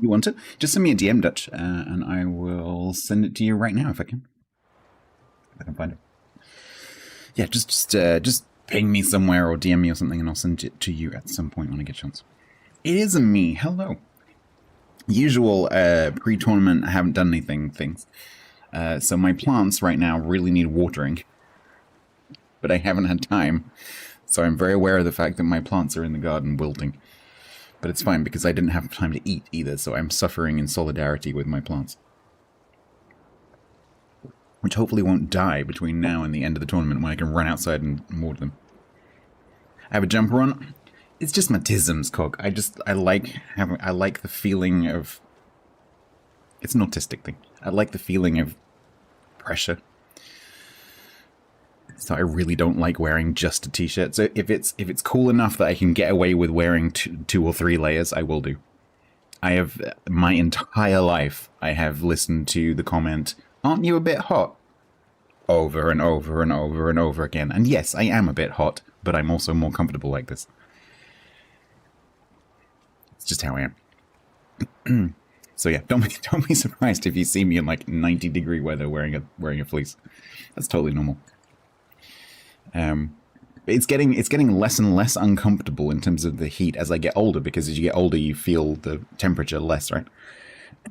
You want it? Just send me a DM, Dutch, and I will send it to you right now if I can. If I can find it. Yeah, just ping me somewhere or DM me or something, and I'll send it to you at some point when I get a chance. It is me. Hello. Usual pre-tournament, I haven't done anything things. So my plants right now really need watering, but I haven't had time. So I'm very aware of the fact that my plants are in the garden wilting. But it's fine because I didn't have time to eat either, so I'm suffering in solidarity with my plants. Which hopefully won't die between now and the end of the tournament when I can run outside and water them. I have a jumper on. It's just my tisms, Cook. I like the feeling of... It's an autistic thing. I like the feeling of pressure. So I really don't like wearing just a t-shirt. So if it's cool enough that I can get away with wearing two or three layers, I will do. I have, my entire life, I have listened to the comment, "Aren't you a bit hot?" Over and over and over and over again. And yes, I am a bit hot, but I'm also more comfortable like this. It's just how I am. So yeah, don't be surprised if you see me in like 90-degree weather wearing a fleece. That's totally normal. It's getting less and less uncomfortable in terms of the heat as I get older, because as you get older, you feel the temperature less, right?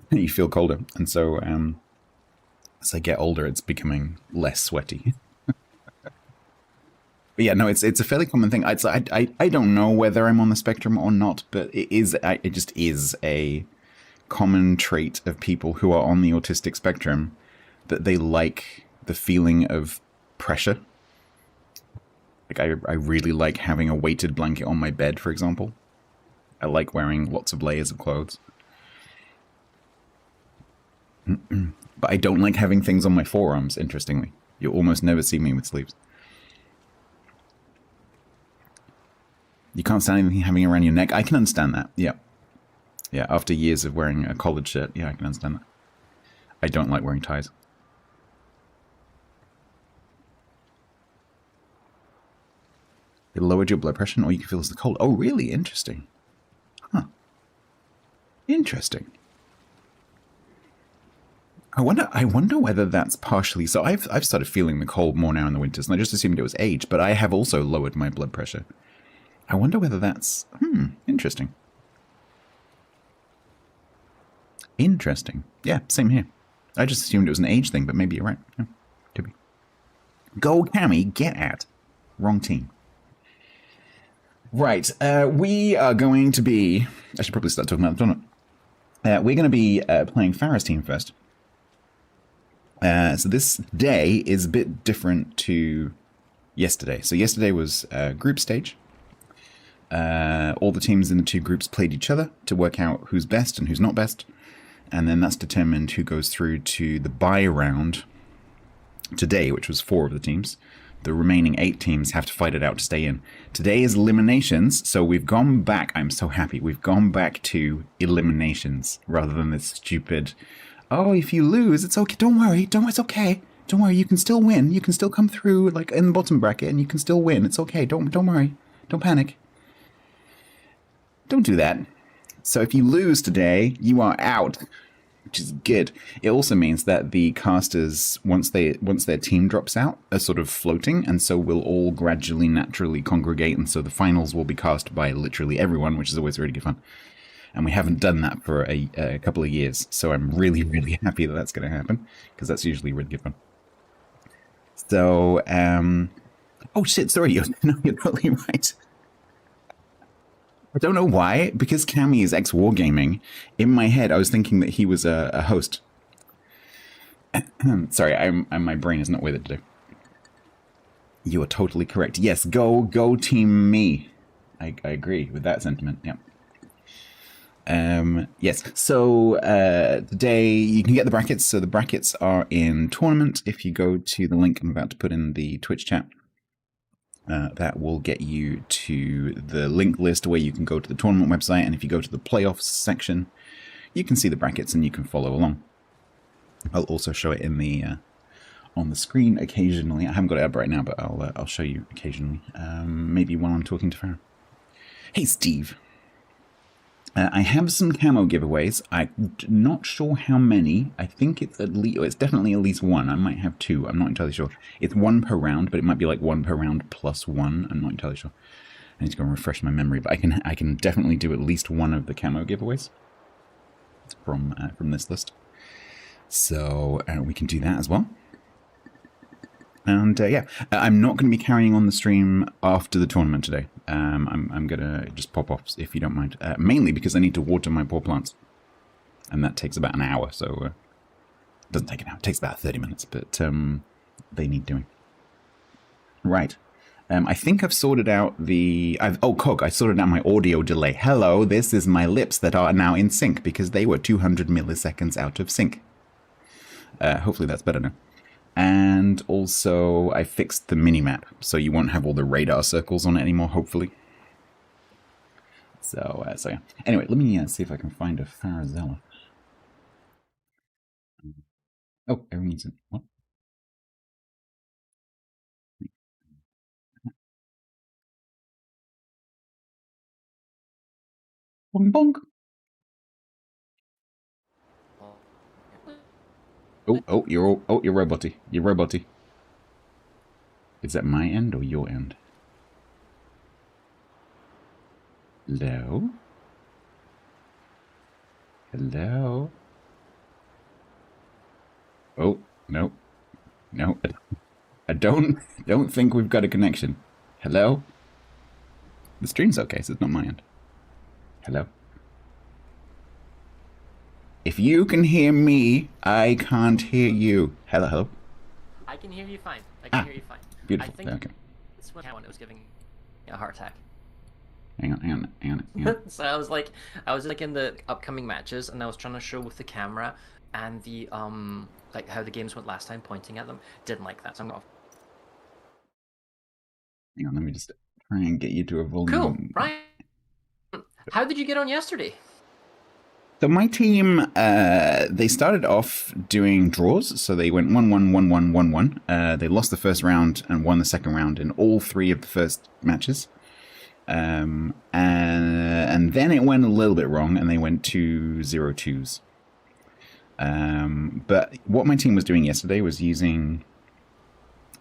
You feel colder, and so as I get older, it's becoming less sweaty. But yeah, no, it's a fairly common thing. I don't know whether I'm on the spectrum or not, but it just is a common trait of people who are on the autistic spectrum that they like the feeling of pressure. Like, I really like having a weighted blanket on my bed, for example. I like wearing lots of layers of clothes. But I don't like having things on my forearms, interestingly. You'll almost never see me with sleeves. You can't stand anything having around your neck. I can understand that, yeah. Yeah, after years of wearing a collared shirt, yeah, I can understand that. I don't like wearing ties. It lowered your blood pressure, or you can feel as the cold. Oh, really? Interesting. Huh. Interesting. I wonder whether that's partially... So I've started feeling the cold more now in the winters, and I just assumed it was age, but I have also lowered my blood pressure. I wonder whether that's... interesting. Interesting. Yeah, same here. I just assumed it was an age thing, but maybe you're right. Yeah, could be. Go, Cammy, get at. Wrong team. Right, we are going to be... I should probably start talking about the tournament. We're going to be playing Farah's team first. So this day is a bit different to yesterday. So yesterday was group stage. All the teams in the two groups played each other to work out who's best and who's not best. And then that's determined who goes through to the bye round today, which was 4 of the teams. The remaining 8 teams have to fight it out to stay in. Today is eliminations, so we've gone back. I'm so happy. We've gone back to eliminations rather than this stupid, oh, if you lose, it's okay. Don't worry. It's okay. Don't worry. You can still win. You can still come through like in the bottom bracket and you can still win. It's okay. Don't worry. Don't panic. Don't do that. So if you lose today, you are out, which is good. It also means that the casters, once their team drops out, are sort of floating, and so we'll all gradually, naturally congregate, and so the finals will be cast by literally everyone, which is always really good fun. And we haven't done that for a couple of years, so I'm really, really happy that that's going to happen, because that's usually really good fun. So, oh shit, sorry, no, you're totally right. I don't know why, because Cammy is ex-Wargaming, in my head I was thinking that he was a host. Sorry, my brain is not with it today. You are totally correct. Yes, go team me. I agree with that sentiment, yeah. Yes, so today you can get the brackets. So the brackets are in tournament. If you go to the link I'm about to put in the Twitch chat, that will get you to the link list where you can go to the tournament website, and if you go to the playoffs section, you can see the brackets and you can follow along. I'll also show it in the on the screen occasionally. I haven't got it up right now, but I'll show you occasionally. Maybe while I'm talking to Farah. Hey, Steve. I have some camo giveaways. I'm not sure how many. I think it's it's definitely at least one. I might have two. I'm not entirely sure. It's one per round, but it might be like one per round plus one. I'm not entirely sure. I need to go and refresh my memory, but I can definitely do at least one of the camo giveaways from this list. So we can do that as well. And yeah, I'm not going to be carrying on the stream after the tournament today. I'm going to just pop off if you don't mind. Mainly because I need to water my poor plants. And that takes about an hour, so it doesn't take an hour. It takes about 30 minutes, but they need doing. Right. I think I've sorted out the... Cog, I sorted out my audio delay. Hello, this is my lips that are now in sync because they were 200 milliseconds out of sync. Hopefully that's better now. And also, I fixed the minimap, so you won't have all the radar circles on it anymore, hopefully. So yeah. Anyway, let me see if I can find a Farazella. Oh, everyone's in. What? Bonk, bonk. Oh, you're roboty. You're roboty. Is that my end or your end? Hello? Hello? Oh, no. No, I don't think we've got a connection. Hello? The stream's okay, so it's not my end. Hello? If you can hear me, I can't hear you. Hello, hello? I can hear you fine. I can hear you fine. Beautiful. I think okay. it's when it was giving a heart attack. Hang on. So I was like in the upcoming matches, and I was trying to show with the camera and the like how the games went last time, pointing at them. Didn't like that, so I'm gonna. Hang on, let me just try and get you to a volume. Cool, Ryan. How did you get on yesterday? So my team, they started off doing draws. So they went 1-1, 1-1, 1-1. They lost the first round and won the second round in all three of the first matches. And then it went a little bit wrong, and they went 2-0-2s. But what my team was doing yesterday was using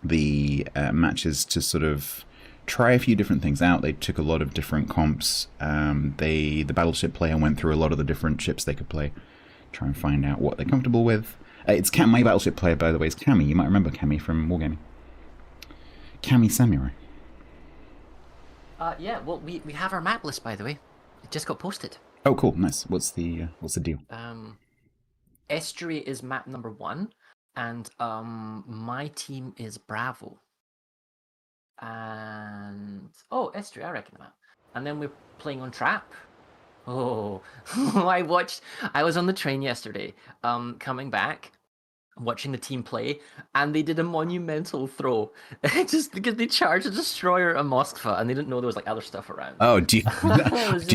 the matches to sort of try a few different things out. They took a lot of different comps. The battleship player went through a lot of the different ships they could play, try and find out what they're comfortable with. It's my battleship player, by the way, is Cammy. You might remember Cammy from Wargaming. Cammy Samurai. Yeah. Well, we have our map list, by the way. It just got posted. Oh, cool, nice. What's the deal? Estuary is map number 1, and my team is Bravo. And Estuary, I reckon the map. And then we're playing on Trap. Oh, I was on the train yesterday, coming back, watching the team play, and they did a monumental throw. Just because they charged a destroyer at Moskva, and they didn't know there was like other stuff around. Oh, do you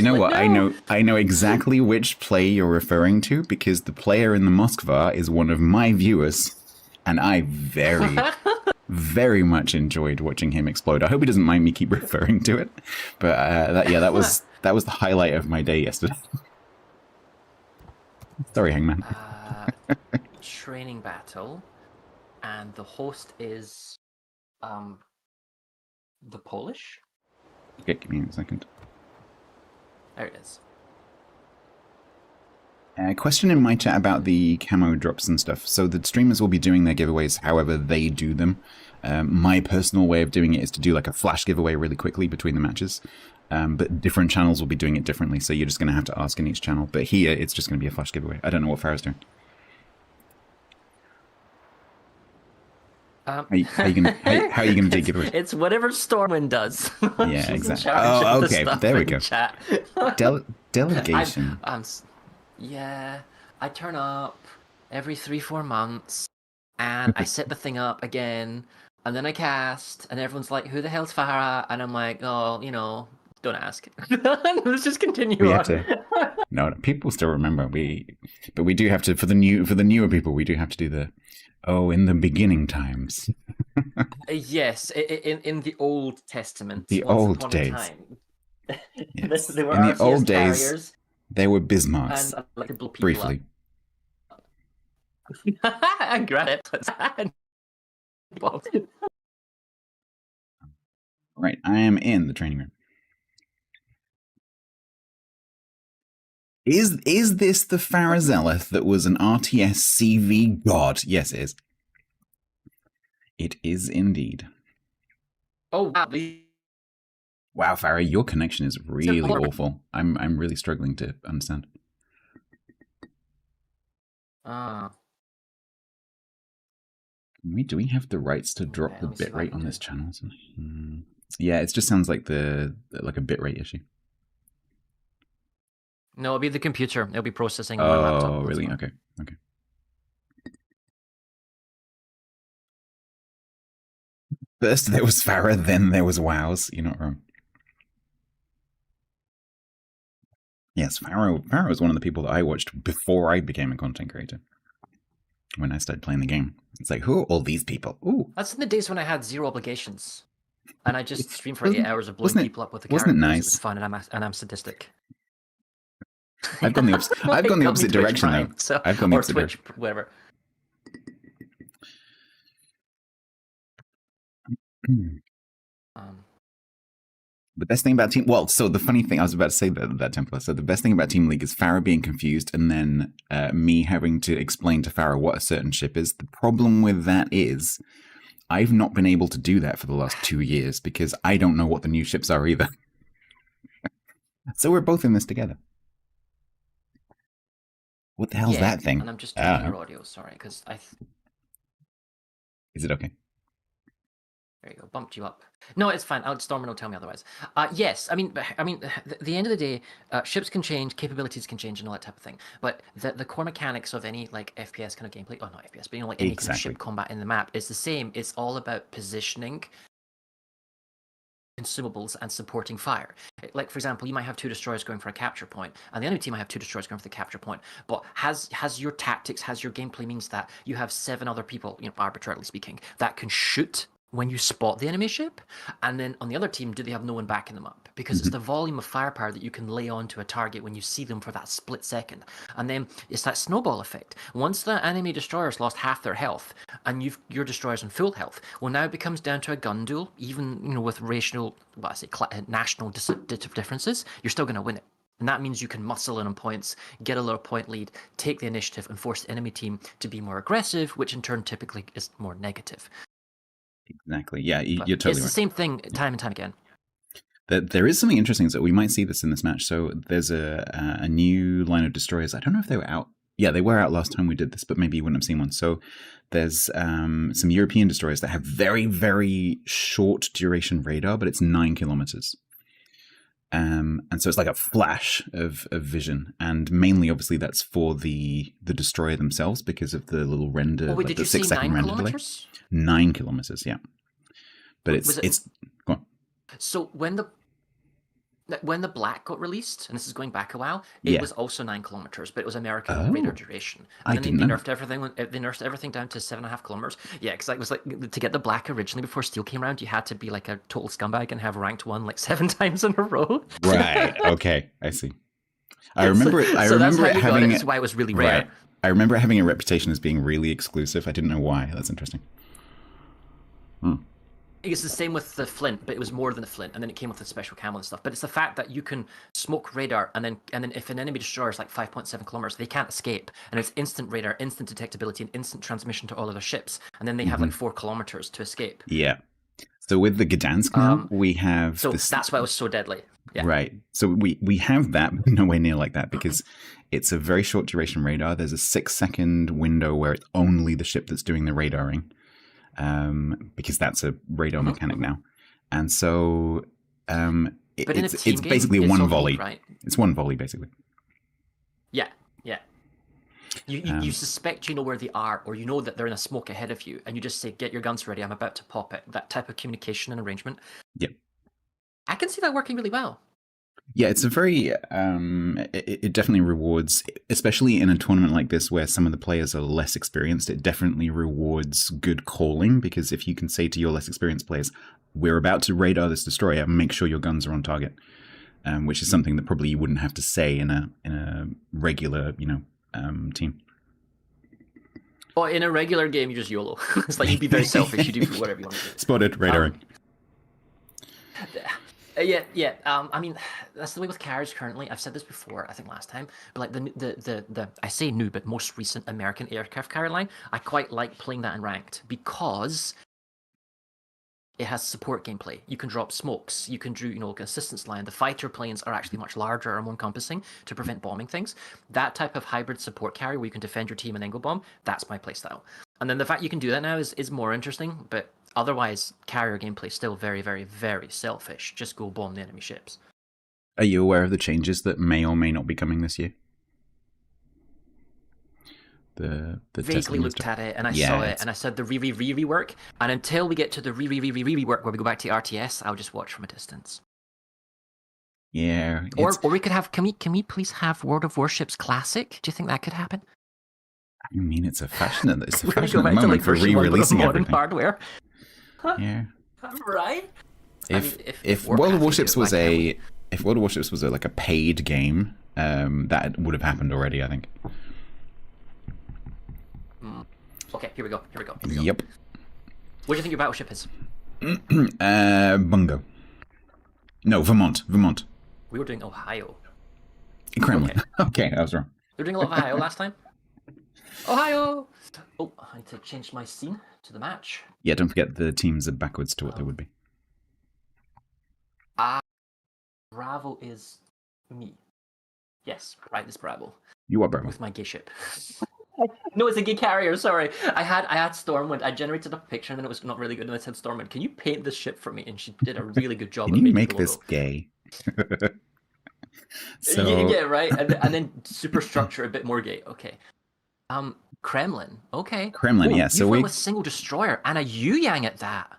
know like, what? No. I know exactly which play you're referring to, because the player in the Moskva is one of my viewers, and I very much enjoyed watching him explode. I hope he doesn't mind me keep referring to it, but that was the highlight of my day yesterday. Sorry, Hangman. Training battle, and the host is the Polish. Okay, give me a second. There it is. Question in my chat about the camo drops and stuff. So the streamers will be doing their giveaways however they do them. My personal way of doing it is to do like a flash giveaway really quickly between the matches. But different channels will be doing it differently, so you're just going to have to ask in each channel. But here, it's just going to be a flash giveaway. I don't know what Farah's doing. How are you gonna do giveaways? It's whatever Stormwind does. Yeah, exactly. Oh, okay. There we go. Delegation. Yeah, I turn up every 3-4 months, and I set the thing up again, and then I cast, and everyone's like, "Who the hell's Farah?" And I'm like, "Oh, don't ask." Let's just continue on. No, people still remember. But we do have to, for the newer people, we do have to do the. Oh, in the beginning times. Yes, in the Old Testament. The once old upon days. A time. Yes. There were in the old days, carriers. There were and Bismarcks, I like to blow people up. briefly. And granite. Right, I am in the training room. Is this the Pharazeleth that was an RTS CV god? Yes, it is. It is indeed. Oh wow! Wow, Farah, your connection is really awful. I'm really struggling to understand. Do we have the rights to drop the bitrate on this channel? Yeah, it just sounds like a bitrate issue. No, it'll be the computer. It'll be processing on my laptop. Oh, really? Okay. Okay. First there was Farah, then there was Wows. You're not wrong. Yes, Farah was one of the people that I watched before I became a content creator. When I started playing the game. It's like, who are all these people? Ooh. That's in the days when I had zero obligations. And I just streamed for 8 hours of blowing people up with the characters. Wasn't it nice? It was fun, and I'm sadistic. I've gone the opposite. I've gone the opposite direction now. So, I've gone the opposite Twitch, direction. Whatever. The best thing about Team... Well, so the funny thing... I was about to say that Templar. So the best thing about Team League is Farah being confused and then me having to explain to Farah what a certain ship is. The problem with that is I've not been able to do that for the last 2 years because I don't know what the new ships are either. So we're both in this together. What the hell's that thing? And I'm just turning your audio, sorry, because Is it okay? There you go, bumped you up. No, it's fine. Stormer will tell me otherwise. Yes, I mean, the end of the day, ships can change, capabilities can change, and all that type of thing. But the core mechanics of any like FPS kind of gameplay, oh not FPS, but like any kind of ship combat in the map is the same. It's all about positioning consumables and supporting fire. Like for example, you might have 2 destroyers going for a capture point, and the enemy team might have 2 destroyers going for the capture point. But has your tactics, has your gameplay means that you have 7 other people, arbitrarily speaking, that can shoot when you spot the enemy ship, and then on the other team, do they have no one backing them up? Because it's the volume of firepower that you can lay onto a target when you see them for that split second. And then it's that snowball effect. Once the enemy destroyer's lost half their health, and your destroyer's on full health, well now it becomes down to a gun duel, even with national differences, you're still going to win it. And that means you can muscle in on points, get a little point lead, take the initiative, and force the enemy team to be more aggressive, which in turn typically is more negative. Exactly. Yeah, you're totally right. It's the same thing time and time again. There is something interesting, so we might see this in this match. So there's a new line of destroyers. I don't know if they were out. Yeah, they were out last time we did this, but maybe you wouldn't have seen one. So there's some European destroyers that have very, very short duration radar, but it's 9 kilometers. And so it's like a flash of vision, and mainly, obviously, that's for the destroyer themselves because of the little render, did the you 6 second render delay. 9 kilometers, yeah. But it's go on. So when the black got released, and this is going back a while, it was also 9 kilometers, but it was American radar duration. And then they nerfed everything. They nerfed everything down to 7.5 kilometers. Yeah, because it was like to get the black originally before Steel came around, you had to be like a total scumbag and have ranked 1 like 7 times in a row. Right. Okay, I see. I remember it having. That's why it was really rare. Right. I remember it having a reputation as being really exclusive. I didn't know why. That's interesting. It's the same with the Flint, but it was more than the Flint, and then it came with the special camo and stuff. But it's the fact that you can smoke radar, and then if an enemy destroyer is like 5.7 kilometers, they can't escape, and it's instant radar, instant detectability, and instant transmission to all other ships, and then they have like 4 kilometers to escape. Yeah. So with the Gdansk now, we have. So that's why it was so deadly. Yeah. Right. So we have that, but nowhere near like that because it's a very short duration radar. There's a 6-second window where it's only the ship that's doing the radaring. Because that's a radar mechanic now, and so it's basically one volley. Right? It's one volley basically. Yeah, yeah. You suspect you know where they are, or you know that they're in a smoke ahead of you, and you just say, "Get your guns ready. I'm about to pop it." That type of communication and arrangement. Yep. I can see that working really well. Yeah, it's a very, it definitely rewards, especially in a tournament like this where some of the players are less experienced, it definitely rewards good calling, because if you can say to your less experienced players, we're about to radar this destroyer, make sure your guns are on target. which is something that probably you wouldn't have to say in a regular, team. Well, in a regular game, you just YOLO. It's like you'd be very selfish. You do whatever you want to do. Spotted, radaring. Yeah. I mean, that's the way with carriers currently. I've said this before, I think last time, but like the I say new, but most recent American aircraft carrier line, I quite like playing that in ranked because it has support gameplay. You can drop smokes. You can do, assistance line. The fighter planes are actually much larger and more encompassing to prevent bombing things. That type of hybrid support carrier where you can defend your team and then go bomb, that's my playstyle. And then the fact you can do that now is more interesting, but otherwise, carrier gameplay is still very, very, very selfish. Just go bomb the enemy ships. Are you aware of the changes that may or may not be coming this year? The vaguely looked at it and I saw it and I said the rework, and until we get to the rework where we go back to RTS, I'll just watch from a distance. Yeah. Or we could have, can we please have World of Warships Classic? Do you think that could happen? I mean, it's a fashion. It's a We're fashion go at the back to moment for re-releasing modern everything. hardware. Yeah. Right. If World of Warships was like a paid game, that would have happened already, I think. Okay, here we go. Yep. What do you think your battleship is? Bungo. No, Vermont. We were doing Ohio. Kremlin. Okay, I was wrong. We were doing a lot of Ohio last time. Ohio! Oh, I need to change my scene to the match. Yeah, don't forget the teams are backwards to what they would be. Bravo is me. Yes, right, it's Bravo. You are Bravo. With my gay ship. No, it's a gay carrier, sorry. I had Stormwind. I generated a picture and then it was not really good and I said, Stormwind, can you paint this ship for me? And she did a really good job. Can you make this gay? Yeah, right? And then superstructure a bit more gay. Okay. Kremlin. Okay. Kremlin, yeah. So we went with single destroyer and a Yu-Yang at that.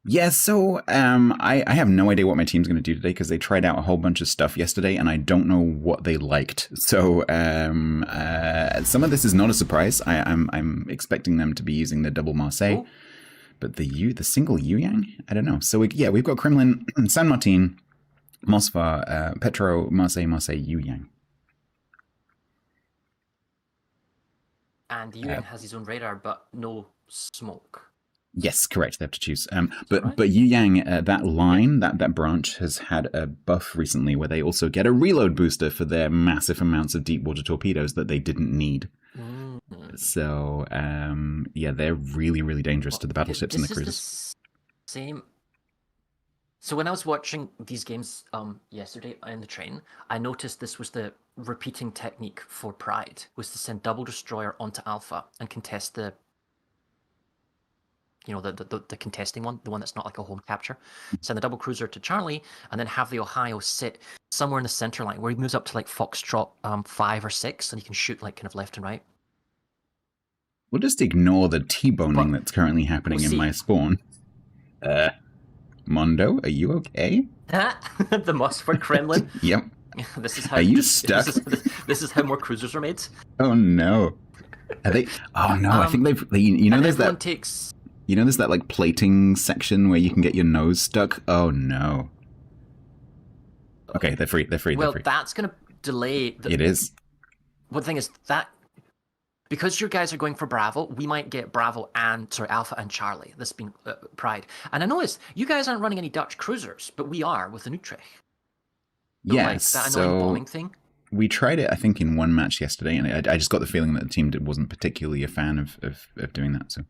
Yeah, so I have no idea what my team's going to do today because they tried out a whole bunch of stuff yesterday and I don't know what they liked. So some of this is not a surprise. I'm expecting them to be using the double Marseille, but the single Yu-Yang, I don't know. So we've got Kremlin, San Martin, Moskva, Petro, Marseille, Yu-Yang. And the Yu-Yang has his own radar, but no smoke. Yes, correct. They have to choose. But Yu-Yang, that line, that branch has had a buff recently where they also get a reload booster for their massive amounts of deep water torpedoes that they didn't need. Mm-hmm. So, they're really, really dangerous to the battleships and the cruisers. Same. So when I was watching these games yesterday in the train, I noticed this was the repeating technique for Pride, was to send double destroyer onto Alpha and contest the the contesting one, the one that's not like a home capture. Send the double cruiser to Charlie, and then have the Ohio sit somewhere in the center line where he moves up to like Foxtrot 5 or 6, and you can shoot like kind of left and right. We'll just ignore the T-boning that's currently happening in my spawn. Mondo, are you okay? The Mossford Kremlin. Yep. This is how. Are you stuck? This is how more cruisers are made. Oh no. Are they? Oh no. I think they've. There's that. Takes. There's that like plating section where you can get your nose stuck. Oh no. Okay, they're free. Well, that's going to delay. It is. Well, the thing is that because you guys are going for Bravo, we might get Alpha and Charlie. This being Pride. And I noticed you guys aren't running any Dutch cruisers, but we are with the Utrecht. Yes. Like that annoying bombing thing. We tried it, I think, in one match yesterday, and I just got the feeling that the team wasn't particularly a fan of doing that. So.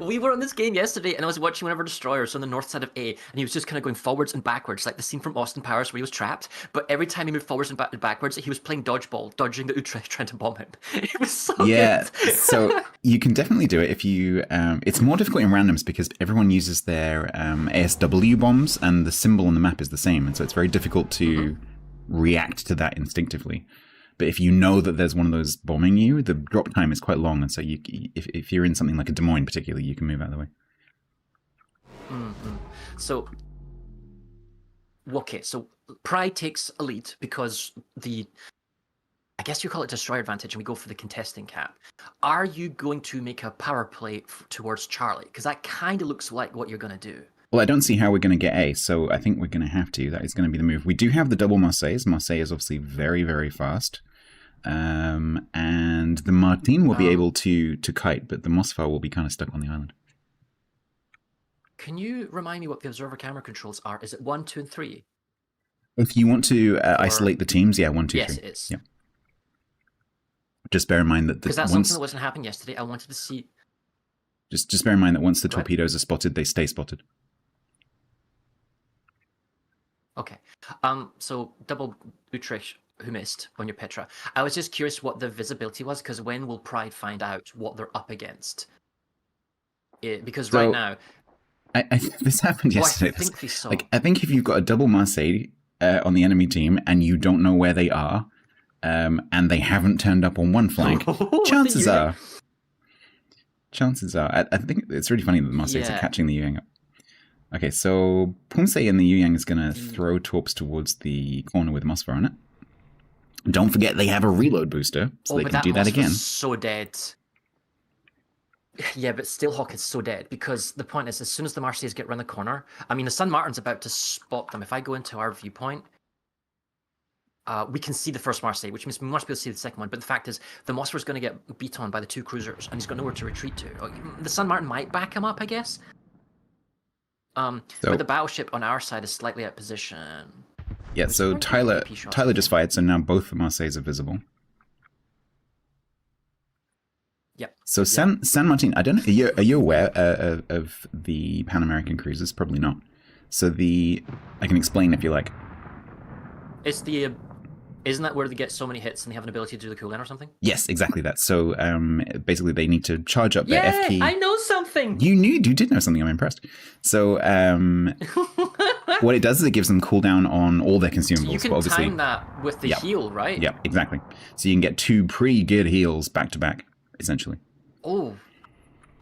We were on this game yesterday, and I was watching one of our destroyers on the north side of A, and he was just kind of going forwards and backwards, like the scene from Austin Powers where he was trapped. But every time he moved forwards and backwards, he was playing dodgeball, dodging the Utrecht trying to bomb him. It was so good. So you can definitely do it if you. It's more difficult in randoms because everyone uses their ASW bombs, and the symbol on the map is the same, and so it's very difficult to react to that instinctively. But if you know that there's one of those bombing you, the drop time is quite long, and so if you're in something like a Des Moines particularly, you can move out of the way. Mm-hmm. So, okay, so Pride takes a lead because I guess you call it destroyer advantage, and we go for the contesting cap. Are you going to make a power play towards Charlie? Because that kind of looks like what you're going to do. Well, I don't see how we're going to get A, so I think we're going to have to. That is going to be the move. We do have the double Marseilles. Marseille is obviously very, very fast. And the Martin will be able to kite, but the Mossfar will be kind of stuck on the island. Can you remind me what the observer camera controls are? Is it 1, 2, and 3? If you want to isolate the teams, yeah, 1, 2, 3. Yes, it is. Yeah. Just bear in mind that because that's something that wasn't happening yesterday. I wanted to see. Just bear in mind that once the torpedoes are spotted, they stay spotted. Okay. So double Utrecht who missed on your Petra. I was just curious what the visibility was, because when will Pride find out what they're up against? Because right now, this happened yesterday. I think we saw. I think if you've got a double Marseille on the enemy team and you don't know where they are, and they haven't turned up on one flank, chances are. I think it's really funny that the Marseilles are catching the Yuyang up. Okay, so Ponce and the Yuyang is going to throw torps towards the corner with Mossfar on it. Don't forget they have a reload booster, so they can do that again. So dead. Yeah, but Steelhawk is so dead, because the point is, as soon as the Marseilles get around the corner, I mean, the San Martin's about to spot them. If I go into our viewpoint, we can see the first Marseille, which means we must be able to see the second one. But the fact is, the Mossfar's going to get beat on by the two cruisers, and he's got nowhere to retreat to. The San Martin might back him up, I guess. But the battleship on our side is slightly out of position. Yeah, so Tyler just fired, so now both the Marseilles are visible. Yep. So San Martin, I don't know, are you aware of the Pan American cruisers? Probably not. So I can explain if you like. It's the Isn't that where they get so many hits and they have an ability to do the cooldown or something? Yes, exactly that. So basically they need to charge up their F key. I know something! You did know something, I'm impressed. So what it does is it gives them cooldown on all their consumables. So you can time that with the heal, right? Yeah, exactly. So you can get 2 pretty good heals back to back, essentially. Oh,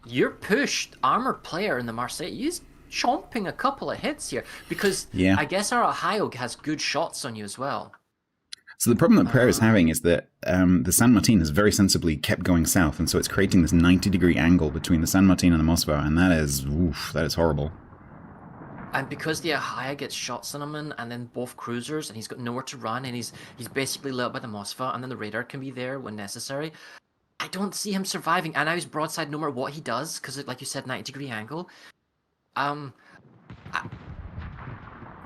you're pushed armored player in the Marseille. He's chomping a couple of hits here because I guess our Ohio has good shots on you as well. So the problem that Prayer is having is that the San Martin has very sensibly kept going south, and so it's creating this 90-degree angle between the San Martin and the Mossfar, and that is horrible. And because the Ohio gets shots on him, and then both cruisers, and he's got nowhere to run, and he's basically lit up by the Mossfar, and then the radar can be there when necessary. I don't see him surviving, and now he's broadside no matter what he does, because like you said, 90-degree angle.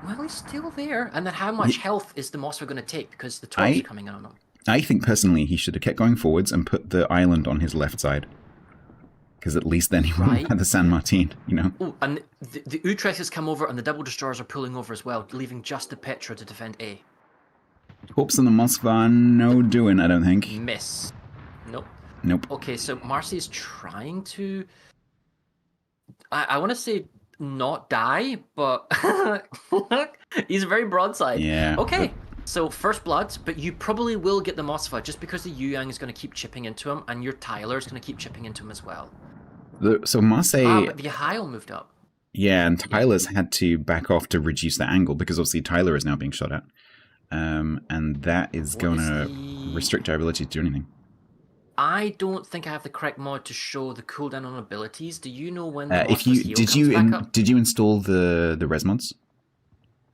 Well, he's still there. And then how much health is the Mossfar going to take? Because the torps are coming in on him. I think, personally, he should have kept going forwards and put the island on his left side. Because at least then he wouldn't have the San Martin, you know? Oh, and the Utrecht has come over and the double destroyers are pulling over as well, leaving just the Petra to defend A. Torps on the Mossfar, no doing, I don't think. Miss. Nope. Okay, so Marcy is trying to... I want to say... not die, but he's very broadside. Yeah. Okay, so first blood, but you probably will get the Mossfar just because the Yuyang is going to keep chipping into him, and your Tyler is going to keep chipping into him as well. So Marseille... but the Ohio moved up. Yeah, and Tyler's had to back off to reduce the angle because obviously Tyler is now being shot at. And that is going to restrict our ability to do anything. I don't think I have the correct mod to show the cooldown on abilities. Do you know when the did you install the res mods?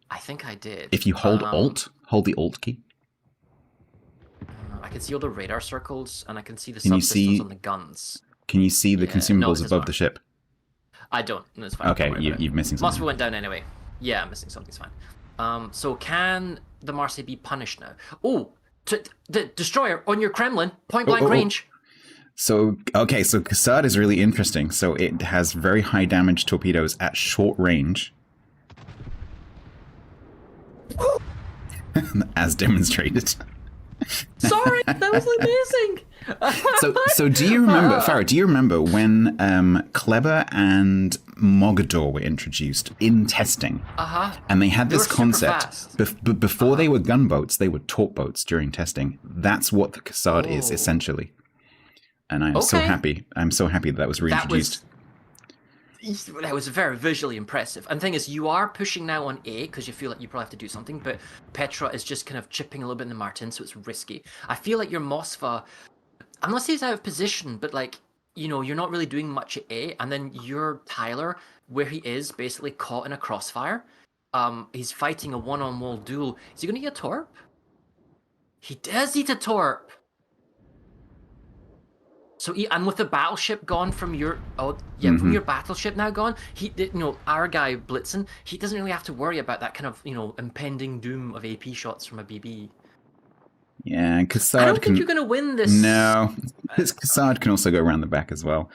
I think I did. If you hold the Alt key. I can see all the radar circles, and I can see the subsystems on the guns. Can you see the consumables above the ship? I don't. That's fine. Okay, you're missing something. Mossfar went down anyway. Yeah, I'm missing something. It's fine. So can the Marseille be punished now? Oh. The destroyer on your Kremlin, point blank range. So Cassard is really interesting. So it has very high damage torpedoes at short range. As demonstrated. Sorry, that was amazing. So do you remember, Farah, do you remember when Kleber and Mogador were introduced in testing? And they had this concept. Before they were gunboats, they were torp boats during testing. That's what the Cassard is, essentially. And I am so happy. I'm so happy that was reintroduced. That was very visually impressive. And the thing is, you are pushing now on A because you feel like you probably have to do something, but Petra is just kind of chipping a little bit in the Martin, so it's risky. I feel like your Mossfar... I'm not saying it's out of position, but like you're not really doing much at A, and then you're Tyler, where he is basically caught in a crossfire. He's fighting a one-on-one duel. Is he going to get a torp? He does eat a torp. So, and with the battleship gone from your from your battleship now gone, our guy Blitzen, he doesn't really have to worry about that kind of impending doom of AP shots from a BB. Yeah, and I don't Cassard think can. you're gonna win this. No, this Cassard can also go around the back as well.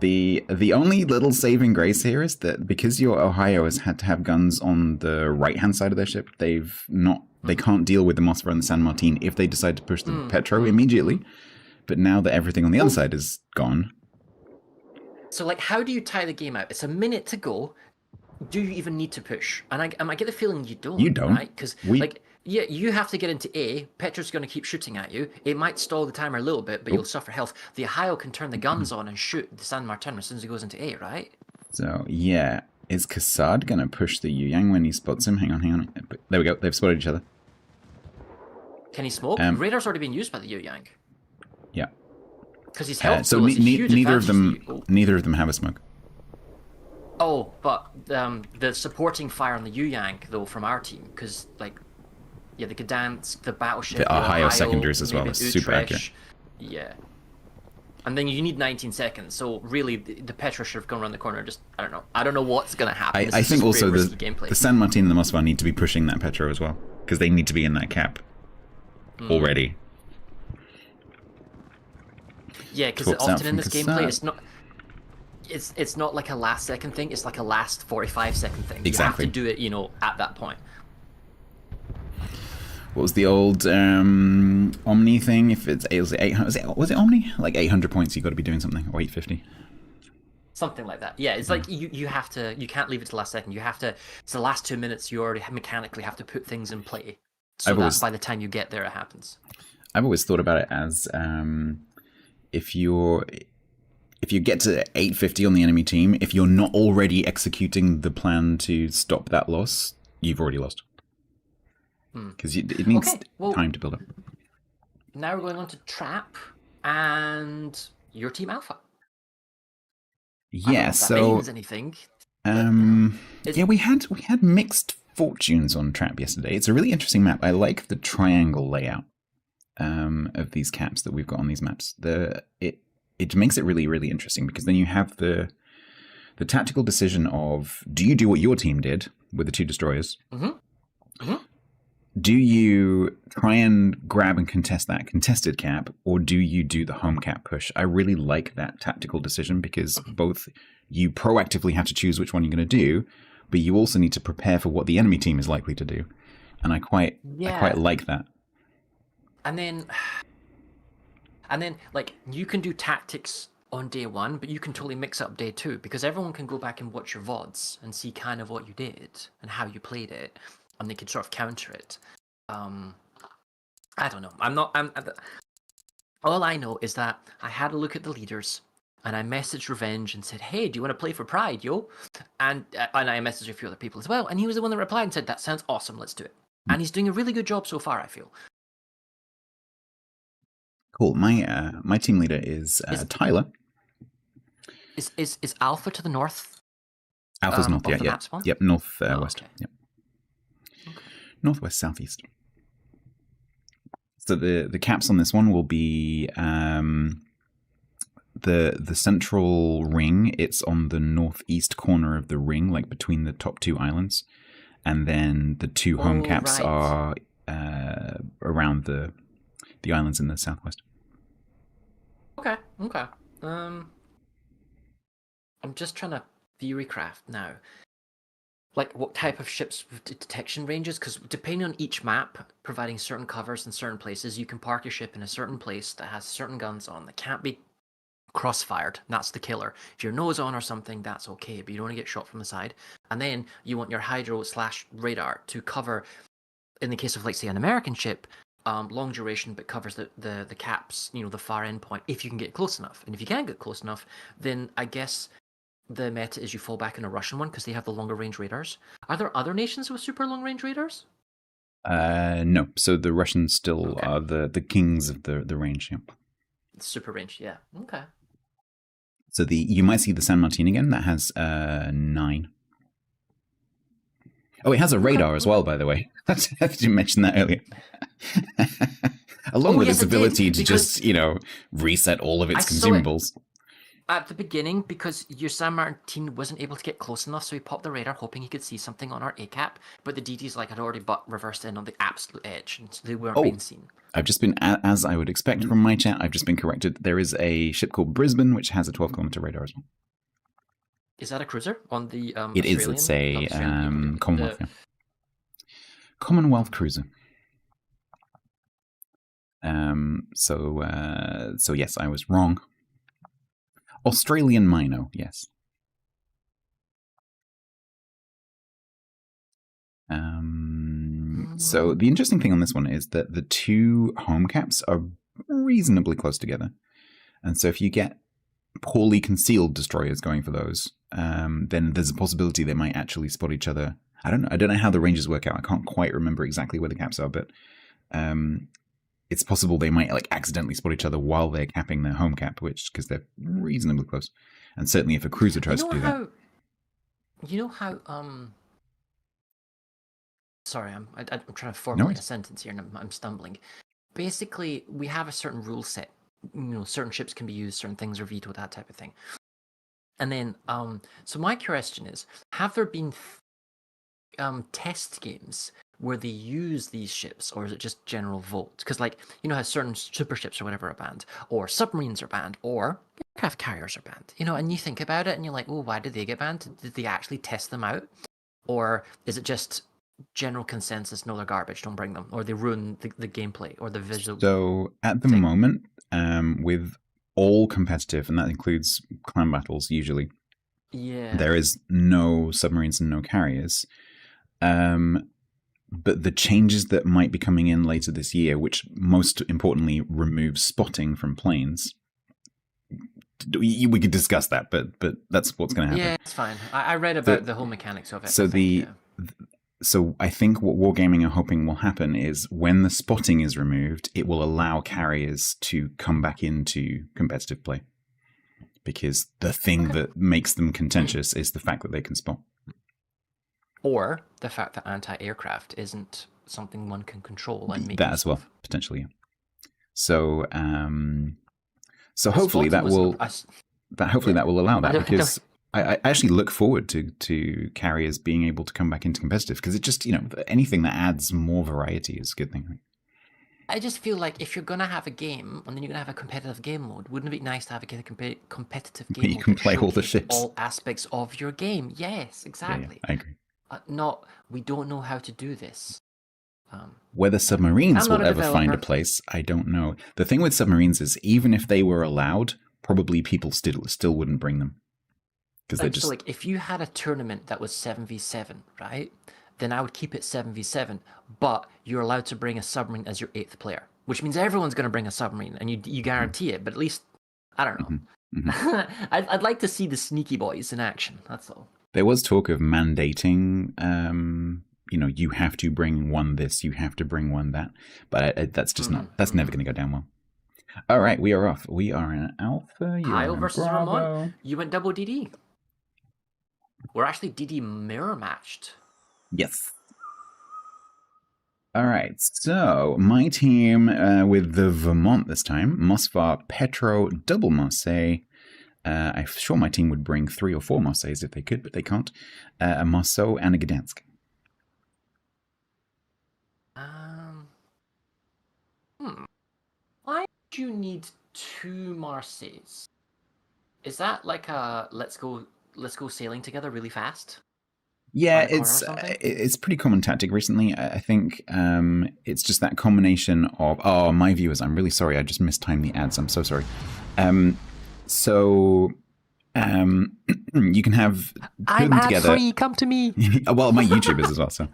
The only little saving grace here is that because your Ohio has had to have guns on the right hand side of their ship, they can't deal with the Moskva and the San Martin if they decide to push the Petro immediately. But now that everything on the other side is gone. So, like, how do you tie the game out? It's a minute to go. Do you even need to push? And I get the feeling you don't. You don't. Right? Because, you have to get into A. Petra's going to keep shooting at you. It might stall the timer a little bit, but you'll suffer health. The Ohio can turn the guns on and shoot the San Martin as soon as he goes into A, right? So, yeah. Is Cassard going to push the Yu Yang when he spots him? Hang on. There we go. They've spotted each other. Can he smoke? Radar's already been used by the Yu Yang. Yeah. Because he's health. So neither of them have a smoke. Oh, but the supporting fire on the Yu Yang though from our team, because the Gdansk, the battleship, the Ohio secondaries as well. That's super accurate. Yeah. And then you need 19 seconds. So really, the Petra should have gone around the corner. Just I don't know what's going to happen. I think also the San Martin and the Moskva need to be pushing that Petra as well, because they need to be in that cap already. Yeah, because often in this gameplay, it's not like a last second thing. It's like a last 45-second thing. Exactly. You have to do it, at that point. What was the old Omni thing? If it's 800, was it Omni? Like 800 points, you got to be doing something, or 850. Something like that. Yeah, it's like you have to. You can't leave it to the last second. You have to. It's the last 2 minutes. You already mechanically have to put things in play, so that by the time you get there, it happens. I've always thought about it as if you get to 850 on the enemy team, if you're not already executing the plan to stop that loss, you've already lost. Because it needs time to build up. Now we're going on to Trap and your team Alpha. Yeah, so means anything. We had mixed fortunes on Trap yesterday. It's a really interesting map. I like the triangle layout of these caps that we've got on these maps. It makes it really, really interesting, because then you have the tactical decision of, do you do what your team did with the 2 destroyers? Do you try and grab and contest that contested cap, or do you do the home cap push? I really like that tactical decision, because both you proactively have to choose which one you're going to do, but you also need to prepare for what the enemy team is likely to do. And I quite like that. And then like, you can do tactics on day 1, but you can totally mix up day 2, because everyone can go back and watch your VODs and see kind of what you did and how you played it, and they can sort of counter it. I don't know. All I know is that I had a look at the leaders, and I messaged Revenge and said, "Hey, do you want to play for Pride, yo?" And I messaged a few other people as well, and he was the one that replied and said, "That sounds awesome. Let's do it." And he's doing a really good job so far, I feel. Cool. My team leader is Tyler. Is Alpha to the north? Alpha's north, yeah. Yep, north, west. Okay. Yep. Okay. Northwest, southeast. So the caps on this one will be the central ring. It's on the northeast corner of the ring, like between the top 2 islands, and then the 2 home caps are around the islands in the southwest. Okay. I'm just trying to theorycraft now, like what type of ships with detection ranges, because depending on each map providing certain covers in certain places, you can park your ship in a certain place that has certain guns on that can't be crossfired. That's the killer. If your nose on or something, that's okay, but you don't want to get shot from the side. And then you want your hydro/radar to cover, in the case of, like, say, an American ship, long duration, but covers the caps, the far end point, if you can get close enough. And if you can't get close enough, then I guess the meta is you fall back on a Russian one, because they have the longer range radars. Are there other nations with super long range radars? No. So the Russians still are the kings of the range. Yeah. Super range, yeah. Okay. So you might see the San Martin again. That has 9. Oh, it has a radar as well, by the way. I didn't mention that earlier. Along with yes, its it did, ability to because just, reset all of its I saw it consumables. at the beginning because your San Martin wasn't able to get close enough, so he popped the radar hoping he could see something on our ACAP, but the DDs had already reversed in on the absolute edge, and so they weren't being seen. I've just been, as I would expect from my chat, I've just been corrected. There is a ship called Brisbane, which has a 12-kilometer radar as well. Is that a cruiser on the It is. It's a Commonwealth. Yeah. Commonwealth cruiser. So yes, I was wrong. Australian Mino, yes. So the interesting thing on this one is that the 2 home caps are reasonably close together. And so if you get poorly concealed destroyers going for those, then there's a possibility they might actually spot each other. I don't know how the ranges work out. I can't quite remember exactly where the caps are, but it's possible they might accidentally spot each other while they're capping their home cap, because they're reasonably close. And certainly if a cruiser tries to do that. You know how sorry, I'm trying to formulate a sentence here and I'm stumbling. Basically, we have a certain rule set. Certain ships can be used, certain things are vetoed, that type of thing. And then, so my question is, have there been test games where they use these ships, or is it just general vote? Because, how certain super ships or whatever are banned, or submarines are banned, or aircraft carriers are banned. And you think about it and you're like, oh, why did they get banned? Did they actually test them out? Or is it just general consensus, no, they're garbage, don't bring them, or they ruin the gameplay or the visual? So at the moment, with all competitive, and that includes clan battles usually, there is no submarines and no carriers. But the changes that might be coming in later this year, which most importantly removes spotting from planes, we could discuss that, but that's what's going to happen. Yeah, it's fine. I read about the whole mechanics of it. So I think what Wargaming are hoping will happen is when the spotting is removed, it will allow carriers to come back into competitive play. Because the thing that makes them contentious is the fact that they can spot. Or the fact that anti-aircraft isn't something one can control and make that as well, potentially. So hopefully that will allow that, because I actually look forward to carriers being able to come back into competitive, because it just, anything that adds more variety is a good thing. Right? I just feel like if you're going to have a game and then you're going to have a competitive game mode, wouldn't it be nice to have a competitive game mode? You can play all the ships. All aspects of your game. Yes, exactly. Yeah, I agree. We don't know how to do this. Whether submarines will ever find a place, I don't know. The thing with submarines is, even if they were allowed, probably people still wouldn't bring them. So if you had a tournament that was 7v7, right? Then I would keep it 7v7, but you're allowed to bring a submarine as your 8th player, which means everyone's going to bring a submarine, and you guarantee it. But at least, I don't know. Mm-hmm. I'd like to see the sneaky boys in action. That's all. There was talk of mandating, you have to bring one this, you have to bring one that, but that's just that's never going to go down well. All right, we are off. We are in Alpha. Kyle versus Ramon. You went double DD. We're actually DD mirror matched. Yes. All right, so my team with the Vermont this time, Mosfar, Petro, double Marseille. I'm sure my team would bring 3 or 4 Marseilles if they could, but they can't. A Marceau and a Gdansk. Why do you need 2 Marseilles? Is that like a let's go sailing together really fast? Yeah, it's pretty common tactic recently. I think it's just that combination of, my viewers, I'm really sorry, I just mistimed the ads. I'm so sorry. You can have I'm ad free. Come to me. Well, my YouTubers as well. So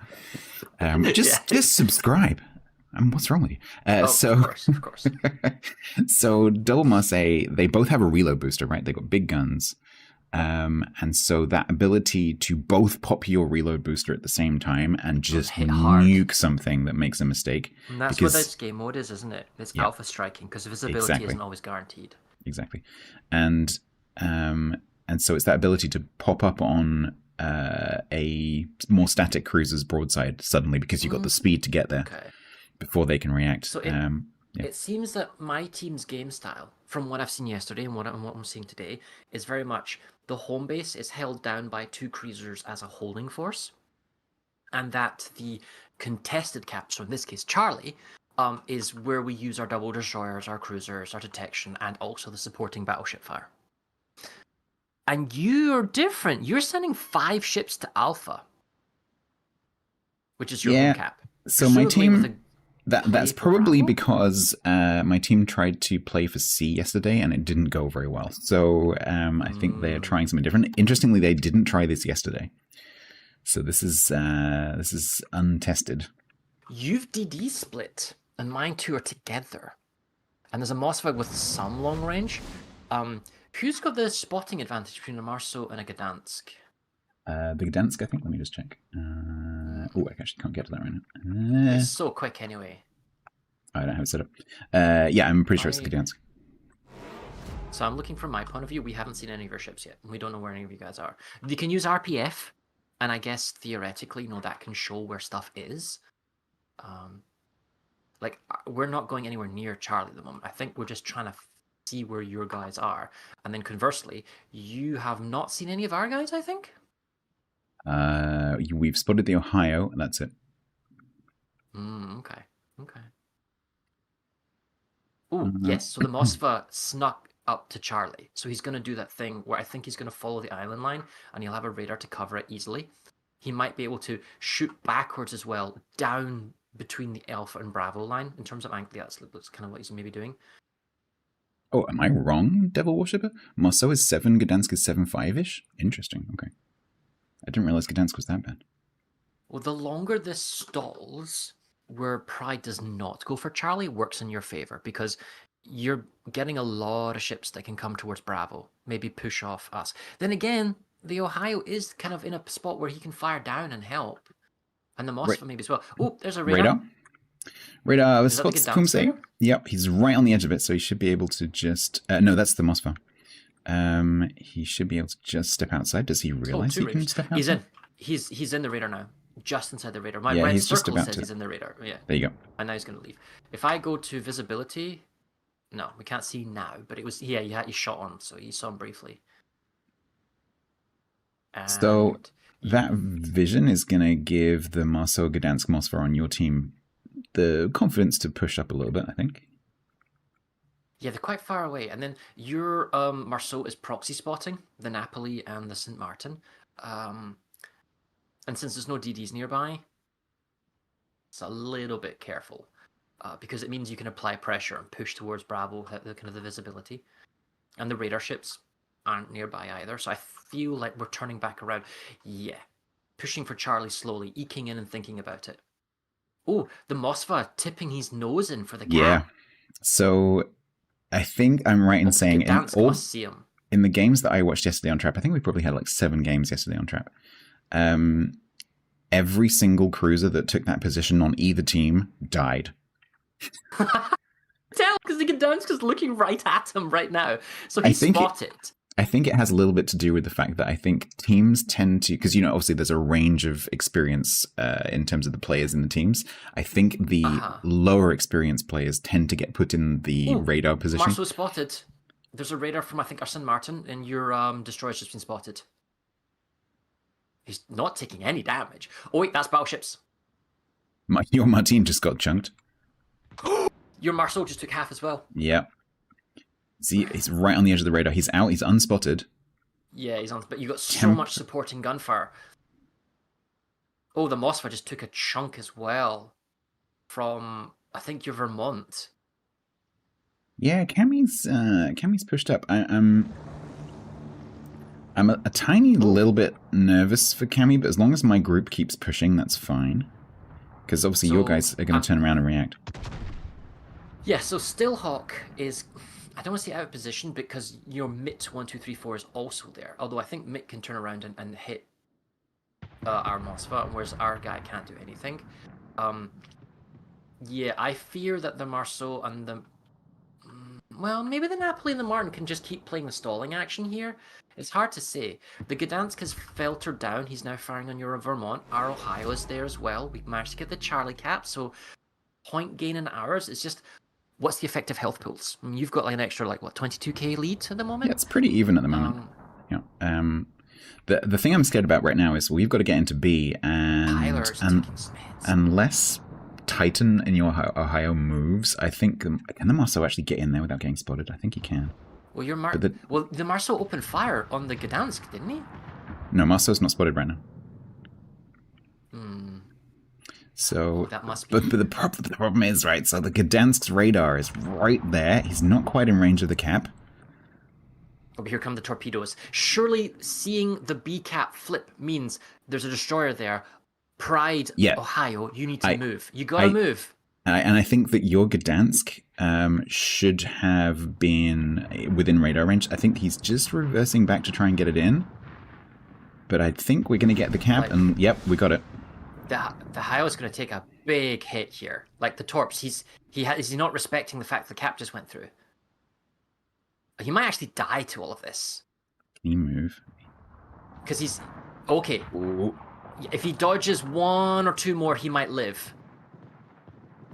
just subscribe. What's wrong with you? Of course. So Double Marseille, they both have a reload booster, right? They got big guns. And so that ability to both pop your reload booster at the same time and just nuke something that makes a mistake. And that's what this game mode is, isn't it? It's alpha striking, because visibility isn't always guaranteed. Exactly. And And so it's that ability to pop up on a more static cruiser's broadside suddenly because you've got the speed to get there Okay. before they can react. So it seems that my team's game style, from what I've seen yesterday and what I'm seeing today, is very much the home base is held down by 2 cruisers as a holding force, and that the contested cap, so in this case Charlie, is where we use our double destroyers, our cruisers, our detection, and also the supporting battleship fire. And you're different. You're sending 5 ships to Alpha, which is your home cap. So my team, that's play for probably Bravo? because my team tried to play for C yesterday and it didn't go very well. So I think they're trying something different. Interestingly, they didn't try this yesterday. So this is untested. You've DD split, and mine 2 are together. And there's a Mossberg with some long range. Who's got the spotting advantage between a Marceau and a Gdansk? The Gdansk, I think. Let me just check. Oh, I actually can't get to that right now. It's so quick anyway. I don't have it set up. Yeah, I'm pretty sure it's the Gdansk. So I'm looking from my point of view. We haven't seen any of your ships yet. We don't know where any of you guys are. You can use RPF, and I guess theoretically, that can show where stuff is. Like, we're not going anywhere near Charlie at the moment. I think we're just trying to see where your guys are. And then conversely, you have not seen any of our guys, I think? We've spotted the Ohio, and that's it. Okay. Oh, yes. So the Moskva snuck up to Charlie. So he's going to do that thing where I think he's going to follow the island line, and he'll have a radar to cover it easily. He might be able to shoot backwards as well, down between the Alpha and Bravo line in terms of angle. Yeah, that's kind of what he's maybe doing. Oh, am I wrong, Devil Worshipper? Marceau is 7, Gdansk is 7.5-ish? Interesting, okay. I didn't realize Gdansk was that bad. Well, the longer this stalls, where Pride does not go for Charlie, works in your favor, because you're getting a lot of ships that can come towards Bravo, maybe push off us. Then again, the Ohio is kind of in a spot where he can fire down and help. And the Moskva maybe as well. Oh, there's a radar. Radar, what's Kumse? Yep, he's right on the edge of it, so he should be able to just... no, that's the Moskva. He should be able to just step outside. Does he realize he can step outside? He's in the radar now. Just inside the radar. My red circle says he's in the radar. Yeah. There you go. And now he's going to leave. If I go to visibility... No, we can't see now, but it was... Yeah, he shot on, so you saw him briefly. And so that vision is going to give the Marceau Gdansk Moskva on your team the confidence to push up a little bit, I think. Yeah, they're quite far away. And then your Marceau is proxy spotting the Napoli and the St. Martin. And since there's no DDs nearby, it's a little bit careful. Because it means you can apply pressure and push towards Bravo, kind of the visibility. And the radar ships aren't nearby either. So I feel like we're turning back around. Yeah. Pushing for Charlie slowly, eking in and thinking about it. Oh, the Moskva tipping his nose in for the cap. Yeah. So I think I'm right in saying in the games that I watched yesterday on Trap, I think we probably had like 7 games yesterday on Trap. Every single cruiser that took that position on either team died. Tell, because the Gdansk is looking right at him right now. So he's spotted. I think it has a little bit to do with the fact that I think teams tend to, because, obviously there's a range of experience in terms of the players in the teams. I think the lower experienced players tend to get put in the radar position. Marceau spotted. There's a radar from, I think, our St. Martin, and your destroyer's just been spotted. He's not taking any damage. Oh, wait, that's battleships. Your Martin just got chunked. Your Marceau just took half as well. Yeah. See, he's right on the edge of the radar. He's out. He's unspotted. Yeah, he's on. But you got so much supporting gunfire. Oh, the Moskva just took a chunk as well from, I think, your Vermont. Yeah, Cammy's pushed up. I'm a tiny little bit nervous for Cammy, but as long as my group keeps pushing, that's fine. Because obviously your guys are going to turn around and react. Yeah, so Stillhawk is... I don't want to say out of position because your MIT 1, 2, 3, 4 is also there. Although I think MIT can turn around and hit our Moskva, whereas our guy can't do anything. Yeah, I fear that the Marceau and the... Well, maybe the Napoli and the Martin can just keep playing the stalling action here. It's hard to say. The Gdansk has filtered down. He's now firing on your Vermont. Our Ohio is there as well. We've managed to get the Charlie cap, so point gain in ours. It's just, what's the effective health pools? I mean, you've got like an extra, like, what, 22k lead at the moment? Yeah, it's pretty even at the moment. The thing I'm scared about right now is we've got to get into B, and unless Titan in your Ohio moves, I think, can the Marceau actually get in there without getting spotted? I think he can. Well, the Marceau opened fire on the Gdansk, didn't he? No, Marceau's not spotted right now. Hmm. So, that must be... but the problem is, right, so the Gdansk's radar is right there. He's not quite in range of the cap. Oh, here come the torpedoes. Surely seeing the B cap flip means there's a destroyer there. Pride, Ohio, you need to move. You gotta move. And I think that your Gdansk should have been within radar range. I think he's just reversing back to try and get it in. But I think we're going to get the cap, and yep, we got it. The Ohio is going to take a big hit here. Like the Torps, is he not respecting the fact the cap just went through? He might actually die to all of this. Can he move? Because he's... Okay. Ooh. If he dodges one or two more, he might live.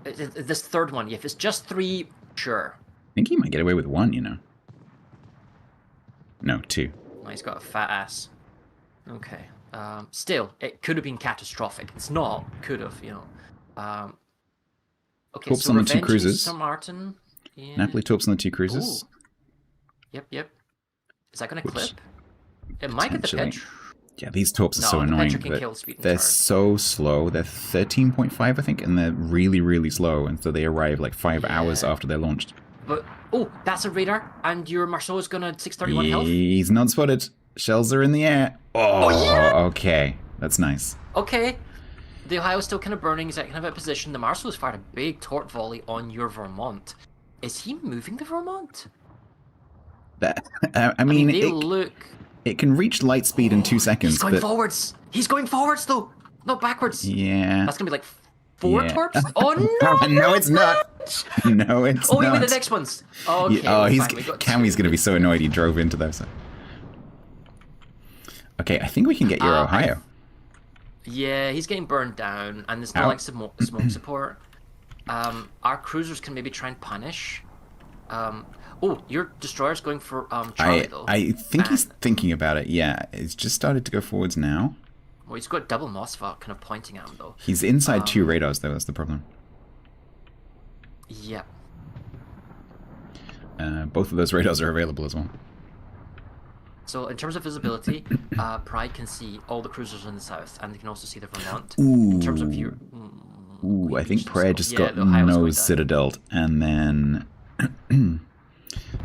This third one, if it's just 3, sure. I think he might get away with 1, you know. No, 2. Oh, he's got a fat ass. Okay. Still, it could have been catastrophic. It's not. Could have, you know. Okay, Torps so on the 2 cruisers. Sir Martin. Yeah. Napoli Torps on the 2 cruisers. Ooh. Yep. Is that going to clip? It might get the pitch. Yeah, these Torps are so annoying. They're so slow. They're 13.5, I think, and they're really, really slow. And so they arrive like 5 hours after they're launched. But, oh, that's a radar. And your Marceau is going to 631 health? He's not spotted. Shells are in the air. Oh, yeah. Okay. That's nice. Okay. The Ohio is still kind of burning. He's at kind of a position. The Marceau has fired a big tort volley on your Vermont. Is he moving the Vermont? I mean, they look... It can reach light speed in 2 seconds. He's going forwards. He's going forwards, though. Not backwards. Yeah. That's going to be like 4 torps? Oh, no. No, it's not. No, it's not. Oh, wait, the next one's. Okay. Cammy's going to be so annoyed he drove into those. Okay, I think we can get your Ohio. Yeah, he's getting burned down, and there's no like smoke support. Our cruisers can maybe try and punish. Oh, your destroyer's going for Charlie, though. I think he's thinking about it, yeah. It's just started to go forwards now. Well, he's got double Mossva kind of pointing at him, though. He's inside 2 radars, though. That's the problem. Yeah. Both of those radars are available as well. So, in terms of visibility, Pride can see all the cruisers in the south, and they can also see the Vermont. Ooh. In terms of your... I think Pride just got nose citadeled, and then...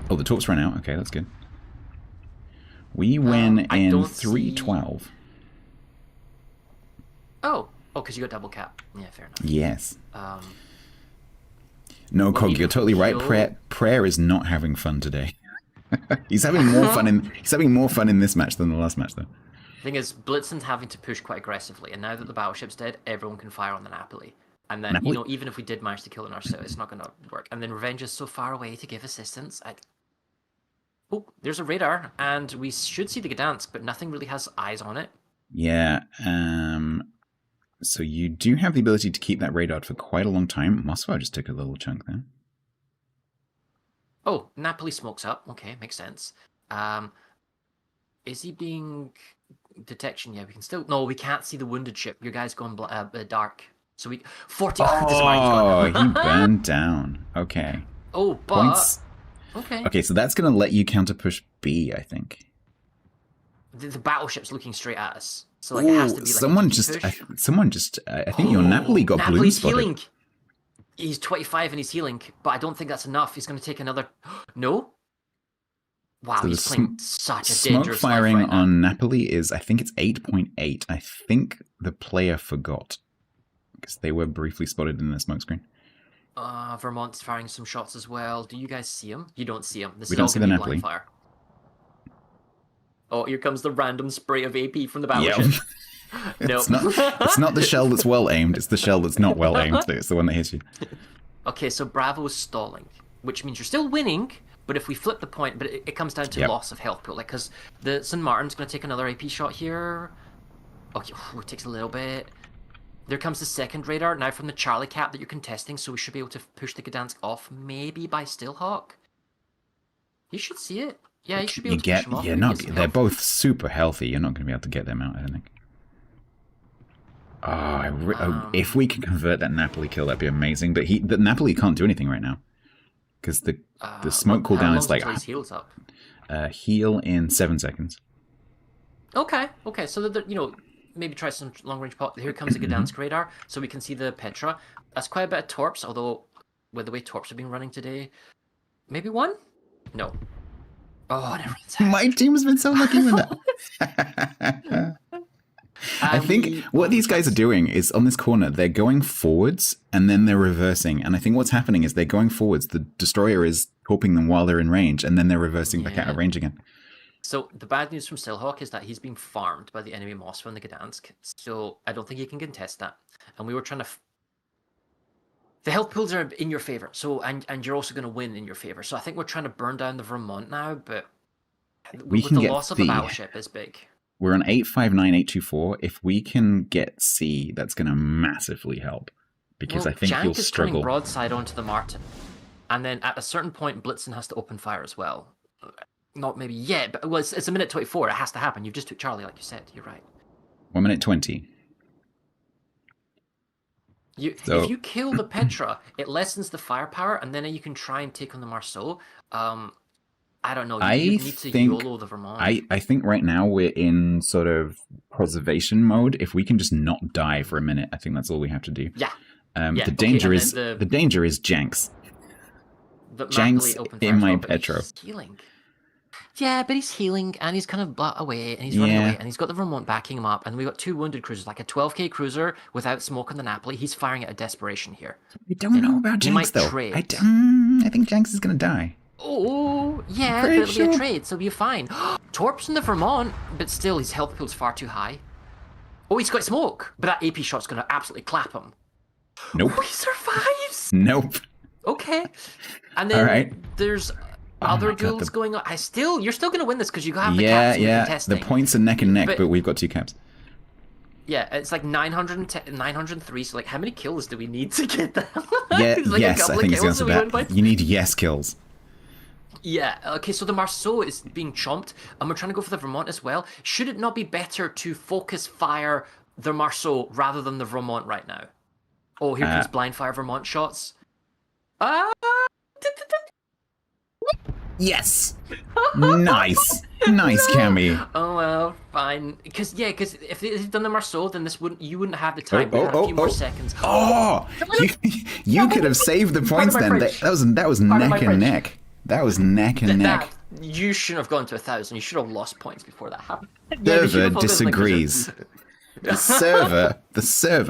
Oh, the Torps ran out. Okay, that's good. We win in 312. Oh, because you got double cap. Yeah, fair enough. Yes. No, Cog, you're totally right. Prayer is not having fun today. He's having more fun in this match than the last match, though. The thing is, Blitzen's having to push quite aggressively, and now that the battleship's dead, everyone can fire on the Napoli. And then, you know, even if we did manage to kill the Narcissus, it's not going to work. And then Revenge is so far away to give assistance. Oh, there's a radar, and we should see the Gdansk, but nothing really has eyes on it. Yeah, so you do have the ability to keep that radar for quite a long time. Moskva just took a little chunk there. Oh, Napoli smokes up. Okay, makes sense. Is he being... Detection, yeah, we can still... No, we can't see the wounded ship. Your guy's gone dark. So we... 40... Oh, he burned down. Okay. Oh, but... Points. Okay. Okay, so that's going to let you counter push B, I think. The battleship's looking straight at us. So like, it has to be like someone just I think your Napoli got blue spotted. Healing. He's 25 and he's healing, but I don't think that's enough. He's going to take another... No? Wow, so he's playing such a dangerous smoke firing right on Napoli is, I think it's 8.8. I think the player forgot because they were briefly spotted in the smoke screen. Vermont's firing some shots as well. Do you guys see him? You don't see him. We don't see the Napoli. Fire. Oh, here comes the random spray of AP from the battleship. Yep. No, it's not the shell that's well aimed. It's the shell that's not well aimed. It's the one that hits you. Okay, so Bravo's stalling. which means you're still winning. But if we flip the point, but it comes down to Yep. loss of health pool, like because the St. Martin's going to take another AP shot here. Okay, it takes a little bit. There comes the second radar now from the Charlie Cap that you're contesting, so we should be able to push the Gdansk off, maybe by Steelhawk. You should see it. Yeah, you should be able to push them off. You're not. They're both super healthy. You're not going to be able to get them out, I don't think. If we can convert that Napoli kill, that'd be amazing. But the Napoli can't do anything right now because the smoke cooldown is like heals up. Heal in 7 seconds. Okay. So that maybe try some long range pop. Here comes the Gdansk radar, so we can see the Petra. That's quite a bit of torps. Although with the way torps have been running today, maybe one. No. Oh, it runs out. My team's been so lucky with that. I think what these guys are doing is on this corner, they're going forwards and then they're reversing. And I think what's happening is they're going forwards. The destroyer is torping them while they're in range, and then they're reversing back out of range again. So the bad news from Steelhawk is that he's being farmed by the enemy Moss from the Gdansk. So I don't think he can contest that. And we were trying to... The health pools are in your favor. So and you're also going to win in your favor. So I think we're trying to burn down the Vermont now, but with the loss of the battleship is big. We're on 859-824. If we can get C, that's going to massively help. Because I think you'll struggle. Jank is coming broadside onto the Martin. And then at a certain point, Blitzen has to open fire as well. Not maybe yet, but it's a minute 24. It has to happen. You just took Charlie, like you said. You're right. 1 minute 20. If you kill the Petra, it lessens the firepower, and then you can try and take on the Marceau. I don't know. You need to YOLO the Vermont. I think right now we're in sort of preservation mode. If we can just not die for a minute, I think that's all we have to do. Yeah. The danger is Janks. Janks in my Petro. He's healing. Yeah, but he's healing, and he's kind of away, and he's running away, and he's got the Vermont backing him up, and we've got 2 wounded cruisers, like a 12k cruiser without smoke on the Napoli. He's firing at a desperation here. We don't know about Janks, though. I think Janks is going to die. Oh, yeah, but it'll be a trade, so it'll be fine. Torps in the Vermont, but still, his health pool's far too high. Oh, he's got smoke, but that AP shot's going to absolutely clap him. Nope. Oh, he survives! Nope. Okay. And then there's other duels going on. You're still going to win this because you have the caps and contesting. The points are neck and neck, but we've got 2 caps. Yeah, it's like 903, so like how many kills do we need to get that? Yes, I think it's the answer to that. You need yes kills. Yeah, okay, so the Marceau is being chomped, and we're trying to go for the Vermont as well. Should it not be better to focus fire the Marceau rather than the Vermont right now? Oh, here comes blind fire Vermont shots. Yes! Nice! Nice, Cammy. Oh, well, fine. Because if they'd done the Marceau, then you wouldn't have the time. We'd have a few more seconds. Oh! You could have saved the points then. That was neck and neck. That was neck and neck. You shouldn't have gone to 1,000. You should have lost points before that happened. Server disagrees. The server,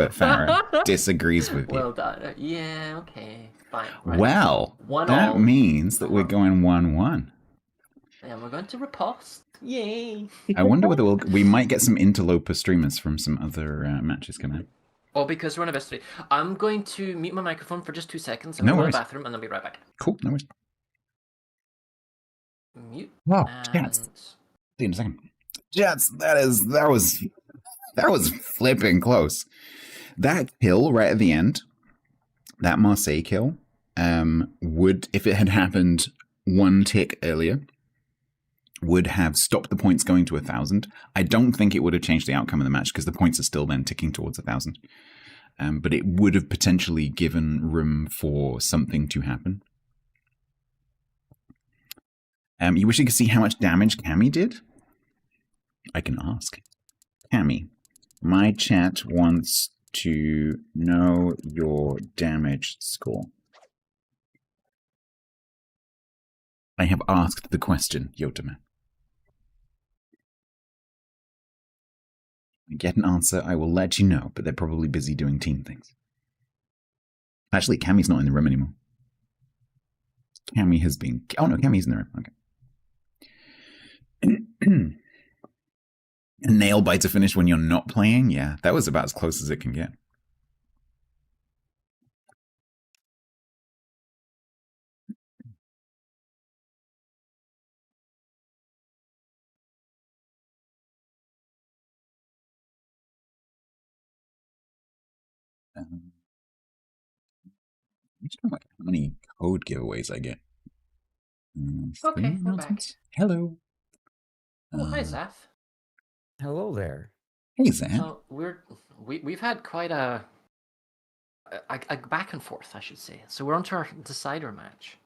Farah, disagrees with you. Well done. Yeah, okay. Fine. Right. Well, that means that we're going 1-1. And we're going to riposte. Yay. I wonder whether we might get some interloper streamers from some other matches coming out. Oh, because we're on a best 3. I'm going to mute my microphone for just 2 seconds. I'm going to go to the bathroom and I'll be right back. Cool, no worries. Mute. Wow, Jets. See you in a second. Jets, that was flipping close. That kill right at the end, that Marseille kill, would, if it had happened 1 tick earlier, would have stopped the points going to 1,000. I don't think it would have changed the outcome of the match because the points are still then ticking towards 1,000. But it would have potentially given room for something to happen. You wish you could see how much damage Cammy did? I can ask. Cammy, my chat wants to know your damage score. I have asked the question, Yotaman. I get an answer, I will let you know, but they're probably busy doing team things. Actually, Cammy's not in the room anymore. Cammy has been... Oh no, Cammy's in the room. Okay. A nail biter finish when you're not playing? Yeah, that was about as close as it can get. just don't know how many code giveaways I get. Okay, we're back. Hello. Oh, hi, Zaf. Hello there. Hey, Zaf. So we've had quite a back and forth, I should say. So we're on to our decider match.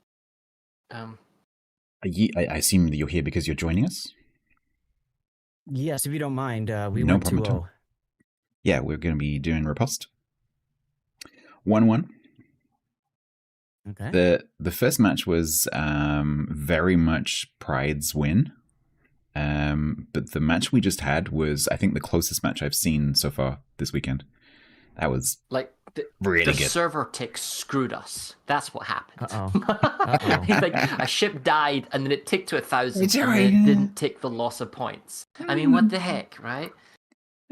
I assume that you're here because you're joining us? Yes, if you don't mind, we No went problem at 2-0. all. Yeah, we're going to be doing riposte. 1-1. Okay. The first match was very much Pride's win. But the match we just had was, I think, the closest match I've seen so far this weekend. That was like really the good. server tick screwed us. That's what happened. Uh-oh. He's like, a ship died and then it ticked to 1,000 It's and all then right. it didn't tick the loss of points. I mean, what the heck, right?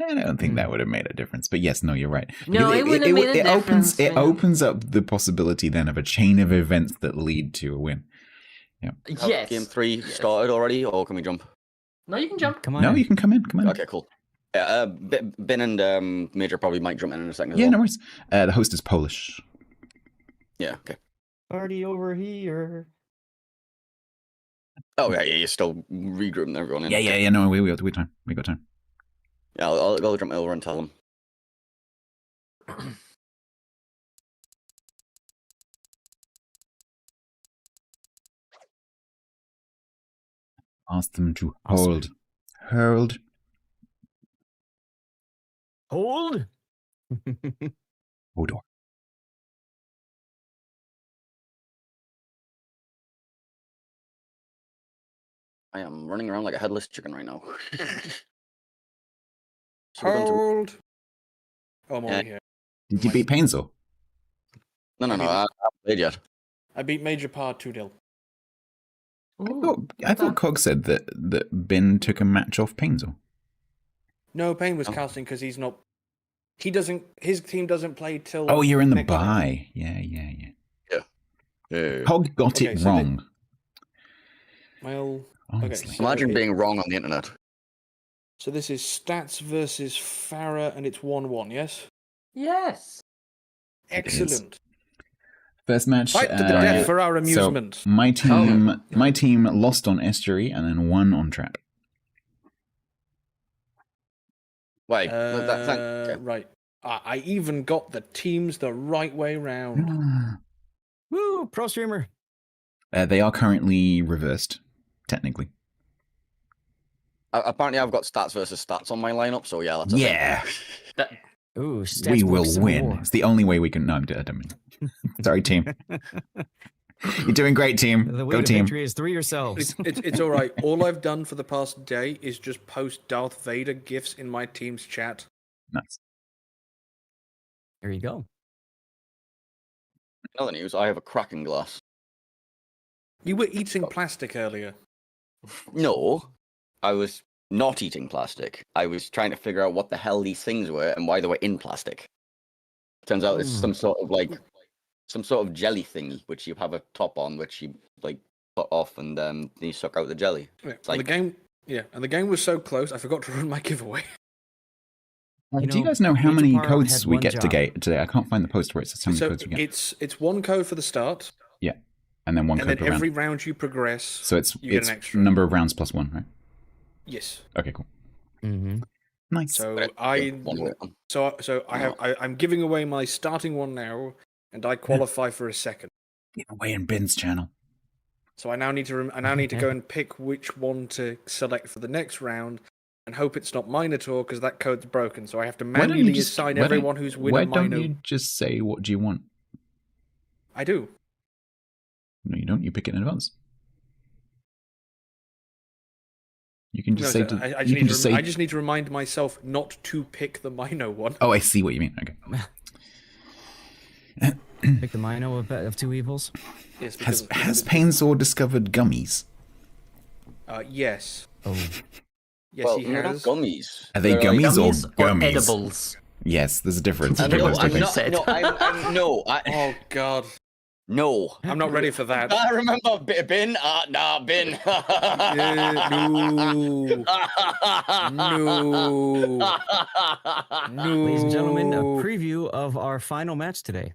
I don't think that would have made a difference. But yes, no, you're right. No, it would have made a difference. It opens up the possibility then of a chain of events that lead to a win. Yeah. Yes. Game 3 started already, or can we jump? No, you can jump. Come on. No, in. you can come in. Come on. Okay, cool. Yeah, Ben and Major probably might jump in a second as Yeah, well. no worries. The host is Polish. Yeah, okay. Party over here. Oh, yeah, you're still regrouping everyone in. Yeah. No, we got time. We got time. Yeah, I'll go jump over and tell them. Ask them to Awesome. hold. Hold. Hold. Hold on. I am running around like a headless chicken right now. So we're going to- Hold. Oh, I'm already here. Did you beat Painzel? No, I haven't played yet. I beat Major Par 2-0. I thought Cog said that Ben took a match off Painzel. No, Payne was Oh. casting because he's not. He doesn't. His team doesn't play till. Oh, you're in the next round. bye. Yeah. Yeah. Cog got Okay, it so wrong. Well, Honestly. so Imagine it- being wrong on the internet. So this is Stats versus Farah, and it's 1-1. Yes. Yes. It is. Excellent. First match. Fight to the death for our amusement. So my team, Oh. my team lost on Estuary and then won on Trap. Wait, okay. Right. I even got the teams the right way round. Woo, pro streamer. They are currently reversed, technically. Apparently, I've got stats versus stats on my lineup, so yeah, that's a Yeah, Ooh, we StatsBloke will Civil win. War. It's the only way we can. No, I don't mean. Sorry, team. You're doing great, team. The way Go, to team. victory is 3 yourselves. It's all right. All I've done for the past day is just post Darth Vader gifs in my team's chat. Nice. There you go. In other news, I have a cracking glass. You were eating plastic earlier. No, I was not eating plastic. I was trying to figure out what the hell these things were and why they were in plastic. Turns out it's some sort of jelly thingy which you have a top on, which you like put off, and then you suck out the jelly. Yeah, like- and the game was so close, I forgot to run my giveaway. You Do you know, guys know how Major many Par codes had we one get to job. get today? I can't find the post where it says how many So codes we get. it's one code for the start, And then one and code then per every round. round you progress. So it's you get an extra. number of rounds plus 1, right? Yes. Okay, cool. Mm-hmm. Nice. So One. I'm giving away my starting one now, and I qualify for a second. Give away in Ben's channel. So I now need to go and pick which one to select for the next round, and hope it's not Minotaur because that code's broken. So I have to Why don't you manually just- assign why don't- everyone who's Why winner don't Mino. you just say what do you want? I do. No, you don't. You pick it in advance. You can just No, say. so To, I you can just say. I just need to remind myself not to pick the Mino one. Oh, I see what you mean. Okay. Pick the Mino of two evils. Yes, Has Painsaw discovered gummies? Yes. Oh, Yes, Well, he they're not has. gummies. Are they They're like- gummies or Gummies or gummies? edibles? Yes, there's a difference. I between know, those two I'm things. not- said. No, Oh God. No. I'm not ready for that. I remember bin. Nah, bin. No. No. Ladies and gentlemen, a No. preview of our final match today.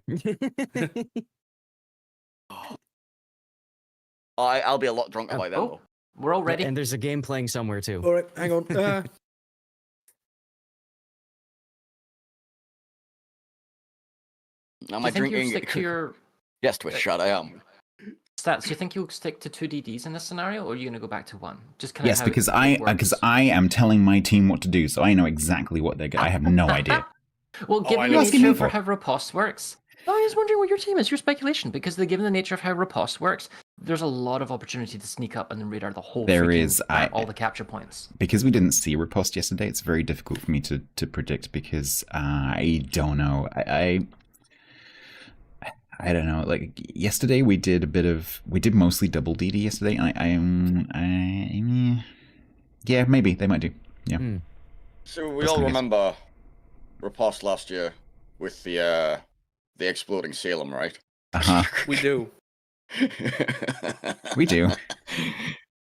I'll be a lot drunker by then, Oh, though. we're all ready. And there's a game playing somewhere too. All right, hang on. Am Do I you think you'll drinking? stick to your Yes, Twitch shot. I am. stats? Do you think you'll stick to 2 DDs in this scenario, or are you going to go back to 1? Just kind of Yes, how because it because works. I am telling my team what to do, so I know exactly what they're going. I have no idea. Well, I given know. the Asking nature me of for. how riposte works, I was wondering what your team is. Your speculation, because given the nature of how riposte works, there's a lot of opportunity to sneak up and then radar the whole. There freaking is, map, all the capture points. Because we didn't see riposte yesterday, it's very difficult for me to predict because I don't know. I don't know. Like yesterday, we did mostly double DD yesterday. Yeah, maybe they might do. Yeah. So we That's all my guess. remember Riposte last year with the exploding Salem, right? Uh huh. We do. We do.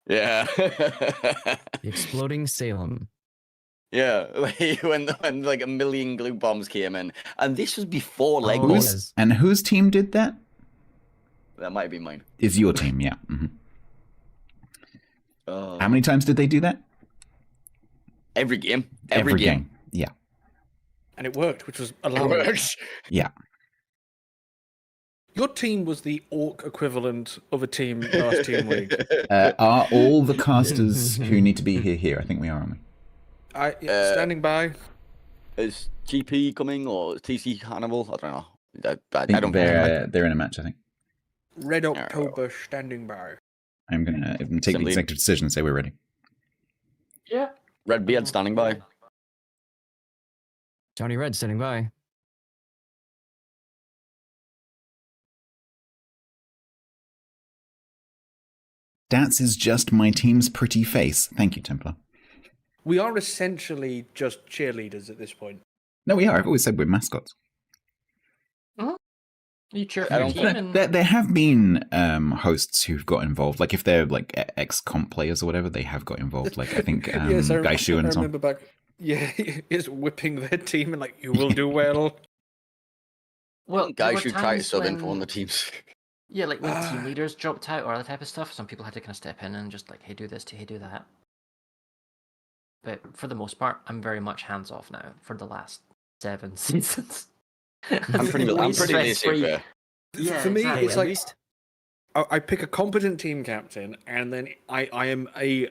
Yeah. The exploding Salem. Yeah, when like a million glue bombs came in, and this was before leg Oh, goals. yes. And whose team did that? That might be mine. Is your team? Yeah. Hmm. Uh, How many times did they do that? Every game. Every game. Yeah. And it worked, which was It alarming. works. Yeah. Your team was the orc equivalent of a team last team week. Are all the casters who need to be here? I think we are, aren't we? Standing by. Is GP coming or is TC Hannibal? I don't know. I I think don't. they're in a match. I think Red October standing by. I'm gonna take the Somebody- executive decision and say we're ready. Yeah. Redbeard standing by. Johnny Red standing by. Stats is just my team's pretty face. Thank you, Templar. We are essentially just cheerleaders at this point. No, we are. I've always said we're mascots. You cheer for I your don't team, think- and There have been hosts who've got involved. Like if they're like ex-comp players or whatever, they have got involved. Like I think Yes, Gaishu I and so on. remember back. Yeah, is whipping their team and like, you will do well. well, Guys there were should try to times sub in for when- one of the teams. Yeah, like when Ah. team leaders dropped out or that type of stuff, some people had to kind of step in and just like, hey, do this, hey, do that. But for the most part, I'm very much hands off now for the last 7 seasons. I'm pretty stress-free. laissez-faire. Yeah, For me, exactly. it's At like least I pick a competent team captain, and then they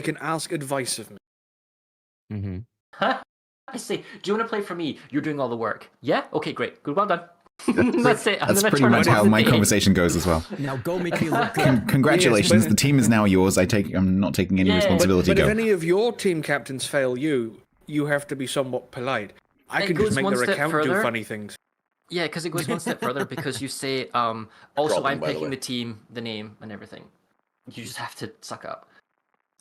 can ask advice of me. mm-hmm. I say, do you want to play for me? You're doing all the work. Yeah? Okay, great. Good, well done. That's it. I'm That's gonna pretty turn much off how the my game. conversation goes as well. Now go make me look good. Congratulations, Yes, but- the team is now yours. I'm not taking any Yeah. responsibility. But if Go. any of your team captains fail you have to be somewhat polite. I It can goes just make one their step account do further. funny things. Yeah, because it goes one step further because you say, also Problem, I'm by the picking way. the team, the name, and everything. You just have to suck up.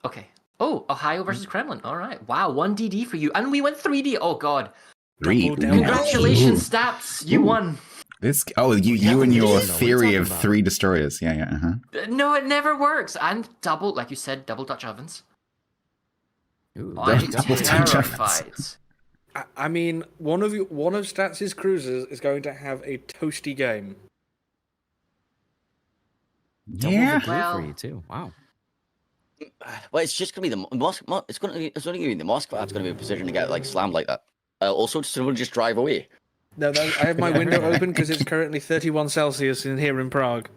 Okay. Oh, Ohio versus Kremlin. All right. Wow, 1 DD for you. And we went 3D. Oh, God. 3. Double down. Ooh. Congratulations, Ooh. Stats. You Ooh. won. You and your What are we theory talking of about? 3 destroyers. Yeah. Uh-huh. No, it never works. And double, like you said, double Dutch ovens. Ooh, I'm double Dutch ovens. terrified. I mean, one of Stats' cruisers is going to have a toasty game. double Yeah. the glue Well- for you too. Wow. Well, it's just gonna be the Moscow. It's only gonna be the Moscow. That's gonna be a position to get like slammed like that. Also, someone just drive away. No, I have my window open because it's currently 31 Celsius in here in Prague.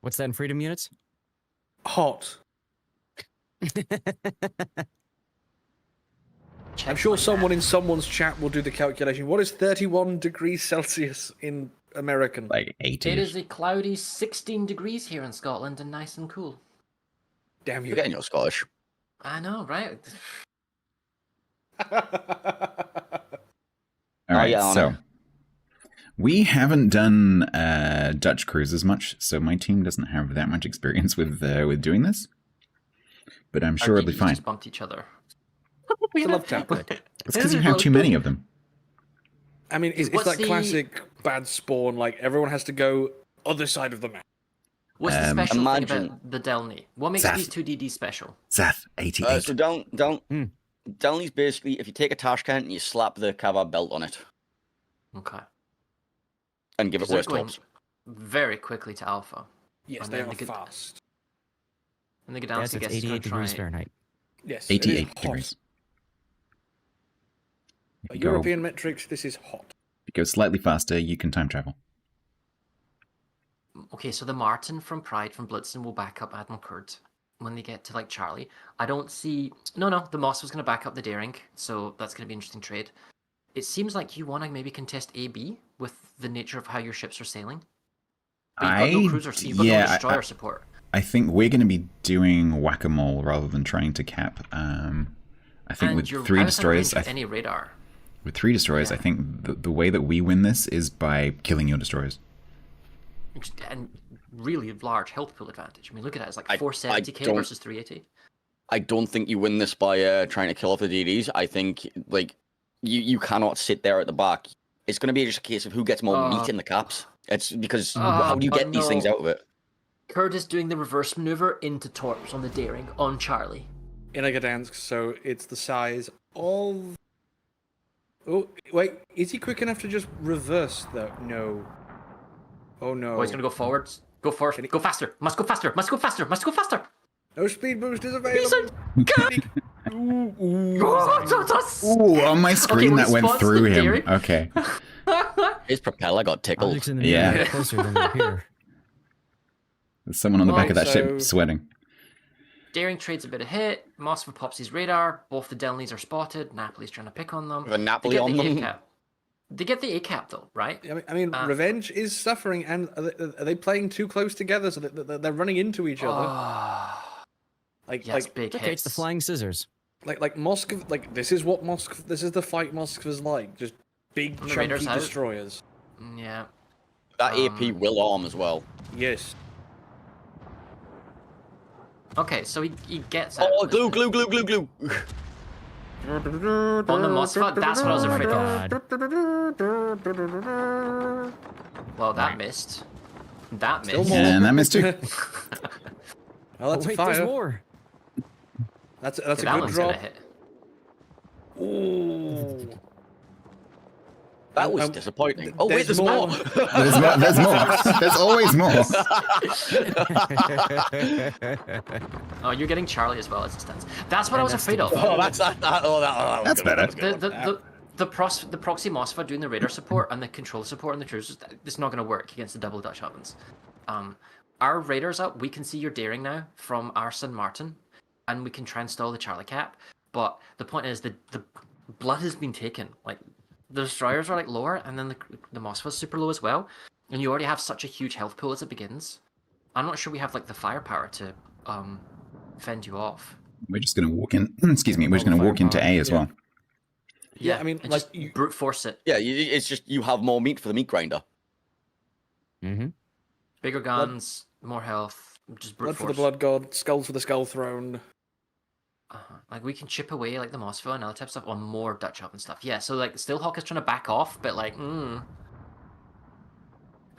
What's that in freedom units? Hot. Check I'm sure my someone math. in someone's chat will do the calculation. What is 31 degrees Celsius in American? Like 80. It is a cloudy 16 degrees here in Scotland and nice and cool. Damn you. You're getting your Scottish. I know, right? All right, yeah, so Anna. we haven't done Dutch cruises much, so my team doesn't have that much experience with doing this. But I'm sure Our it'll be DDs fine. just bumped each other. It's a love tap. It's because you have too many of them. I mean, it's What's that the- classic bad spawn. Like everyone has to go other side of the map. What's the special thing imagine- about the Delny? What makes Zaf. these two DDs special? Zath, 88. So Delny's basically if you take a Tashkent and you slap the Kavar belt on it Okay. and give it 'Cause they're worse going tops. very quickly to Alpha. Yes, And they then are they could- fast. And they get down Yes, to it's guess it's gonna 88 degrees try- Fahrenheit. Yes, it is 88 hot. degrees. By You go, European metrics, this is hot. if you go slightly faster, you can time travel. Okay, so the Martin from Pride from Blitzen will back up Admiral Kurt when they get to like Charlie. I don't see. No, the Moss was going to back up the Daring, so that's going to be an interesting trade. It seems like you want to maybe contest AB with the nature of how your ships are sailing. But you've got no cruiser, so you've got no destroyer support. I think we're going to be doing whack-a-mole rather than trying to cap. I think And with you're 3 out of destroyers, range of any radar. with 3 destroyers, Yeah. I think the way that we win this is by killing your destroyers. And really large health pool advantage. I mean, look at it. It's like I 470k don't- versus 380. I don't think you win this by trying to kill off the DDs. I think like you cannot sit there at the back. It's going to be just a case of who gets more meat in the caps. It's because how do you get these things out of it? Kurt is doing the reverse maneuver into Torps on the Daring on Charlie. In a Gdansk, so it's the size of. Oh wait, is he quick enough to just reverse though? No. Oh no. Oh, he's gonna go forwards. Go forward. Go faster. Must go faster. Must go faster. Must go faster. No speed boost is available. Ooh, on my screen well, that he went spots through the him. Daring. Okay. His propeller got tickled. Objects in the Yeah. mirror are closer than they appear. There's someone on the back of that Right, ship so- sweating. Daring trades a bit of hit. Mossva pops his radar. Both the Delnys are spotted. Napoli's trying to pick on them. With a They Napoli get on the them. A-cap. They get the A-cap though, right? I mean, Revenge is suffering, and are they playing too close together so that they're running into each other? Yes, big Okay, it's hits. the flying scissors. Like Moscow, like this is the fight Moscow's like, just big And the Raiders chunky out. destroyers. Yeah. That AP will arm as well. Yes. Okay, so he gets out. Oh, glue. On the Mossva, that's what I was Oh my afraid of. god. Well, that missed. That Still missed. more. And that missed too. Well, that's Oh, a wait, fire. there's more. That's Okay, a that good one's drop. gonna hit. Ooh. That was Um, disappointing. Oh wait, there's there's more. There's more. There's always more. Oh, you're getting Charlie as well as it stands. That's what I was that's afraid of. Oh, that's that. That was That's good. better. That was good. The proxy Mossva doing the radar support and the control support on the cruisers, it's not going to work against the double Dutch ovens. Our radar's up. We can see your Daring now from our San Martin, and we can try and stall the Charlie cap. But the point is, the blood has been taken. Like the destroyers are like lower, and then the Mossva's super low as well. And you already have such a huge health pool as it begins. I'm not sure we have like the firepower to fend you off. We're just going to walk in. Excuse me. We're just going to walk into A as well. Yeah, I mean, and like, just you- brute force it. Yeah, it's just you have more meat for the meat grinder. Mm-hmm. Bigger guns, more health, just brute blood for force. the blood god, skull for the skull throne. Like we can chip away like the Mossville and other type of stuff on more Dutch oven stuff. Yeah, so like Steelhawk is trying to back off, but like, and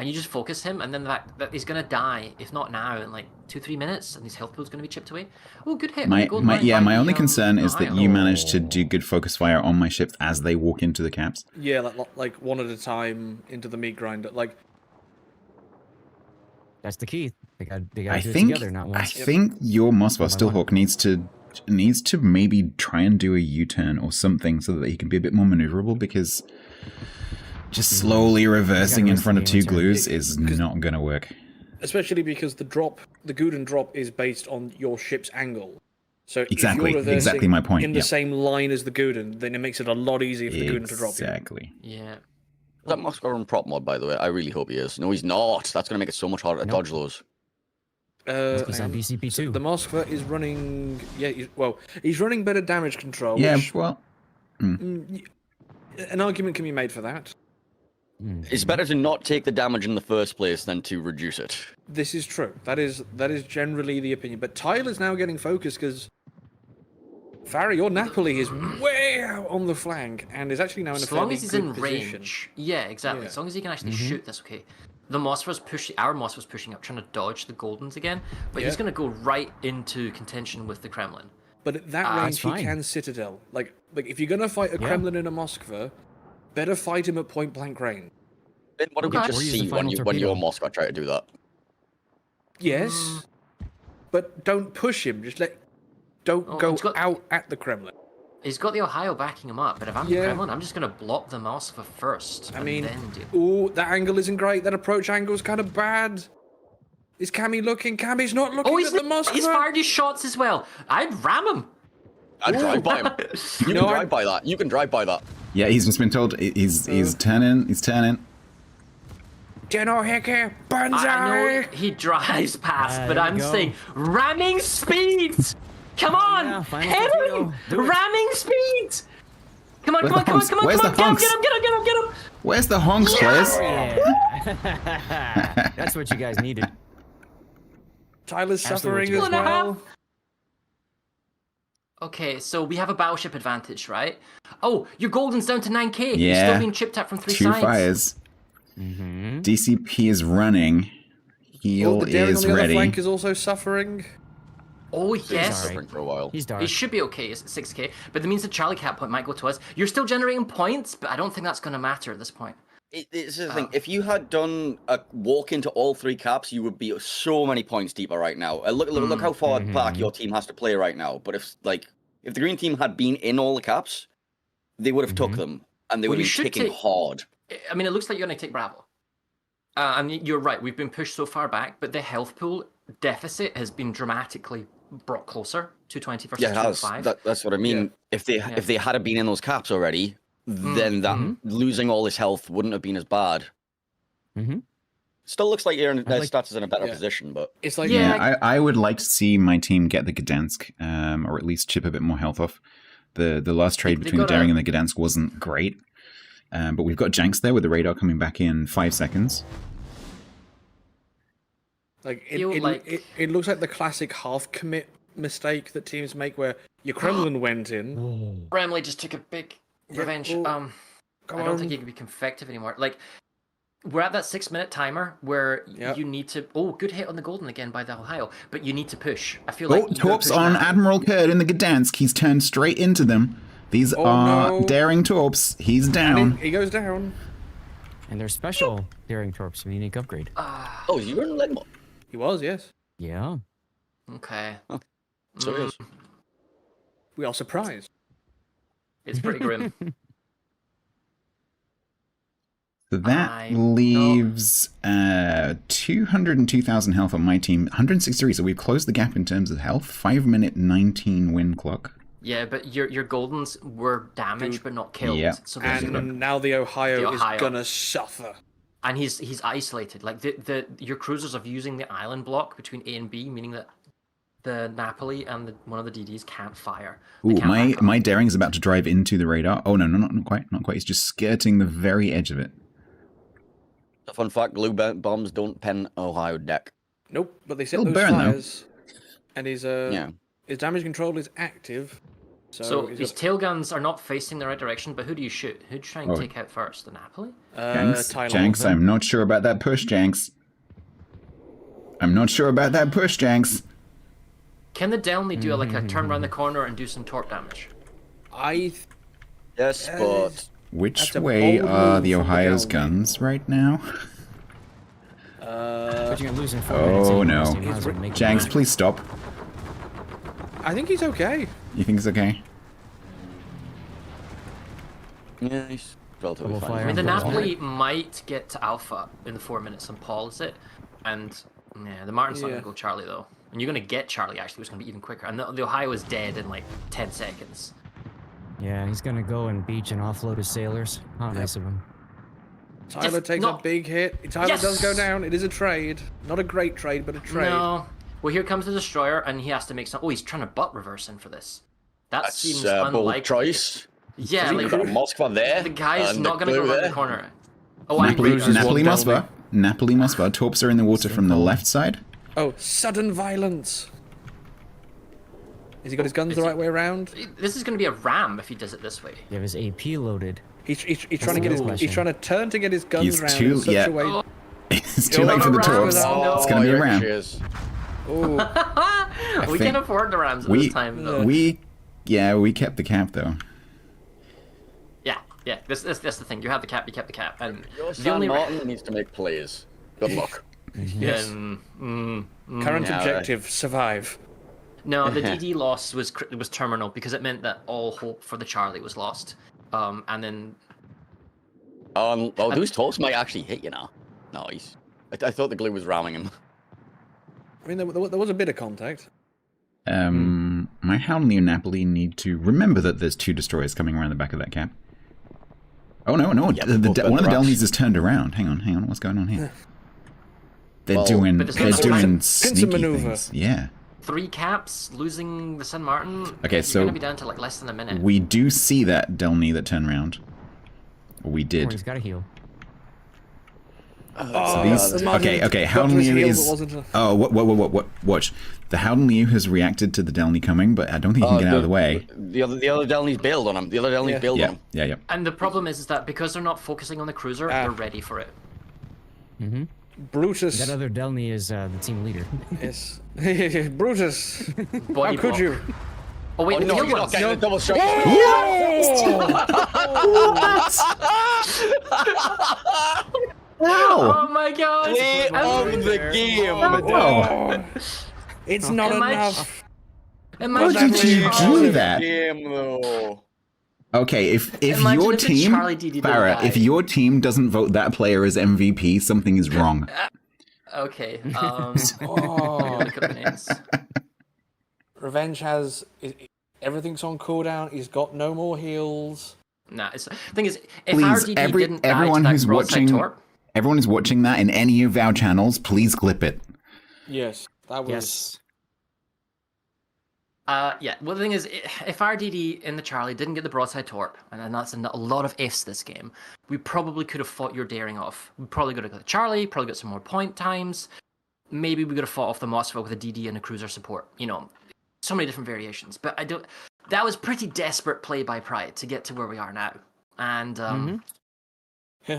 you just focus him, and then that he's gonna die if not now in like 2-3 minutes, and his health pool's gonna be chipped away. Oh, good hit. My Gold line by my the, only concern is that Ohio. you managed to do good focus fire on my ships as they walk into the caps. Yeah, like one at a time into the meat grinder. Like, That's the key. They got I to do it think together, not I once. think your Mossva One by one. Steelhawk needs to maybe try and do a U-turn or something so that he can be a bit more maneuverable, because just slowly reversing in risk front of the 2 U-turn. glues is not going to work. especially because the Guden drop is based on your ship's angle. So Exactly, if you're reversing exactly my point, in the yeah. same line as the Guden, then it makes it a lot easier for the Guden to drop you. Exactly. Yeah. Is that Moscow on prop mod, by the way? I really hope he is. No, he's not. That's going to make it so much harder to Nope. dodge those. He's on and BCP too. the Moskva is running. Yeah, he's running better damage control. Yeah, which, well, an argument can be made for that. It's better to not take the damage in the first place than to reduce it. This is true. That is generally the opinion. But Tyler's now getting focused because Farry, your Napoli is way out on the flank and is actually now in a As long fairly as he's good in position. range. Yeah, exactly. Yeah. As long as he can actually shoot, that's okay. The Moss was pushing. Our Moss was pushing up, trying to dodge the Goldens again, but he's Yeah. going to go right into contention with the Kremlin. But at that That's range, he fine. can Citadel. Like if you're gonna fight a Kremlin in a Moskva, better fight him at point blank range. Then what did we Okay. just Or use the see when final when your torpedo. Moscow tried to do that? Yes, but don't push him. Just don't Oh, go he's got- out at the Kremlin. He's got the Ohio backing him up, but if I'm the Yeah. Kremlin, I'm just going to block the Moskva first. I and mean, then do. ooh, that angle isn't great. That approach angle is kind of bad. Is Cammy looking? Cammy's not looking Oh, at the Moskva. he's fired his shots as well. I'd ram him. I'd drive by him. You No, can I- drive by that. You can drive by that. Yeah, he's just been told he's turning. He's turning. Geno Hickey, I know banzai! he drives past, but there I'm you go. saying ramming speed. Come on, yeah, final hit torpedo. him! Do it. Ramming speed. Come on, Where's come on, the come on, hunks? come on, Where's come on, the get him, hunks? get him, get him, get him, get him. Where's the honks, players? Yeah. That's what you guys needed. Tyler's Absolutely suffering as what you well. have. Okay, so we have a battleship advantage, right? Oh, your Golden's down to 9k. You're Yeah. still being chipped at from 3 Two sides. fires. Mm-hmm. DCP is running. Heal Oh, the daring is on the other ready. flank is also suffering. Oh, He's yes. suffering for a while. He's dark. It should be okay. It's at 6k, but that means the Charlie Cat point might go to us. You're still generating points, but I don't think that's going to matter at this point. It's the thing. If you had done a walk into all 3 caps, you would be so many points deeper right now. Look how far back your team has to play right now. But if the green team had been in all the caps, they would have took them, and they Well, would you have should been kicking take- hard. I mean, it looks like you're going to take Bravo. I mean, you're right. We've been pushed so far back, but the health pool deficit has been dramatically brought closer. 220 versus Yeah, it has. 205. That's what I mean. If they had been in those caps already, then that losing all this health wouldn't have been as bad. Mm-hmm. Still looks like Aaron like- Stats is in a better Yeah. position, but It's like Yeah. I would like to see my team get the Gdansk, or at least chip a bit more health off. The last trade They between the got Daring a- and the Gdansk wasn't great, but we've got Janks there with the radar coming back in 5 seconds. Like Feel like- it looks like the classic half commit mistake that teams make, where your Kremlin went in. Bramley just took a big revenge. oh, I don't think he can be effective anymore. Like, we're at that 6-minute timer where Yep. you need to. Oh, good hit on the Golden again by the Ohio, but you need to push. I feel Oh, like you gotta Torps push on now. Admiral Kurd in the Gdansk. He's turned straight into them. These Oh, are no. Daring Torps. He's down. He goes down. And they're special daring torps, a unique upgrade. oh, you were in Ledmore. He was, yes. Yeah. Okay. So it is. We are surprised. It's pretty grim. So that I leaves 202,000 health on my team. 163. So we've closed the gap in terms of health. 5-minute 19 win clock. Yeah, but your Goldens were damaged but not killed. Yeah. So there's And now the Ohio, The Ohio. is gonna suffer. and he's isolated. Like your cruisers are using the island block between A and B, meaning that the Napoli and one of the DDs can't fire. They Ooh, can't back up. my Daring is about to drive into the radar. Oh no, not quite, not quite. He's just skirting the very edge of it. A fun fact: glue bombs don't pen Ohio deck. Nope, but they set It'll those burn, though. fires. And his Yeah. his damage control is active. So he's his got, tail guns are not facing the right direction. But who do you shoot? Who do you try and Oh. take out first? The Napoli? Janks, Tyler. Janks, I'm not sure about that push, Janks. I'm not sure about that push, Janks. Can the Delny do like a turn around the corner and do some torp damage? Yes, but Which That's a way bold are move the from the Ohio's Delny. guns right now? But you're gonna lose in 4 minutes. Oh anyways, no. so you might as well make them Janks, back. please stop. I think he's okay. You think it's okay? yeah, he's relatively Double fine. fire. I mean, the Yeah. Napoli might get to Alpha in the 4 minutes, and Paul is it. And yeah, the Martin's not Yeah. gonna go Charlie though, and you're gonna get Charlie actually, which is gonna be even quicker. And the Ohio is dead in like 10 seconds. Yeah, he's gonna go and beach and offload his sailors. How nice of him. Tyler Yes, takes no. a big hit. Tyler Yes! does go down. It is a trade. Not a great trade, but a trade. No. Well, here comes the destroyer, and he has to make some. Oh, he's trying to butt reverse in for this. That That's seems a bold unlikely. choice. Yeah, You've like got a Moskva there. the guy is and not the going to go glue around there. the corner. Oh, I Napoli, agree. loses Napoli one Moskva. Napoli Moskva. Torps are in the water from the left side. Oh, sudden violence. Has he got his guns the Is right way around? This is going to be a ram if he does it this way. You have his AP loaded. He's trying to get his. He's trying to turn to get his guns He's round too- in such yeah. a way. Oh, It's too Oh, late for the no, torps. no. It's going to be a ram. Cheers. Oh, we think can't afford the rams at We, this time, though. we kept the cap, though. Yeah. That's the thing. You have the cap. You kept the cap, and Your the San only Martin needs to make plays. Good luck. yes. Current Yeah, objective: survive. No, the DD loss was terminal because it meant that all hope for the Charlie was lost. And then Those torps might actually hit you now. Nice. I thought the glue was ramming him. I mean, there was a bit of contact. My Howley and Napoli need to remember that there's 2 destroyers coming around the back of that cap. Oh, no. Yeah, one of the rocks. Delnies is turned around. Hang on. What's going on here? They're Well, doing but there's no doing pincer sneaky maneuver. things. Yeah. 3 caps, losing the San Martin. Okay, you're so gonna be down to like less than a minute. We do see that Delny that turned around. Or we Oh, did. he's got a heal. Oh, These, the Martin okay. got to Howden his Liu heel, is. but wasn't a- Oh, what? Watch. The Howden Liu has reacted to the Delny coming, but I don't think he can get out of the way. The other Delny's bailed on him. The other Delny's Yeah. bailed on Yeah, him. yeah. And the problem is that because they're not focusing on the cruiser, they're ready for it. Brutus. That other Delny is the team leader. Yes. Brutus. Body How could block. you? Oh wait, Oh, the no, kill you're not ones. getting the double shot. Oh my god! Play of the game. Oh, It's not Am I- enough. Imagine did you Charlie- do that? Game though. okay. If Imagine your if the team, Charlie DD didn't Farrah, die. if your team doesn't vote that player as MVP, something is wrong. Okay. Oh. Look at the names. Revenge has everything's on cooldown. He's got no more heals. Nah, it's the thing is, if Please, RDD everyone didn't die to that who's broadside watching, torp, everyone who's watching that in any of our channels, please clip it. Yes, that was. Yes. yeah. Well, the thing is, if RDD in the Charlie didn't get the broadside torp, and then that's a lot of ifs this game, we probably could have fought your daring off. We probably could have got the Charlie, probably got some more point times. Maybe we could have fought off the Mossville with a DD and a cruiser support. You know, so many different variations. But I don't. That was pretty desperate play by Pride to get to where we are now. And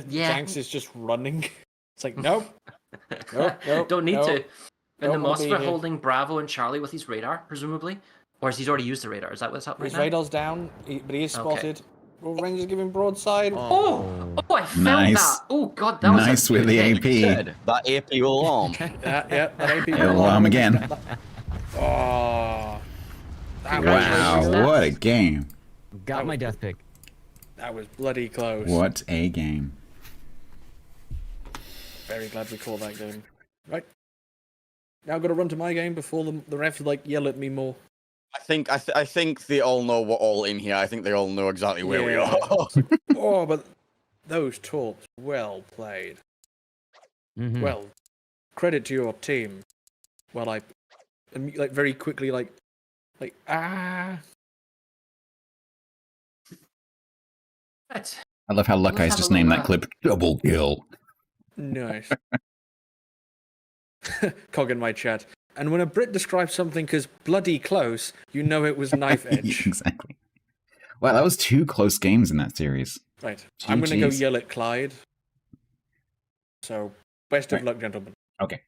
yeah. Janks is just running. It's like nope. Nope. don't need nope. to. And the Don't wanna be Mossville here. holding Bravo and Charlie with his radar, presumably, or has he's already used the radar? Is that what's up right His now? radar's down, but he is Okay. spotted. Well, Rangers giving broadside. Oh, I felt Nice. that. Oh god, that was Nice a with the good AP. hit. Dead. That AP alarm. Yeah, that ain't people. It'll alarm again. Oh, that Congratulations, was, Wow, Stats. what a game. Got my death pick. that was bloody close. What a game. Very glad we called that game. Right. Now I've got to run to my game before the refs like yell at me more. I think they all know we're all in here. I think they all know exactly where we Yeah. are. Oh, but those torps, well played. Well, credit to your team. Well, like very quickly, like ah. Right. I love how Luckeyes have just a named little, that clip Double Kill. Nice. Cog in my chat. And when a Brit describes something as bloody close, you know it was knife edge. Exactly. Wow, that was 2 close games in that series. Right. I'm going to go GGs. yell at Clyde. So, best of Right. luck, gentlemen. Okay.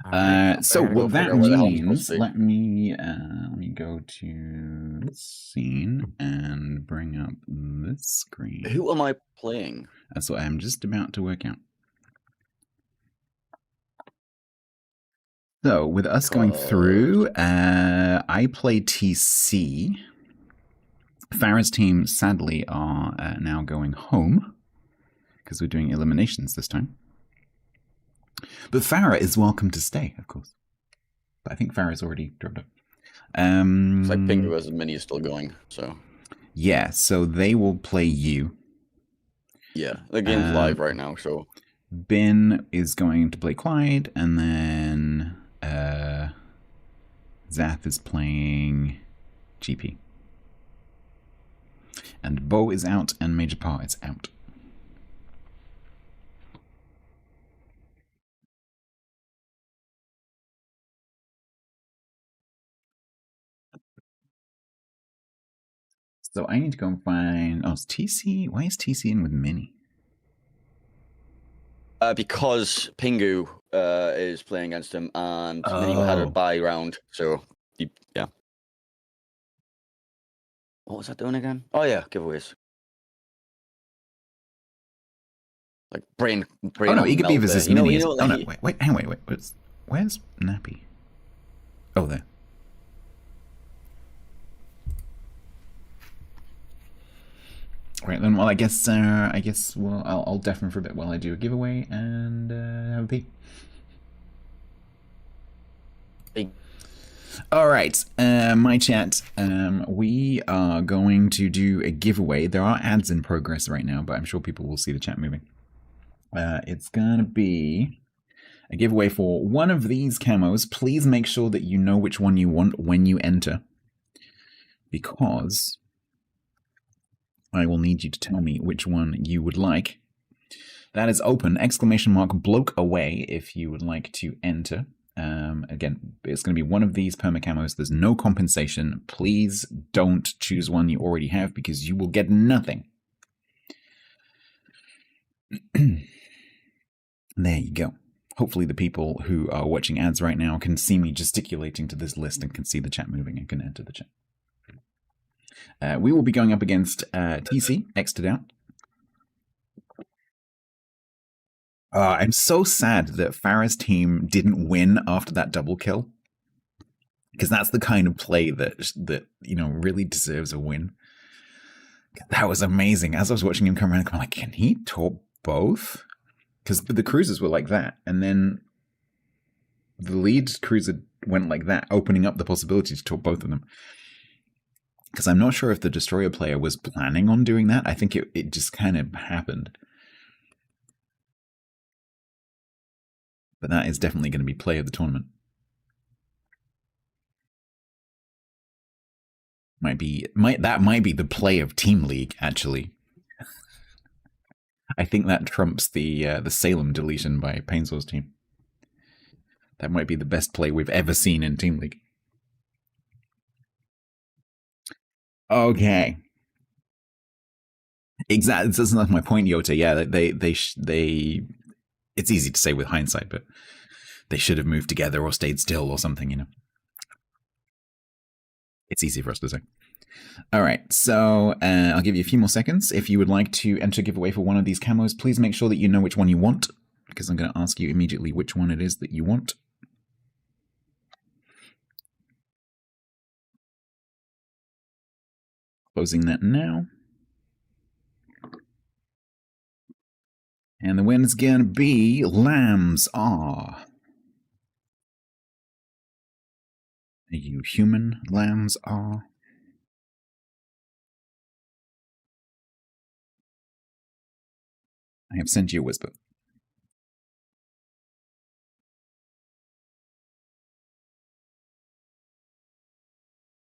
Alright. So gotta go what that figure out where the hell I'm means, supposed to be. let me go to scene and bring up this screen. Who am I playing? That's what I'm just about to work out. So with us going through, I play TC. Farah's team, sadly, are now going home because we're doing eliminations this time. But Farah is welcome to stay, of course. But I think Farah's already dropped up. It's like Pingu as Mini is still going, so Yeah, so they will play you. yeah. The game's live right now, so Ben is going to play Clyde, and then Zath is playing GP. And Bo is out, and Major Par is out. So I need to go and find... Oh, it's TC? Why is TC in with Mini? Because Pingu is playing against him, and Mini had a Oh. bye round, so yeah. What was that doing again? Oh yeah, giveaways. Like brain. Oh no, on Eager melt Beavers there. is Mini. You know, Oh no, like hang on, wait. Where's Nappy? Oh, there. Right then, well, I guess I'll deafen for a bit while I do a giveaway and have a pee. Hey. All right, my chat. We are going to do a giveaway. There are ads in progress right now, but I'm sure people will see the chat moving. It's gonna be a giveaway for one of these camos. Please make sure that you know which one you want when you enter, because I will need you to tell me which one you would like. That is open, ! Bloke away if you would like to enter. Again, it's going to be one of these perma camos. There's no compensation. Please don't choose one you already have because you will get nothing. There you go. Hopefully the people who are watching ads right now can see me gesticulating to this list and can see the chat moving and can enter the chat. We will be going up against TC, exited out. I'm so sad that Farah's team didn't win after that double kill, because that's the kind of play that really deserves a win. That was amazing. As I was watching him come around, I'm like, can he top both? Because the cruisers were like that, and then the lead cruiser went like that, opening up the possibility to top both of them. Because I'm not sure if the destroyer player was planning on doing that. I think it just kind of happened. But that is definitely going to be play of the tournament. That might be the play of Team League, actually. I think that trumps the Salem deletion by Painsaw's team. That might be the best play we've ever seen in Team League. Okay. Exactly. That's not my point, Yota. Yeah, they. It's easy to say with hindsight, but they should have moved together or stayed still or something. It's easy for us to say. All right, so I'll give you a few more seconds. If you would like to enter a giveaway for one of these camos, please make sure that you know which one you want, because I'm going to ask you immediately which one it is that you want. Closing that now. And the winner's going to be Lambs Are. Are you human, Lambs Are? I have sent you a whisper.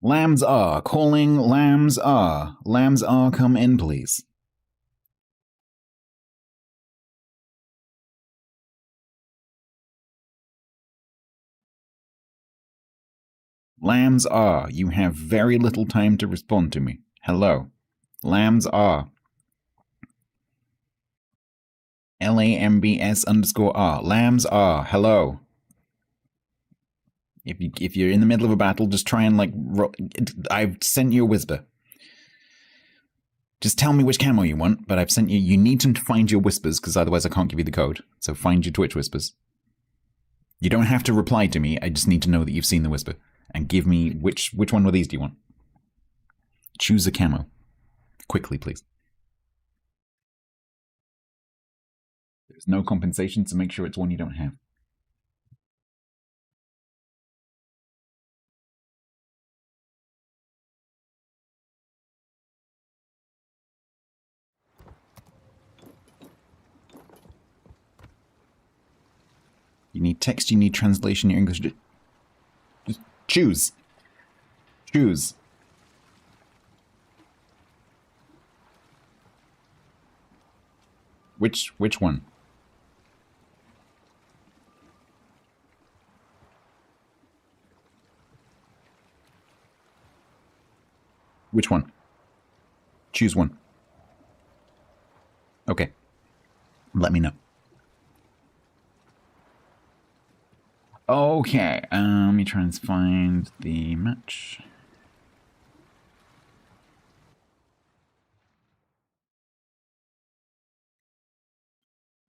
Lambs Are. Calling Lambs Are. Lambs Are, come in, please. Lambs Are. You have very little time to respond to me. Hello. Lambs Are. LAMBS_R. Lambs Are. Hello. If you're in the middle of a battle, just try and I've sent you a whisper. Just tell me which camo you want, but I've sent you. You need to find your whispers, because otherwise I can't give you the code. So find your Twitch whispers. You don't have to reply to me. I just need to know that you've seen the whisper. And give me which one of these do you want? Choose a camo. Quickly, please. There's no compensation, so make sure it's one you don't have. You need text, you need translation, your English. Just choose. Choose. Which one? Which one? Choose one. Okay. Let me know. Okay, let me try and find the match.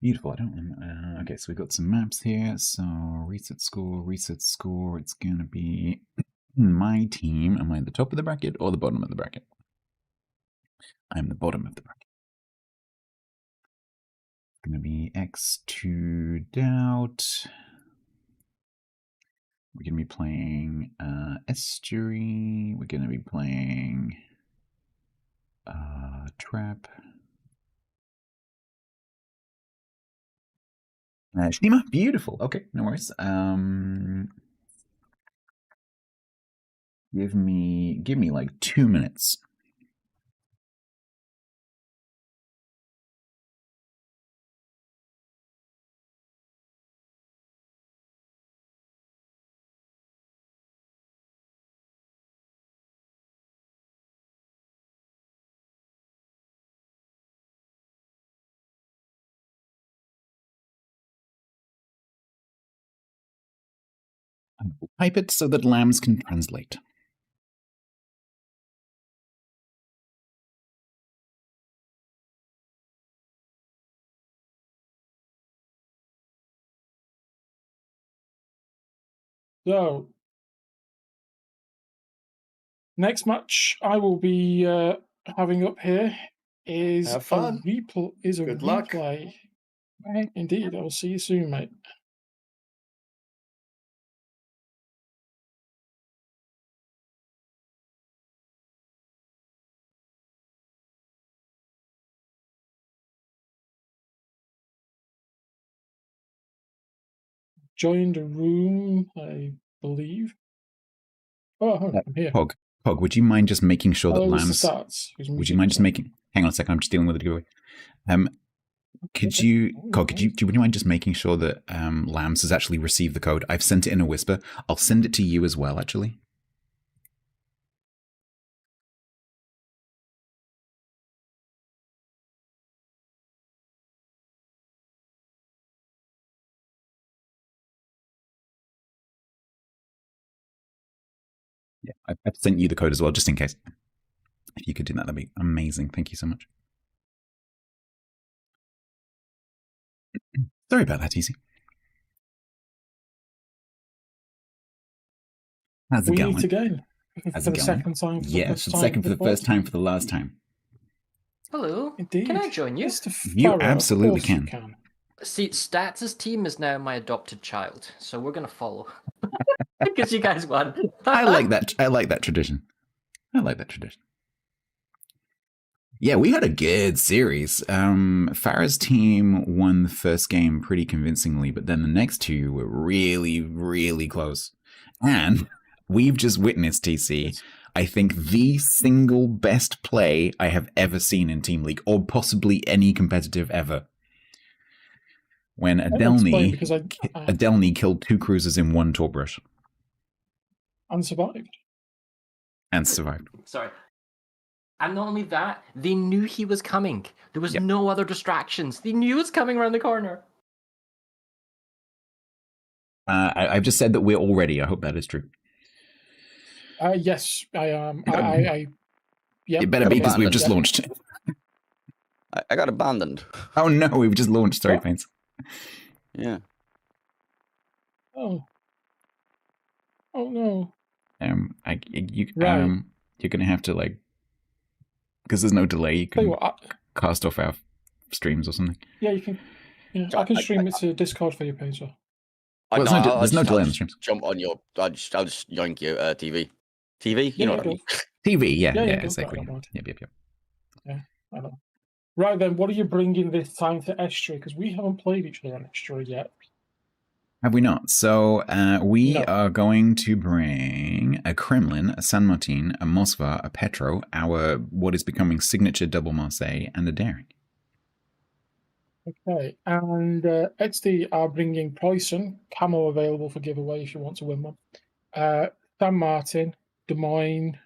Beautiful. I don't. Okay, so we got some maps here. So reset score. It's gonna be my team. Am I at the top of the bracket or the bottom of the bracket? I'm the bottom of the bracket. It's gonna be X2 Doubt. We're gonna be playing Estuary. We're gonna be playing Trap. Shima, beautiful. Okay, no worries. Give me like 2 minutes. I will type it so that lambs can translate. So, next match I will be having up here is Have fun. a Good luck. replay. Right. Indeed, I will see you soon, mate. Joined a room, I believe. Oh, I'm here. Pog, would you mind just making sure that Hello, Mr. lambs? Stats. Would you mind just making? Hang on a second. I'm just dealing with the giveaway. Could you, Cog, would you mind just making sure that lambs has actually received the code? I've sent it in a whisper. I'll send it to you as well, actually. Yeah, I've sent you the code as well, just in case. If you could do that, that'd be amazing. Thank you so much. Sorry about that, Easy. How's it We going? meet again How's for it the going? second time. For Yeah, the for the second, for the first time, for the last time. Hello. Indeed. Can I join you? Mr. You Farrow, absolutely of course you can. See, Stats' team is now my adopted child, so we're gonna follow. Because you guys won. I like that. I like that tradition. I like that tradition. Yeah, we had a good series. Farah's team won the first game pretty convincingly, but then the next two were really, really close. And we've just witnessed, TC, I think the single best play I have ever seen in Team League, or possibly any competitive ever. When Adelny killed 2 cruisers in 1 torp rush. And survived. And survived. Sorry. And not only that, they knew he was coming. There was no other distractions. They knew it was coming around the corner. I've just said that we're all ready. I hope that is true. Yes, I am. It better be because we've just launched. I got abandoned. Oh no, we've just launched. Sorry, Paints. Yeah. Oh. Oh no. You're gonna have to because there's no delay. You can cast off our streams or something. Yeah, you can. Yeah, I can stream it to Discord for you, Painter. Well, there's no delay on the streams. Jump on your. I'll just yoink your TV. TV, you know what I mean? TV, yeah, Yeah, exactly. Yep. Yeah, I know. Right then, what are you bringing this time to Estuary? Because we haven't played each other on Estuary yet. Have we not? So we are going to bring a Kremlin, a San Martin, a Moskva, a Petro, our what is becoming signature double Marseille, and a Daring. Okay, and XD are bringing Poison, camo available for giveaway if you want to win one. San Martin, Des Moines,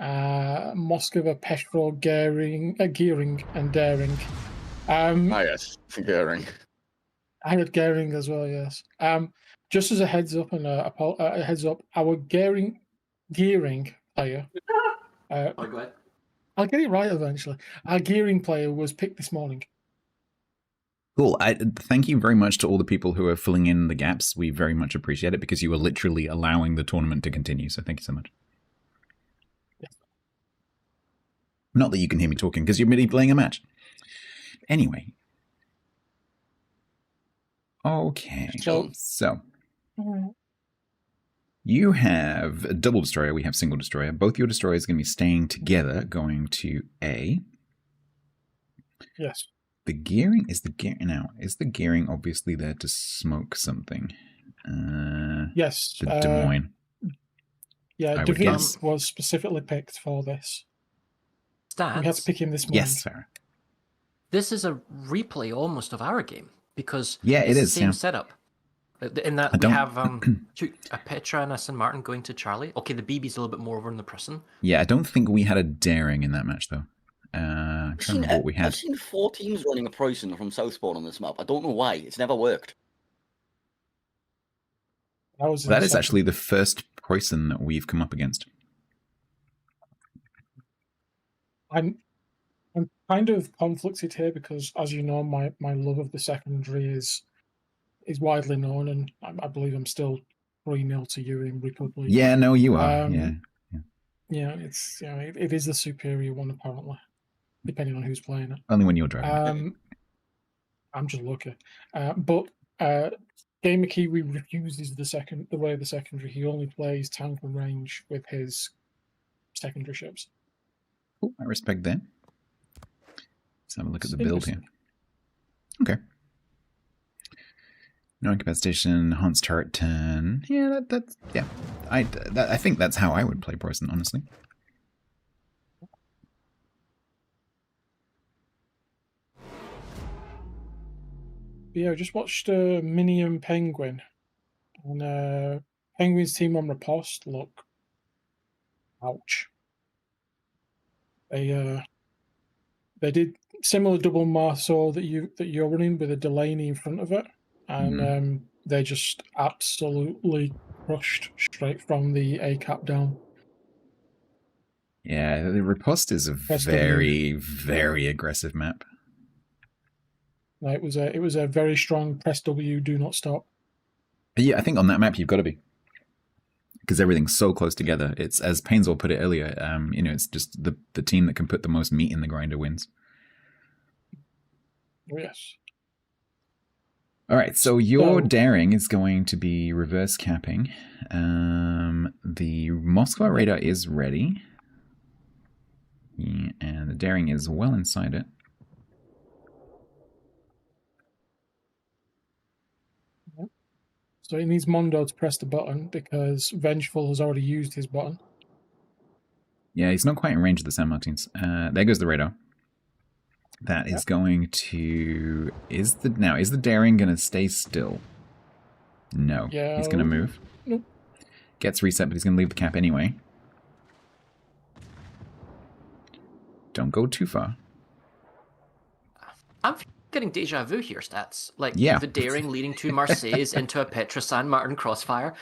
Moskova, Petrov, Gearing, and Daring. Yes, Goering. I had Gearing as well, yes. Just as a heads up and a heads up, our Gearing player. Oh, go ahead. I'll get it right eventually. Our Gearing player was picked this morning. Cool. Thank you very much to all the people who are filling in the gaps. We very much appreciate it because you are literally allowing the tournament to continue. So thank you so much. Yeah. Not that you can hear me talking because you're merely playing a match. Anyway. Okay. So you have a double destroyer. We have single destroyer. Both your destroyers are going to be staying together, going to A. Yes. The gearing is the gearing obviously there to smoke something? Yes. The Des Moines. Yeah, I would David guess. was specifically picked for this. Stats. We had to pick him this morning. Yes, Sarah. This is a replay almost of our game because Yeah, it's it the is, same yeah. setup. In that we have a Petra and a St. Martin going to Charlie. Okay, the BB's a little bit more over in the prison. Yeah, I don't think we had a daring in that match though. I'm trying to remember what we had. I've seen 4 teams running a Preußen from Southpawn on this map. I don't know why. It's never worked. That is actually the first Preußen that we've come up against. I'm kind of conflicted here because, as you know, my love of the secondary is widely known, and I believe I'm still 3-0 to you in Republic. Yeah, no, you are. Yeah, it's it is the superior one apparently, depending on who's playing it. Only when you're driving. I'm just lucky, but Gamer Kiwi refuses the way of the secondary. He only plays tank and range with his secondary ships. Cool, I respect that. Let's have a look at the build here. Okay. No incapacitation, Hans turret turn. Yeah, that's yeah. I think that's how I would play Preußen, honestly. Yeah, I just watched Minion Penguin, and Penguin's team on Riposte look. Ouch. They did similar double Marceau that you're running with a Delaney in front of it, and they just absolutely crushed straight from the A cap down. Yeah, the Riposte is a very, very aggressive map. It was a very strong press W, do not stop. Yeah, I think on that map you've got to be, because everything's so close together. It's, as Painesville put it earlier, it's just the team that can put the most meat in the grinder wins. Oh, yes. All right, so your daring is going to be reverse capping. The Moscow radar is ready. Yeah, and the daring is well inside it. So it needs Mondo to press the button because Vengeful has already used his button. Yeah, he's not quite in range of the San Martins. There goes the radar. That is going to... Is the daring going to stay still? No. Yeah. He's going to move. Nope. Gets reset, but he's going to leave the cap anyway. Don't go too far. I'm getting deja vu here, Stats. Like the daring leading to Marseilles into a Petra San Martin crossfire.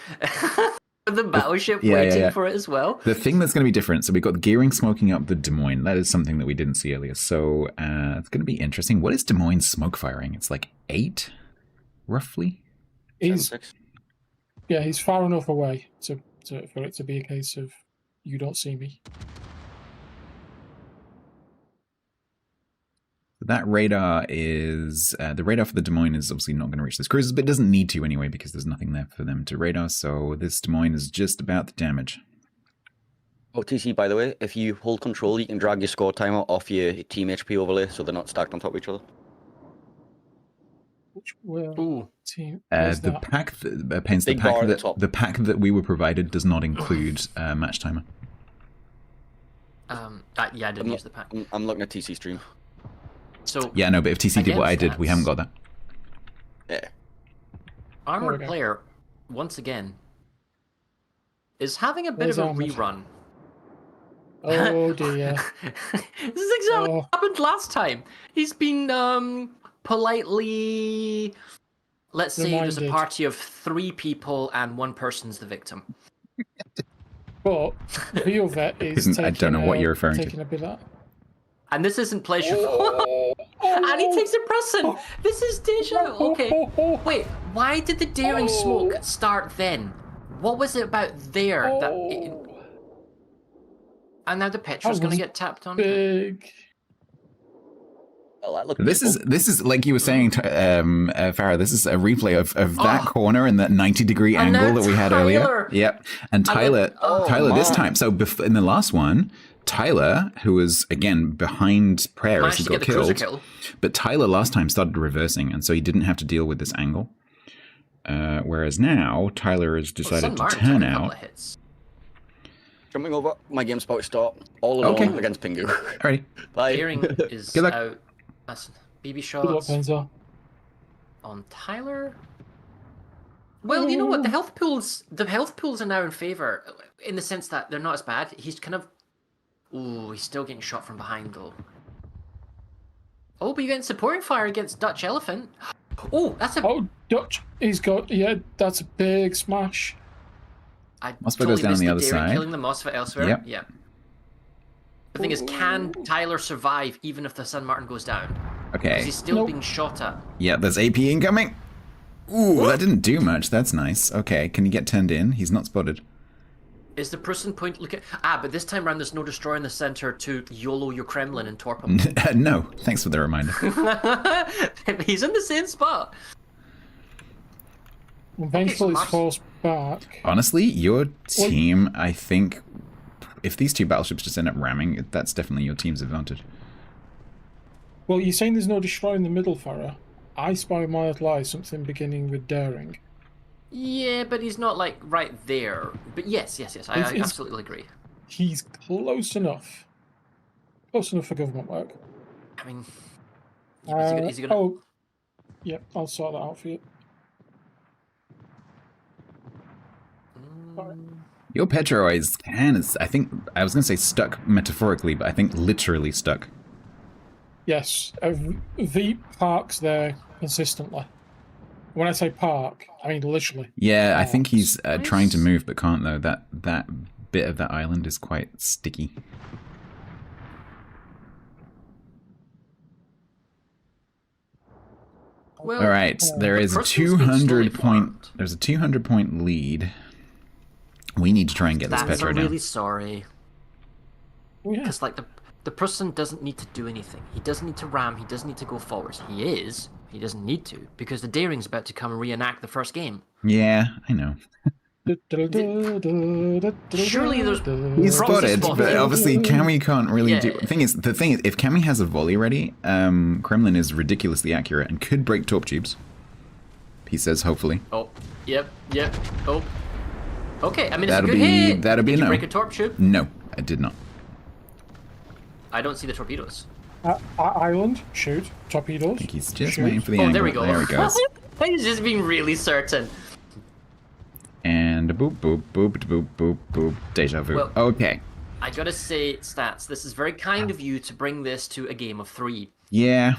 The battleship waiting for it as well. The thing that's going to be different, so we've got the gearing smoking up the Des Moines. That is something that we didn't see earlier. So it's going to be interesting. What is Des Moines smoke firing? It's like 8, roughly? He's far enough away for it to be a case of you don't see me. That radar is... the radar for the Des Moines is obviously not going to reach this cruisers, but it doesn't need to anyway because there's nothing there for them to radar, so this Des Moines is just about the damage. Oh, TC, by the way, if you hold control, you can drag your score timer off your team HP overlay so they're not stacked on top of each other. Which team? The pack the pack that we were provided does not include match timer. I didn't use the pack. I'm looking at TC stream. So yeah, no, but if TC did what I did, we haven't got that. Yeah. Armored player, once again, is having a bit of a rerun Oh dear. This is exactly what happened last time. He's been politely. Let's say there's a Reminded. party of 3 people and 1 person's the victim. But Viovet is taking I don't know what you're referring to. taking a bit of that. And this isn't pleasurable. Oh, And he takes a person. This is deja. Okay. Wait, why did the daring smoke start then? What was it about there that? And now the Petra's That going to was get tapped on. Big. Well, that looked This is like you were saying, Farah. This is a replay of that corner and that 90-degree And angle now that we had Tyler. earlier. Yep. And Tyler, Oh, Tyler this my. time. So in the last one, Tyler, who was again behind Prayer as Managed he to got get the cruiser killed, kill. but Tyler last time started reversing, and so he didn't have to deal with this angle. Whereas now Tyler has decided to turn out. Jumping over. My game's about to start. All alone against Pingu. Alrighty. Bye. Daring is Good luck. out. That's BB Good luck, shots Benzo. on Tyler. Well, you know what? The health pools are now in favor in the sense that they're not as bad. He's kind of. Ooh, he's still getting shot from behind though. Oh, but you're getting supporting fire against Dutch Elephant. Oh, that's a. Oh, Dutch. He's got. Yeah, that's a big smash. I Mossberg goes down on missed the other Daring side. killing the Mossberg elsewhere. Yep. Yeah. The thing is, can Tyler survive even if the San Martin goes down? Because Okay. he's still Nope. being shot at. Yeah, there's AP incoming. Ooh, that didn't do much. That's nice. Okay, can he get turned in? He's not spotted. Is the person point look at but this time around there's no destroyer in the center to YOLO your Kremlin and torp him. No, thanks for the reminder. He's in the same spot. Eventually, it's Smash. forced back. Honestly, your team, I think, if these 2 battleships just end up ramming, that's definitely your team's advantage. Well, you're saying there's no destroyer in the middle, Farah. I spy my little eye something beginning with daring. Yeah, but he's not like right there. But yes, I It's- absolutely agree. He's close enough. Close enough for government work. I mean, is he gonna? Oh, yeah, I'll sort that out for you. Your Petro is, I think, I was going to say stuck metaphorically, but I think literally stuck. Yes, V parks there consistently. When I say park, I mean literally. Yeah, I think he's trying to Nice. move, but can't, though. That bit of that island is quite sticky. Well, All right, there the is a person's being slowly 200 point. farmed. There's a 200 point lead. We need to try and get this That's Petro I'm down. really sorry. Oh, yeah. Because like the person doesn't need to do anything. He doesn't need to ram. He doesn't need to go forwards. He doesn't need to because the daring's about to come and reenact the first game. Yeah, I know. Surely there's- He's Proxy spotted, spotted. but obviously Cammy can't really do. Yeah. The thing is, if Cammy has a volley ready, Kremlin is ridiculously accurate and could break torp tubes. He says, hopefully. Oh, yep. Oh, okay. I mean, it's That'll a good be- hit. that'll be Did a you no. break a torp tube? No, I did not. I don't see the torpedoes. Island, shoot. Torpedoes. I think he's just shoot. waiting for the Oh, angle. there we go. There he goes. He's just being really certain. And a boop, boop, boop, boop, boop, boop. Deja vu. Well- Okay. I gotta say, Stats, this is very kind of you to bring this to a game of 3. Yeah.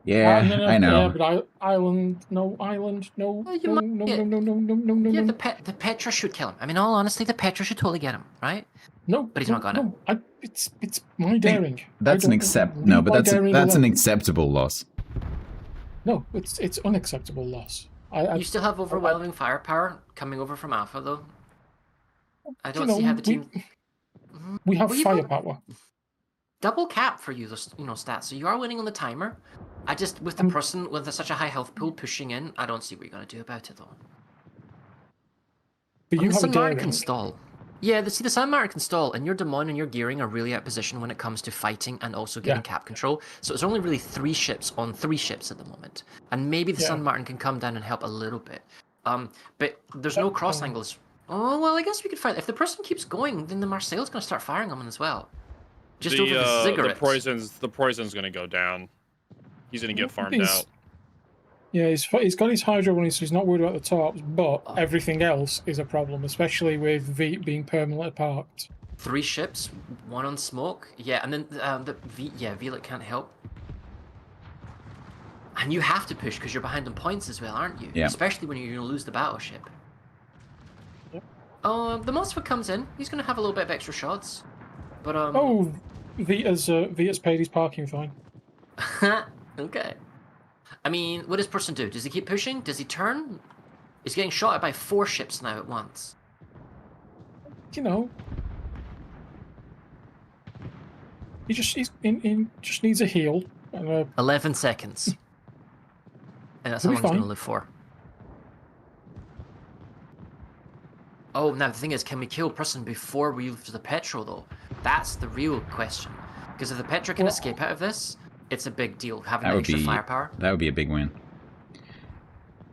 Yeah, No, I know. Yeah, but island, no, no, Well, you no, might no, get- no, no, no, no, no, Yeah, no, the Petra should kill him. I mean, all honesty, the Petra should totally get him, right? no. But he's not gonna. No, it's my daring. That's I an don't- No, leave but my that's daring an alone. acceptable loss. No, it's unacceptable loss. You still have overwhelming firepower coming over from Alpha, though. I don't you see know, how the team we have Well, you've got- firepower. double cap for you, those stats. So you are winning on the timer. I just with the person with such a high health pool pushing in, I don't see what you're gonna do about it though. But you the have a San Martin daring. can stall. Yeah, the San Martin can stall, and your Demon and your Gearing are really out of position when it comes to fighting and also getting Yeah. cap control. So it's only really 3 ships on 3 ships at the moment, and maybe the Yeah. San Martin can come down and help a little bit. But there's no cross angles. Oh well, I guess we could fight. If the person keeps going, then the Marseille's gonna start firing on them as well. Just over the cigarettes. The poison's gonna go down. He's gonna get farmed He's- out. Yeah, he's got his hydro running, so he's not worried about the tops, but everything else is a problem, especially with V being permanently parked. 3 ships, 1 on smoke. Yeah, and then the Velik can't help. And you have to push because you're behind on points as well, aren't you? Yeah. Especially when you're going to lose the battleship. Yep. The Mossberg comes in. He's going to have a little bit of extra shots. But Oh, Vita's paid his parking fine. okay. I mean, what does Person do? Does he keep pushing? Does he turn? He's getting shot at by 4 ships now at once. You know, he just needs a heal. And 11 seconds. And that's how He'll long be he's going to fine. live for. Oh, now the thing is, can we kill Person before we move to the Petro, though? That's the real question. Because if the Petro can Well- escape out of this, it's a big deal, having That the would extra be firepower. that would be a big win.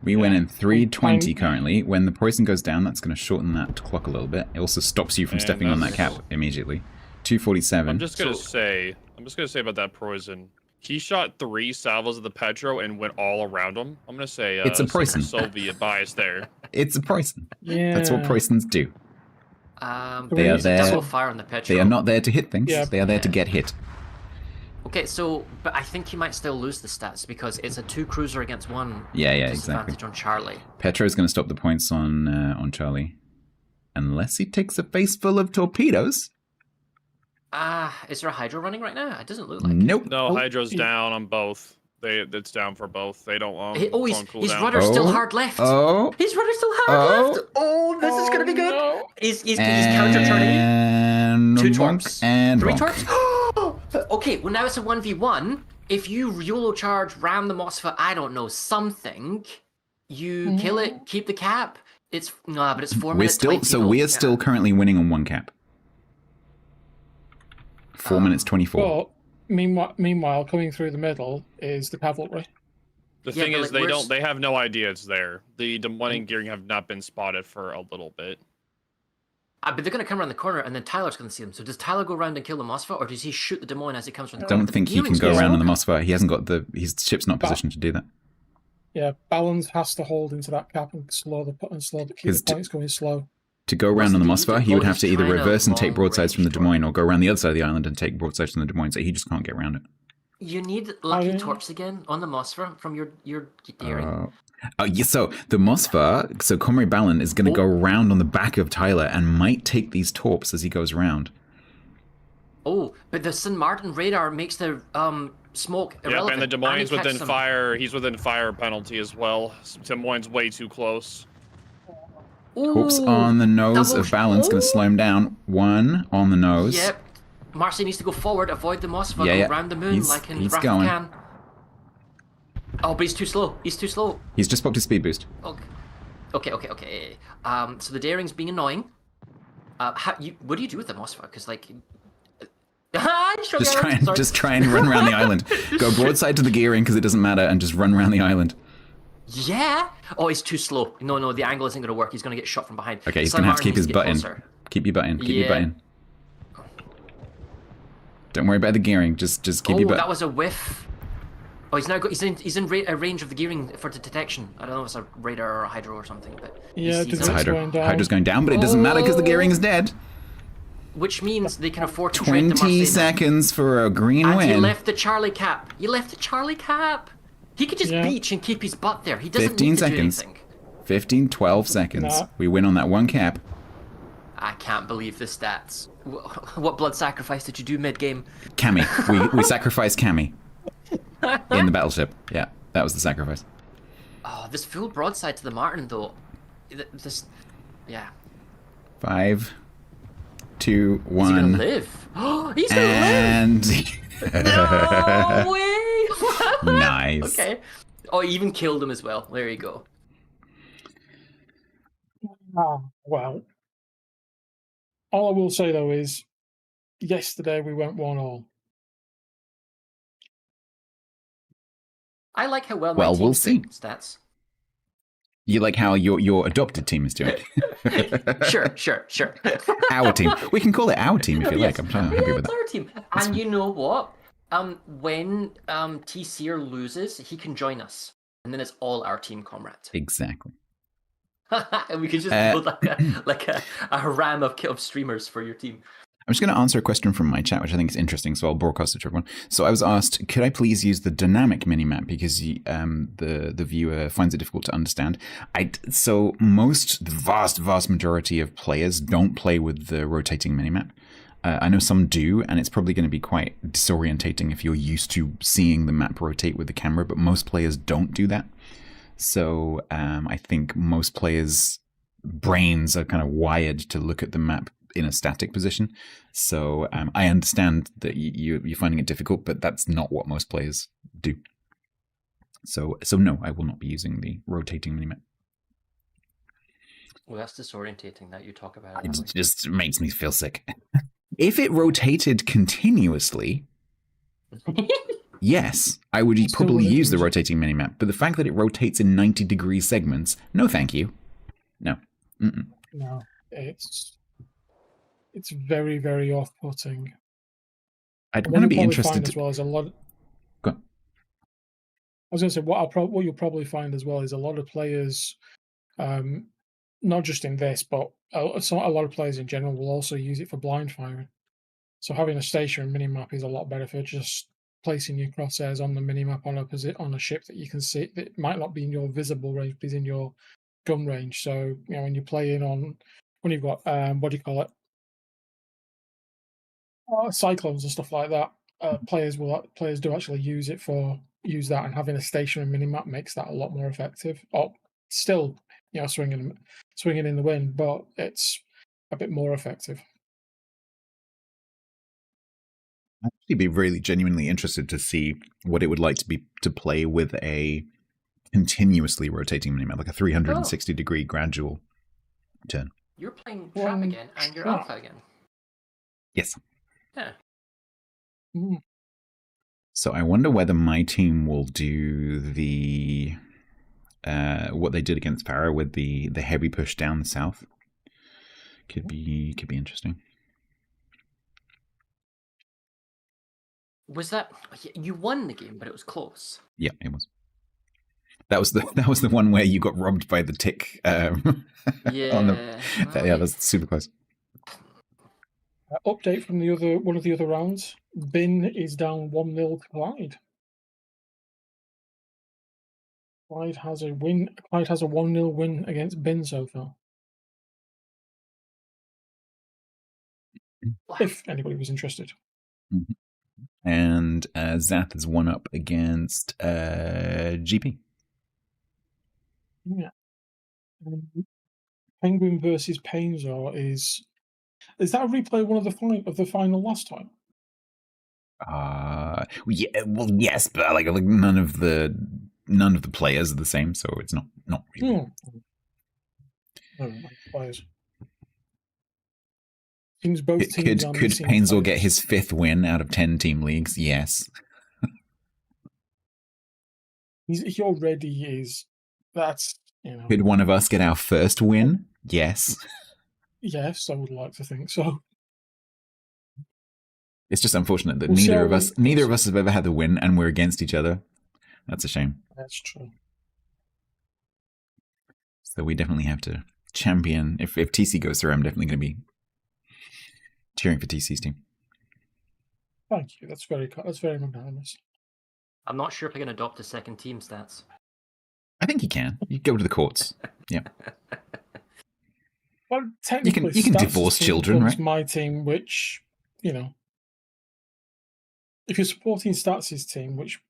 We went in 320 currently. When the poison goes down, that's going to shorten that clock a little bit. It also stops you from And stepping on that that's- cap immediately. 247. I'm just gonna say about that poison. He shot 3 salvos of the Petro and went all around him. I'm gonna say It's a poison. Soviet bias there. It's a poison. yeah, That's what poisons do. They are There's a there- double fire on the Petro. They are not there to hit things. Yeah. They are there to get hit. Okay, so, but I think he might still lose the stats because it's a 2 cruiser against 1 Yeah, yeah, disadvantage exactly. on Charlie. Petro's going to stop the points on Charlie, unless he takes a face full of torpedoes. Is there a Hydro running right now? It doesn't look like it. Nope. No, Oh, Hydro's he- down on both. It's down for both. They don't His on cooldown. rudder's still Oh, hard left. Oh, His rudder's still hard Oh. left. Oh, this is gonna be good. No. He's counter turning. and 2 bonk, torps. and 3 bonk. torps. Okay, well now it's a 1v1. If you YOLO charge, ram the moss for I don't know something, you kill it, keep the cap. It's no, but it's 4 We're minutes. still 20 so though. we're still currently winning on 1 cap. 4 minutes 24. But meanwhile, coming through the middle is the cavalry. The Yeah, thing but, is, like, they have no idea it's there. The demonic gearing have not been spotted for a little bit. But they're going to come around the corner, and then Tyler's going to see them. So does Tyler go around and kill the Mossfa, or does he shoot the Des Moines as he comes from the I corner? don't think he can go around on the Mossfire. He hasn't got his ship's not positioned to do that. Yeah, Balance has to hold into that cap and keep the points going slow. To go around on the What's the Mossfire, he deal? would have to He's either trying a reverse and take broadsides from the long-range Des Moines, or go around the other side of the island and take broadsides from the Des Moines. So he just can't get around it. You need lucky torps again on the Mossfa from your gearing. Oh, yeah, so the Mossfire, so Comrade Balin is going to go round on the back of Tyler and might take these torps as he goes around. Oh, but the St. Martin radar makes the smoke Yep, irrelevant. and the Des Moines he within catches them. fire. He's within fire penalty as well. Des Moines way too close. Torps Ooh, on the nose double of Balin's going to slow him down. 1 on the nose. Yep. Marcy needs to go forward, avoid the Mossfa, Yeah, go yeah. round the moon He's- like in he's Wrath going. of Khan. Oh, but he's too slow. He's too slow. He's just popped his speed boost. Okay. So the daring's being annoying. What do you do with the Mossfa? Because like, Just try and run around the island. Go broadside to the gearing because it doesn't matter, and just run around the island. Yeah. Oh, he's too slow. No, the angle isn't going to work. He's going to get shot from behind. Okay, he's San going to have to Martin keep his needs butt get in. closer. Keep your butt in. Keep your Yeah. butt in. Don't worry about the gearing. Just keep your butt. That was a whiff. Oh, he's in a range of the gearing for the detection. I don't know if it's a radar or a hydro or something, but Yeah, he's It's a on- It's Hydra. going down. Hydra's going down, but it doesn't matter because the gearing is dead. which means they can afford to trade the 20 Marseille. seconds for a green And win. he left the Charlie cap. He could just Yeah. beach and keep his butt there. He doesn't 15 need to seconds. do anything. 15, 12 seconds. Nah. We win on that 1 cap. I can't believe the stats. What blood sacrifice did you do mid-game? Cammy. We sacrificed Cammy in the battleship. Yeah, that was the sacrifice. Oh, this full broadside to the Martin, though. Yeah. 5, 2, Is he gonna 1. live? Oh, he's gonna And live! No way! nice. Okay. Oh, he even killed him as well. There you go. Well, all I will say though is, yesterday we went 1-1. I like how well my Well, we'll team's doing, see. Stats. You like how your adopted team is doing? Sure. Our team. We can call it our team if you like. I'm happy with It's that. our team. And you know what? When T Seer loses, he can join us. and then it's all our team comrades. Exactly. And we could just build like a ram of streamers for your team. I'm just going to answer a question from my chat, which I think is interesting, so I'll broadcast it to everyone. So I was asked, could I please use the dynamic minimap because the viewer finds it difficult to understand. So the vast majority of players don't play with the rotating minimap. I know some do, and it's probably going to be quite disorientating if you're used to seeing the map rotate with the camera, but most players don't do that. So I think most players' brains are kind of wired to look at the map in a static position. So I understand that you're finding it difficult, but that's not what most players do. So no, I will not be using the rotating minimap. Well, that's disorientating that you talk about it. It just makes me feel sick. If it rotated continuously, yes, I would probably use the rotating minimap. But the fact that it rotates in 90-degree segments, no thank you. No. Mm-mm. No, it's very, very off-putting. I'd want to be interested find as well as a lot. Go on. I was going to say what you'll probably find as well is a lot of players, not just in this, but a lot of players in general will also use it for blind firing. So having a stationary minimap is a lot better for just placing your crosshairs on the minimap on a ship that you can see that might not be in your visible range, but is in your gun range. So when you're playing on, when you've got what do you call it, cyclones and stuff like that, players do actually use that, and having a stationary minimap makes that a lot more effective. Or still, swinging in the wind, but it's a bit more effective. I'd actually be really genuinely interested to see what it would like to play with a continuously rotating minimap, like a 360-degree gradual turn. You're playing Trap again, and you're Alpha again. Yes. Yeah. Mm. So I wonder whether my team will do the what they did against Para with the heavy push down the south. Could be interesting. Was that you won the game, but it was close? Yeah, it was. That was the one where you got robbed by the tick. Yeah. Yeah, that's super close. Update from one of the other rounds. Bin is down 1-0 to Clyde. Clyde has a win. Clyde has a 1-0 win against Bin so far. If anybody was interested. Mm-hmm. And Zath is one up against GP. Yeah. Penguin versus Painzor is that a replay one of the final last time? Yeah, well, yes, but like none of the players are the same, so it's not really. Players. Both teams could Painzor get his 5th win out of 10 team leagues? Yes. He already is. That's Could one of us get our 1st win? Yes. Yes, I would like to think so. It's just unfortunate that neither of us have ever had the win, and we're against each other. That's a shame. That's true. So we definitely have to champion. If TC goes through, I'm definitely going to be cheering for TC's team. Thank you. That's very magnanimous. I'm not sure if I can adopt a second team stats. I think you can. You go to the courts. Yeah. Well, technically, you can divorce children, right? My team, which if you're supporting Stats' team, which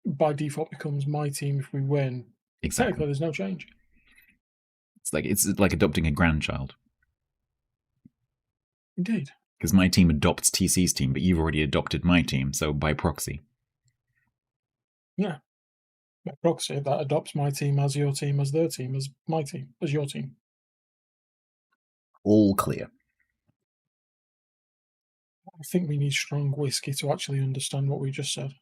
by default becomes my team if we win. Exactly. Technically, there's no change. It's like adopting a grandchild. Indeed. Because my team adopts TC's team, but you've already adopted my team, so by proxy. Yeah. By proxy, that adopts my team as your team, as their team, as my team, as your team. All clear. I think we need strong whiskey to actually understand what we just said.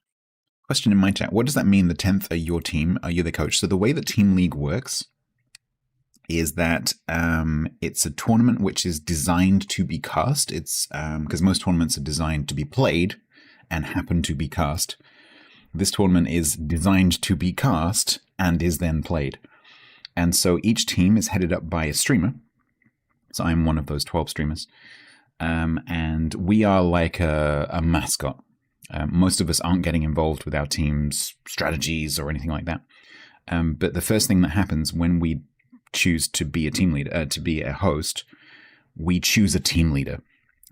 Question in my chat. What does that mean, the 10th are your team? Are you the coach? So the way that Team League works is that it's a tournament which is designed to be cast. It's because most tournaments are designed to be played and happen to be cast. This tournament is designed to be cast and is then played. And so each team is headed up by a streamer. So I'm one of those 12 streamers. And we are like a mascot. Most of us aren't getting involved with our team's strategies or anything like that. But the first thing that happens when we choose to be a team leader, to be a host, we choose a team leader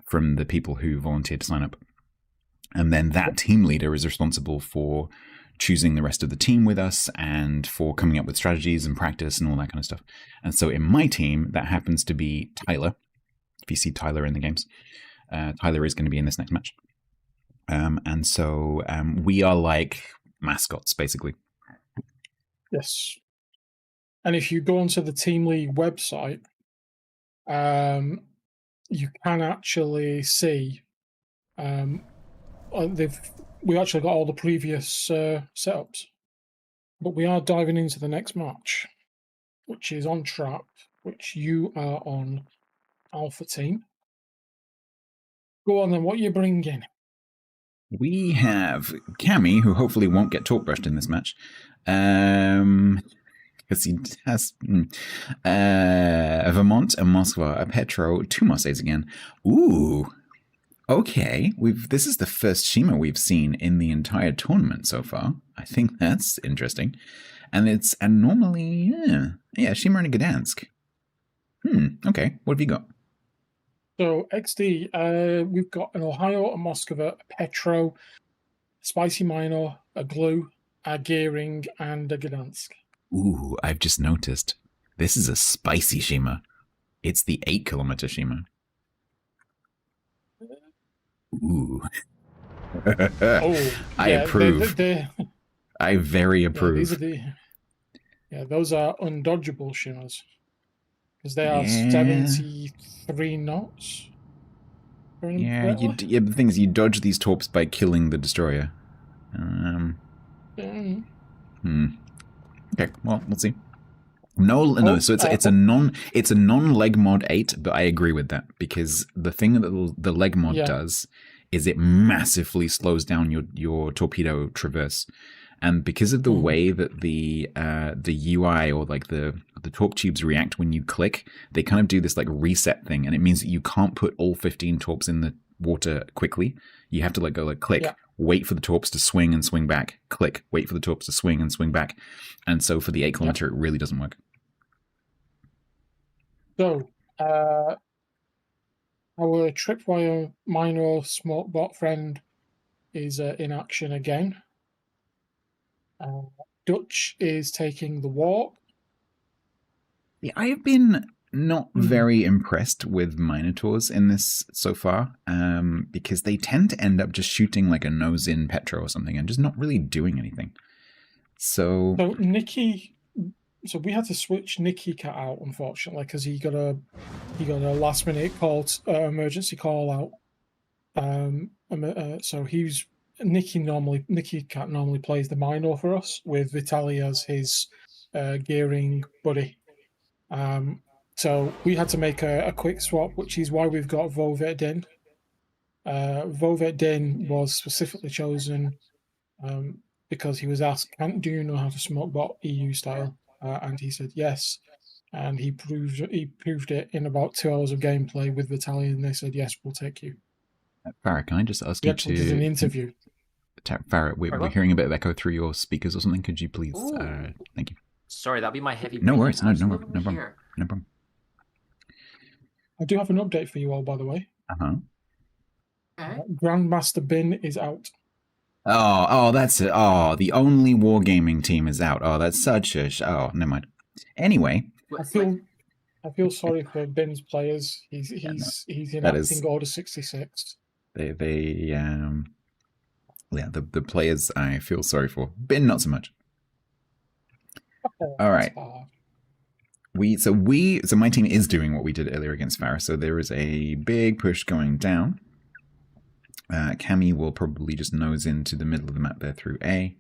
from the people who volunteer to sign up. And then that team leader is responsible for choosing the rest of the team with us and for coming up with strategies and practice and all that kind of stuff. And so in my team, that happens to be Tyler. If you see Tyler in the games, Tyler is going to be in this next match. And so we are like mascots, basically. Yes. And if you go onto the Team League website, you can actually see we actually got all the previous setups, but we are diving into the next match, which is on Trap, which you are on Alpha Team. Go on then, what are you bringing? We have Cammy, who hopefully won't get talk brushed in this match. Because he has Vermont, a Moskva, a Petro, 2 Marseilles again. Ooh, okay. This is the first Shima we've seen in the entire tournament so far. I think that's interesting. And normally, Shima and Gdansk. Okay, what have you got? So XD, we've got an Ohio, a Moskva, a Petro, Spicy Minor, a Glue, a Gearing, and a Gdansk. Ooh, I've just noticed. This is a spicy Shima. It's the 8-kilometer Shima. Ooh. I approve. I very approve. Those are undodgeable Shimas. Because they are 73 knots. The thing is, you dodge these torps by killing the destroyer. Okay, well, we'll see. So it's a non-leg mod 8, but I agree with that, because the thing that the leg mod does is it massively slows down your torpedo traverse. And because of the way that the UI or like the torp tubes react when you click, they kind of do this like reset thing, and it means that you can't put all 15 torps in the water quickly. You have to go like click, wait for the torps to swing and swing back, click, wait for the torps to swing and swing back. And so for the 8-kilometer, it really doesn't work. So our Tripwire Minor Smokebot friend is in action again. Dutch is taking the walk. Yeah, I have been not very impressed with Minotaurs in this so far, because they tend to end up just shooting like a nose-in Petro or something and just not really doing anything. So we had to switch Nicky Cat out, unfortunately, because he got a last-minute emergency call out. So he's Nicky Cat normally plays the Minor for us with Vitaly as his gearing buddy. So we had to make a quick swap, which is why we've got Vovet Din. Vovet Din was specifically chosen because he was asked, do you know how to smoke bot EU style? And he said yes. And he proved it in about 2 hours of gameplay with Vitaly, and they said, yes, we'll take you. Farah, can I just ask you to... did an interview. Farah, we're hearing a bit of echo through your speakers or something. Could you please... thank you. Sorry, that'd be my heavy... No worries. No problem. I do have an update for you all, by the way. Uh-huh. Grandmaster Bin is out. That's it. Oh, the only wargaming team is out. Oh, that's such a... never mind. Anyway... I feel sorry for Bin's players. He's enacting Order 66. The players I feel sorry for. Bin, not so much. All right. So my team is doing what we did earlier against Farah. So there is a big push going down. Cammy will probably just nose into the middle of the map there through A.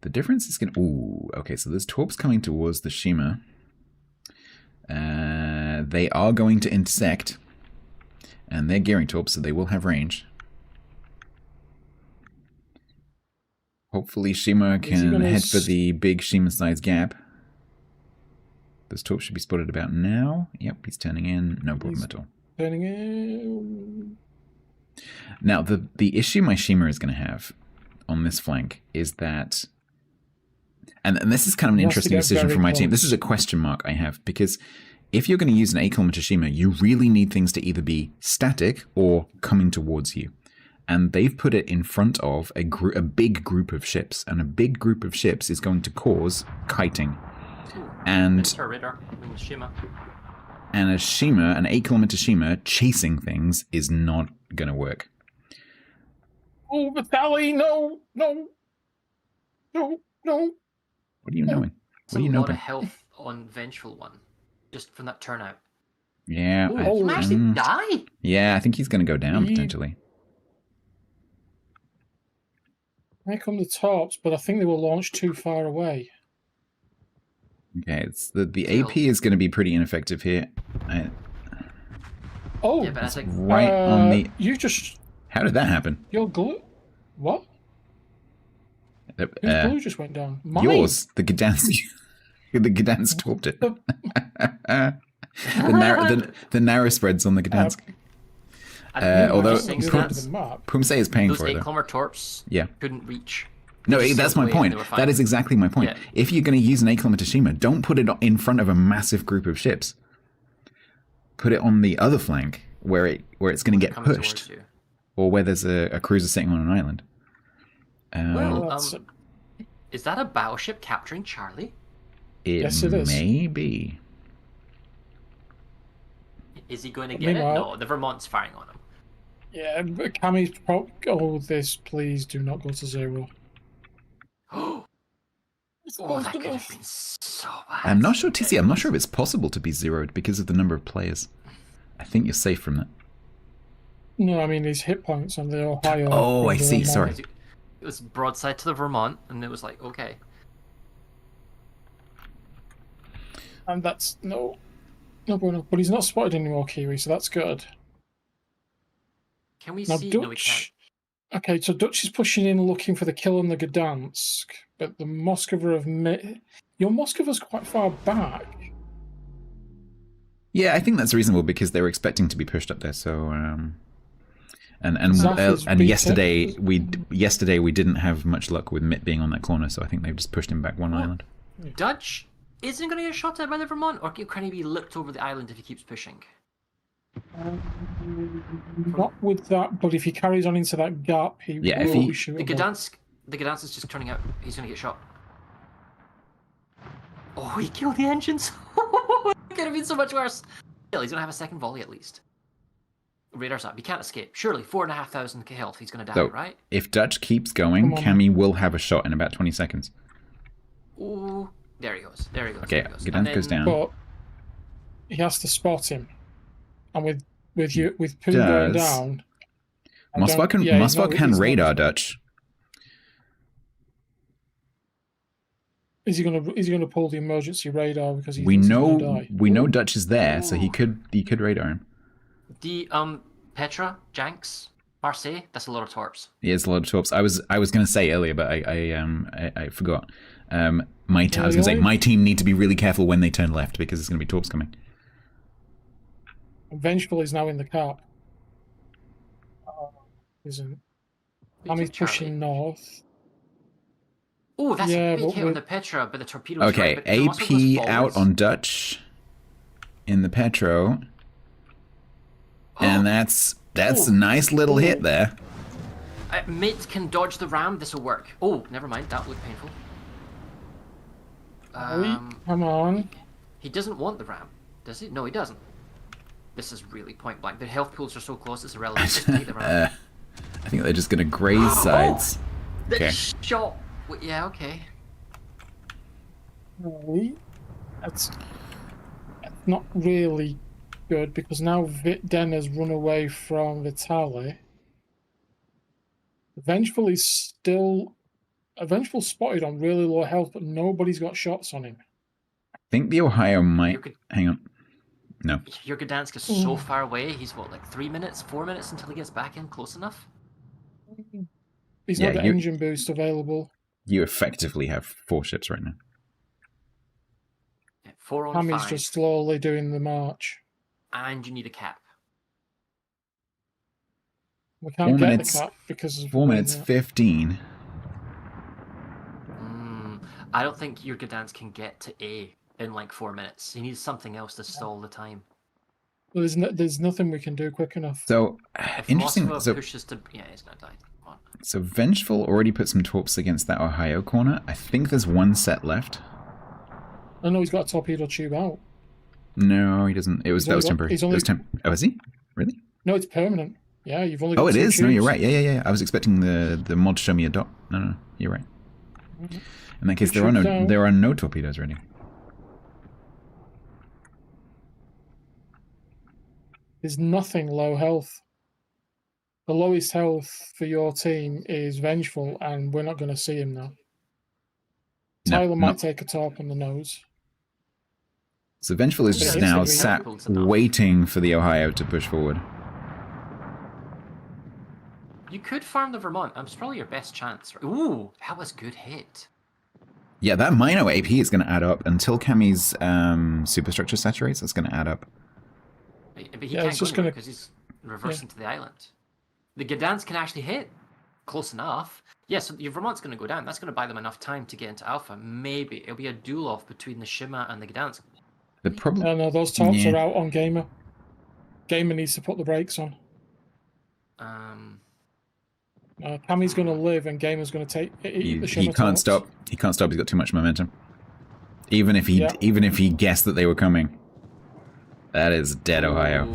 The difference is okay, so there's torps coming towards the Shima. They are going to intersect. And they're gearing torps, so they will have range. Hopefully Shima Is he can gonna head for the big Shima-sized gap. Those torps should be spotted about now. Yep, he's turning in. No problem He's- at all. Turning in. Now, the issue my Shima is going to have on this flank is that... And this is kind of an He has to interesting get decision very for my team. This close. is a question mark I have, because if you're going to use an 8-kilometer Shima, you really need things to either be static or coming towards you. And they've put it in front of a big group of ships, and a big group of ships is going to cause kiting. Ooh, And there's our radar in Shima. and a Shima, an 8-kilometer Shima, chasing things is not going to work. Oh, Vitaly, no, no, no, no. What are you knowing? It's What are a you lot knowing? of health on Vengeful one, just from that turnout. Yeah, Ooh, I, he might actually die. yeah, I think he's going to go down He- potentially. Here come the torps, but I think they were launched too far away. Okay, it's the Still. AP is going to be pretty ineffective here. Oh, Yeah, but I think Right on the. You just How did that happen? your glue. What? Whose glue just went down? Mine. Yours, the Gdansk. The Gdansk torped it. the narrow spreads on the Gdansk. Although just saying stats, Pumse is paying those for it though. 8-kilometer torps Yeah. couldn't reach. No, They just that's sailed my away and point. they were fine. That is exactly my point. Yeah. If you're going to use an 8-kilometer Shima, don't put it in front of a massive group of ships. Put it on the other flank where it's going to get coming pushed, towards you. or where there's a cruiser sitting on an island. Well, that's- is that a battleship capturing Charlie? Yes, it is. May be. Is he going to get it? Meanwhile- No, the Vermont's firing on him. Yeah, but Cammy's oh, this, please do not go to 0. Oh, It's that close could have enough. been so bad. I'm not sure, TC. I'm not sure if it's possible to be zeroed because of the number of players. I think you're safe from that. No, I mean his hit points on the Ohio. Oh, I the see, Vermont. sorry. It was broadside to the Vermont, and it was like, okay. And that's no, bueno. But he's not spotted anymore, Kiwi, so that's good. Can we Now see? No, we can't. Dutch. Okay, so Dutch is pushing in, looking for the kill on the Gdansk, but the Moskva have your Moskva's quite far back. Yeah, I think that's reasonable because they were expecting to be pushed up there. So, and Zaf is yesterday we didn't have much luck with Mitt being on that corner, so I think they've just pushed him back one Well, island. Dutch isn't going to get shot at by the Vermont, or can he be looked over the island if he keeps pushing? Not with that, but if he carries on into that gap, he Yeah, if will he- be The shootable. Gdansk is just turning out. He's going to get shot. Oh, he killed the engines. It could have been so much worse. Still, he's going to have a second volley at least. Radar's up. He can't escape. Surely, 4,500 health. He's going to die, So, right? if Dutch keeps going, Come on. Cammy will have a shot in about 20 seconds. Ooh, there he goes. There he goes. Okay, there he goes. Gdansk And goes then- down. But he has to spot him, and with Poo going does. down. I Moskva don't- can, yeah, he's Moskva not- can he's not- radar Dutch. Is he gonna pull the emergency radar because he We thinks he's know gonna die? we know Dutch is there, so he Ooh. could radar him. The Petra, Janks, Marseille. That's a lot of torps. He has a lot of torps. I was going to say earlier, but I forgot. I was going to say Really? my team need to be really careful when they turn left because there's going to be torps coming. Vengeful is now in the cap. Isn't? We I'm took Charlie. pushing north. Oh, that's Yeah, a big but hit on with- the Petra, but the torpedoes. Okay, right, but the Moskva goes AP out forwards. on Dutch in the Petro, and that's a Ooh. nice little hit there. Mate can dodge the ram. This will work. Oh, never mind. That looked painful. Come on. He doesn't want the ram, does he? No, he doesn't. This is really point blank. The health pools are so close, it's irrelevant. Just take the ram. I think they're just going to graze sides. The okay. shot. Yeah, okay. Really? That's not really good because now Den has run away from Vitali. Vengeful is still. Vengeful spotted on really low health, but nobody's got shots on him. I think the Ohio might. You could- Hang on. No. Your Gdansk is so far away. He's what, like 3 minutes, 4 minutes until he gets back in close enough? He's Yeah, not got you- engine boost available. You effectively have 4 ships right now. Yeah, 4 on Hammy's 5, just slowly doing the march. and you need a cap. We 4 can't get minutes. the cap because of 4 when, minutes 15. I don't think your Gdansk can get to A in like 4 minutes. He needs something else to stall the time. Well, there's nothing we can do quick enough. So, If interesting. Moskva pushes to... Yeah, he's going to die. Come on. So Vengeful already put some torps against that Ohio corner. I think there's 1 set left. Oh no, he's got a torpedo tube out. No, he doesn't. That was temporary. he's That only- was oh, is he? Really? No, it's permanent. Yeah, you've only got Oh, it 2 is? No, you're tubes. right. Yeah. I was expecting the mod to show me a dot. No, you're right. In that case, Two tubes down. there are no torpedoes ready. There's nothing low health. The lowest health for your team is Vengeful, and we're not going to see him now. No, Tyler might not- take a torp on the nose. So Vengeful is Yeah, just it's now gonna be sat helpful enough. waiting for the Ohio to push forward. You could farm the Vermont. It's probably your best chance. Ooh, that was good hit. Yeah, that Mino AP is going to add up until Cammy's superstructure saturates. That's going to add up. But he Yeah, can't it's go just anywhere gonna- because he's reversing to the island. The Gdansk can actually hit. Close enough. Yeah, so your Vermont's going to go down. That's going to buy them enough time to get into Alpha. Maybe. It'll be a duel-off between the Shima and the Gdansk. The problem... No, those torps Yeah. are out on Gamer. Gamer needs to put the brakes on. Cammy's going to live, and Gamer's going to eat the Shimmer He can't torps. stop. He can't stop. He's got too much momentum. Even if he guessed that they were coming. That is dead, Ohio.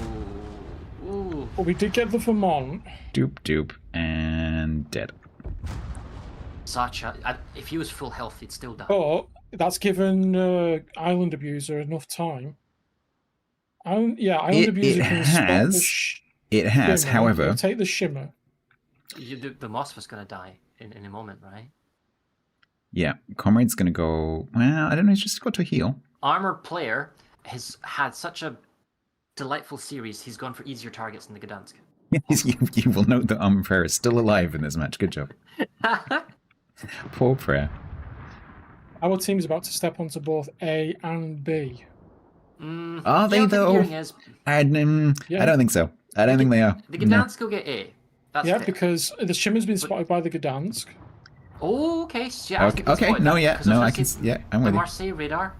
Ooh. But we did get the Vermont. Doop, and dead. If he was full health, he'd still die. But that's given Island Abuser enough time. Island Abuser can spot the has. It has, Shimmer, however... he'll take the Shimmer. The Moss was going to die in a moment, right? Yeah, Comrade's going to go... Well, I don't know, he's just got to heal. Armor player has had such a delightful series, he's gone for easier targets than the Gdansk. You will note that Armor Prayer is still alive in this match. Good job. Poor Prayer. Our team's about to step onto both A and B. Are they, though? I don't think so. I don't think they are. The No. Gdansk will get A. That's Yeah, fair. because the Shimmer's been spotted by the Gdansk. Oh, okay. So yeah, Okay, no, yeah, no, I can... Yeah, I'm The with you. Marseille radar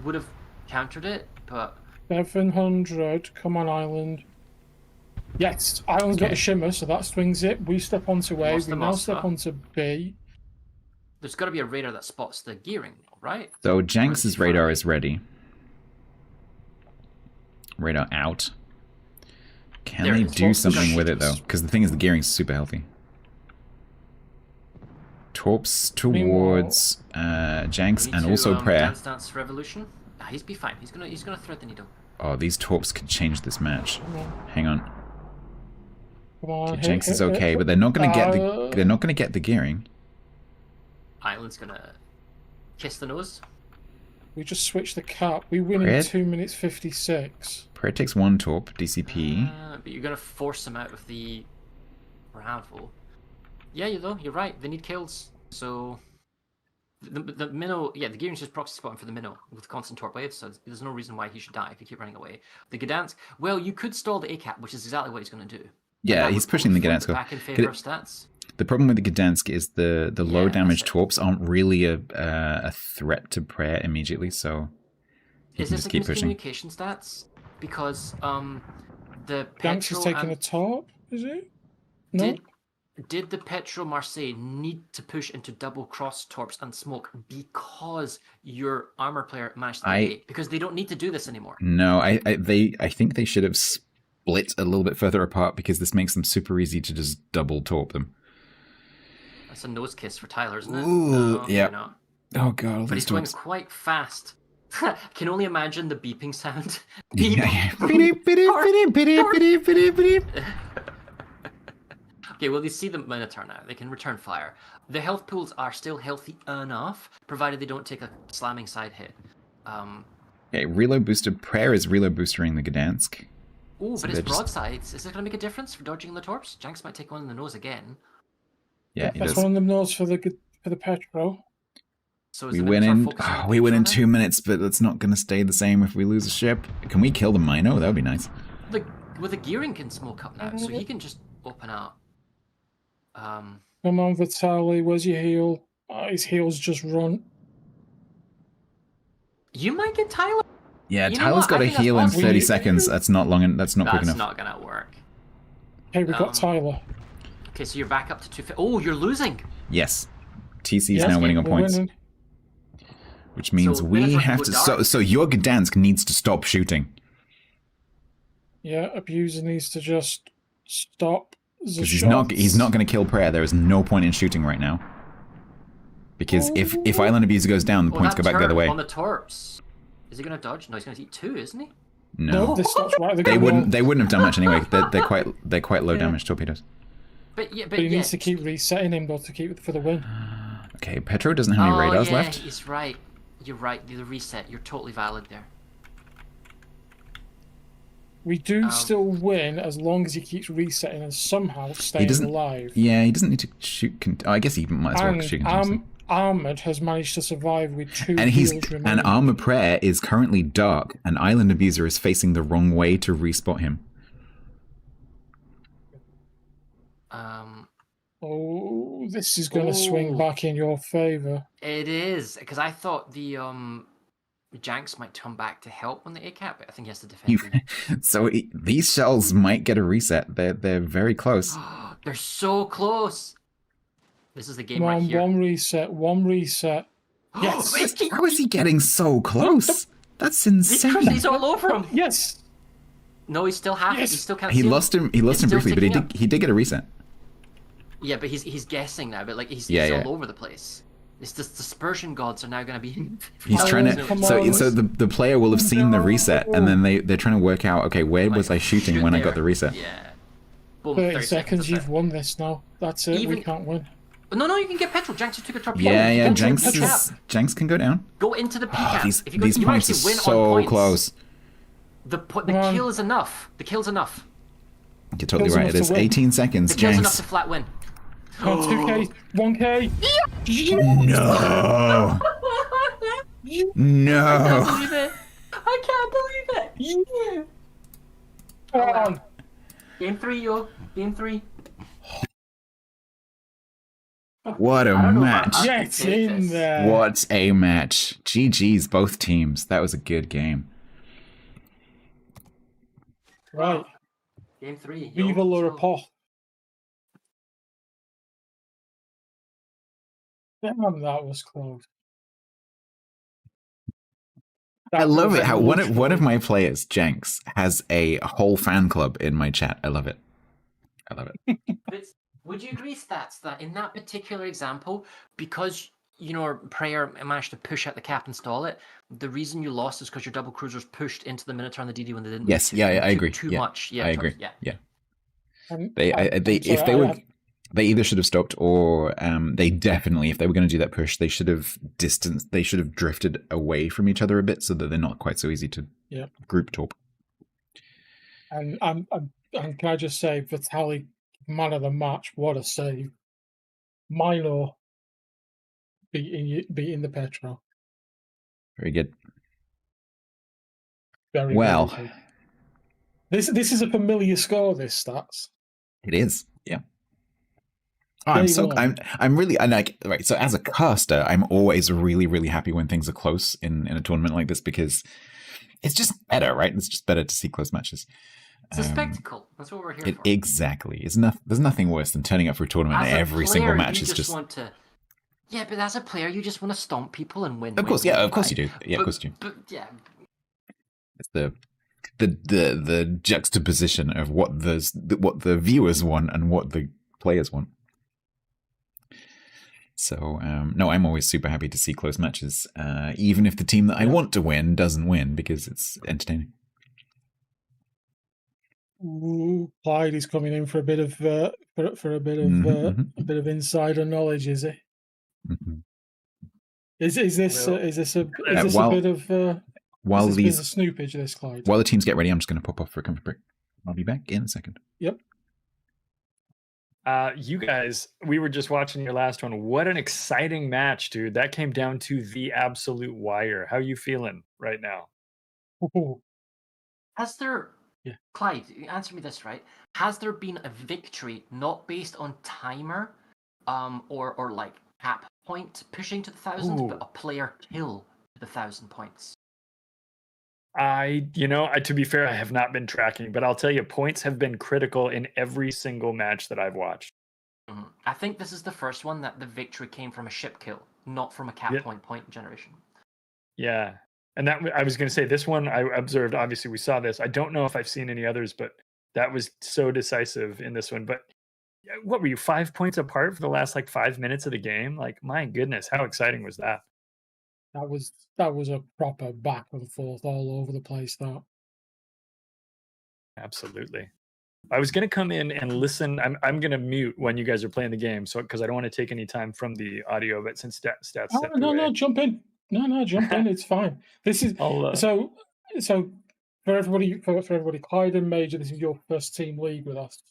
would have countered it, but 700. Come on, Island. Yes, Island's got Okay. the Shimmer, so that swings it. We step onto A. Lost We the now Moskva. step onto B. there's got to be a radar that spots the gearing, right? So Janks's radar is ready. Radar out. Can There they it is. do Well, something gosh, with it, though? Because the thing is, the gearing's super healthy. Torps towards Janks We need and to, also Prayer. Dance Revolution. He's be fine. He's gonna thread the needle. Oh, these Torps could change this match. Hang on. Come on, Okay, Janks is okay, but they're not gonna get the gearing. Island's gonna kiss the nose. We just switched the cap. We win in Red. 2 minutes 56. Prayer takes 1 Torp, DCP. But you're gonna force him out of the Bravo. Yeah, you're right. They need kills. So the minnow, the gearing's just proxy spotting for the minnow with constant torp waves. So there's no reason why he should die if you keep running away. The Gdansk, well, you could stall the ACAP, which is exactly what he's gonna do. Yeah, That he's would pushing the probably flip Gdansk. it back in favor of stats. The problem with the Gdansk is the low Yeah, damage that's it. Torps aren't really a threat to Prayer immediately, so he Is can this just like keep pushing. miscommunication stats? Because the Danks is petrol taking and a top, is it? No? did the Petro Marseille need to push into double cross torps and smoke because your armor player managed to get because they don't need to do this anymore. No, I think they should have split a little bit further apart because this makes them super easy to just double torp them. That's a nose kiss for Tyler, isn't it? Ooh, No, yeah. maybe not. Oh god, all But these he's going torps. quite fast. Can only imagine the beeping sound. Yeah. Okay, well, they see the Minotaur now. They can return fire. The health pools are still healthy enough, provided they don't take a slamming side hit. Okay, reload booster. Prayer is reload boostering the Gdansk. Ooh, So but it's they're just- broadsides. Is it going to make a difference for dodging the torps? Janks might take one in the nose again. Yeah, he That's does. one of them knows for the for the Petro. So is We the win Minotaur in. focusing on the We win in Petro 2 minutes, but it's not going to stay the same if we lose a ship. Can we kill the Mino? That would be nice. The Gearing can smoke up now, so he can just open up. Come on, Vitali, where's your heal? His heal's just run. You might get Tyler. Yeah, You know Tyler's what? got I a think that's heal in possible. 30 seconds. That's not long. That's not quick That's enough. not gonna work. Hey, we got Tyler. Okay, so you're back up to 250. Oh, you're losing. Yes. TC's Yes, now winning on we're points. winning. Which means So we Minotaur can have go to. dark. So your Gdansk needs to stop shooting. Yeah, Abuser needs to just stop the Because shots. he's not going to kill Prayer. There is no point in shooting right now. Because if Island Abuser goes down, the points go back the other way. On the torps. Is he gonna dodge? No, he's gonna eat 2, isn't he? No. This stops right. They wouldn't have done much anyway. They're quite low damage torpedoes. But But he needs to keep resetting him though to keep it for the win. Okay, Petro doesn't have any radars yeah, left. He's right. You're right. The reset. You're totally valid there. We do still win as long as he keeps resetting and somehow staying alive. Yeah, he doesn't need to shoot. I guess he might as well shoot continuously. Armored has managed to survive with 2 And heals remaining. and Armor Prayer is currently dark, and Island Abuser is facing the wrong way to respot him. Oh, this is going to swing back in your favor. It is, because I thought the Janks might come back to help on the ACAP, but I think he has to defend. So these shells might get a reset. They're very close. They're so close. This is the game Come right on, here. one reset. Yes. How is he getting so close? That's insane. He's all over him. Yes. No, he's still half. Yes. He still can't. He see lost him. He lost him It's briefly, still but he did get a reset. Yeah, but he's guessing now. But like he's all over the place. It's just dispersion gods are now going to be. He's trying to. So the player will have seen the reset, and then they're trying to work out. Okay, where was I shooting when I got the reset? Yeah. Boom, 30 seconds. that's You've it. won this now. That's it. We can't win. No, you can get petrol. Janks just took a torpedo. Yeah. Go into the Janks can go down. Go into the PCAP. These If you go, you points are actually win on so points. close. The kill is enough. The kill's enough. You're totally Kill's right. It enough is to win. 18 seconds. The kill's enough to Janks. flat win. Come on, 2K, 1K. No. No. I can't believe it. Come on. Game 3, yo. Game 3. What a match. Get in there. What a match. GG's both teams. That was a good game. Right. Game 3. Viva le report. Damn, that was close. I love it how one of my players, Janks, has a whole fan club in my chat. I love it. But would you agree, Stats, that in that particular example, because Prayer managed to push out the cap and stall it, the reason you lost is because your double cruisers pushed into the Minotaur and the DD when they didn't. Yes, need to. I agree. Too Yeah, much. Yeah, I agree. Yeah. They either should have stopped or they definitely, if they were going to do that push, they should have drifted away from each other a bit so that they're not quite so easy to group torp. And can I just say, Vitali, man of the match, what a save. Milo beating the Petro. Very good. Very well. Very good. This is a familiar score, this Stats. It is, yeah. Oh, I'm really right. So as a caster, I'm always really, really happy when things are close in a tournament like this because it's just better, right? It's just better to see close matches. It's a spectacle. That's what we're here for. Exactly. There's nothing worse than turning up for a tournament and every single match is just. Yeah, but as a player, you just want to stomp people and win. Of course, win, of course right? you do. Yeah, of course you do. But yeah. It's the juxtaposition of what the viewers want and what the players want. So no, I'm always super happy to see close matches, even if the team that I want to win doesn't win because it's entertaining. Ooh, Clyde is coming in for a bit of a bit of insider knowledge, is he? Mm-hmm. Is this a bit of while is this these bit of snoopage, this Clyde? While the teams get ready, I'm just going to pop off for a comfort break. I'll be back in a second. Yep. You guys, we were just watching your last one. What an exciting match, dude. That came down to the absolute wire. How you feeling right now? Ooh, Has there, Yeah. Clyde, answer me this, right? Has there been a victory not based on timer, or like cap point pushing to the 1,000, but Ooh. a player kill to the 1,000 points? To be fair, I have not been tracking, but I'll tell you, points have been critical in every single match that I've watched. I think this is the first one that the victory came from a ship kill, not from a cap Yeah. point generation. Yeah. And that I was going to say, this one I observed, obviously we saw this. I don't know if I've seen any others, but that was so decisive in this one. But what were you, 5 points apart for the last like 5 minutes of the game? Like, my goodness, how exciting was that? that was a proper back and forth all over the place. That Absolutely. I was going to come in and listen. I'm going to mute when you guys are playing the game, so because I don't want to take any time from the audio. But since Stats stepped away, no, jump in. No, jump in. It's fine. This is I'll, so for everybody, Clyde and Major. This is your first team league with us.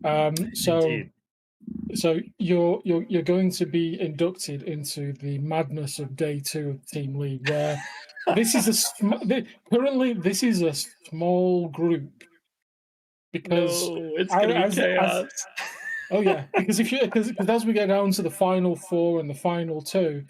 Indeed. So you're going to be inducted into the madness of day 2 of Team League, where this is currently this is a small group because No, it's going to be chaos. oh yeah, because because as we get down to the final 4 and the final 2,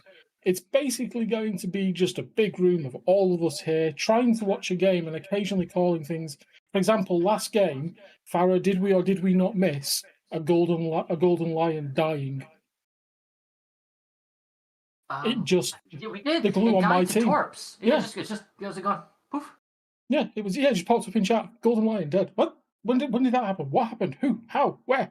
it's basically going to be just a big room of all of us here trying to watch a game and occasionally calling things. For example, last game, Farah, did we or did we not miss a golden lion dying? It just Yeah, we did. the glue It on my died to team. torps. Yeah. It just was gone. Poof. Yeah, it was. Yeah, it just popped up in chat. Golden lion dead. What? When did that happen? What happened? Who? How? Where?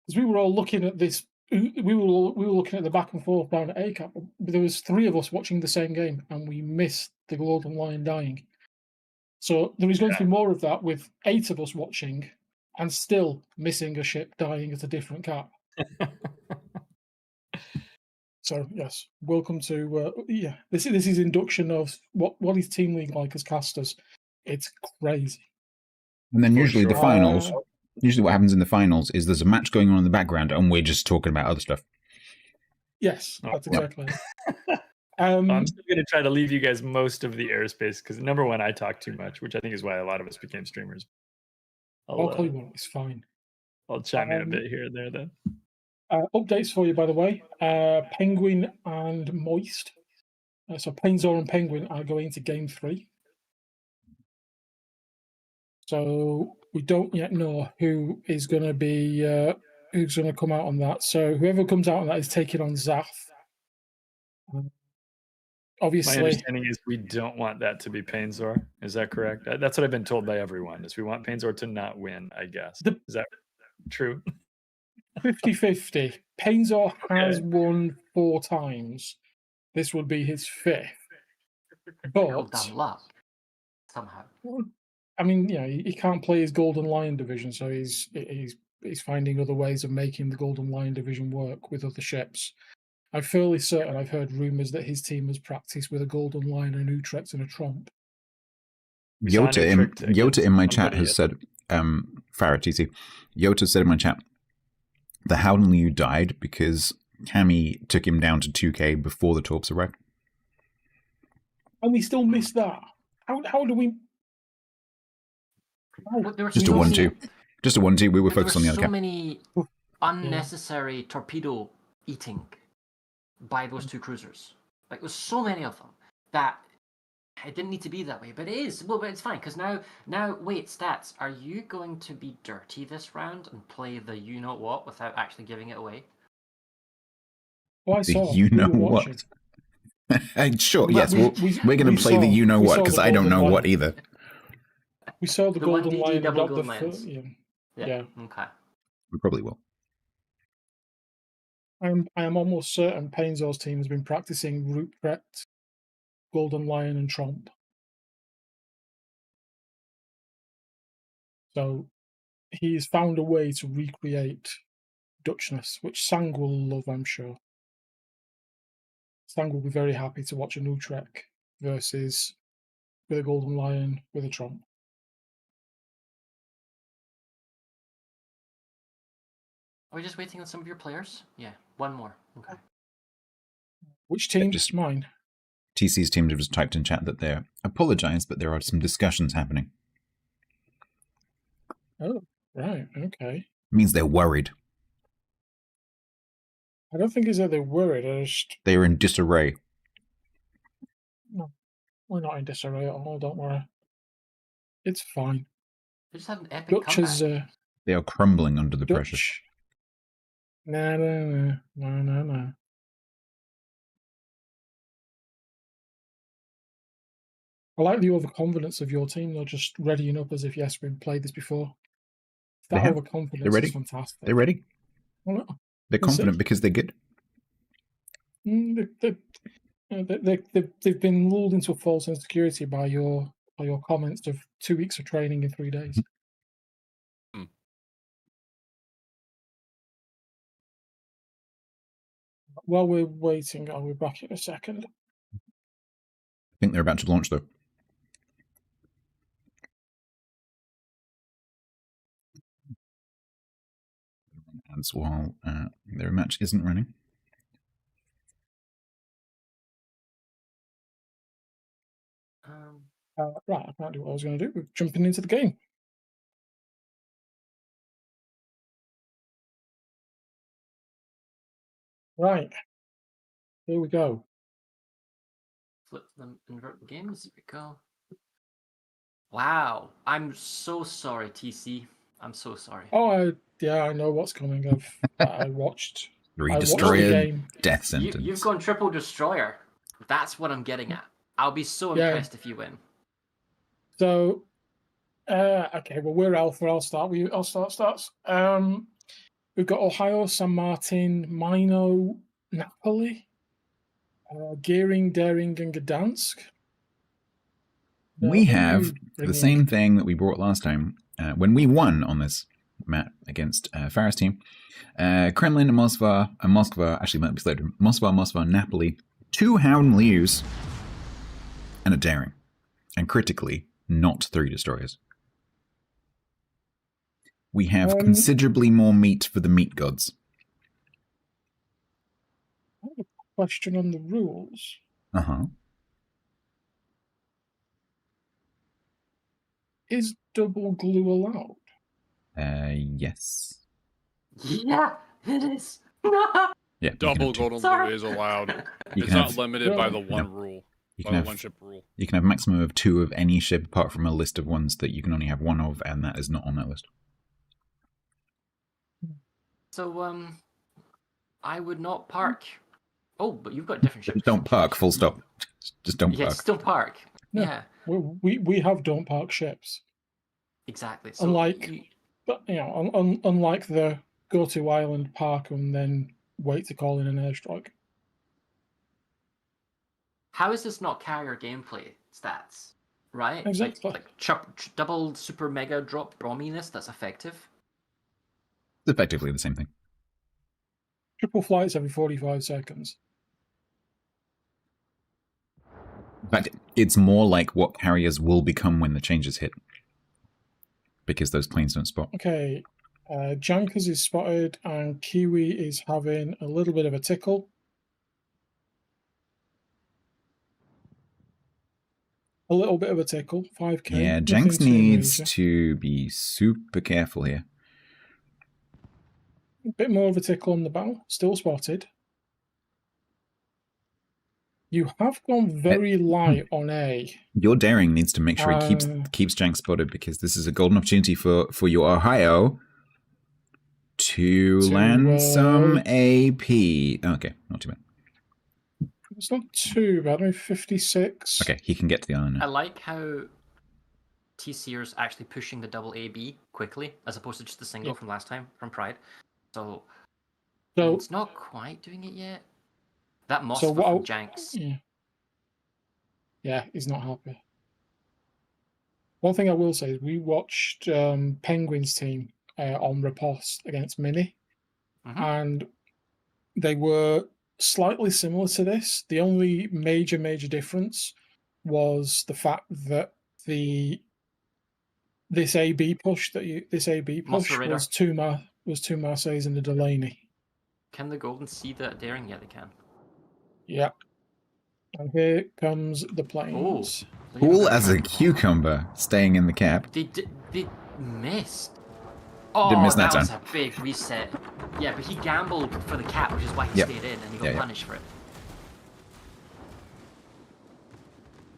Because we were all looking at this. We were looking at the back and forth down at ACAP. There was 3 of us watching the same game, and we missed the golden lion dying. So there is going to be more of that with 8 of us watching, and still missing a ship dying at a different cap. So yes, welcome to This is induction of what is Team League like as casters. It's crazy. And then For usually the sure. finals, usually what happens in the finals is there's a match going on in the background and we're just talking about other stuff. Yes, Oh, that's yeah. exactly it. I'm still going to try to leave you guys most of the airspace because number one, I talk too much, which I think is why a lot of us became streamers. I'll call you one. It's fine. I'll chime in a bit here and there then. Updates for you, by the way. Penguin and Moist. So Painzor and Penguin are going to game 3. So we don't yet know who is going to be who's going to come out on that. So whoever comes out on that is taking on Zath. Obviously, my understanding is we don't want that to be Painzor. Is that correct? That's what I've been told by everyone. Is we want Painzor to not win. I guess. Is that true? 50-50. Painzor has won 4 times. This would be his 5th. Well But done luck. Somehow. I mean, he can't play his Golden Lion division, so he's finding other ways of making the Golden Lion division work with other ships. I'm fairly certain I've heard rumours that his team has practiced with a Golden Lion, an Utrecht, and a Trump. Yota in my chat has said, Farah TC, Yota said in my chat, the Howden Liu died because Cammy took him down to 2k before the Torps arrived. And we still missed that. How do we... Just a 1-2. Just a 1-2. We were focused on the other so cap. many unnecessary torpedo eating by those 2 cruisers. Like, there's so many of them that it didn't need to be that way, but it is. Well, but it's fine because now, wait, Stats, are you going to be dirty this round and play the you know what without actually giving it away? Well, I saw. You know what? Sure. Yes, we're going to play the you know what because I don't know what either. We saw the Golden Lion double got Golden the Lions. Yeah. Okay. We probably will. I am almost certain Painzor's team has been practicing Ruprecht, Golden Lion, and Tromp. So he's found a way to recreate Dutchness, which Sang will love, I'm sure. Sang will be very happy to watch an Utrecht versus with a Golden Lion with a Trump. Are we just waiting on some of your players? Yeah, one more. Okay. Which team? just- Mine. TC's team just typed in chat that they apologize, but there are some discussions happening. Oh, right. Okay. It means they're worried. I don't think it's that they're worried. I just They are in disarray. no, we're not in disarray at all. Don't worry. It's fine. They just had an epic Dutch comeback. is They are crumbling under the pressure. Dutch. No. I like the overconfidence of your team. They're just readying up as if, yes, we've played this before. They That have. overconfidence They're ready. is fantastic. They're ready. Well, no, They're We'll see. confident because they're good. they've been lulled into a false insecurity by your comments of 2 weeks of training in 3 days. Hmm. While we're waiting, I'll be back in a second. I think they're about to launch, though. Ads while their match isn't running. Right, I can't do what I was going to do. We're jumping into the game. Right. Here we go. Flip them, invert the games. Here we go. Wow. I'm so sorry, TC. I'm so sorry. Oh, I know what's coming. I watched. 3 I watched the destroyer, game. death sentence. You've gone triple destroyer. That's what I'm getting at. I'll be so Yeah. impressed if you win. So, okay, well, we're Alpha. I'll start. I'll start starts. We've got Ohio, San Martin, Mino, Napoli, Gearing, Daring, and Gdansk. We Who are have you the bringing? same thing that we brought last time when we won on this map against Farah's team. Kremlin and Moskva, actually might be later. Moskva, Napoli, 2 Hound Lius, and a Daring. And critically, not 3 destroyers. We have considerably more meat for the meat gods. I have a question on the rules. Uh-huh. Is double glue allowed? Yes. Yeah, it is. No. Yeah. Double you golden Sorry. blue is allowed. You It's can not have, limited by the No. one rule. you By can the have, one ship rule. you can have a maximum of 2 of any ship apart from a list of ones that you can only have 1 of, and that is not on that list. So, I would not park. Oh, but you've got different ships. Just don't park, full stop. Just don't Yeah, park. still park. No. Yeah, We have don't park ships. exactly. So Unlike- you- But, unlike the go to island, park, and then wait to call in an airstrike. how is this not carrier gameplay stats? Right? Exactly. Like double super mega drop brominess. That's effective. It's effectively the same thing. Triple flights every 45 seconds. In fact, it's more like what carriers will become when the changes hit. Because those planes don't spot. Okay, Jankers is spotted, and Kiwi is having a little bit of a tickle. A little bit of a tickle, 5k. Yeah, nothing Jenks too needs major. to be super careful here. A bit more of a tickle on the bow, still spotted. You have gone very light on A. Your daring needs to make sure he keeps Jank spotted, because this is a golden opportunity for your Ohio to land some AP. Okay, not too bad. It's not too bad, maybe 56. Okay, he can get to the island I now. like how TCR's actually pushing the double AB quickly, as opposed to just the single Yeah. from last time from Pride. So So, it's not quite doing it yet. That Moskva So what from I'll- Janks. yeah, he's not happy. One thing I will say is we watched Penguins team on Riposte against Mini, Mhm. and they were slightly similar to this. The only major difference was the fact that this AB push Monster Radar. was 2 Mars. was 2 Marseilles and a Delaney. Can the Golden see the daring? Yeah, they can. Yeah. And here comes the Oh, planes. they're getting Cool very as a trying. cucumber, staying in the cap. They missed. Oh, Didn't miss that that was time. a big reset. Yeah, but he gambled for the cap, which is why he Yep. stayed in, and he got Yeah, yeah. punished for it.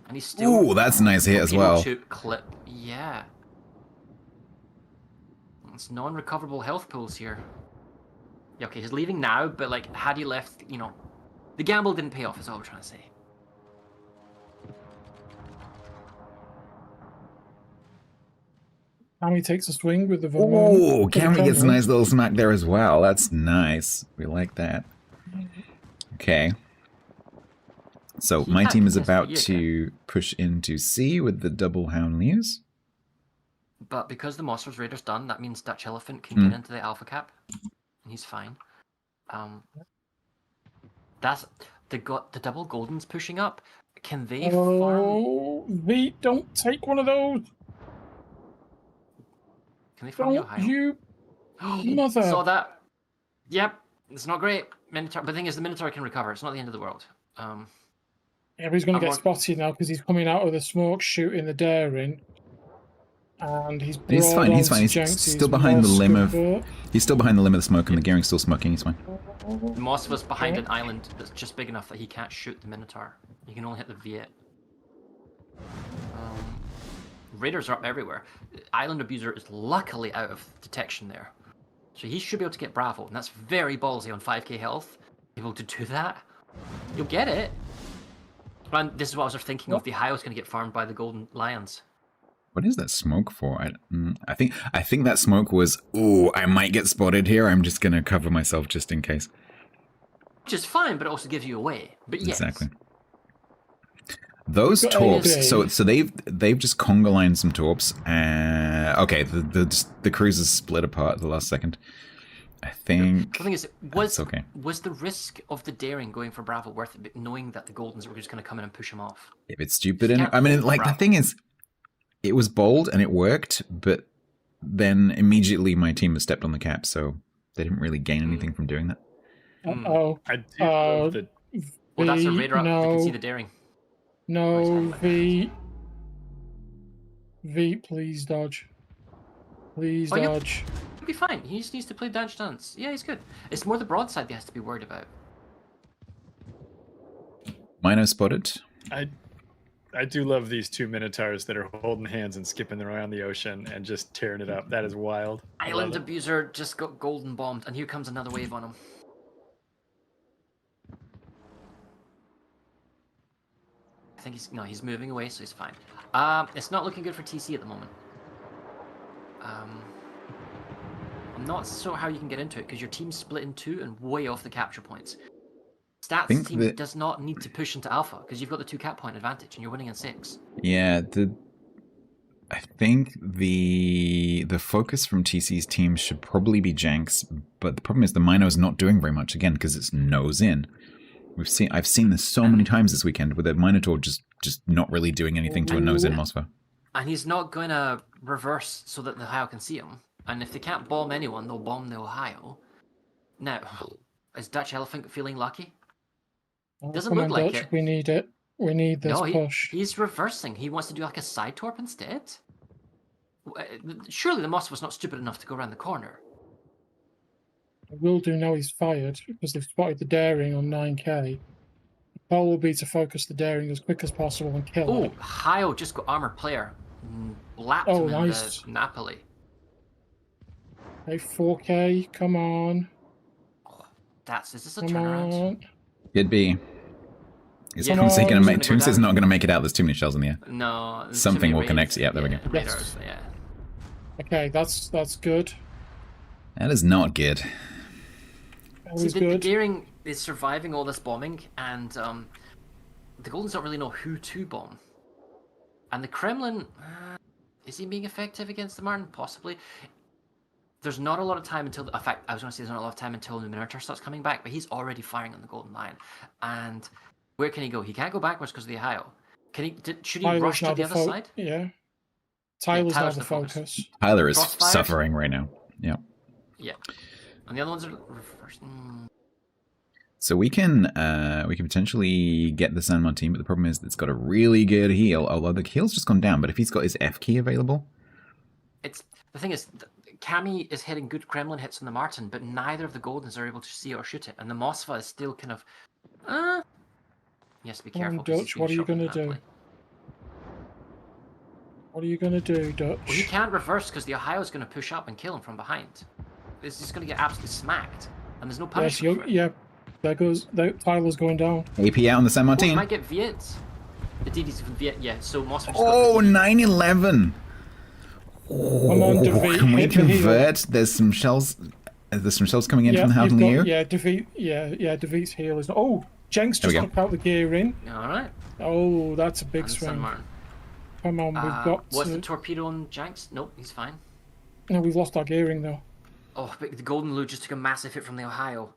And he's still. Ooh, that's a nice hit as torpedo well. chute clip. Yeah. It's non-recoverable health pools here. Yeah, okay, he's leaving now, but like, had he left, you know, the gamble didn't pay off. Is all we're trying to say. Cammy takes a swing with the Ooh, with the Cammy gets a Kremlin. nice little smack there as well. That's nice. We like that. Okay. So He my can't team is contest, but about you to push into C with the double Hound Leos. But because the Monsters Raider's done, that means Dutch Elephant can Hmm. get into the Alpha Cap, and he's fine. That's the double Goldens pushing up. Can they farm? Oh, V, don't take one of those. Can they farm the Don't Ohio? you, mother. Saw that. Yep, it's not great. Minotaur, but the thing is, the Minotaur can recover. It's not the end of the world. Yeah, but he's going to I'm get on- spotted now because he's coming out of the smoke shooting the daring. And he's He's fine, he's fine. He's still behind the limb of... He's still behind the limb of the smoke and the gearing's still smoking. He's fine. The Moss was behind Okay. an island that's just big enough that he can't shoot the Minotaur. He can only hit the V8. Raiders are up everywhere. Island Abuser is luckily out of detection there. So he should be able to get Bravo, and that's very ballsy on 5k health. Able to do that. You'll get it. And this is what I was thinking of. The Ohio's going to get farmed by the Golden Lions. What is that smoke for? I think that smoke was, ooh, I might get spotted here. I'm just going to cover myself just in case. Which is fine, but it also gives you away. But yes. Exactly. Those We've got torps, AJ. so they've just conga lined some torps. Okay, the cruisers split apart at the last second. I think The thing is, that's okay. was the risk of the daring going for Bravo worth it, knowing that the Goldens were just going to come in and push him off? If it's stupid, You and can't I mean, hold like the Bravo. thing is, it was bold and it worked, but then immediately my team was stepped on the cap, so they didn't really gain anything from doing that. Oh, I do love the Well, that's a V, Raider up. They can see no, the daring. no, V. V, please dodge. Please Oh, you- dodge. He'll be fine. He just needs to play dodge dance. Yeah, he's good. It's more the broadside he has to be worried about. Mino spotted. I do love these two Minotaurs that are holding hands and skipping around the ocean and just tearing it up. That is wild. I love Island it. Abuser just got golden bombed, and here comes another wave on him. I think he's moving away, so he's fine. It's not looking good for TC at the moment. I'm not sure how you can get into it because your team's split in two and way off the capture points. Stats Think team that- does not need to push into alpha because you've got the 2 cap point advantage and you're winning in 6. Yeah, I think the focus from TC's team should probably be Janks, but the problem is the Mino's not doing very much again because it's nose in. I've seen this so many times this weekend with a Minotaur just not really doing anything to a nose in Mosfa. And he's not going to reverse so that the Ohio can see him. And if they can't bomb anyone, they'll bomb the Ohio. Now, is Dutch Elephant feeling lucky? Oh, Doesn't come look on, like Dutch. it. We need it. We need this No, push. he's reversing. He wants to do like a side torp instead. Surely the Moss was not stupid enough to go around the corner. It will do now he's fired because they've spotted the daring on 9k. The goal will be to focus the daring as quick as possible and kill Oh, it. Ohio just got armored player. Lapped Oh, him nice. in the Napoli. Hey, 4k, come on. Is this a Come turnaround? on. Could be. Is Yeah, Tombstone no, gonna he's make? gonna go Tombstone's down. not gonna make it out. There's too many shells in the air. No. there's too Something many will raids. connect. Yeah, there we go. Raiders, yeah. Okay, that's good. That is not good. That was See, the good. daring is surviving all this bombing, and the Goldens don't really know who to bomb. And the Kremlin, is he being effective against the Martin? Possibly. There's not a lot of time until, in fact, I was going to say there's not a lot of time until the Minotaur starts coming back, but he's already firing on the Golden Lion. And where can he go? He can't go backwards because of the Ohio. Should he rush to the other side? Yeah. Tyler's now Tyler's the the focus. focus. Tyler is Crossfires? suffering right now. Yeah. Yeah. And the other ones are reversed. So we can potentially get the San Martin, but the problem is it's got a really good heal. Although the heal's just gone down, but if he's got his F key available, It's the thing is, Cammy is hitting good Kremlin hits on the Martin, but neither of the Goldens are able to see or shoot it, and the Mossva is still kind of. Yes, be Come on, careful. 'Cause he's Dutch, being what are you shot from gonna that do? play. What are you gonna do, Dutch? Well, he can't reverse because the Ohio's going to push up and kill him from behind. He's just going to get absolutely smacked, and there's no Yes, punishment for it. yeah. Tyler's going down. AP out on the San Oh, he Martin. might get Viet. The DD's Viet, yeah. So Mossva just Oh, got the DD. 9/11. Come on, Defeat. Can we hit the heal. convert? There's some shells. There's some shells coming in from the house you've on the got- U. Yeah, Defeat. Yeah, Defeat's heal is. Oh, Jenks There we just go. took out the gear in. All right. Oh, that's a big And San swing. Martin. Come on, we've got. What's the torpedo on Janks? Nope, he's fine. No, we've lost our gearing though. Oh, but the Golden Lou just took a massive hit from the Ohio.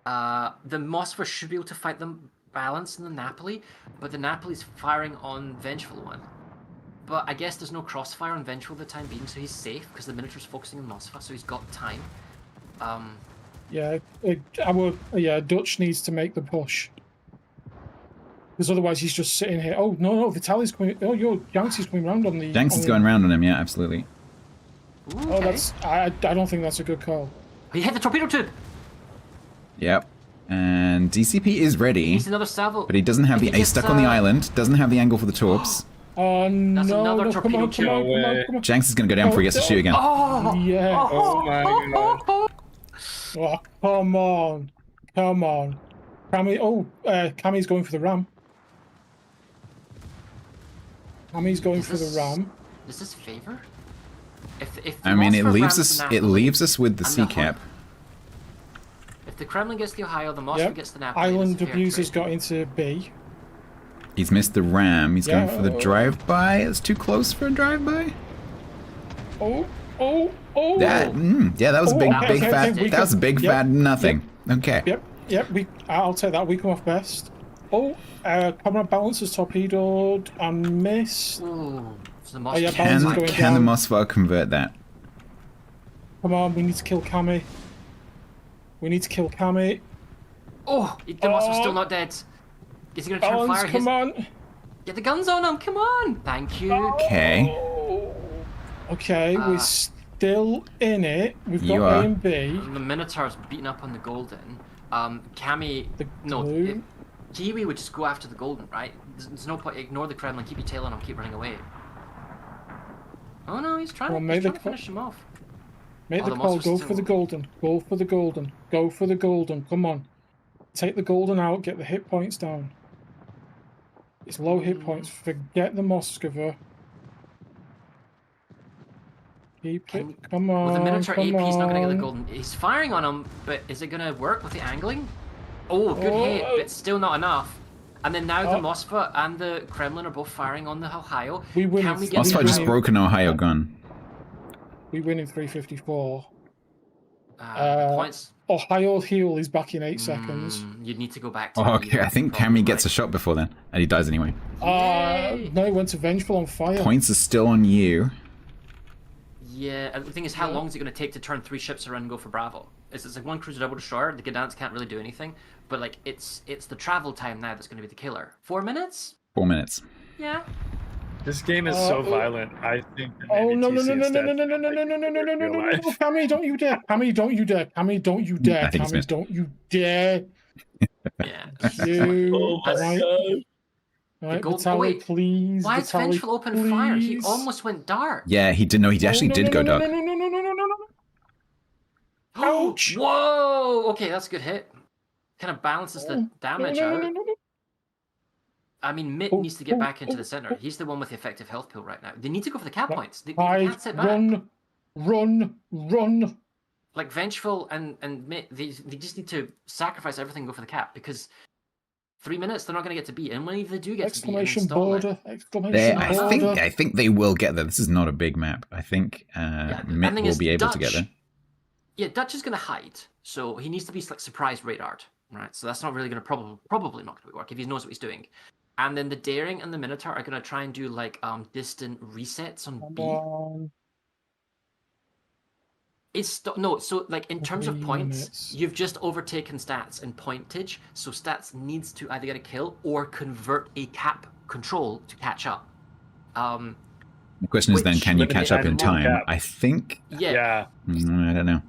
The Mossva should be able to fight them balance in the Napoli, but the Napoli's firing on Vengeful One. But I guess there's no crossfire on Vengeful for the time being, so he's safe because the Minotaur's focusing on Mossva, so he's got time. Yeah, Dutch needs to make the push. Because otherwise he's just sitting here. Oh no, Vitaly's coming. Oh, Janks is coming round on the. Janks is going round on him. Yeah, absolutely. Ooh, Oh, okay. I don't think that's a good call. He hit the torpedo tube. Yep. And DCP is He ready, needs another salvo. but he doesn't have If the. he He's stuck on the gets, island. Doesn't have the angle for the torps. Oh no! another No, torpedo tube. come on. Janks is going to go down before he gets to shoot again. Oh! Yeah. Oh my god. Oh, come on. Cammy's going for the ram. Cammy's going for the ram. Does this favor? If I mean, it Mossva leaves rams us. the It Napoli, leaves us with the and sea the cap. If the Kremlin gets the Ohio, the Mossva Yep. gets the Napoli. Island it's a fair Abuser's trade. got into B. He's missed the ram. He's going Yeah, for the drive-by. It's too close for a drive-by. Oh. That, that was a big, okay, big okay, fat. okay, we That was a can- big yep, fat nothing. Okay. Yep. I'll take that. We come off best. Oh, comrade balance is torpedoed and missed. Ooh, so the yeah, Mossva balance is Can going can the down. Mossva convert that? Come on, we need to kill Cammy. Oh, the Mossva's still not dead. Is he going to turn Balance, fire? come on. Get the guns on him. Come on. Thank you. Okay. Okay, we're still in it. We've You got are. A and B. And the Minotaur's beating up on the Golden. Cammy, blue. Kiwi would just go after the Golden, right? There's no point. Ignore the Kremlin. Keep your tail on him. Keep running away. Oh no, he's trying, Well, he's trying the to finish him off. Make Oh, the the call. Moss's Go still- for the golden. Go for the golden. Go for the golden. Come on. Take the golden out. Get the hit points down. It's low hit points. Forget the Moskva. Keep it. Come on. With the Minotaur come AP, he's not going to get the on. Golden. He's firing on him, but is it going to work with the angling? Oh, good hit, but still not enough. And then now the Mossva and the Kremlin are both firing on the Ohio. We win Can it. we get Mossva the just Ohio? broke an Ohio gun. We win in 3:54. Points. Ohio heal is back in 8 seconds. You'd need to go back to Oh, the okay. I think Cammy gets a shot before then, and he dies anyway. Yay! No, he went to Vengeful on fire. Points are still on you. Yeah, and the thing is, how long is it going to take to turn 3 ships around and go for Bravo? It's like one cruiser double destroyer. The Gdansk can't really do anything, but like it's the travel time now that's going to be the killer. 4 minutes? 4 minutes. Yeah. This game is so violent. I think. That Oh maybe no TC and Stats no! Cammy, don't you dare! Cammy, don't you dare! Cammy, don't you dare! I think it's Cammy, missed. don't you dare! Yeah. You Oh my right, god. right, gold- Vitaly, wait, please. Why is Vitaly, Vengeful open fire? He please. almost went dark. Yeah, he did. No, he actually no, did no, go no, dark. No! Ouch! Whoa! Okay, that's a good hit. Kind of balances the damage out. No. I mean, Mitt needs to get back into the center. He's the one with the effective health pool right now. They need to go for the cap points. They can't sit back. Run! Like Vengeful and Mitt, they just need to sacrifice everything and go for the cap because 3 minutes they're not going to get to beat. And when they do get to beat, Exclamation install border! it. Exclamation border! I think they will get there. This is not a big map. I think the Mitt thing will is, be able to Dutch- get there. Yeah, Dutch is going to hide, so he needs to be like surprise radared, right? So that's not really going to probably not going to work if he knows what he's doing. And then the Daring and the Minotaur are going to try and do like distant resets on B. No, so like in terms of 3 points, minutes. you've just overtaken Stats in pointage. So Stats needs to either get a kill or convert a cap control to catch up. The question is then, Which can you limited catch up in time time? cap. I think. Yeah, I don't know.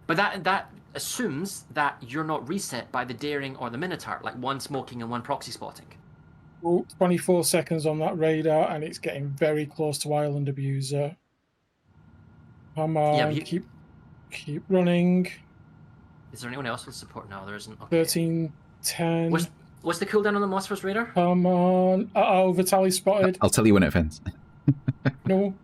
but that assumes that you're not reset by the Daring or the Minotaur, like one smoking and one proxy spotting. Oh, 24 seconds on that radar, and it's getting very close to Island Abuser. Come on, Yeah, but keep running. Is there anyone else with support? No, there isn't. Okay. 13, 10. What's the cooldown on the Mossfor's radar? Come on. Uh-oh, Vitaly spotted. I'll tell you when it ends. No.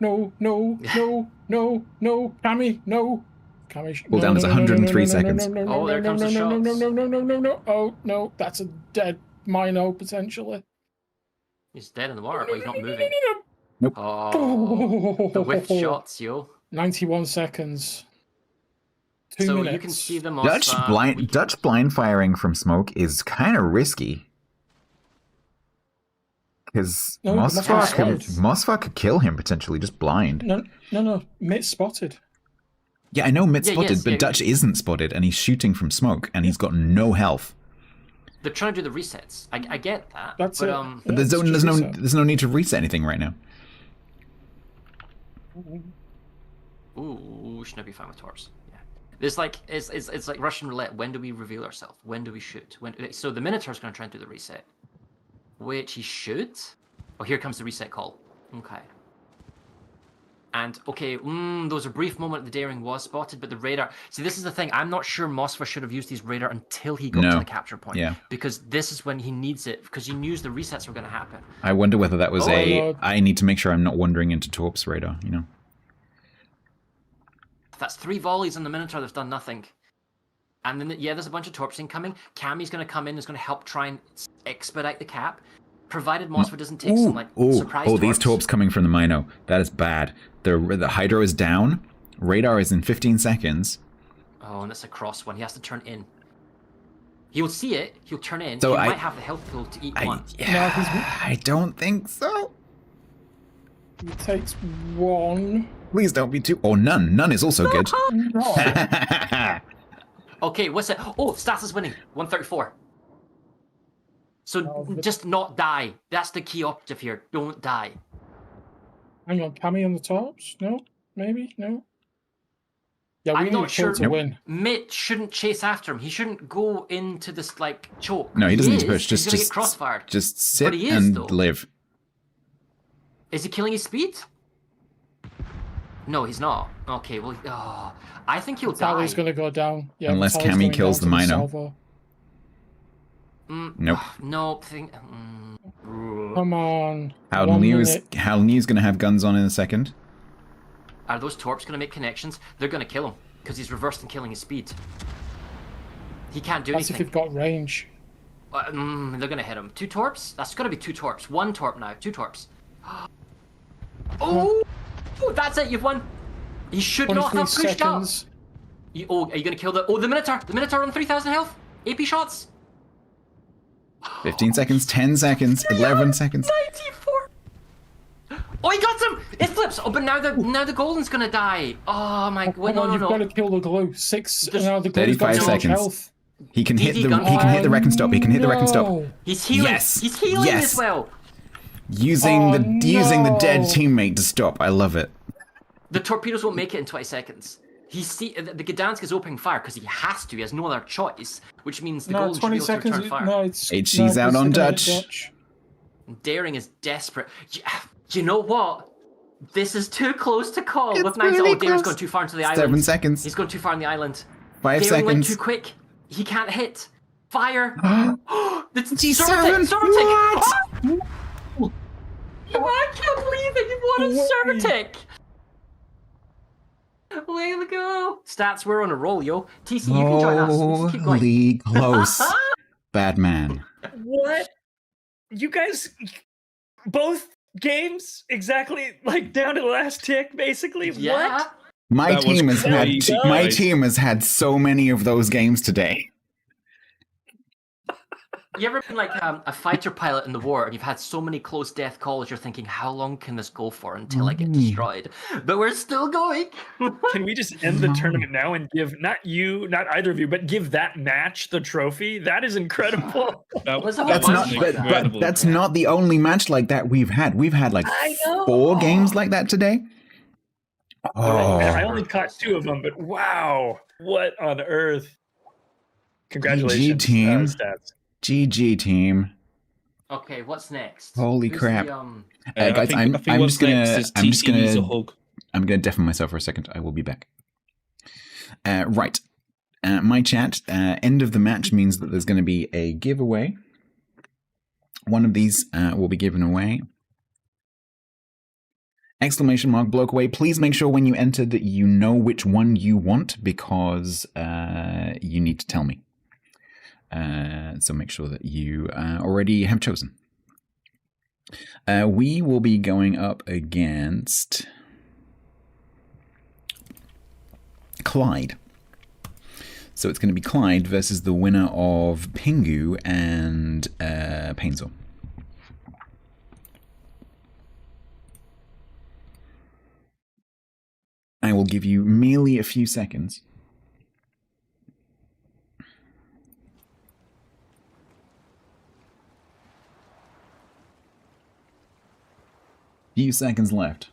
Cammy, no. Cammy, Cooldown is 103 seconds. Oh, there comes the shots. No. Oh, no, that's a dead Mino, potentially. He's dead in the water, but he's not moving. Nope. Oh, the whiff shots, yo. 91 seconds. 2 So minutes. you can see them Dutch blind firing from smoke is kind of risky. Because No, Mossfa could kill him potentially, just blind. No. Mitt spotted. Yeah, I know Mitt spotted, yes, but yeah. Dutch isn't spotted, and he's shooting from smoke, and he's got no health. They're trying to do the resets. I get that. That's but, it. But there's no need to reset anything right now. Ooh, shouldn't I be fine with torps? Yeah. There's like it's like Russian roulette. When do we reveal ourselves? When do we shoot? So the Minotaur's going to try and do the reset, which he should. Oh, here comes the reset call. Okay. And okay, there was a brief moment the Daring was spotted, but the radar. See, this is the thing. I'm not sure Mossfa should have used his radar until he got to the capture point. Yeah. Because this is when he needs it. Because he knew the resets were going to happen. I wonder whether that was Lord. I need to make sure I'm not wandering into Torp's radar, you know? That's 3 volleys on the Minotaur that's done nothing. And then, there's a bunch of torps incoming. Cammy's going to come in, is going to help try and expedite the cap. Provided Mossfa doesn't take some, like, surprise torps. These torps coming from the Mino. That is bad. The Hydro is down. Radar is in 15 seconds. Oh, and that's a cross one. He has to turn in. He'll see it. He'll turn in. So he might have the health pool to eat one. Yeah, I don't think so. He takes 1. Please don't be too... Oh, none. None is also good. No. Okay, what's it? Oh, Stats is winning. 134. So just not die. That's the key objective here. Don't die. Hang on, Cammy on the tops? No? Maybe? No? Yeah, we I'm need not a kill sure. to win. Mitt shouldn't chase after him. He shouldn't go into this, like, choke. No, he doesn't need to push. He's gonna get crossfired. Just sit But he is, and though. live. Is he killing his speed? No, he's not. Okay, well, I think he'll die. Vitaly's going to go down. Yeah, Unless Vitaly's Cammy going kills down the to Mino. salvo. Nope. No, Come on. Hal 1 New's minute. going to have guns on in a second. Are those torps going to make connections? They're going to kill him because he's reversed and killing his speed. He can't do That's if anything. you've got range. They're going to hit him. 2 torps? That's got to be 2 torps. 1 torp now. 2 torps. Oh, that's it. You've won. He should not 23 have pushed seconds. up. Are you going to kill the Minotaur? The Minotaur on 3,000 health? AP shots? 15 seconds, 10 seconds, 11 seconds. 94. Oh, he got him! It flips. Oh, but now the golden's gonna die. Oh my god! Come on, you've got to kill the glue. 6. Now the glue's 35 got so much seconds. health. He can hit DD the gun. he can hit the wreck and stop. He can hit the wreck and stop. No. He's healing. Yes. He's healing Yes. as well. Using the dead no. teammate to stop. I love it. The torpedoes won't make it in 20 seconds. The Gdansk is opening fire because he has to. He has no other choice, which means the No, golden should be 20 able to seconds. return fire. No, it's HG's out it's on gonna hit Dutch. Daring is desperate. You know what? This is too close to call. It's With 9 really Daring's close. gone too far into the island. 7 seconds. He's gone too far on the island. 5 Daring went seconds. too quick. He can't hit. Fire. It's G7. Servertech. Oh, I can't believe it. You won a Servertech. Way to go. Stats, we're on a roll, yo. TC, you can join us. We just keep going. Holy close. Bad man. What? You guys, both games exactly like down to the last tick, basically. Yeah. What? My That was team has had crazy. my team has had so many of those games today. You ever been like a fighter pilot in the war, and you've had so many close death calls, you're thinking, how long can this go for until I get destroyed? But we're still going. Can we just end the tournament now and give not either of you, but give that match the trophy? That is incredible. Was the whole That's bunch not, like but, that? but that's not the only match like that we've had. We've had like I know. 4 games like that today. I Oh, only caught 2 of them, but wow, what on earth? Congratulations, team. Stats. GG team. Okay, what's next? Holy Who's crap. The, Guys, I'm just gonna hug. I'm gonna deafen myself for a second. I will be back. Right. My chat, end of the match means that there's going to be a giveaway. One of these will be given away. Exclamation mark bloke away. Please make sure when you enter that you know which one you want, because you need to tell me. So make sure that you already have chosen. We will be going up against Clyde. So it's going to be Clyde versus the winner of Pingu and Painzel. I will give you merely a few seconds. Few seconds left.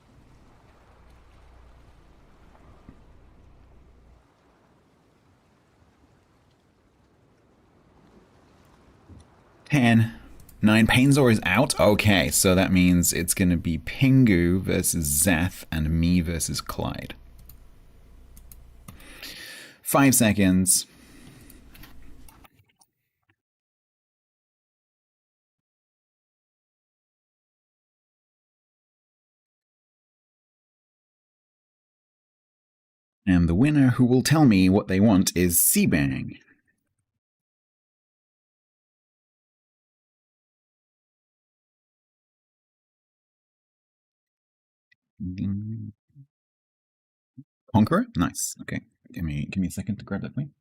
Ten. 9. Painzor is out. Okay, so that means it's going to be Pingu versus Zeth and me versus Clyde. 5 seconds. And the winner who will tell me what they want is Seabang. Conqueror? Nice. Okay. Give me a second to grab that point.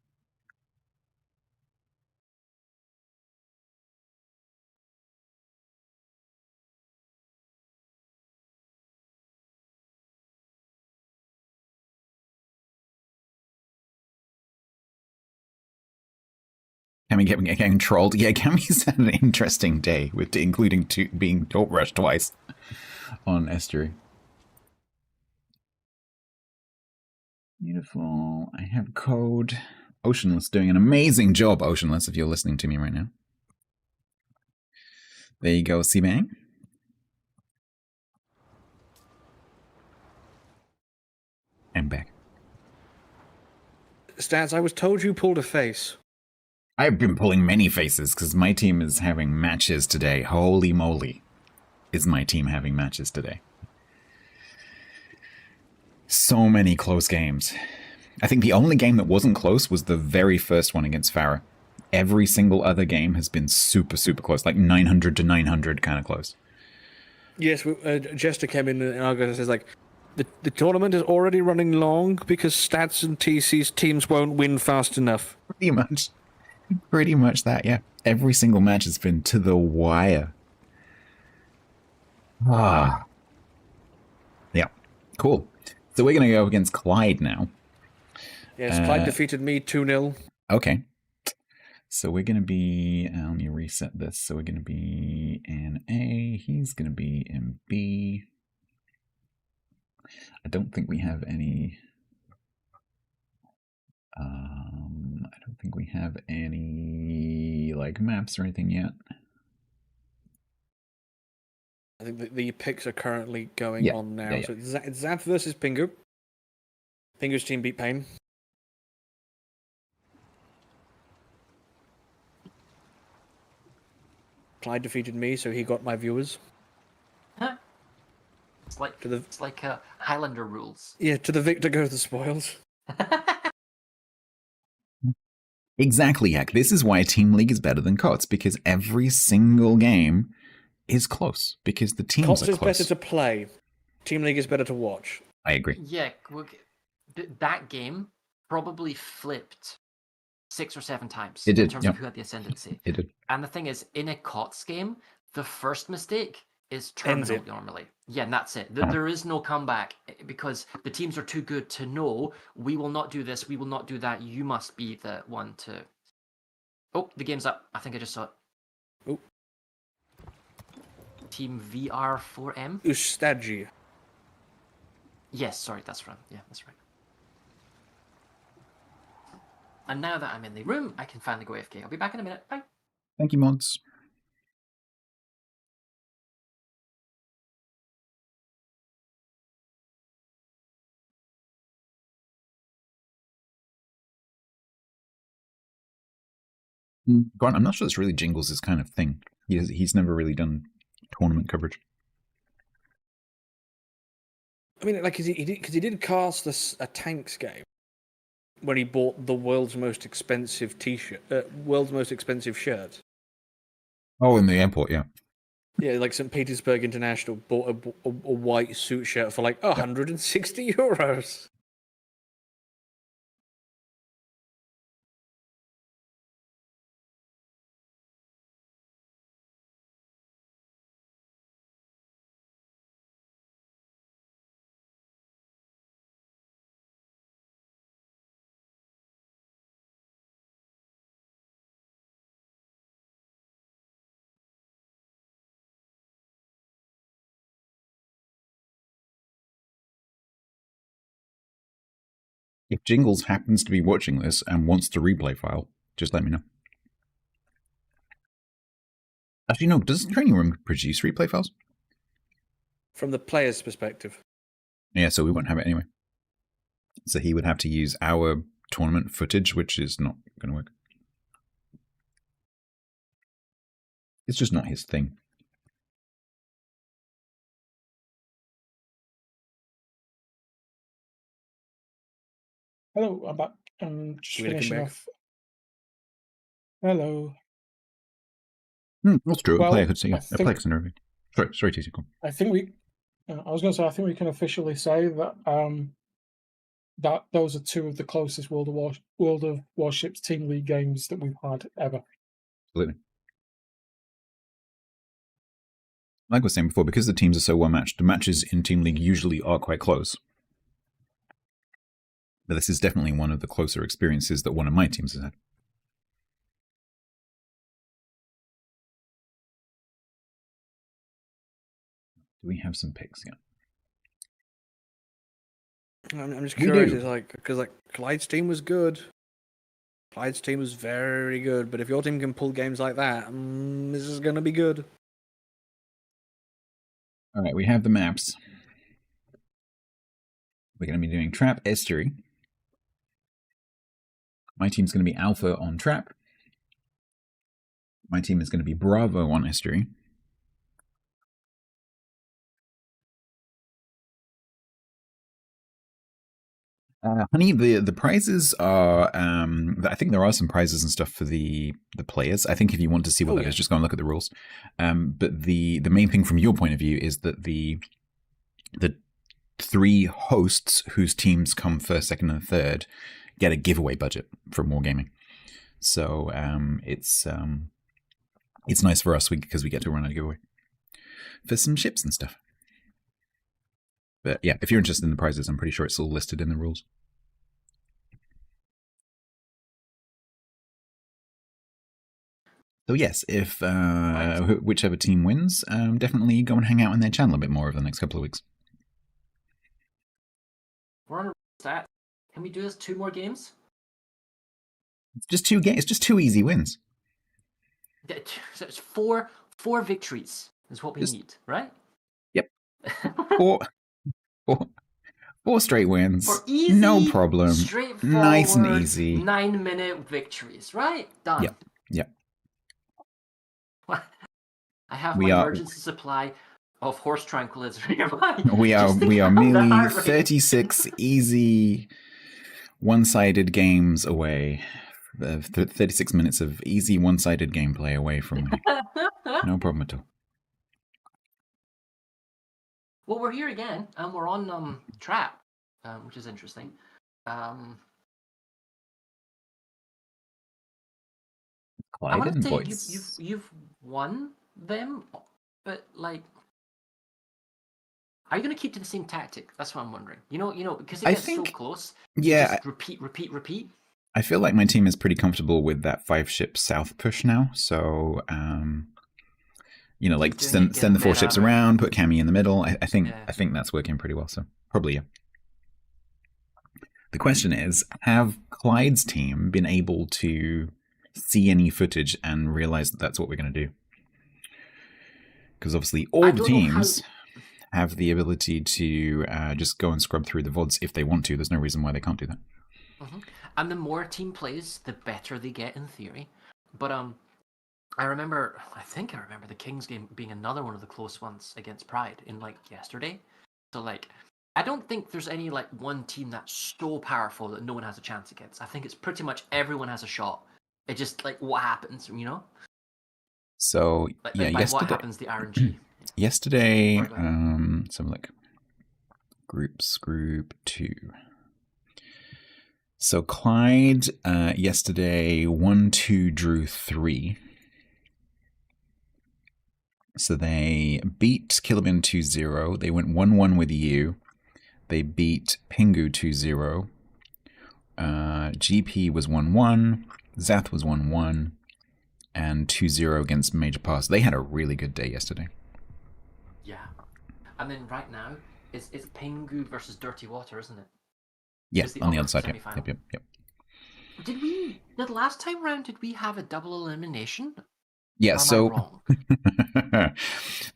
Cammy getting trolled. Yeah, Cammy's had an interesting day with including being taught rushed twice on Estuary. Beautiful. I have code. Oceanless doing an amazing job, Oceanless, if you're listening to me right now. There you go, Seabang. I'm back. Stats, I was told you pulled a face. I've been pulling many faces because my team is having matches today. Holy moly. Is my team having matches today? So many close games. I think the only game that wasn't close was the very first one against Farah. Every single other game has been super, super close, like 900 to 900 kind of close. Yes, Jester came in and argued and says, like, the tournament is already running long because Stats and TC's teams won't win fast enough. Pretty much. Pretty much that, yeah. Every single match has been to the wire. Ah. Yeah, cool. So we're going to go against Clyde now. Yes, Clyde defeated me 2-0. Okay. So we're going to be... let me reset this. So we're going to be in A. He's going to be in B. I don't think we have any... I don't think we have any, like, maps or anything yet. I think the picks are currently going on now. Yeah. So it's Zath versus Pingu. Pingu's team beat Pain. Clyde defeated me, so he got my viewers. Huh? It's like Highlander rules. Yeah, to the victor go the spoils. Exactly, Yak. This is why Team League is better than COTS, because every single game is close, because the teams COTS are is close. better to play. Team League is better to watch. I agree. Yeah, that game probably flipped 6 or 7 times It in did, terms yep. of who had the ascendancy. It did. And the thing is, in a COTS game, the first mistake is Ends terminal it. normally. Yeah, and that's it. There is no comeback because the teams are too good to know, we will not do this, we will not do that, you must be the one to... Oh, the game's up. I think I just saw it. Oh. Team VR4M? Ustadji. Yes, sorry, that's right. Yeah, that's right. And now that I'm in the room, I can finally go AFK. I'll be back in a minute. Bye. Thank you, mods. Grant, I'm not sure that's really Jingles' kind of thing. He's never really done tournament coverage. I mean, like, he did cast a tanks game when he bought the world's most expensive T-shirt, world's most expensive shirt. Oh, in the airport, yeah. Yeah, like St. Petersburg International bought a white suit shirt for like 160 euros. If Jingles happens to be watching this and wants the replay file, just let me know. Actually, no, does Training Room produce replay files? From the player's perspective. Yeah, so we won't have it anyway. So he would have to use our tournament footage, which is not going to work. It's just not his thing. Hello, I'm back. I'm just You gonna come finishing back? off. Hello. That's true. A Well, player could see. I A player could send a review. Sorry, TC. Go on. I think we. I was going to say, I think we can officially say that that those are two of the closest World of Warships Team League games that we've had ever. Absolutely. Like I was saying before, because the teams are so well matched, the matches in Team League usually are quite close. But this is definitely one of the closer experiences that one of my teams has had. Do we have some picks yet? I'm just We curious, do. it's like, because like Clyde's team was good. Clyde's team was very good, but if your team can pull games like that, this is going to be good. All right, we have the maps. We're going to be doing Trap Estuary. My team's going to be Alpha on Trap. My team is going to be Bravo on Estuary. Honey, the prizes are. I think there are some prizes and stuff for the players. I think if you want to see what that is, just go and look at the rules. But the main thing from your point of view is that the 3 hosts whose teams come first, second, and third get a giveaway budget from Wargaming. So it's nice for us because we get to run a giveaway for some ships and stuff. But yeah, if you're interested in the prizes, I'm pretty sure it's all listed in the rules. So yes, if whichever team wins, definitely go and hang out in their channel a bit more over the next couple of weeks. We're on a stat. Can we do this 2 more games? It's just 2 games. It's just 2 easy wins. So it's 4 victories is what we need, right? Yep. 4 straight wins. For easy, no problem. straightforward, Nice and easy. 9-minute victories, right? Done. Yep. I have my emergency supply of horse tranquilizer nearby. We are merely 36 easy one-sided games away. 36 minutes of easy one-sided gameplay away from me. No problem at all. Well, we're here again, and we're on Trap, which is interesting. I Clyde want to and say Voice. you've won them, but like, are you going to keep to the same tactic? That's what I'm wondering. You know, because it I gets so think- close. You Yeah, just repeat. I feel like my team is pretty comfortable with that 5-ship south push now. So, like Keep doing it, send the 4 get ships meta. around, put Cammy in the middle. I think Yeah. I think that's working pretty well. So probably yeah. The question is, have Clyde's team been able to see any footage and realize that that's what we're going to do? Because obviously all I the don't know how- teams have the ability to just go and scrub through the VODs if they want to. There's no reason why they can't do that. And the more a team plays, the better they get in theory. But I think I remember the Kings game being another one of the close ones against Pride in like yesterday. So like, I don't think there's any like one team that's so powerful that no one has a chance against. I think it's pretty much everyone has a shot. It just like what happens, So Like, yeah, by yesterday. what happens, the RNG. Yesterday, Sorry, go ahead. so like group 2. So Clyde yesterday 1-2 drew 3. So they beat Kilobin 2-0. They went 1-1 with you. They beat Pingu 2-0. GP was 1-1. Zath was 1-1. And 2-0 against Major Pass. They had a really good day yesterday. Yeah. And then right now, it's Pingu versus Dirty Water, isn't it? Yeah, It's the on the other other side. Yep, semi-final. yep. Did last time round, did we have a double elimination? Yeah, Or am I so wrong?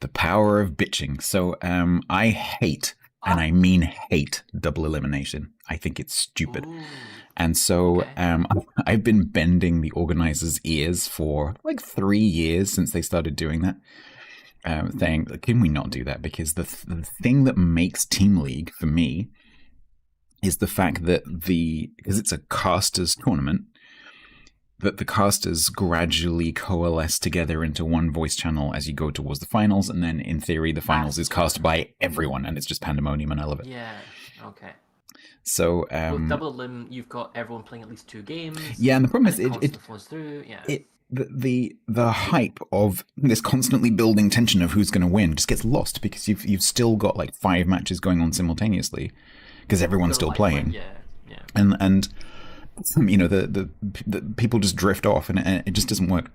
the power of bitching. So I hate, and I mean hate, double elimination. I think it's stupid. Ooh. And so Okay. I've been bending the organizers' ears for like 3 years since they started doing that. Saying, can we not do that? Because the thing that makes Team League for me is the fact that because it's a casters tournament, that the casters gradually coalesce together into one voice channel as you go towards the finals, and then in theory the finals is cast by everyone, and it's just pandemonium, and I love it. Yeah. Okay. So With double lim, you've got everyone playing at least 2 games. yeah, and the problem is it it constantly flows through. Yeah. the hype of this constantly building tension of who's going to win just gets lost because you've still got like 5 matches going on simultaneously because everyone's still playing. Yeah. And the people just drift off, and it just doesn't work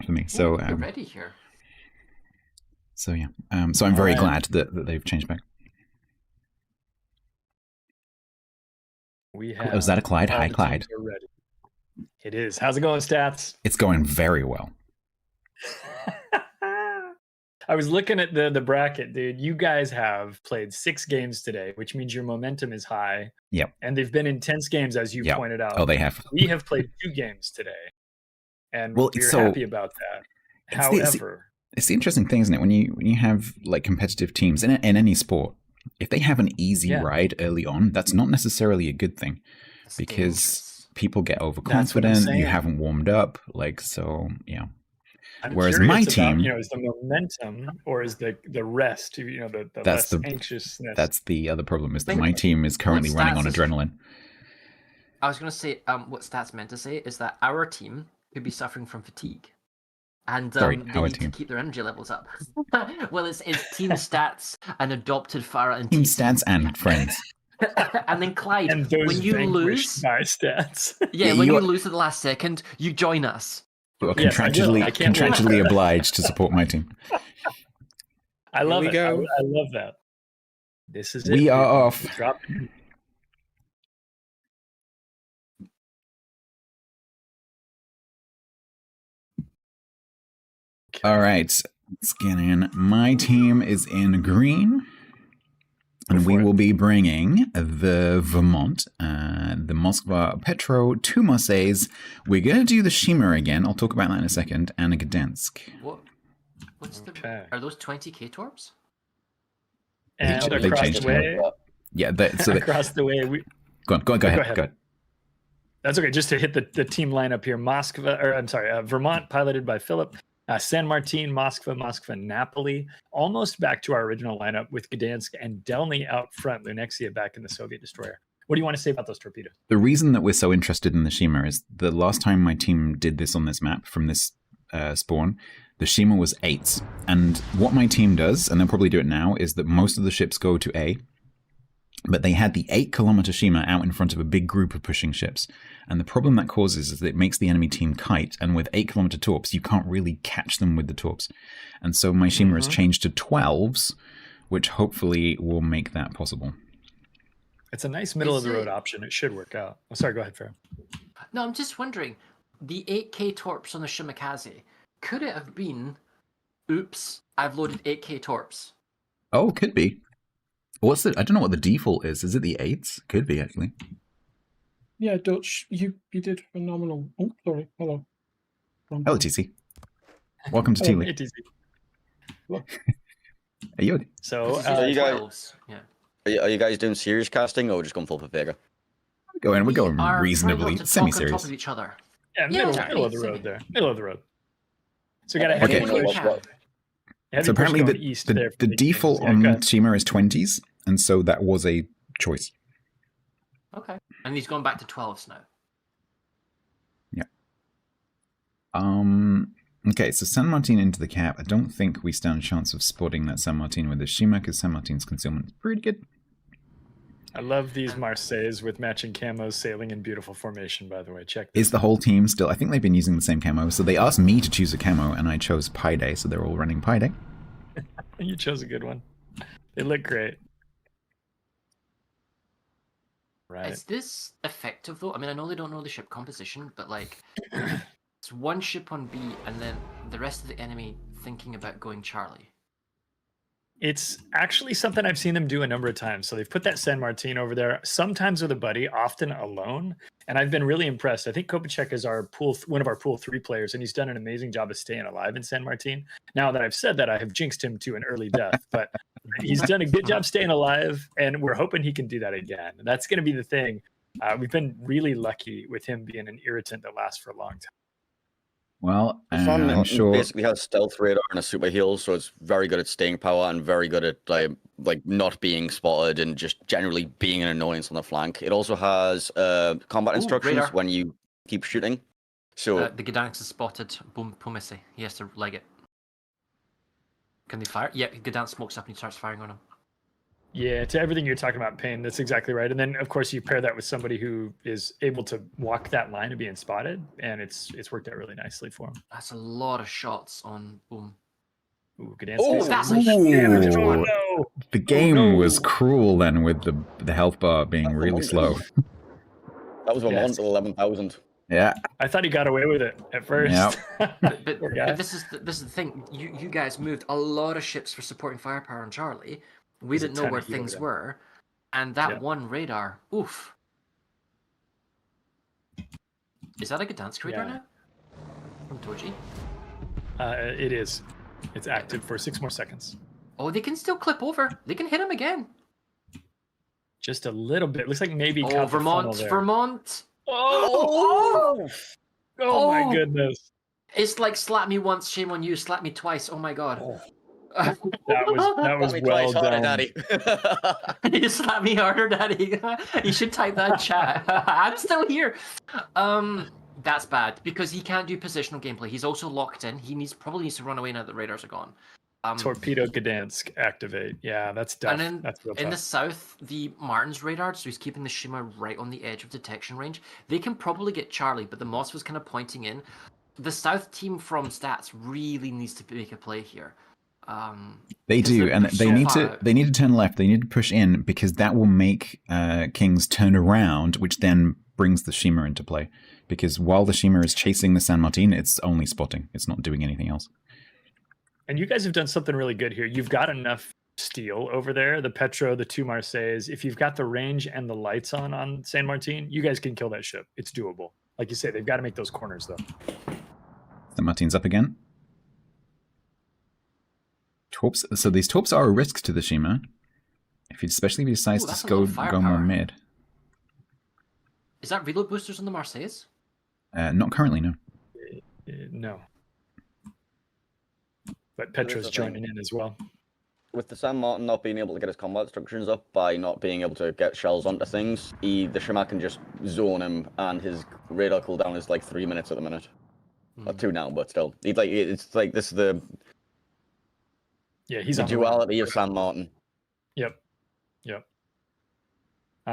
for me. So you're ready here. So yeah, so I'm very glad that they've changed back. We have. Was that a Clyde? all Hi, the Clyde. teams are ready. It is. How's it going, Stats? It's going very well. I was looking at the bracket, dude. You guys have played 6 games today, which means your momentum is high. Yep. And they've been intense games, as you Yep. pointed out. Oh, they have. We have played 2 games today, and Well, we're so- happy about that. However, It's the interesting thing, isn't it? When you have like competitive teams in any sport, if they have an easy ride early on, that's not necessarily a good thing, That's because dangerous. people get That's what I'm overconfident. You saying. haven't warmed up, like so. Yeah. I'm Whereas curious my about, team- is the momentum or is the rest, the That's less the- anxiousness. That's the other problem, is that Think- my team is currently What's running on stats is- adrenaline. I was going to say, what Stats meant to say is that our team could be suffering from fatigue. And Sorry, they our need team. to keep their energy levels up. Well, it's Team Stats and Adopted Farah and Team TC. Stats and friends. And then Clyde, and those when you vanquished lose, by Stats. yeah, Yeah, when you you are- lose at the last second, you join us. You are Yes, I will. I can't wait. contractually obliged to support my team. I love we it. go. I love that. This is it. We are We're off. dropping. All right, let's get in. My team is in green, and we for it. will be bringing the Vermont, the Moskva Petro, 2 Marseilles. We're going to do the Shima again. I'll talk about that in a second, and a Gdansk. What's Okay. Are those 20k torps? And They across changed the way, Yeah, across the way, go ahead. Go ahead. That's okay. Just to hit the team lineup here: Vermont, piloted by Philip. San Martin, Moskva, Napoli. Almost back to our original lineup with Gdansk and Delny out front. Lunexia back in the Soviet destroyer. What do you want to say about those torpedoes? The reason that we're so interested in the Shima is the last time my team did this on this map from this spawn, the Shima was 8s. And what my team does, and they'll probably do it now, is that most of the ships go to A, but they had the 8-kilometer Shima out in front of a big group of pushing ships. And the problem that causes is that it makes the enemy team kite, and with 8-kilometer torps, you can't really catch them with the torps. And so my Shima has changed to 12s, which hopefully will make that possible. It's a nice middle of the road option. It should work out. Oh, sorry, go ahead, Farrah. No, I'm just wondering, the 8K torps on the Shimakaze, could it have been, oops, I've loaded 8K torps? Oh, could be. What's the? I don't know what the default is. Is it the 8s? Could be, actually. Yeah, Dutch, you did phenomenal. Oh, sorry. Hello. Hello, TC. Welcome to Hello, Tealy. ATC. Are you? So, So you guys- 12s, yeah. Are you guys doing serious casting or just going full Papega? We're going We are trying reasonably not to talk on semi-serious. top of each other. yeah, Yeah, middle of the same. road there. Middle of the road. So we got a Okay. heavy When you push. can. Heavy So push apparently going east there the for these default things. Yeah, go on ahead. Shima is 20s, and so that was a choice. Okay. And he's gone back to 12s now. Okay, so San Martin into the cap. I don't think we stand a chance of spotting that San Martin with the Shima, because San Martin's concealment is pretty good. I love these Marseilles with matching camos sailing in beautiful formation, by the way. Check this. Is the whole team still... I think they've been using the same camo, so they asked me to choose a camo, and I chose Pi Day, so they're all running Pi Day. You chose a good one. They look great. Right. Is this effective though? I mean, I know they don't know the ship composition, but like, it's one ship on B and then the rest of the enemy thinking about going Charlie. It's actually something I've seen them do a number of times. So they've put that San Martin over there, sometimes with a buddy, often alone. And I've been really impressed. I think Kopacek is our one of our pool 3 players, and he's done an amazing job of staying alive in San Martin. Now that I've said that, I have jinxed him to an early death, but he's done a good job staying alive, and we're hoping he can do that again. That's going to be the thing. We've been really lucky with him being an irritant that lasts for a long time. Well, Fan I'm sure... basically has stealth radar and a super heal, so it's very good at staying power and very good at like not being spotted and just generally being an annoyance on the flank. It also has combat instructions radar. when you keep shooting. So The Gdansk is spotted. Boom, Pumisi. He has to leg it. Can they fire? Yeah, Gdansk smokes up and he starts firing on him. Yeah, to everything you're talking about, Payne, that's exactly right. And then, of course, you pair that with somebody who is able to walk that line of being spotted, and it's worked out really nicely for him. That's a lot of shots on Boom. Ooh, Gdansk. Oh, That's a damage. Oh, Ooh. no! The game no. was cruel then, with the health bar being really slow. that was one Yes. to 11,000. Yeah. I thought he got away with it at first. Yep. But Poor guy. this is the thing. You guys moved a lot of ships for supporting firepower on Charlie. We There's a didn't know ton where of heal things there. were, and that Yeah. one radar. Oof. Is that a Gdansk radar Yeah. now? From Toji? It is. It's active for 6 more seconds. Oh, they can still clip over. They can hit him again. Just a little bit. Looks like maybe Oh, caught the funnel Vermont, there. Vermont. Oh! Oh my Oh! goodness. It's like slap me once, shame on you. Slap me twice. Oh my god. That was Me well twice harder, done. Daddy. You slap me harder, Daddy. You should type that in chat. I'm still here. That's bad because he can't do positional gameplay. He's also locked in. Probably needs to run away now that the radars are gone. Torpedo Gdansk activate. Yeah, that's tough. And then That's real in the tough. south, the Martin's radar, so he's keeping the Shima right on the edge of detection range. They can probably get Charlie, but the Moss was kind of pointing in. The south team from Stats really needs to make a play here. They because do, they're and so they need far to out. they need to turn left. They need to push in because that will make Kings turn around, which then brings the Shima into play. Because while the Shima is chasing the San Martin, it's only spotting. It's not doing anything else. And you guys have done something really good here. You've got enough steel over there, the Petro, the 2 Marseilles. If you've got the range and the lights on San Martin, you guys can kill that ship. It's doable. Like you say, they've got to make those corners, though. San Martin's up again. Torps. So these torps are a risk to the Shima, especially if he decides Ooh, that's to a lot go of more firepower. mid. Is that reload boosters on the Marseilles? Not currently, no. No. But Petro's the thing. joining in as well. with the San Martin not being able to get his combat instructions up by not being able to get shells onto things, the Shimmer can just zone him, and his radar cooldown is like 3 minutes at the minute. Or 2 now, but still, it's like this is the He's on the duality of San Martin. Yep.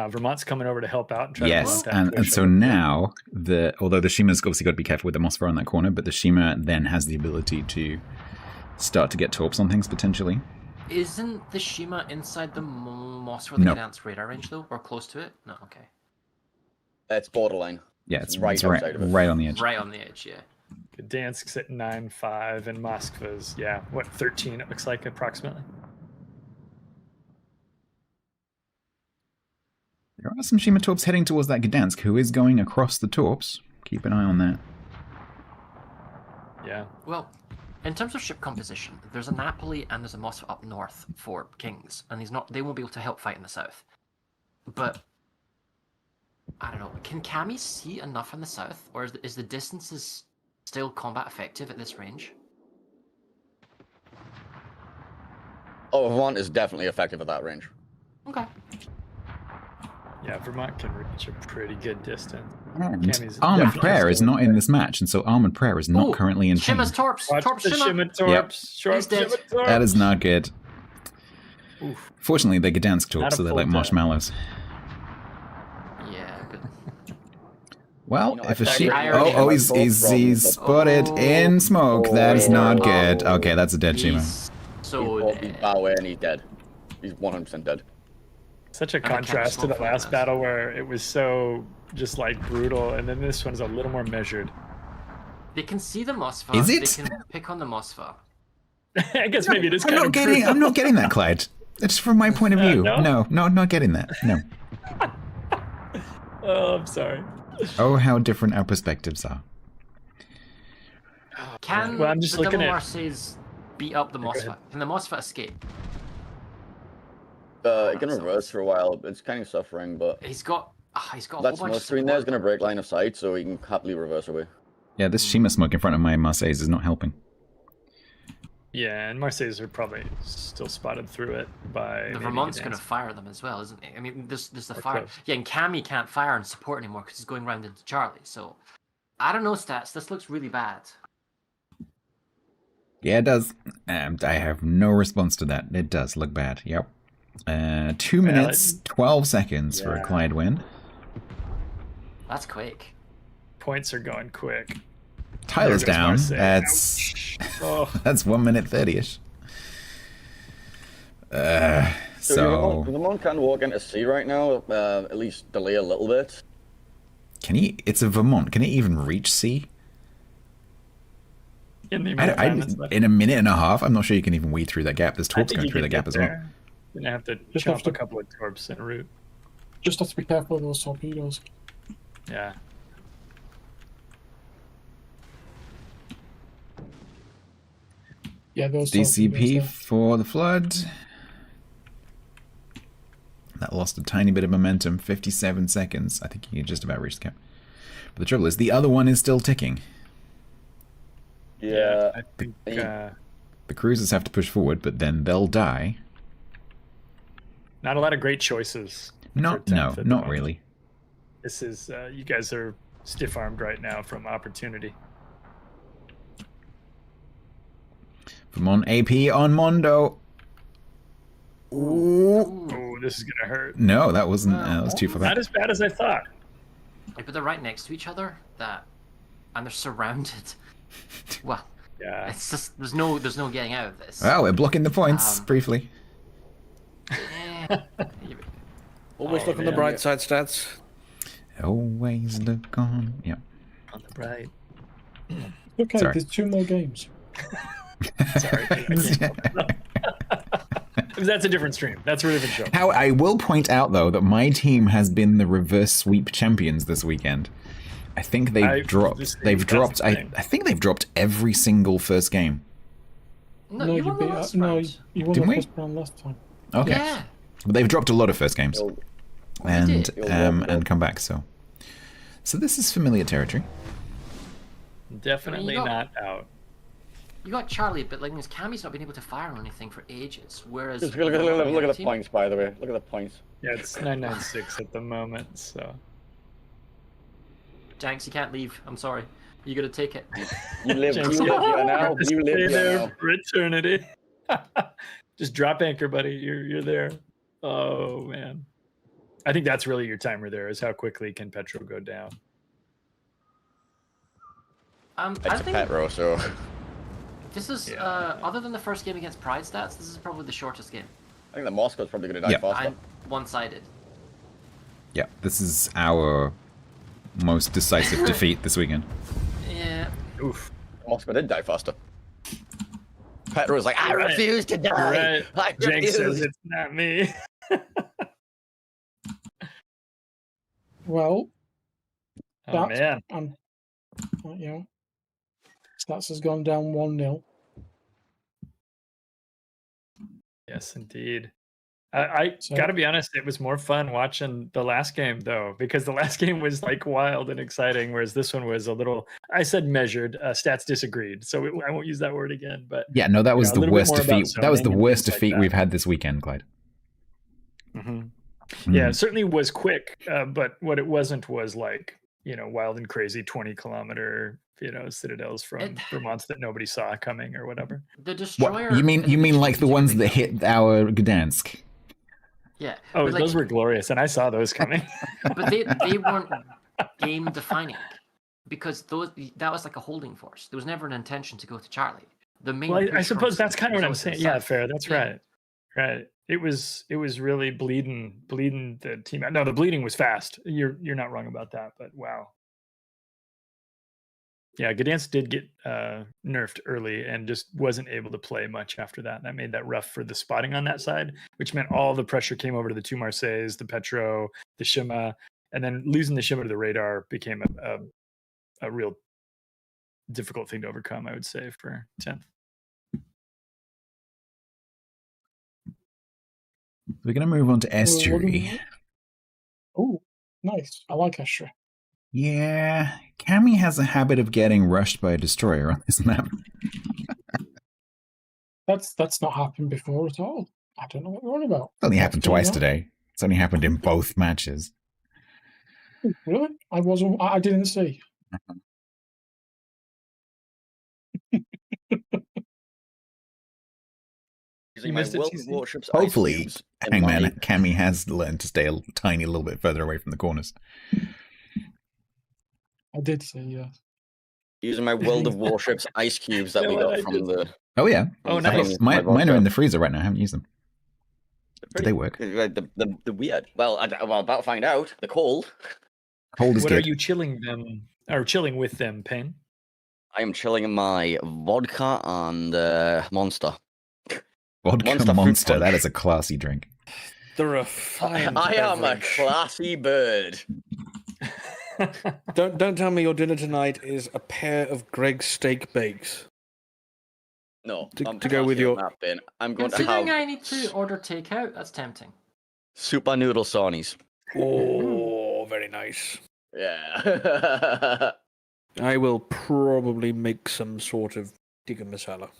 Vermont's coming over to help out and try to Yes, mount that and push so over. now, although the Shima's obviously got to be careful with the Mossfire on that corner, but the Shima then has the ability to start to get torps on things, potentially. Isn't the Shima inside the moss for the No. Gdansk radar range, though? Or close to it? No, okay. It's borderline. Yeah, it's right outside of it. right on the edge. Right on the edge, yeah. Gdansk's at 9.5 and Moskva's, 13 it looks like approximately. There are some Shima torps heading towards that Gdansk, who is going across the torps. Keep an eye on that. Yeah. Well, in terms of ship composition, there's a Napoli and there's a Mossfa up north for Kings, and they won't be able to help fight in the south. But I don't know. Can Kami see enough in the south, or is the distances still combat effective at this range? Oh, Vermont is definitely effective at that range. Okay. Yeah, Vermont can reach a pretty good distance. And Kami's Armored definitely Prayer is still not in this match, and so Armored Prayer is not Ooh, currently in Shima's ping. torps! Watch Torps the Shima! Shima torps. He's dead. Shima torps. That is not good. Oof. Fortunately, they're Gdansk torps, Not a so they're full like death. marshmallows. Yeah, good. Well, You know, if I a thought ship... you were Oh, gonna he's spotted in smoke. That is not good. Okay, that's a dead Shima. He's so He's dead. bow away and he's dead. He's 100% dead. Such a I can't contrast to the smoke from last this. battle where it was so just like brutal, and then this one's a little more measured. They can see the Mossfa. Is it? They can pick on the Mossfa. I guess maybe it is I'm kind not of getting. brutal. I'm not getting that, Clyde. It's from my point of view. no? No, not getting that. No. Oh, I'm sorry. Oh, how different our perspectives are. Can Well, I'm just the looking double at- Marseilles beat up the go ahead. Mossfa? Can the Mossfa escape? It can reverse for a while. It's kind of suffering, but He's got a that whole bunch smoke of screen there is support. going to break line of sight, so he can happily reverse away. Yeah, this Shima smoke in front of my Marseilles is not helping. Yeah, and Marseilles are probably still spotted through it by. The maybe Vermont's Gdansk. going to fire them as well, isn't he? I mean, there's the Or fire. close. Yeah, and Cammy can't fire and support anymore because he's going round into Charlie. So, I don't know, Stats. This looks really bad. Yeah, it does. I have no response to that. It does look bad. Yep. 2 minutes, 12 seconds for a Yeah. Clyde win. That's quick. Points are going quick. Tyler's There goes down. Marseille. That's Oh, that's 1 minute 30ish. So Vermont can walk into C right now, at least delay a little bit. can he? It's a Vermont. Can it even reach C? in the amount of time that's left. In a minute and a half, I'm not sure you can even weed through that gap. There's I torps think going you through can that gap get as well. there. You're gonna have to Just chomp have to- a couple of torps en route. Just have to be careful of those torpedoes. Yeah. Yeah, those DCP torpedoes for the flood. That lost a tiny bit of momentum. 57 seconds. I think you can just about reach the cap. But the trouble is, the other one is still ticking. Yeah, I think. The cruisers have to push forward, but then they'll die. Not a lot of great choices. for No, 10th no, at the not moment. really. This is you guys are stiff-armed right now from opportunity. Vermont AP on Mondo. Ooh. Oh, this is gonna hurt. No, that wasn't. That was too far Not back. as bad as I thought. Yeah, but they're right next to each other. And they're surrounded. Well, Yeah. it's just there's no getting out of this. Well, we're blocking the points briefly. Eh, Always Oh, look on the man. bright side, Stats. Always look on. Yeah. On the bright. Okay, Sorry. there's 2 more games. Sorry. That's a different stream. That's a different show. How I will point out though that my team has been the reverse sweep champions this weekend. I think they've dropped. just think They've that's dropped. the I thing. think they've dropped every single first game. no, you won the last no, round. you won Didn't the we? first round last time. Okay, Yeah. but they've dropped a lot of first games You'll- and did. and come back. So this is familiar territory. Definitely go. not out. You got Charlie, but like Cammy's not been able to fire on anything for ages. Whereas Just look at the team- points, by the way. Look at the points. Yeah, it's 996 at the moment. So Janks, you can't leave. I'm sorry. You got to take it. You live Jinx, here now. Just You live stay here there now. for eternity. Just drop anchor, buddy. You're there. Oh man, I think that's really your timer. There is how quickly can Petro go down. I It's a think Petro, so this is Yeah. other than the first game against Pride Stats, this is probably the shortest game. I think the Moscow's probably going to die Yeah. faster. And one-sided. Yeah, this is our most decisive defeat this weekend. Yeah. Oof. Moscow did die faster. Petro was like, I You're right. refuse to die. Right. I Jake refuse. says it's not me. Well, Oh That's- man. and you know, Stats has gone down 1-0. Yes, indeed. I So- gotta be honest, it was more fun watching the last game though, because the last game was like wild and exciting, whereas this one was a little, I said measured. Stats disagreed, so I won't use that word again. But Yeah, no, that was a the little bit worst more about defeat. That was the zoning and worst things like defeat that. we've had this weekend, Clyde. Mhm. Mm. Yeah, it certainly was quick, but what it wasn't was like, wild and crazy 20-kilometer, citadels from It- Vermont that nobody saw coming or whatever. The destroyer. What, you mean like the ones that hit our Gdansk? Yeah. Oh, but, like, those were glorious, and I saw those coming. But they weren't game defining because that was like a holding force. There was never an intention to go to Charlie. The main. Well, I push suppose from that's kind of what was I'm always saying. the Yeah, south. fair. That's Yeah. right. Right. It was really bleeding the team out. No, the bleeding was fast. You're not wrong about that, but wow. Yeah, Gdansk did get nerfed early and just wasn't able to play much after that. That made that rough for the spotting on that side, which meant all the pressure came over to the two Marseilles, the Petro, the Shima, and then losing the Shima to the radar became a real difficult thing to overcome, I would say, for 10th. We're going to move on to Estuary. Oh, nice. I like Estra. Yeah, Cammy has a habit of getting rushed by a destroyer on this map. That's not happened before at all. I don't know what you're on about. It's only happened What's going twice on? today. It's only happened in both matches. Really? I didn't see. Using You my missed it, World TC? Warships ice Hopefully, cubes in Hangman my- Cammy has learned to stay a tiny little bit further away from the corners. I did see, yeah. Using my World of Warships ice cubes that You we know what, got I from did- the. Oh yeah, Oh, from nice. my mine are in vodka. the freezer right now. I haven't used them. Do they work? Like the weird. Well, well, about to find out. The cold. Cold is What good. are you chilling them or chilling with them, Payne? I am chilling my vodka and Monster. Vodka Monster fruit Monster. That punch. is a classy drink. The refined I am a beverage. classy bird. Don't tell me your dinner tonight is a pair of Greg's steak bakes. No, To- I'm to go with classy on your- that bin. I'm going to Considering have I need to order takeout, that's tempting. super noodle sarnies. Oh, very nice. Yeah. I will probably make some sort of tikka masala.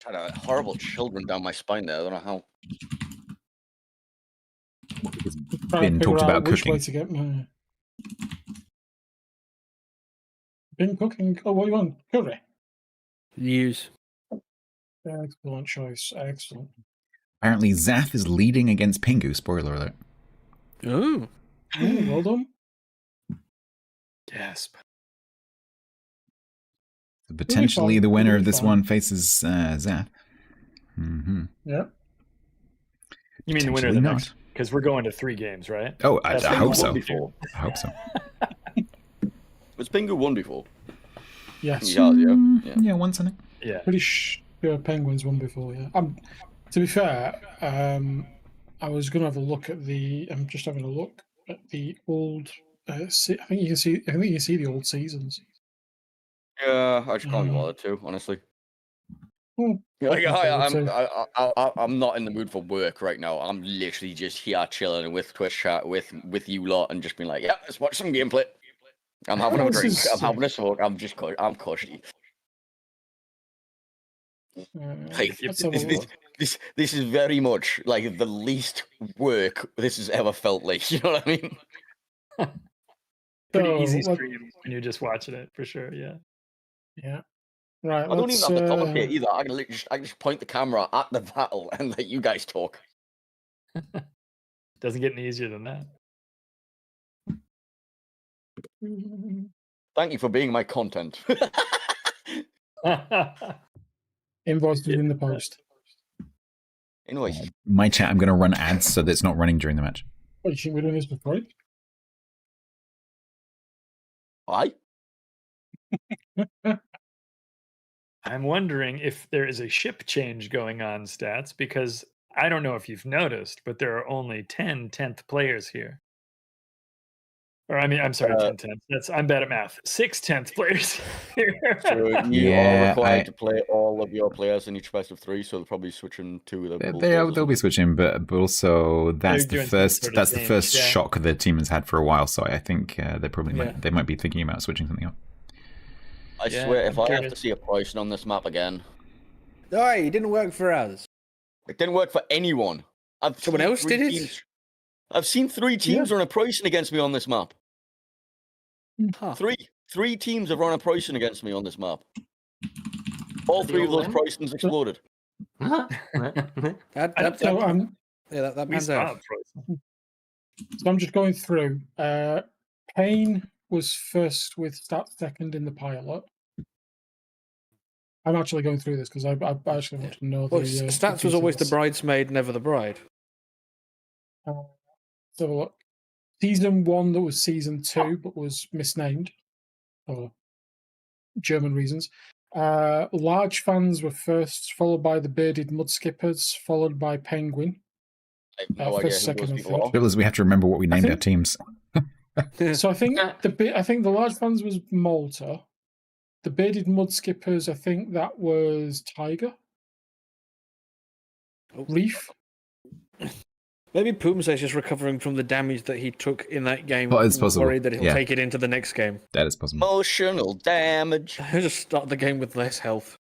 Had a horrible children down my spine there. I don't know how. Trying Been to talked figure out about which way cooking. to get my... Been cooking. Oh, what you want? Curry. Use. Excellent choice. Excellent. Apparently, Zath is leading against Pingu. Spoiler alert. Oh. Oh, well done. Gasp. So potentially, fine. the winner It'll of be this fine. one faces Zath. Mm-hmm. Yeah. You mean the winner of Potentially the not. next? Because we're going to 3 games, right? Oh, I That's hope been so. before. I hope so. Was Pingu won before? Yes. Yeah, Mm, yeah. yeah, once in it. Yeah. Pretty sure Penguins won before, yeah. To be fair, I was going to have a look at the... I'm just having a look at the old... I think you can see the old seasons. Yeah, I just can't be Mm. bothered to, honestly. Hmm. Like, Okay, I'm not in the mood for work right now. I'm literally just here chilling with Twitch chat with you lot and just being like, yeah, let's watch some gameplay. I'm having a This drink. is, I'm having a smoke. I'm cushy. Like, let's have a look. this is very much like the least work this has ever felt like. You know what I mean? Pretty So, easy what- stream when you're just watching it for sure. Yeah. Yeah. Right. I don't even have to commentate let's, either. I can just point the camera at the battle and let you guys talk. Doesn't get any easier than that. Thank you for being my content. Invoices in the post. Anyways, My chat, I'm going to run ads so that it's not running during the match. What, you think we're doing this for free? I I'm wondering if there is a ship change going on, Stats, because I don't know if you've noticed, but there are only 10 10th players here. Or I mean, I'm sorry, 10 10th. I'm bad at math. 6 10th players here. so you are Yeah, required to play all of your players in each best of 3, so they're probably switching to the. They'll be switching, but also that's They're the doing some first sort of that's the change, first yeah. shock the team has had for a while. So I think they probably Yeah. they might be thinking about switching something up. I Yeah, swear, if I'm I have curious. to see a pricing on this map again, No, it didn't work for us. it didn't work for anyone. Someone seen else 3 did it? teams- I've seen 3 teams run a pricing against me on this map. Huh. Three teams have run a pricing against me on this map. All 3 of those pricings exploded. That So I'm that We pans saw out. it frozen. So I'm just going through. Payne was first with Stats second in the pilot. I'm actually going through this because I actually want to know Well, the Stats was always the details. bridesmaid, never the bride. So look, season 1 that was season 2 but was misnamed for German reasons. Large fans were first, followed by the Bearded Mudskippers, followed by Penguin. I have no idea First, who second, those and people third. are. Trouble is, we have to remember what we named our think- teams. So I think the large fans was Malta. The Bearded Mudskippers, I think that was Tiger. Oh. Reef. Maybe Pumse is just recovering from the damage that he took in that game. Well, it's possible, Worried that he'll yeah. take it into the next game. That is possible. Emotional damage. He'll just start the game with less health.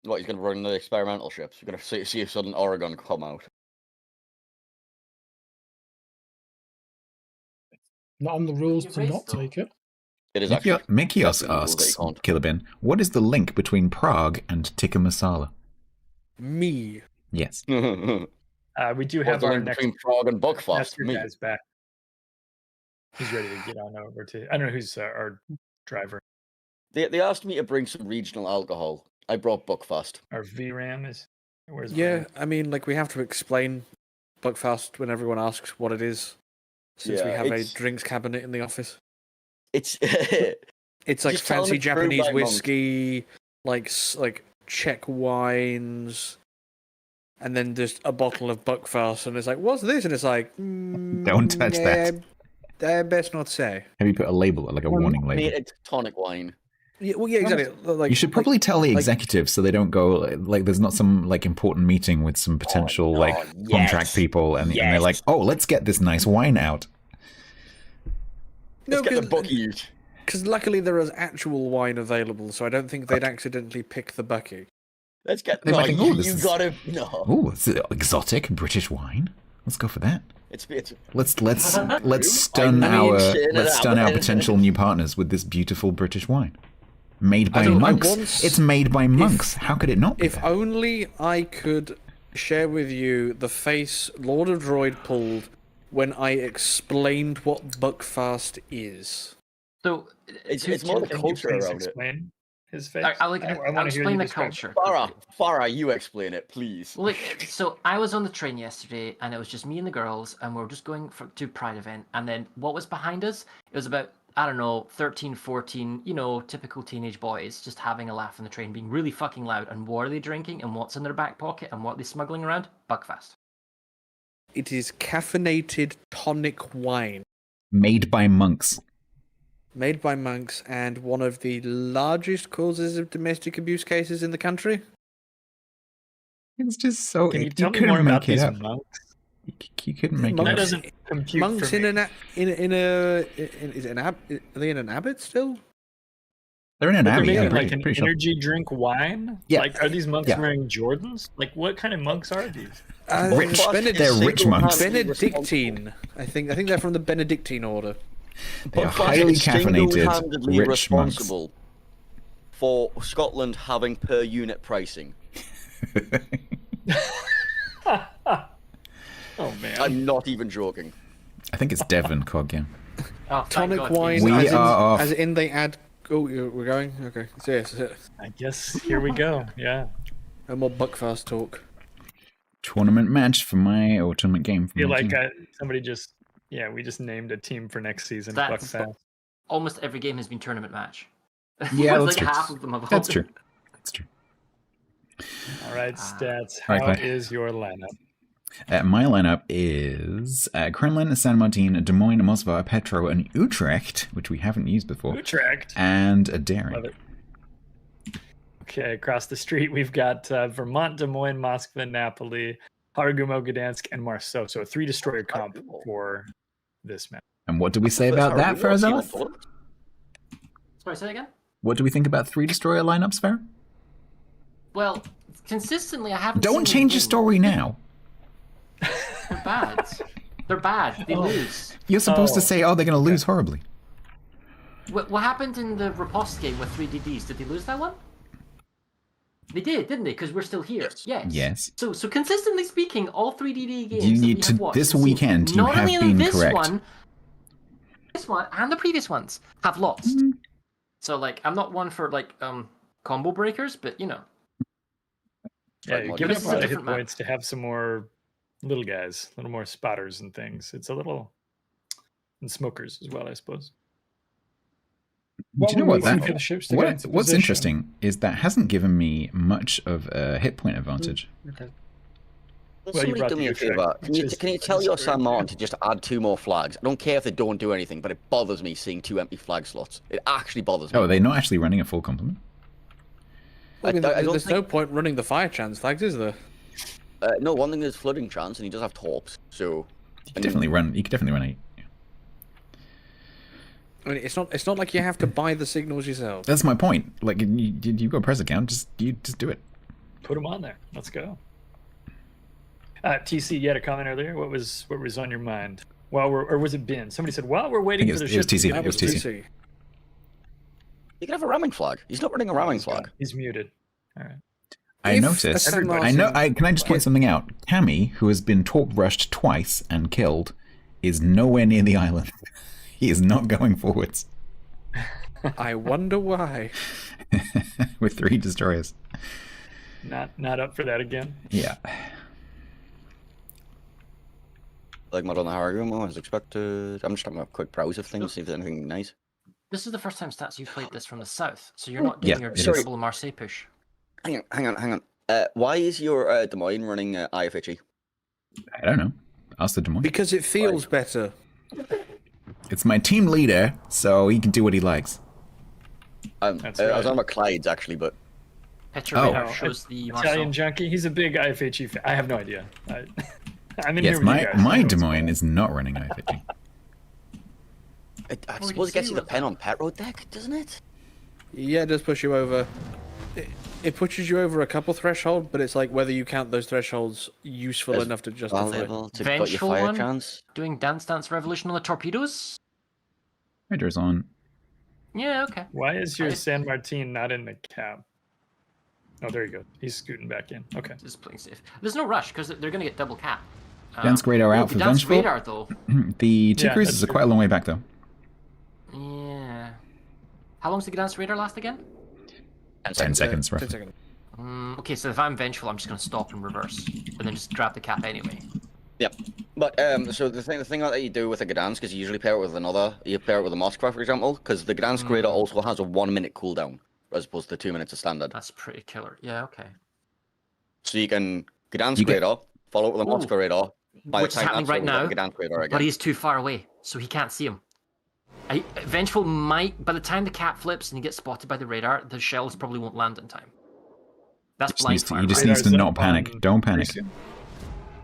What, he's going to run the experimental ships? You're going to see a sudden Oregon come out. Not on the rules You to raised not though. take it. It is actually. Mikios definitely rules that asks, you can't. Killer Bin, what is the link between Prague and tikka masala? Me. Yes. We do have What's the our link next between Prague and Buckfast? master Me. guy's back. He's ready to get on over to. I don't know who's our driver. They asked me to bring some regional alcohol. I brought Buckfast. Our VRAM is. Where's Yeah, VRAM? I mean, like, we have to explain Buckfast when everyone asks what it is, since we Yeah, have a it's- drinks cabinet in the office. It's It's like Just tell them fancy it's brewed Japanese by monks. whiskey, like Czech wines, and then there's a bottle of Buckfast, and it's like, what's this? And it's like, Don't touch that. Best not say. Have you put a label, like a warning label? it's tonic wine. Yeah, well, yeah, exactly. Like You should probably tell the like- executives so they don't go like there's not some like important meeting with some potential no, like contract yes, people and they're yes. like, oh, let's get this nice wine out. Let's get the bookies. because luckily there is actual wine available, so I don't think they'd accidentally pick the bucky. Let's get. They No, might think, "Oh, this you is- gotta. No. Oh, it's exotic British wine. Let's go for that. It's Let's stun I mean, our shit, let's it stun our happened. potential new partners with this beautiful British wine. Made by don't- I monks. once- It's made by monks. How could it not be? If that? only I could share with you the face Lord of Droid pulled when I explained what Buckfast is. So it's more the Can you culture please around it. explain his face? I'll wanna hear explain you the describe it. culture. Farah, you explain it, please. Look, so I was on the train yesterday, and it was just me and the girls, and we were just going to Pride event. And then what was behind us? It was about, I don't know, 13, 14, typical teenage boys just having a laugh on the train, being really fucking loud. And what are they drinking? And what's in their back pocket? And what are they smuggling around? Buckfast. It is caffeinated tonic wine Made by monks. made by monks and one of the largest causes of domestic abuse cases in the country. It's just so. Can you you tell me couldn't more about make it these up. monks? You couldn't make Monks- That it up. doesn't compute Monks for in me. is it an ab? Are they in an abbot still? They're in an But they're abbey. making I'm like an pretty sure. energy drink wine. Yeah. Like, are these monks Yeah. wearing Jordans? Like, what kind of monks are these? Rich. Benedict- They're rich monks. Benedictine. I think they're from the Benedictine order. They are But highly Fox is caffeinated, single-handedly rich monks. responsible for Scotland having per unit pricing. Oh man. I'm not even joking. I think it's Devon Cog, yeah. Oh, thank Tonic God. wine. We as in, are off. As in they add. Oh, we're going. Okay. So yes, I guess here we go. Yeah. no more Buckfast talk. Tournament match for my, or tournament game for I feel my like team. somebody just, we just named a team for next season. That's Buckfast. Almost every game has been tournament match. Yeah, It's that's like true. half of them have all That's been. true. That's true. All right, Stats. All right, How Clay. is your lineup? My lineup is Kremlin, San Martin, Des Moines, Moskva, Petro, and Utrecht, which we haven't used before, Utrecht. and Love Daring. it. Okay, across the street we've got Vermont, Des Moines, Moskva, Napoli, Hargumo, Gdansk, and Marceau. So a 3 destroyer comp for this match. And what do we say about that, Farazalov? Sorry, say that again? What do we think about 3 destroyer lineups, Farah? Well, consistently I haven't Don't seen change them your story now. They're bad. They're bad. They lose. You're supposed to Oh, say, oh, they're going to lose horribly. What happened in the Riposte game with 3DDs? Did they lose that one? They did, didn't they? Because we're still here. Yes. Yes. So consistently speaking, all 3DD games You that need we to- have watched this and seen, weekend, you not have only in been this correct. this one, and the previous ones have lost. Mm-hmm. So like, I'm not one for like combo breakers, but you know. Yeah, Right, you're Mike. giving This up is a a lot of hit different map. points to have some more little guys, a little more spotters and things. It's a little... And smokers as well, I suppose. Do you know were what? we waiting That, for the ships to get into what's position? interesting is that hasn't given me much of a hit point advantage. Okay. Will Well, you somebody brought do the me a Utrecht, favour? which Can you is tell your destroyer, San Martin yeah. to just add 2 more flags? I don't care if they don't do anything, but it bothers me seeing 2 empty flag slots. It actually bothers me. Oh, are they not actually running a full complement? I mean, I don't there's no think- point running the fire chance flags, is there? No, one thing is flooding chance, and he does have torps, so... You could definitely run 8. I mean, it's not like you have to buy the signals yourself. That's my point. Like, you got a press account, just do it. Put them on there. Let's go. TC, you had a comment earlier. What was on your mind? Or was it Ben? Somebody said, while we're waiting I think for the it was ship. TC. That It was TC. You can have a ramming flag. He's not running a ramming flag. He's muted. All right. I If noticed. a San I know. Martin- Can I just point something out? Cammy, who has been torp rushed twice and killed, is nowhere near the island. He is not going forwards I wonder why. with 3 destroyers. Not up for that again. Yeah. Like mod on the Hargumo as expected. I'm just having a quick browse of things, see if there's anything nice. This is the first time Stats you've played this from the south, so you're not Yeah, doing your it is. double Marseille push. Hang on. Why is your Des Moines running IFHE? I don't know. Ask the Des Moines. Because it feels better. It's my team leader, so he can do what he likes. That's I was right. on about Clyde's actually, but Petro Oh. radar shows the Italian Marseille. junkie. He's a big IFHE fan. I have no idea. I'm in Yes, here with you guys. my I know Des what's Moines going is not running IFHE. I we suppose it can gets see you the what pen on pet road deck, doesn't it? Yeah, it does push you over. It pushes you over a couple threshold, but it's like whether you count those thresholds useful As enough to justify. Valuable to got your Vengeful fire one? chance. Doing Dance Dance Revolution on the torpedoes? Raiders on. Yeah, okay. Why is your I- San Martin not in the cab? Oh, there you go. He's scooting back in. Okay. Just playing safe. There's no rush because they're going to get double cap. Dansk radar out for Dance Vengeful. radar though. The 2 Yeah, cruisers that's are quite a long way back, though. Yeah. How long's the Gdansk radar last again? 10 seconds, 10 roughly. seconds. Okay, so if I'm vengeful, I'm just going to stop and reverse, and then just grab the cap anyway. Yep. But so the thing that you do with a Gdansk is you usually pair it with another. You pair it with a Moskva, for example, because the Gdansk radar also has a 1 minute cooldown as opposed to 2 minutes of standard. That's pretty killer. Yeah, okay. So you can Gdansk You get- radar, follow it with a Moskva radar. By Which is the time happening that's right over, now, you get Gdansk radar again. but he's too far away, so he can't see him. Vengeful might, by the time the cap flips and he gets spotted by the radar, the shells probably won't land in time. That's blind fire. He just right? needs to Radar's not up panic. on Don't panic. Precision.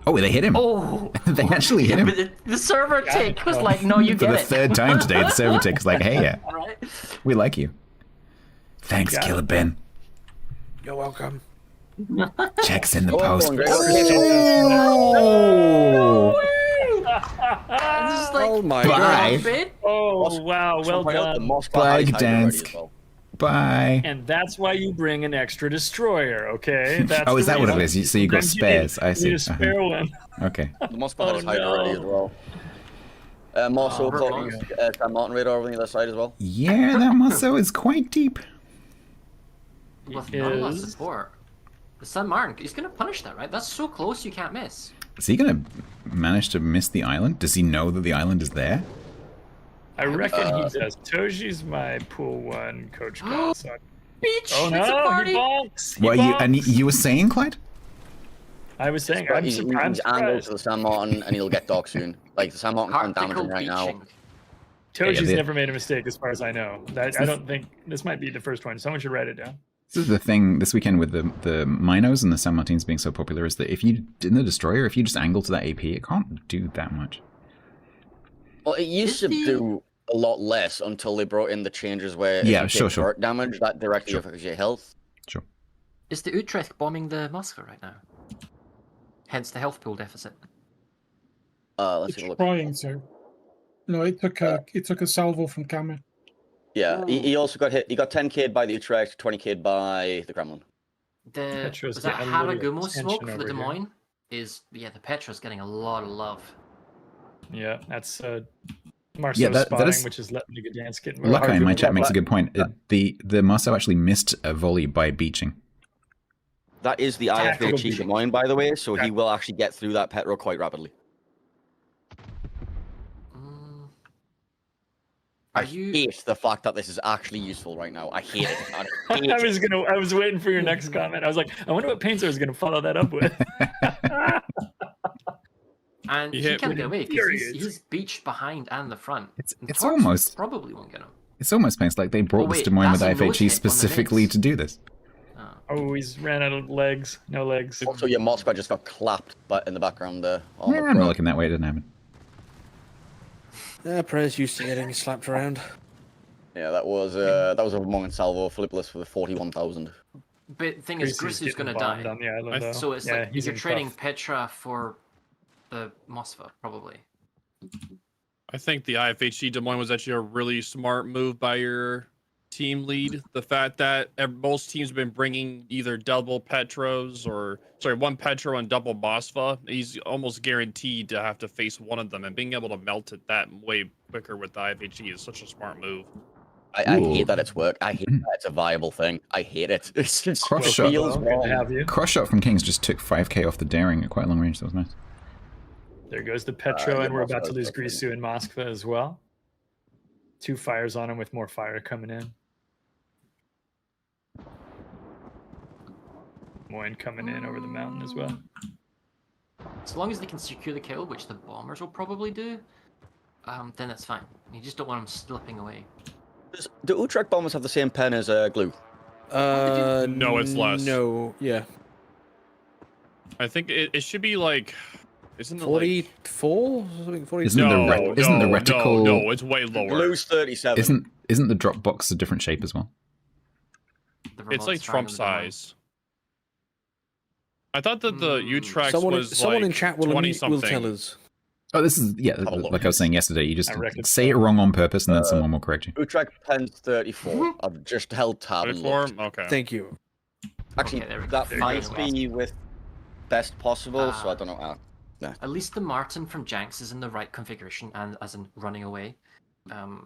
Oh, they hit him. Oh, They actually hit him. But the server tick was like, no, you For get the it. third time today, the server tick's like, hey, yeah, Right? we like you. Thanks, Got Killer it. Ben. You're welcome. Checks in the Go on, post. Greg. Oh! This is like, Oh my Bye. god. bit. Oh wow, well The done. Moscow Bye, has hide already Gdansk. as well. Bye. And that's why you bring an extra destroyer, okay? That's Oh, is the that what it reason. is? So you got Sometimes spares. I you need see. a spare one. Okay. The Moscow Oh, has hide no. already as well. Marcel Oh, caught San Martin radar over on the other side as well. Yeah, that muscle is quite deep. With not a lot of Is- support. The San Martin, he's gonna punish that, right? That's so close you can't miss. Is he gonna manage to miss the island? Does he know that the island is there? I reckon he does. Toji's my pool 1 coach guy. So. Beach! Oh It's a no, party! he bonks! He What bonks! you were saying, Clyde? I was saying, He's I'm angled surprised. to the San Martin and he'll get docked soon. Like, the San Martin's on damage Tactical right now. beaching. Toji's they- never made a mistake as far as I know. I don't think this might be the first one. Someone should write it down. This is the thing this weekend with the Minos and the San Martins being so popular is that if you, in the Destroyer, if you just angle to that AP, it can't do that much. Well, it used to do a lot less until they brought in the changes where if Yeah, you sure, take sure. hurt damage, that directly Sure. affects your health. Sure. Is the Utrecht bombing the Moskva right now? Hence the health pool deficit. Let's It's take a look. trying to. No, it took a salvo from Kami. Yeah, he also got hit. He got 10k'd by the Utrecht, 20k'd by the Kremlin. The Petra's was that getting a little Haragumo attention smoke for over the Des here. Moines? The Petra's getting a lot of love. Yeah, that's Marceau's Yeah, that spotting, is- which is letting the Gdansk get Lucky in my chat makes a but- good point. The Marceau actually missed a volley by beaching. That is the Tactical IFHE beaching. Des Moines, by the way, so Yeah. he will actually get through that Petro quite rapidly. Mm. I Are you? hate the fact that this is actually useful right now. I hate it. I hate it. I was waiting for your next comment. I was like, I wonder what Painter is gonna follow that up with. And He he hit can't me. get away because Furious. he's beached behind and the front. It's And Torx almost probably won't get him. it's almost pains like they brought Oh, this wait, Des Moines with that's a nose IFHE hit on the specifically Vince. to do this. Oh. Oh, he's ran out of legs. No legs. Also, your Moscow just got clapped but in the background there. on the Yeah, I'm pro. not looking that way. It didn't happen. Yeah, Prez used to getting slapped around. Yeah, that was a moment salvo flipless for the 41,000. But the thing is, Grisu's Grisu's getting gonna die. bombed on the island, though. So it's Yeah, like he's you're in trading tough. Petra for the Moskva, probably. I think the IFHC Des Moines was actually a really smart move by your team lead. The fact that most teams have been bringing either double Petros or, sorry, one Petro and double Moskva. He's almost guaranteed to have to face one of them, and being able to melt it that way quicker with the IFHC is such a smart move. I Ooh. hate that it's work. I hate that it's a viable thing. I hate it. It's just Cross it shot. feels Well, good to wrong. have you. Cross shot from Kings just took 5k off the daring at quite a long range. That was nice. There goes the Petro, yeah, and we're about to Moscow lose is definitely- Grisu and Moskva as well. 2 fires on him with more fire coming in. Moine coming in over the mountain as well. As long as they can secure the kill, which the bombers will probably do, then that's fine. You just don't want them slipping away. Do Utrecht bombers have the same pen as glue? No, it's less. No, yeah. I think it should be like, isn't it like 44? Something 42? Isn't the isn't the reticle no, it's way lower. Glue's 37. isn't the drop box a different shape as well? The It's remote like Trump triangle design. size. I thought that the Utrecht Someone was in like chat will 20 will something. tell us. Oh, this is Have a look. like I was saying yesterday. You just I reckon say it wrong on purpose, and then someone will correct you. Utrecht pen's 34. I've just held tab and 34? looked. Okay. Thank you. Actually, Okay, there we go. that There might goes be with best possible, so Ah. I don't know. At least the Martin from Janks is in the right configuration, and as in running away. All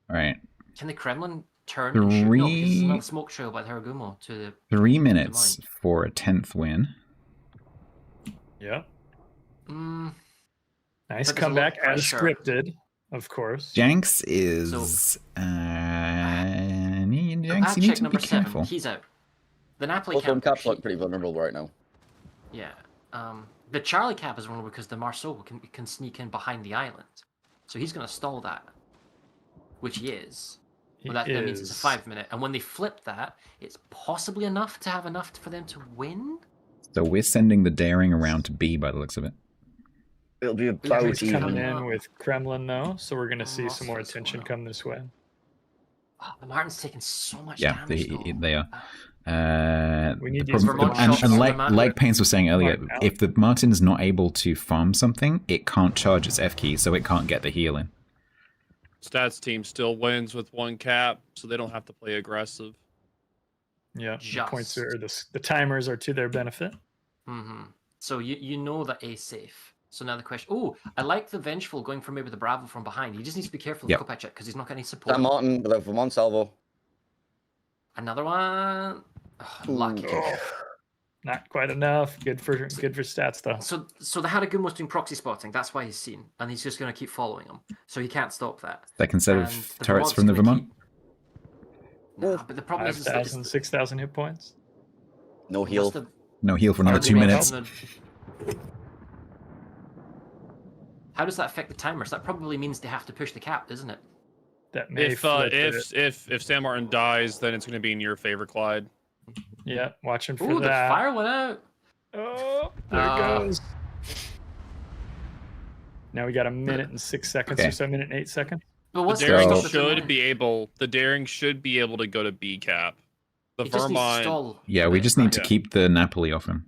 right, Can the Kremlin turn and shoot? No, because it's Three- another smoke trail by the Haragumo to the 3 minutes for a 10th win. Yeah. Mm, Nice But there's a lot of comeback as pressure. scripted, of course. Janks is Janks. You need check to be number 7. careful. He's out. The Napoli Also, in cap. caps look pretty vulnerable right now. Yeah. The Charlie cap is vulnerable because the Marceau can sneak in behind the island. So he's going to stall that. Which he is. Well, that means it's a 5 minute. And when they flip that, it's possibly enough to have enough for them to win? So we're sending the daring around to B by the looks of it. It'll be It's about It's coming even. in with Kremlin though, so we're gonna see some more What's attention going on? come this way. Oh, the Martin's taking so much Yeah, damage. though. they are. We need The these problem- Vermont and shots from the like map. Pains was saying earlier, Mark out. if the Martin's not able to farm something, it can't charge its F key, so it can't get the heal in. Stats team still wins with 1 cap, so they don't have to play aggressive. Yeah, the points Just. are the timers are to their benefit. Mm-hmm. So you know that A's safe. So now the question. Oh, I like the Vengeful going for maybe the Bravo from behind. He just needs to be careful Yep. with Kopacek because he's not getting any support. Sam Martin with a Vermont salvo. Another one. Oh, lucky. Ooh. Not quite enough. Good for stats though. So the Haragumo's doing proxy spotting. That's why he's seen, and he's just going to keep following him. So he can't stop that. Second set And of the turrets Vermont's from the gonna Vermont. Nah, but the problem is, 5,000, 6,000 hit points. No heal. must have- No heal for another How do 2 we make minutes. them How does that affect the timers? That probably means they have to push the cap, doesn't it? That may If flip it. if Sam Martin dies, then it's going to be in your favor, Clyde. Yeah, watching for Ooh, the that. fire went out. Oh, there it Ah. goes. Now we got a minute and 6 seconds Okay. or so, minute and 8 seconds. But The what's daring the should be able to go to B cap. The He just needs to Vermont. stall. Yeah, we just need to Yeah. keep the Napoli off him.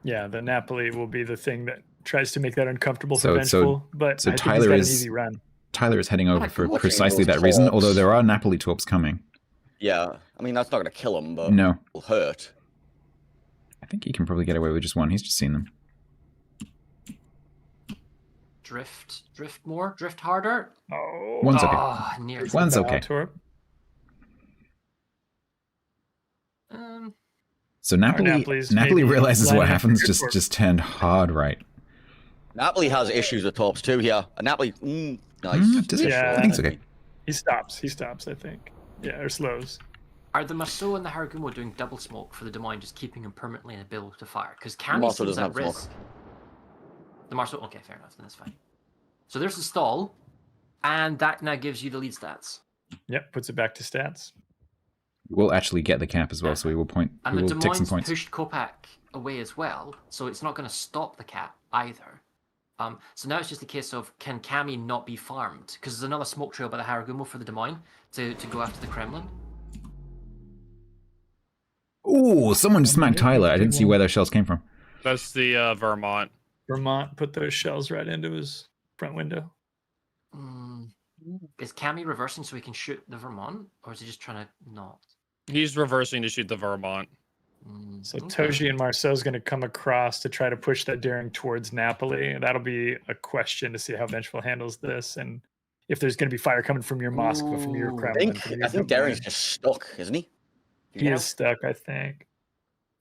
Yeah, the Napoli will be the thing that tries to make that uncomfortable So- for Vengeful, but so I think Tyler he's got is- an easy run. Tyler is heading over Alright, for cool. precisely Those that reason, torps. although there are Napoli torps coming. Yeah, I mean that's not gonna kill him, but No. it'll hurt. I think he can probably get away with just one. He's just seen them. Drift more, drift harder. Oh, One's okay. Oh, near. One's okay. Torp. So Napoli Napoli's Napoli maybe realizes what lining up for happens, your just torp. just turned hard right. Napoli has issues with torps too here. And Napoli, nice. Does he? Yeah. I think it's okay. He stops, I think. Yeah, or slows. Are the Maso and the Haragumo doing double smoke for the Des Moines, just keeping him permanently able to fire? Because Cammy Marceau seems doesn't at have smoke. risk. The Marceau, okay, fair enough, then that's fine. So there's the stall, and that now gives you the lead stats. Yep, puts it back to stats. We'll actually get the cap as well, so we will point. And We the will Des take some Moines points. pushed Kopak away as well, so it's not going to stop the cap either. So now it's just a case of, can Cammy not be farmed? Because there's another smoke trail by the Haragumo for the Des Moines to go after the Kremlin. Ooh, someone just smacked Tyler. I didn't see where those shells came from. That's the Vermont. Vermont put those shells right into his front window. Is Cammy reversing so he can shoot the Vermont, or is he just trying to not? He's reversing to shoot the Vermont. So Okay. Toji and Marceau's going to come across to try to push that daring towards Napoli. And that'll be a question to see how Vengeful handles this, and if there's going to be fire coming from your Moskva, from your Ooh. I Kremlin. think from your I think Des Moines. Daring's just stuck, isn't he? He is stuck, I think.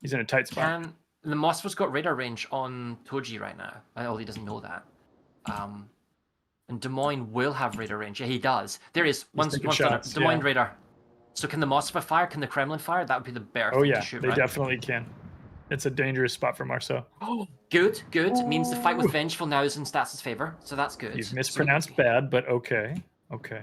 He's in a tight spot. Can the Moskva's got radar range on Toji right now? Although he doesn't know that. And Des Moines will have radar range. Yeah, he does. There is one taking done. shots, Des Moines yeah. radar. So can the Moskva fire? Can the Kremlin fire? That would be the better Oh thing yeah, to shoot, they right? definitely can. It's a dangerous spot for Marceau. Oh, good. Means the fight with Ooh. Vengeful now is in Stats' favor, so that's good. You've So- mispronounced bad, but okay. Okay.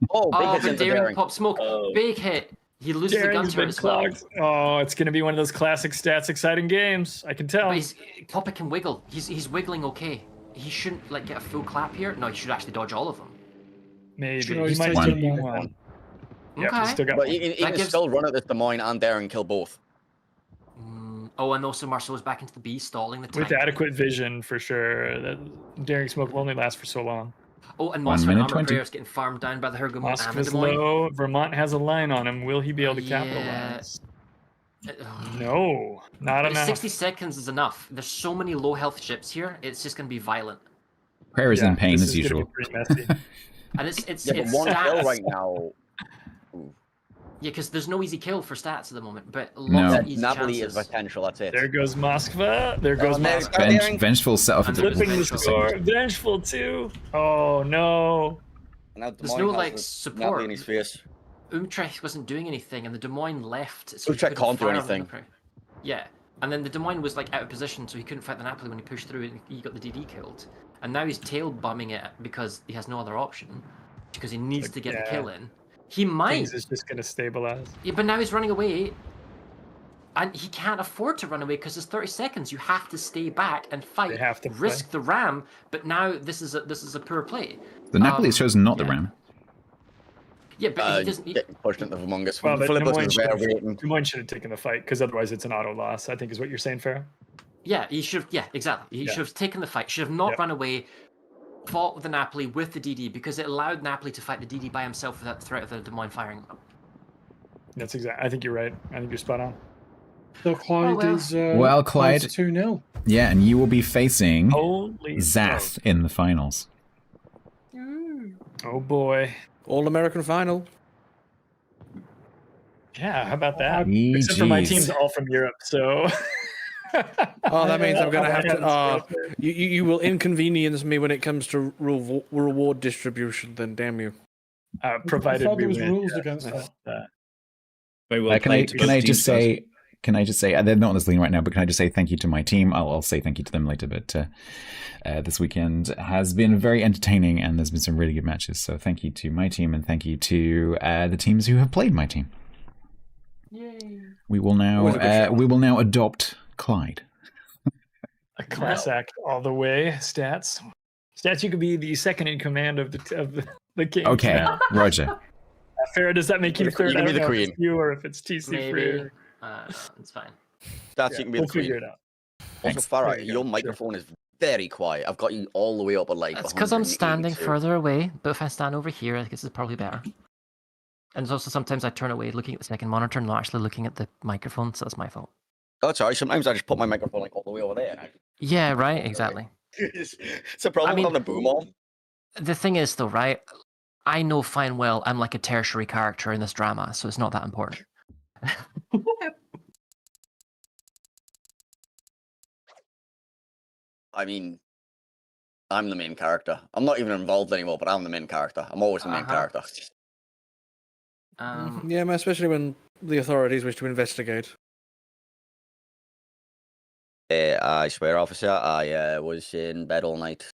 Oh, big Oh, hits but into Daring Daring. pop smoke. Oh. Big hit. He loses the gun Daring's turret been as well. clogged. Oh, it's going to be one of those classic stats exciting games. I can tell. But Koppa can wiggle. He's wiggling okay. He shouldn't get a full clap here. No, he should actually dodge all of them. Maybe. No, He he's might taking take one. one. Yeah, Okay. he's still got But one. he That can gives- still run at this Des Moines and Daring kill both. Oh, and also Marceau's back into the B, stalling the tank. With adequate vision, for sure. That Daring smoke will only last for so long. Oh, and 1 Moskva minute and Armor 20. Prayer's getting farmed down by the Haragumo and the Moskva's Des Moines. low. Vermont has a line on him. Will he be able to Yeah. capitalize? Ugh. No, not But enough. 60 seconds is enough. There's so many low health ships here. It's just going to be violent. Prayer is Yeah, in pain this as is gonna usual. be pretty messy. And it's Yeah, but it's one kill stats. right now. Yeah, because there's no easy kill for stats at the moment, but lots No. of easy Napoli chances. is potential. That's it. There goes Moskva. There goes no, Moskva. Daring. Vengeful set off And into there's Flipping the Vengeful. score. Vengeful too. Oh no. Now Des There's Moines no, has like, the support. Napoli in his face. Utrecht wasn't doing anything, and the Des Moines left. So he Utrecht couldn't can't do fire on anything. Napoli. Yeah, and then the Des Moines was out of position, so he couldn't fight the Napoli when he pushed through and he got the DD killed. And now he's tail bumming it because he has no other option, because he needs to get the Yeah. kill in. He might. Things is just going to stabilize. Yeah, but now he's running away. And he can't afford to run away because it's 30 seconds. You have to stay back and fight. They have to risk the ram. But now this is a poor play. The Napoli has chosen not the yeah. ram. Yeah, but he doesn't. Getting pushed into the humongous. Well, but Philippus Des was there waiting. Moines should have taken the fight because otherwise it's an auto loss. I think is what you're saying, Farah. Yeah, he should. Yeah, exactly. He should have taken the fight. Should have not run away. Fought with the Napoli with the DD because it allowed Napoli to fight the DD by himself without the threat of the Des Moines firing. That's exactly. I think you're right. I think you're spot on. So Clyde is well, Clyde 2-0. Yeah, and you will be facing Holy Zath in the finals. Oh boy. All-American final. Yeah, how about that? Gee, Except for my geez. team's all from Europe, so. Oh, that means I'm going to have to. You will inconvenience me when it comes to reward distribution. Then damn you. Provided I thought we there was win. rules against that. Very well Can I played to both just teams, guys. say, they're not listening right now, but can I just say thank you to my team? I'll say thank you to them later, but this weekend has been very entertaining and there's been some really good matches. So thank you to my team and thank you to the teams who have played my team. Yay. We will now adopt Clyde. A class act all the way. Stats, you could be the second in command of the game. Okay, now. Roger. Farah, does that make you third? You can be the I don't know if queen. it's you or if it's TC Maybe. free. It's fine. That's you can be We'll the queen. figure it out. Also, Thanks. Farah, There you your go. microphone is very quiet. I've got you all the way up at like. It's because I'm standing 182. further away, but if I stand over here, I guess it's probably better. And it's also sometimes I turn away looking at the second monitor and not actually looking at the microphone, so that's my fault. Oh, sorry. Sometimes I just put my microphone like all the way over there. Yeah, right, exactly. It's a problem I mean- on the boom on. The thing is, though, right? I know fine well I'm like a tertiary character in this drama, so it's not that important. I mean, I'm the main character. I'm not even involved anymore, but I'm the main character. I'm always the main character. Yeah, especially when the authorities wish to investigate. I swear, officer, I was in bed all night.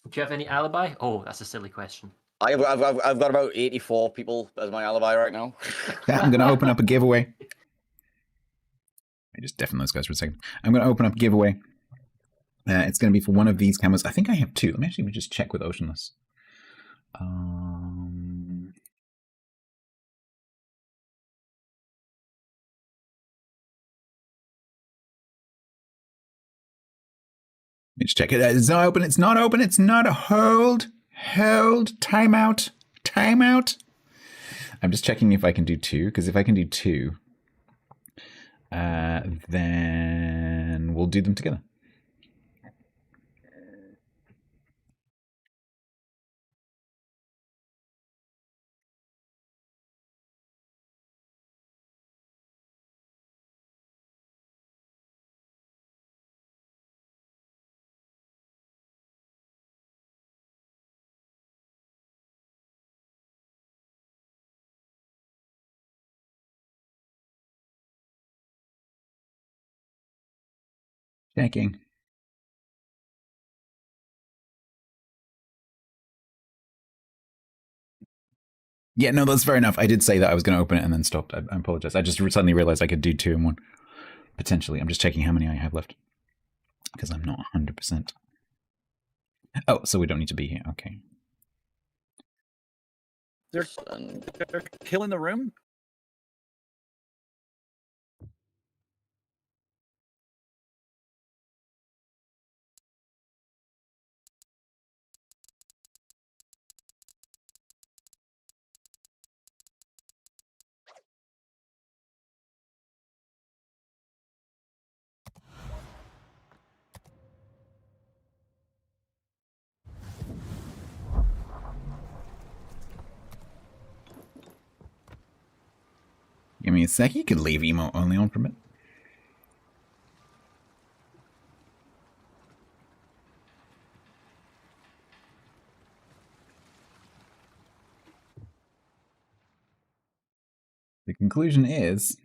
Do you have any alibi? Oh, that's a silly question. I've got about 84 people as my alibi right now. I'm going to open up a giveaway. I just deafen those guys for a second. I'm going to open up a giveaway. It's going to be for one of these cameras. I think I have two. Let me actually just check with Oceanless. Let's check it. It's not open. It's not open. It's not a hold. Hold. Timeout. Timeout. I'm just checking if I can do two, because if I can do two, then we'll do them together. Checking. Yeah, no, that's fair enough. I did say that I was going to open it and then stopped. I apologize. I just suddenly realized I could do two in one. Potentially. I'm just checking how many I have left. Because I'm not 100%. Oh, so we don't need to be here. Okay. They're killing the room. Give me a sec. You could leave emo only on for a bit. The conclusion is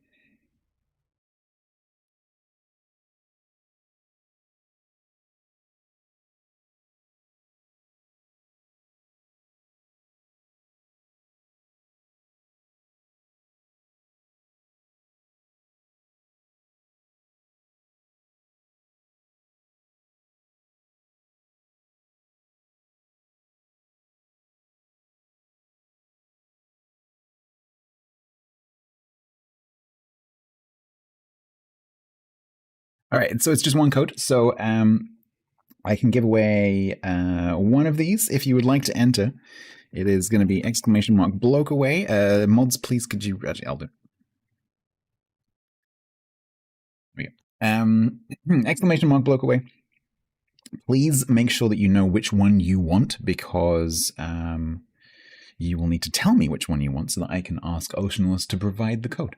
All right, so it's just one code. So I can give away one of these if you would like to enter. It is going to be !bloke away. Mods, please, could you? Actually, I'll do it. There we go. !bloke away. Please make sure that you know which one you want, because you will need to tell me which one you want so that I can ask Oceanless to provide the code.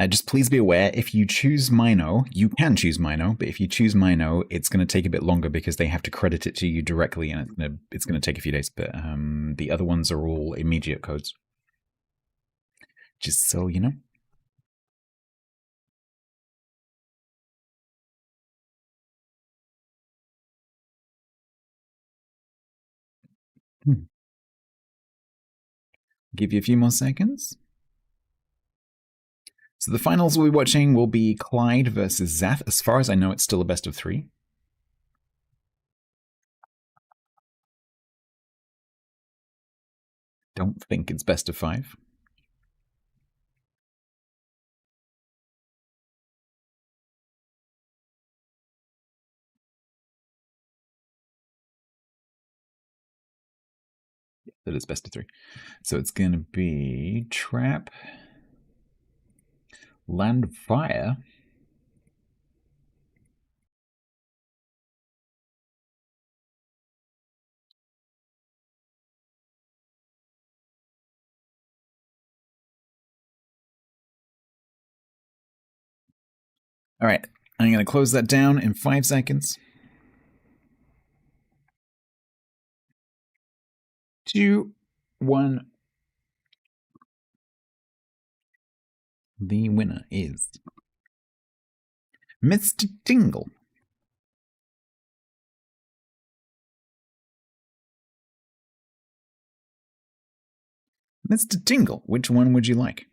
Just please be aware, if you choose Mino, you can choose Mino, but if you choose Mino, it's going to take a bit longer because they have to credit it to you directly, and it's going to take a few days. But the other ones are all immediate codes. Just so you know. Give you a few more seconds. So the finals we'll be watching will be Clyde versus Zath. As far as I know, it's still a best of 3. Don't think it's best of 5. That is best of 3. So it's going to be Trap, Land of Fire, all right, I'm going to close that down in 5 seconds. 2, 1. The winner is Mr. Tingle. Mr. Tingle, which one would you like?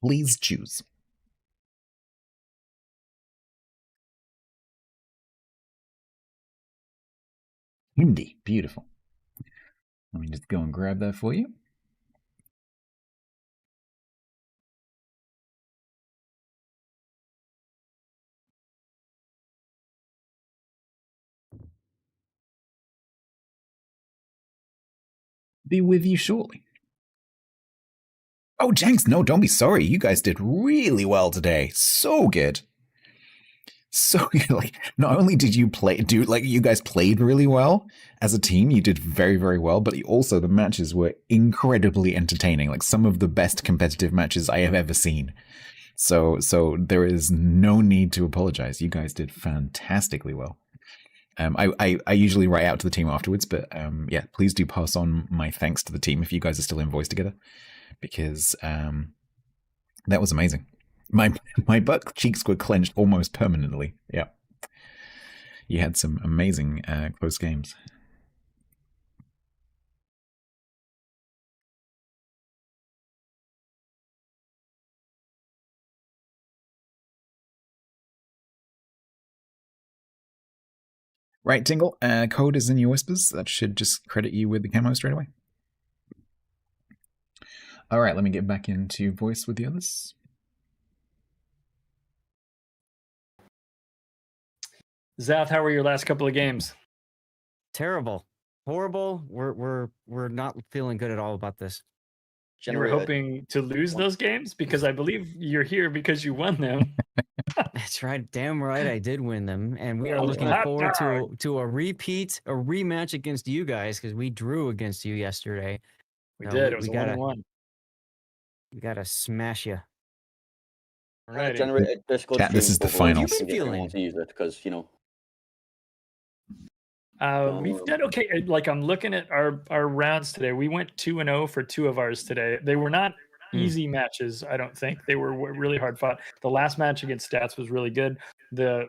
Please choose. Windy, beautiful. Let me just go and grab that for you. Be with you shortly. Oh, Jenks, no, don't be sorry. You guys did really well today. So good. So like, not only did you you guys played really well as a team, you did very, very well, but also the matches were incredibly entertaining. Like some of the best competitive matches I have ever seen. So there is no need to apologize. You guys did fantastically well. I usually write out to the team afterwards, but yeah, please do pass on my thanks to the team if you guys are still in voice together, because that was amazing. My butt cheeks were clenched almost permanently. Yeah, you had some amazing close games. Right, Tingle, code is in your whispers. That should just credit you with the camo straight away. All right, let me get back into voice with the others. Zath, how were your last couple of games? Terrible, horrible. We're not feeling good at all about this. You were hoping to lose those games, because I believe you're here because you won them. That's right, damn right, I did win them, and we are looking forward to a rematch against you guys, because we drew against you yesterday. We did. It was a 1-1. We gotta smash you. All right, generate Discord. Chat, this is the final. To use it, because you know. We've done okay. Like, I'm looking at our rounds today. We went 2-0 for 2 of ours today. They were not easy matches, I don't think. They were really hard fought. The last match against Stats was really good. The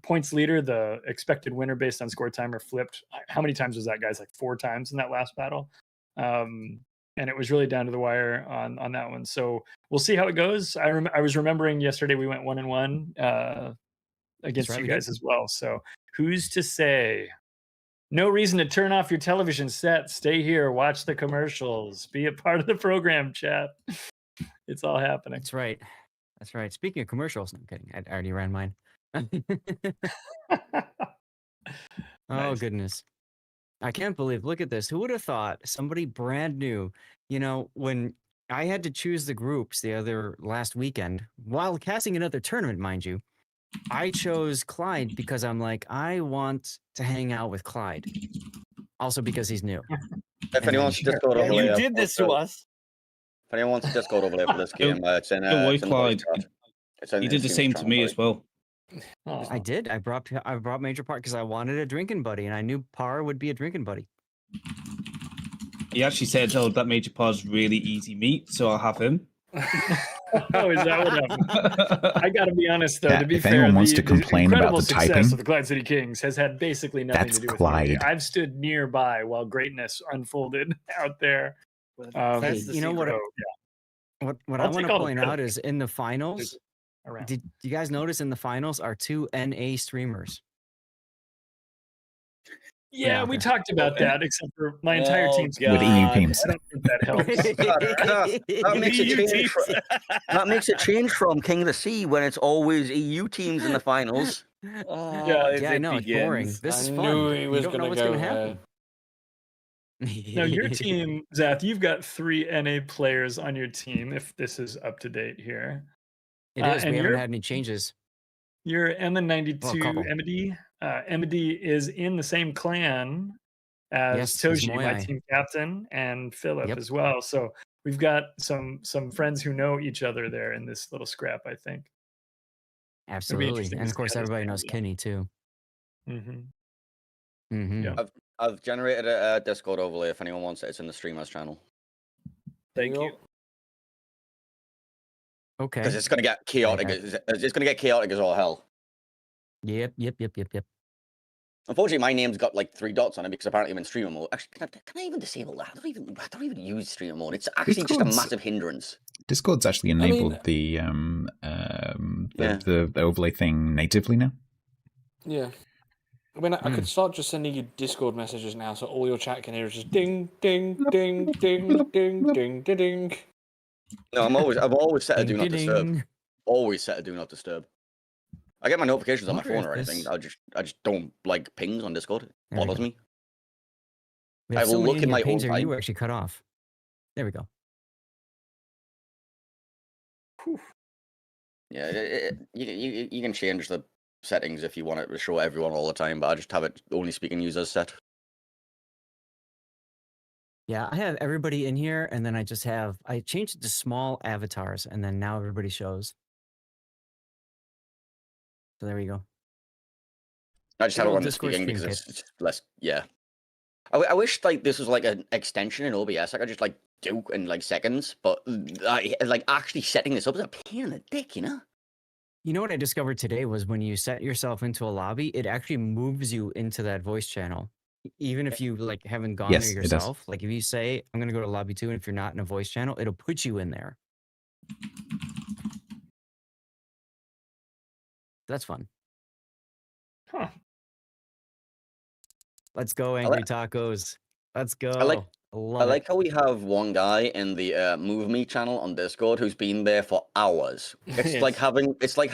points leader, the expected winner based on score timer, flipped. How many times was that, guys? Like 4 times in that last battle. And it was really down to the wire on that one. So we'll see how it goes. I was remembering yesterday we went 1-1. against right, you we did. guys as well. So who's to say? No reason to turn off your television set. Stay here, watch the commercials, be a part of the program, chat. It's all happening. That's right. That's right. Speaking of commercials, no, I'm kidding. I already ran mine. Oh, Nice. goodness. I can't believe, look at this. Who would have thought somebody brand new, when I had to choose the groups last weekend, while casting another tournament, mind you, I chose Clyde because I'm like, I want to hang out with Clyde. Also because he's new. If anyone wants to Discord Yeah, overlay, you did this to us. If anyone wants to Discord overlay for this game, it's in Don't worry, it's in the voice Clyde. chat. It's in You the did the stream same to channel, me sorry. as well. Aw. I did. I brought Major Part because I wanted a drinking buddy, and I knew Par would be a drinking buddy. He actually said, "Oh, that Major Pod's really easy meat, so I'll have him." Oh, is that what happened? I got to be honest, though. Yeah, to be if fair, anyone wants to the complain about incredible the success typing, of the Clyde City Kings has had basically nothing that's to do with Clyde. me. I've stood nearby while greatness unfolded out there. Hey, you know what? so, What I I'll want take to all the point credit. out is in the finals. around. Did you guys notice in the finals are 2 NA streamers? Yeah, we talked about that, except for my entire Oh, team's With EU teams. I don't think that helps. That makes a EU change. teams. That makes a change from King of the Sea when it's always EU teams in the finals. Oh, Yeah, if Yeah, I it know it's boring. begins. This is I fun. knew he You was don't know gonna what's go gonna there. happen. Now, your team, Zath, you've got 3 NA players on your team, if this is up to date here. It is. and We haven't you're- had any changes. Your Well, a MN92 couple. Emity. Emity is in the same clan as Yes, he's Toji, my Moyai. team captain, and Philip Yep. as well. So we've got some friends who know each other there in this little scrap, I think. Absolutely. interesting And to of course, see how this everybody knows pans out. Kenny too. Mm-hmm. Mm-hmm. Yeah. I've generated a Discord overlay if anyone wants it. It's in the streamers channel Thank you. Okay. because it's going to get chaotic. Okay. It's going to get chaotic as all hell. Yep. Unfortunately, my name's got like 3 dots on it because apparently I'm in streamer mode. Actually, can I even disable that? I don't even use streamer mode. It's actually just a Discord's- massive hindrance. Discord's actually enabled the overlay thing natively now. Yeah. I mean, I could start just sending you Discord messages now, so all your chat can hear is just ding, ding, ding, ding, ding, ding, ding, ding. No, I've always set a do not disturb. Ding-ding. Always set a do not disturb. I get my notifications on my Wonder phone if or anything. this- I just don't like pings on Discord. It There we bothers go. me. We I have will so many look in in your my pings own or you time. actually cut off. There we go. Yeah, you can change the settings if you want it to show everyone all the time, but I just have it only speaking users set. Yeah, I have everybody in here, and then I changed it to small avatars, and then now everybody shows. So there we go. I just Good have it old on the Discord speaking stream because kit. it's less. Yeah, I wish like this was like an extension in OBS. I could just like do in like seconds, but like actually setting this up is a pain in the dick, you know. You know what I discovered today was when you set yourself into a lobby, it actually moves you into that voice channel. Even if you like haven't gone Yes, there it does. yourself, like if you say I'm gonna go to lobby 2, and if you're not in a voice channel, it'll put you in there. That's fun. Huh. Let's go, Angry Tacos. Let's go. I love like it. how we have one guy in the Move Me channel on Discord who's been there for hours. It's Yes. like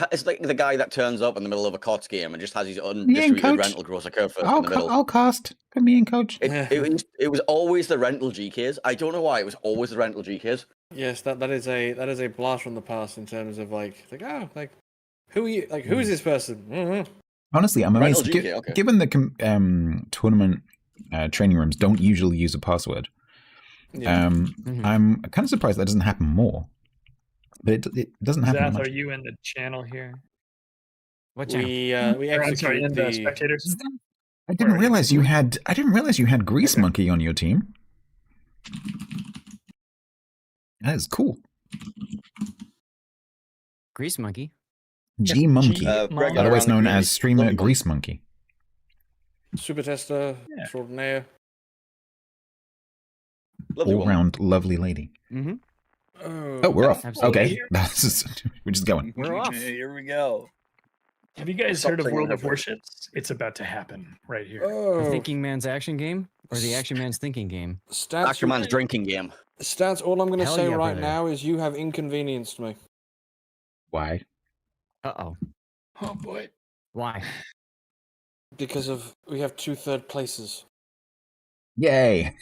it's like the guy that turns up in the middle of a COTS game and just has his in, undistributed coach. rental gross occur first in the middle. I'll cast. Put me in, coach. It was always the rental GKs. I don't know why it was always the rental GKs. Yes, that is a blast from the past in terms of who are you? Like, who is this person? Mm-hmm. Honestly, I'm Rental amazed. GK, okay. Given the tournament training rooms don't usually use a password, Yeah. I'm kind of surprised that doesn't happen more. But it doesn't happen that Zath, much. are you in the channel here? What channel? We Or, I'm sorry, execute in the the spectators. I didn't Where are realize you had. I didn't realize you had Grease Okay. Monkey on your team. That is cool. Grease Monkey. G Monkey, Monkey. otherwise known as streamer Lovely Grease Monkey. super tester Yeah. extraordinaire. Lovely All woman. round lovely lady. Mm-hmm. Oh, we're off. Absolutely. Okay, we're just going. We're off. Here we go. Have you guys Stop heard of singing World of Hippo. Warships? It's about to happen right here. The Oh, thinking man's action game or the action man's thinking game? stats. Action Man's drinking game. Stats. All I'm going to Hell say yeah, right brother. now is you have inconvenienced me Why? Uh-oh. Oh boy. Why? because we have 2 third places. Yay!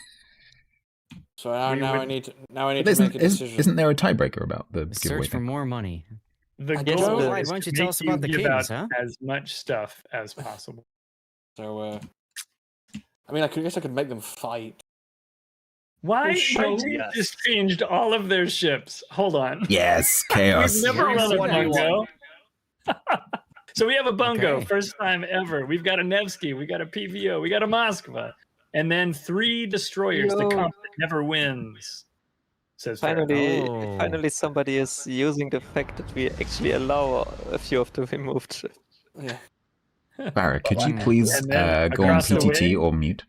So now, We I would- need to But make a decision. isn't there a tiebreaker about the The giveaway search for thing? more money. The I goal don't- is Clyde, why don't to you tell make us about the give cadence, out huh? as much stuff as possible. So I mean, guess I could make them fight. Why? My show team us. just changed all of their ships. Hold on. Yes, chaos. We've never Here's run a what you bungo. So we have a bungo, Okay. first time ever. We've got a Nevsky, we got a PVO, we got a Moskva, and then 3 destroyers. The Yo. comp that never wins. Says Farrah. Finally, somebody is using the fact that we actually allow a few of the removed ships. Yeah. Barra, could you Mm. please And then go on across the PTT way- or mute?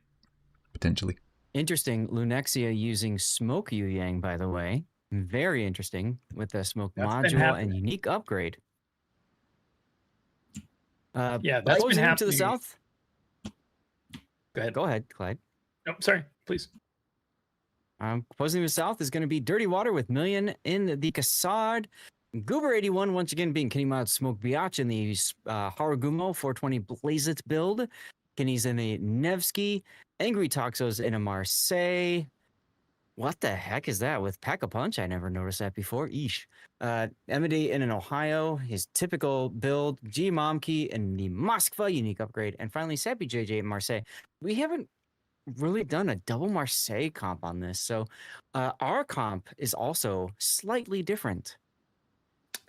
Potentially. Interesting. Lunexia using Smoke Yu Yang, by the way. Very interesting with the Smoke That's been module happening. and unique upgrade. Yeah, that's been opposing him happening. to the south. Go ahead. Go ahead, Clyde. No, sorry, please. Opposing to the south is going to be Dirty Water with Million in the Cassard. Goober 81 once again being Kenny Smoke Biatch in the Harugumo 420 Blazit build. Kenny's in a Nevsky. Angry Toxos in a Marseille. What the heck is that with Pack a Punch? I never noticed that before. Eesh. Emity in an Ohio, his typical build. G Momkey in the Moskva unique upgrade. And finally, Sappy JJ in Marseille. We haven't really done a double Marseille comp on this. So our comp is also slightly different.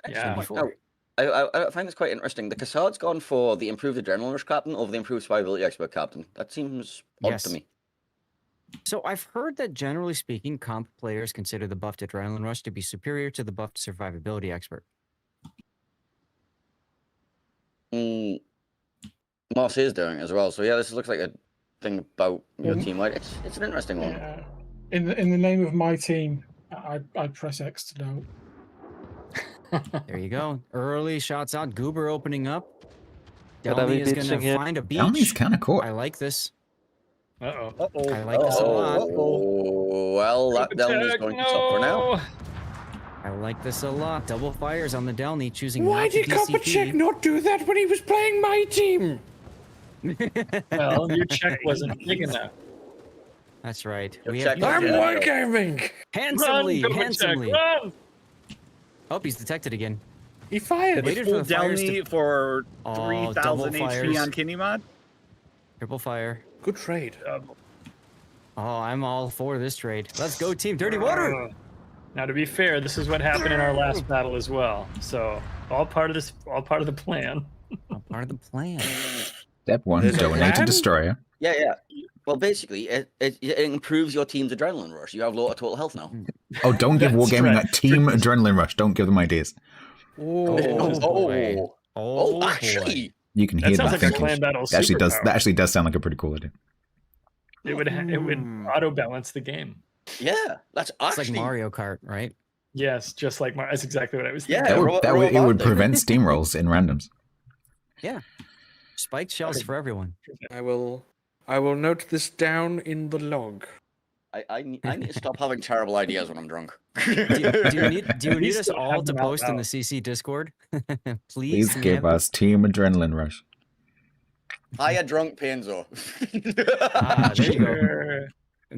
Yeah. than before. I find this quite interesting. The Cassard's gone for the improved Adrenaline Rush captain over the improved Survivability Expert captain. That seems odd Yes. to me. So I've heard that generally speaking, comp players consider the buffed Adrenaline Rush to be superior to the buffed Survivability Expert. Moss is doing it as well. So yeah, this looks like a thing about your Mhm. team. Like it's an interesting one. Yeah. In the name of my team, I press X to know. There you go. Early shots out. Goober opening up. What are we Delny is going beaching to here? find a beach. Downey's kind of caught. I like this. Uh-oh. I like this a lot. Oh, well, that Delny's going to suffer now. I like this a lot. Double fires on the Delny, choosing Why not to did Copper Check DCP. not do that when he was playing my team? Well, your check wasn't big enough. That's right. Your We check have is I'm Yeah. wargaming. handsomely, Run, Copper handsomely. Check, run! Oh, he's detected again. He fired. Waited for Full the fires Delny to... for Oh, 3,000 double HP fires. on Kinnymod. Triple fire. Good trade. Oh, I'm all for this trade. Let's go, Team Dirty Water. Now, to be fair, this is what happened in our last battle as well. So, all part of this, all part of the plan. Part of the plan. Step 1, There's a donate to plan? Destroyer. Yeah. Well, basically, it improves your team's adrenaline rush. You have lower total health now. Oh, don't give That's Wargaming right. a team adrenaline rush. Don't give them ideas. Oh, boy. Oh, boy. actually, You can That hear sounds that like a thinking. clan battle. That superpower. actually does sound like a pretty cool idea. It would auto balance the game. yeah, that's It's actually like Mario Kart, right? Yes, just like That's exactly what I was Yeah, thinking. It would prevent steamrolls in randoms. Spiked shells for everyone. I will note this down in the log. I need to stop having terrible ideas when I'm drunk. Do you need Please us don't all have to them out post in the loud. CC Discord? Please, Please can we give have us Team Adrenaline Rush. Hiya, drunk Panzo. there you go. Sure.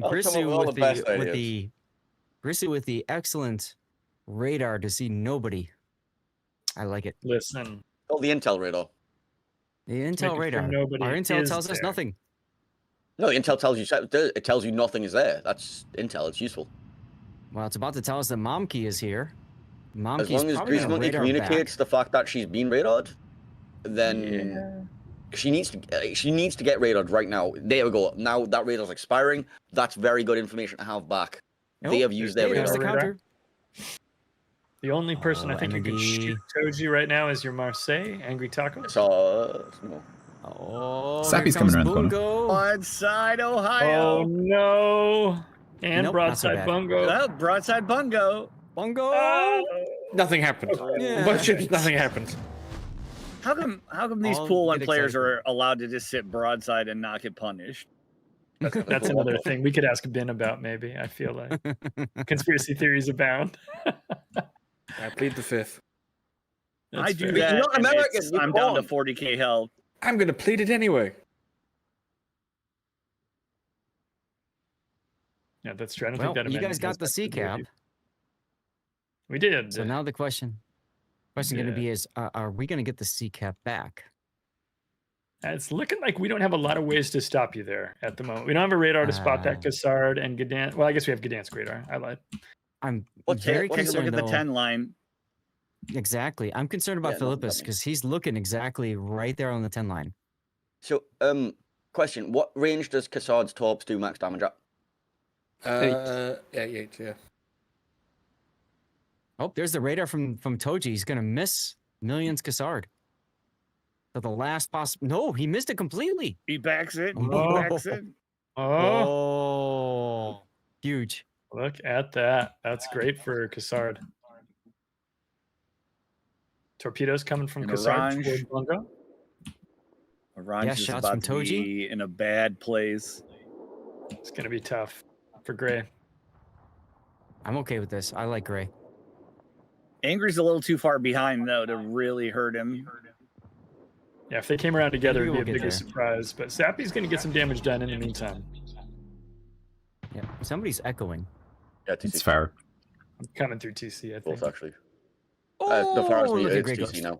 I'll come up with all the best ideas. Grisly with the excellent radar to see nobody. I like it. Listen, Oh, the intel radar. The intel making sure radar. nobody Our intel is tells us there. nothing. No, the intel tells you it tells you nothing is there. That's intel. It's useful. Well, it's about to tell us that Momkey is here. As Momkey's long as probably Grease gonna Monkey radar communicates back. the fact that she's been radared, then she needs to get radared right now. There we go. Now that radar's expiring. That's very good information to have back. Nope, They have used their hey, there's radar. the radar. counter. the only person I think who can Emily. shoot Toji right now is your Marseille, Angry Taco. So no. Oh, Sappy's here comes coming around the corner. Bungo. One side Oh Ohio. no! And Nope, not so broadside bad. bungo. Well, broadside bungo. Bungo. Ah! Nothing happened. Yeah. Warships, nothing happened. How come these All pool one get players excited. are allowed to just sit broadside and not get punished? That's another thing we could ask Ben about. Maybe I feel like conspiracy theories abound. I plead the fifth. I do fair. that. You're not and American, it's- you I'm down to can't. 40k health. I'm going to plead it anyway. Yeah, that's true. I don't Well, think that you guys amendment got has the much C to do with cap. you. We did. So now the question going to Yeah. be is, are we going to get the C cap back? It's looking like we don't have a lot of ways to stop you there at the moment. We don't have a radar to spot that Cassard and Gdansk. Well, I guess we have Gdansk radar. I lied. I'm Well, very take a look concerned at the though. 10 line. Exactly. I'm concerned about Yeah, nothing Philippus happening. because he's looking exactly right there on the 10 line. So, question: what range does Cassard's torps do max damage at? 8, yeah. Oh, there's the radar from Toji. He's going to miss Millions Cassard. So the last possible. No, he missed it completely. He backs it. He Oh. backs it. Oh, huge. Look at that. That's great for Cassard. Torpedoes coming from And Cassard Orange. toward Bongo. Orange Yeah, is shots about from to Toji. be in a bad place. It's going to be tough for Gray. I'm okay with this. I like Gray. Angry's a little too far behind though to really hurt him. Yeah, if they came around together, Maybe it'd be we'll a get bigger there. surprise. But Sappy's going to get some damage done in the meantime. Yeah, somebody's echoing. Yeah, It's fair. I'm coming through TC, I think. Both actually. The far as me, look at it's Grey TC Ghost. now.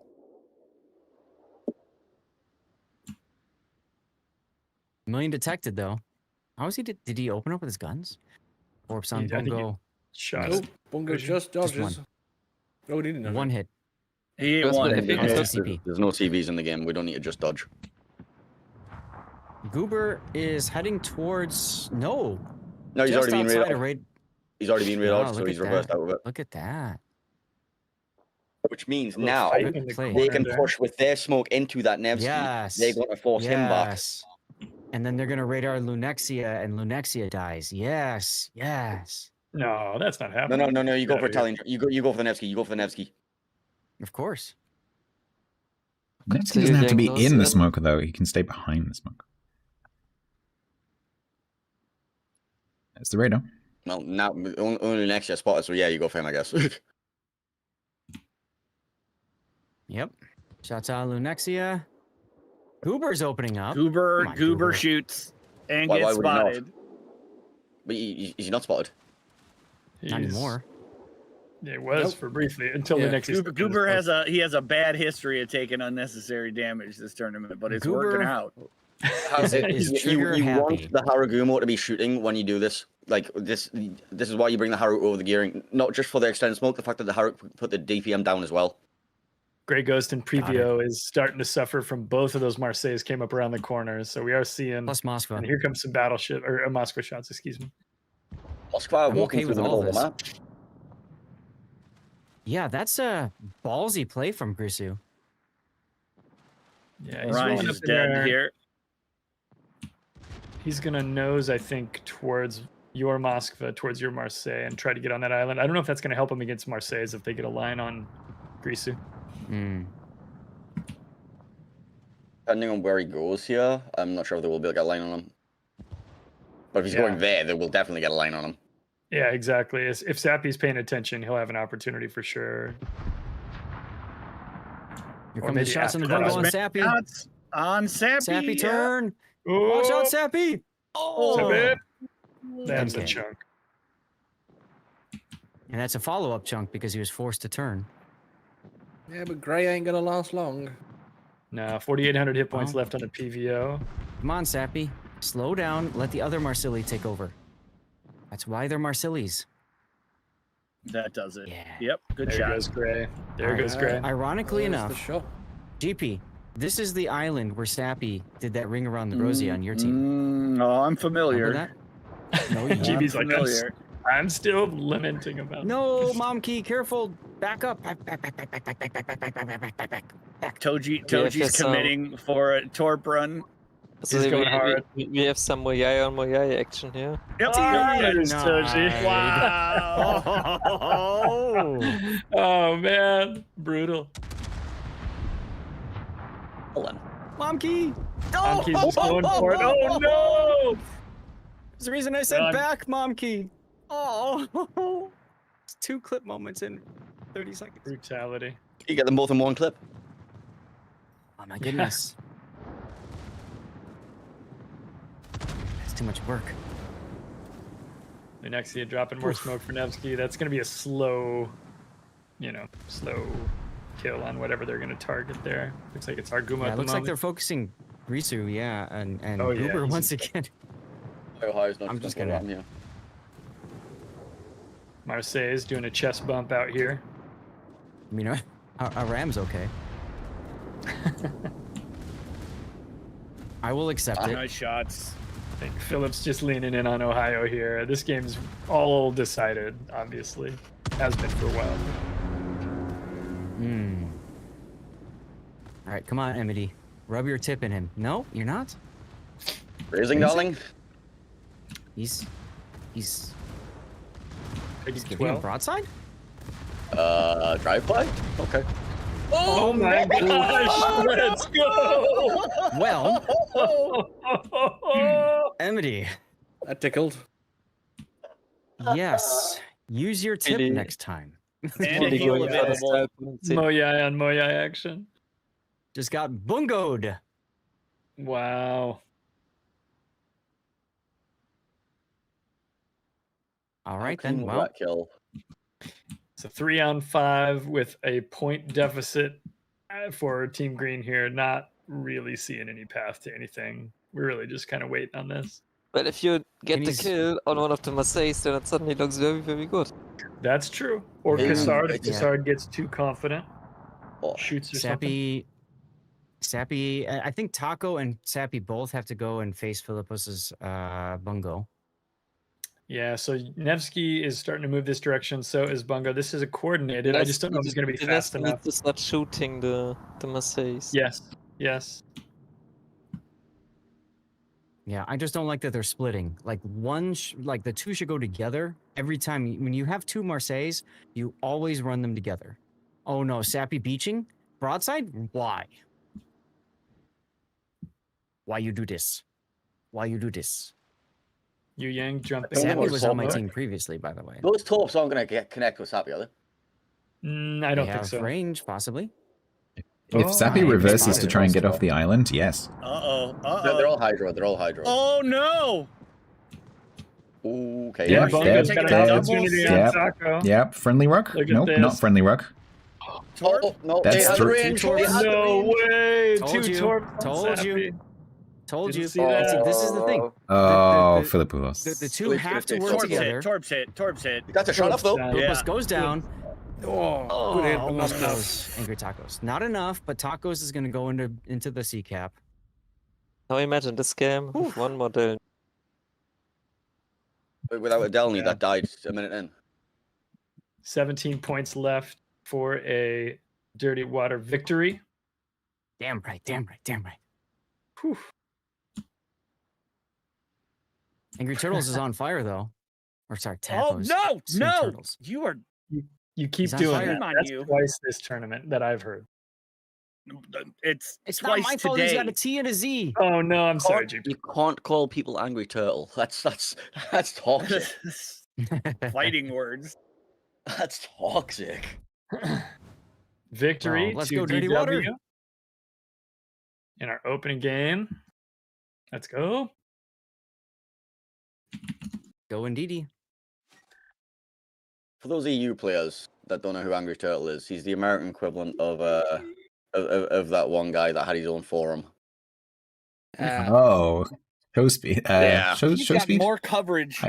Million detected though. How is he? Did he open up with his guns? Orbs on I think he- Bongo. Shot. Oh, Bungo just dodges. one. Oh, he didn't know. One hit. He ain't That's one. what I He think. How's hit. TCP? There's no CVs in the game. We don't need to just dodge. Goober is heading towards. No. No, he's just already been outside read of off. raid. He's already been read Wow, off, so look he's at reversed that. out of it. Look at that. Which means Little now fight Good in the play. they corner can there. push with their smoke into that Nevsky. Yes. They're going to force him back. Yes. And then they're gonna radar Lunexia, and Lunexia dies. Yes. Yes. No, that's not happening. No. You go Get for out of here. Italian. You go for the Nevsky. You go for the Nevsky. Of course. Nevsky So doesn't you're have to be getting those in the in? smoke, though. He can stay behind the smoke. That's the radar. Well, now only next year spotted, so yeah, you go for him, I guess. Yep. Shouts out Lunexia. Goober's opening up. Goober, Come on, Goober shoots and Why gets would he not? spotted. But is he not spotted? Not He's- anymore. Yeah, it was Nope. for briefly until Yeah. the next. Goober has a bad history of taking unnecessary damage this tournament, but it's Goober- working out. Is trigger you happy. want the Haragumo to be shooting when you do this. Like this is why you bring the Haru over the gearing, not just for the extended smoke. The fact that the Haru put the DPM down as well. Grey Ghost and Previo is starting to suffer from both of those Marseilles came up around the corners, so we are seeing. Plus Moscow. And here comes some battleship or Moscow shots. Excuse me. Moskva I'm walking okay through with the all middle of the this. map. Yeah, that's a ballsy play from Grisu. Yeah, he's Ryan rolling is up in dead there. here. He's gonna nose, I think, towards your Moskva, towards your Marseille, and try to get on that island. I don't know if that's gonna help him against Marseilles if they get a line on Grisu. Hmm. Depending on where he goes here, I'm not sure if they will be able to get a line on him. But if he's Yeah. going there, they will definitely get a line on him. Yeah, exactly. If Sappy's paying attention, he'll have an opportunity for sure. Here Or come the maybe shots on the after Bongo on that. Sappy. Shots on Sappy. Sappy yeah. turn. Watch out, Sappy. Oh, Oh. that's a Okay. chunk. And that's a follow-up chunk because he was forced to turn. Yeah, but Grey ain't gonna last long. No, 4,800 hit points Oh. left on the PVO. Come on, Sappy. Slow down. Let the other Marsilli take over. That's why they're Marsillis. That does it. Yeah. Yep. Good There shot. goes Gray. There Alright. goes Gray. Ironically There's enough, the shot. GP, this is the island where Sappy did that ring around the rosy on your team. Oh, I'm Remember familiar. that? No, you GB's weren't. like, familiar. I'm still lamenting about No, Mom Key, careful. Back up. Back. Toji's some- committing for a torp run. So He's going hard. we have some Moyai on Moyai action here. Yep. There's Toji. Nice. Wow. Oh. Oh man, brutal. Well then. Momkey! Momkey's just going for it. Oh no! There's the reason I said Run. back, Momkey. Oh, it's 2 clip moments in 30 seconds. Brutality. You get them both in one clip. Oh my goodness. That's too much work. The next year, dropping more smoke for Nevsky. That's going to be a slow, slow kill on whatever they're going to target there. Looks like it's Arguma Yeah, at it the looks like moment. they're focusing Risu, yeah, and Oh, yeah, Uber he's once in- again. Ohio's not I'm just gonna gonna- ram here. Marseille is doing a chest bump out here. I mean, our Ram's okay. I will accept it. Nice shots. I think Phillips just leaning in on Ohio here. This game's all decided, obviously. Has been for a while. All right, come on, Emity. Rub your tip in him. No, you're not? Raising, darling. He's Peggy giving him 12. broadside? Drive by? Okay. Oh my gosh! Let's go! Well, Emity, That tickled. yes. Use your tip Really? next time. And a heal available. Moyai on Moyai action. Just got bungoed. Wow. All right, How then. cool Well, that kill. It's a 3-on-5 with a point deficit for Team Green here. Not really seeing any path to anything. We're really just kind of waiting on this. But if you get Can the you s- kill on one of the Marseilles, then it suddenly looks very, very good. That's true. Or Yeah. Cassard, if Yeah. Cassard gets too confident, Oh, shoots or something. Sappy. I think Taco and Sappy both have to go and face Philippus's bungo. Yeah, so Nevsky is starting to move this direction. So is Bungo. This is a coordinated. I just don't know if it's going to be fast Nevsky enough. needs to start shooting the Marseilles. Yes, yes. Yeah, I just don't like that they're splitting. Like like the two should go together every time. When you have 2 Marseilles, you always run them together. Oh no, Sappy beaching broadside. Why? Why you do this? Why you do this? Yu Yang jumping. Sappy Sappy towards was on my Bulwark. team previously, by the way. those torps aren't going to connect with Sappy, are they? I don't They think have so. range, possibly. If Oh, Sappy I reverses spotted to it. try and get off the island, yes. Uh-oh. They're all Uh-oh. Hydro. They're all Hydro. Oh, no! Okay. Yeah, Yep, Bungo's dead, got an dead. opportunity on Yep. Taco. Yep, friendly rock? Look at Nope, not this. friendly rock. Oh, no, That's they had the three- range. two They had the No range. way! Told 2 you. torps on Told you. Sappy. Told Didn't you. see that. See, this is the thing. Oh, the- Philippus. The 2 Wait, have to wait, work Torps together. hit. Torps hit. Torps hit. That's a shot off, though. Yeah. Philippus Yeah. goes down. Oh, good hit, but Almost not enough. goes. Angry Tacos. Not enough, but Tacos is going to go into the C cap. Now imagine the scam with one model. Without a Delny, Yeah. that died a minute in. 17 points left for a Dirty Water victory. Damn right. Damn right. Damn right. Whew. Angry Turtles is on fire though. Or sorry, Oh, Tacos. no! Sweet No! Turtles. You are... You keep He's on doing fire. that. Shame on That's you. twice this tournament that I've heard. It's It's not twice my fault. He's today. got a T and a Z. Oh no, I'm sorry, JP. You can't call people angry turtle. That's toxic. Fighting words. That's toxic. Victory Well, let's to go, Dirty DW Water. in our opening game. Let's go. Go indeedy. For those EU players that don't know who Angry Turtle is, he's the American equivalent of that one guy that had his own forum. Oh, show speed. Yeah. Show He's got speed. more coverage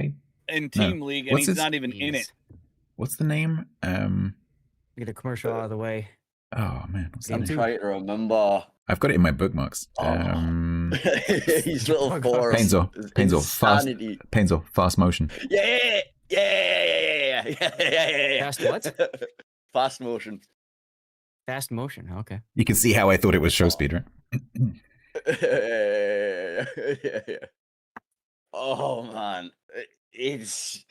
in Team League, and What's he's his- not even in it. What's the name? Get a commercial out of the way. Oh man, what's the Game I'm two. name? trying to remember. I've got it in my bookmarks. His little forum. Painzel, fast, Insanity. Painzel, fast motion. Yeah. Fast what? Fast motion. Fast motion. Okay. You can see how I thought it was show speed, right? Oh man, it's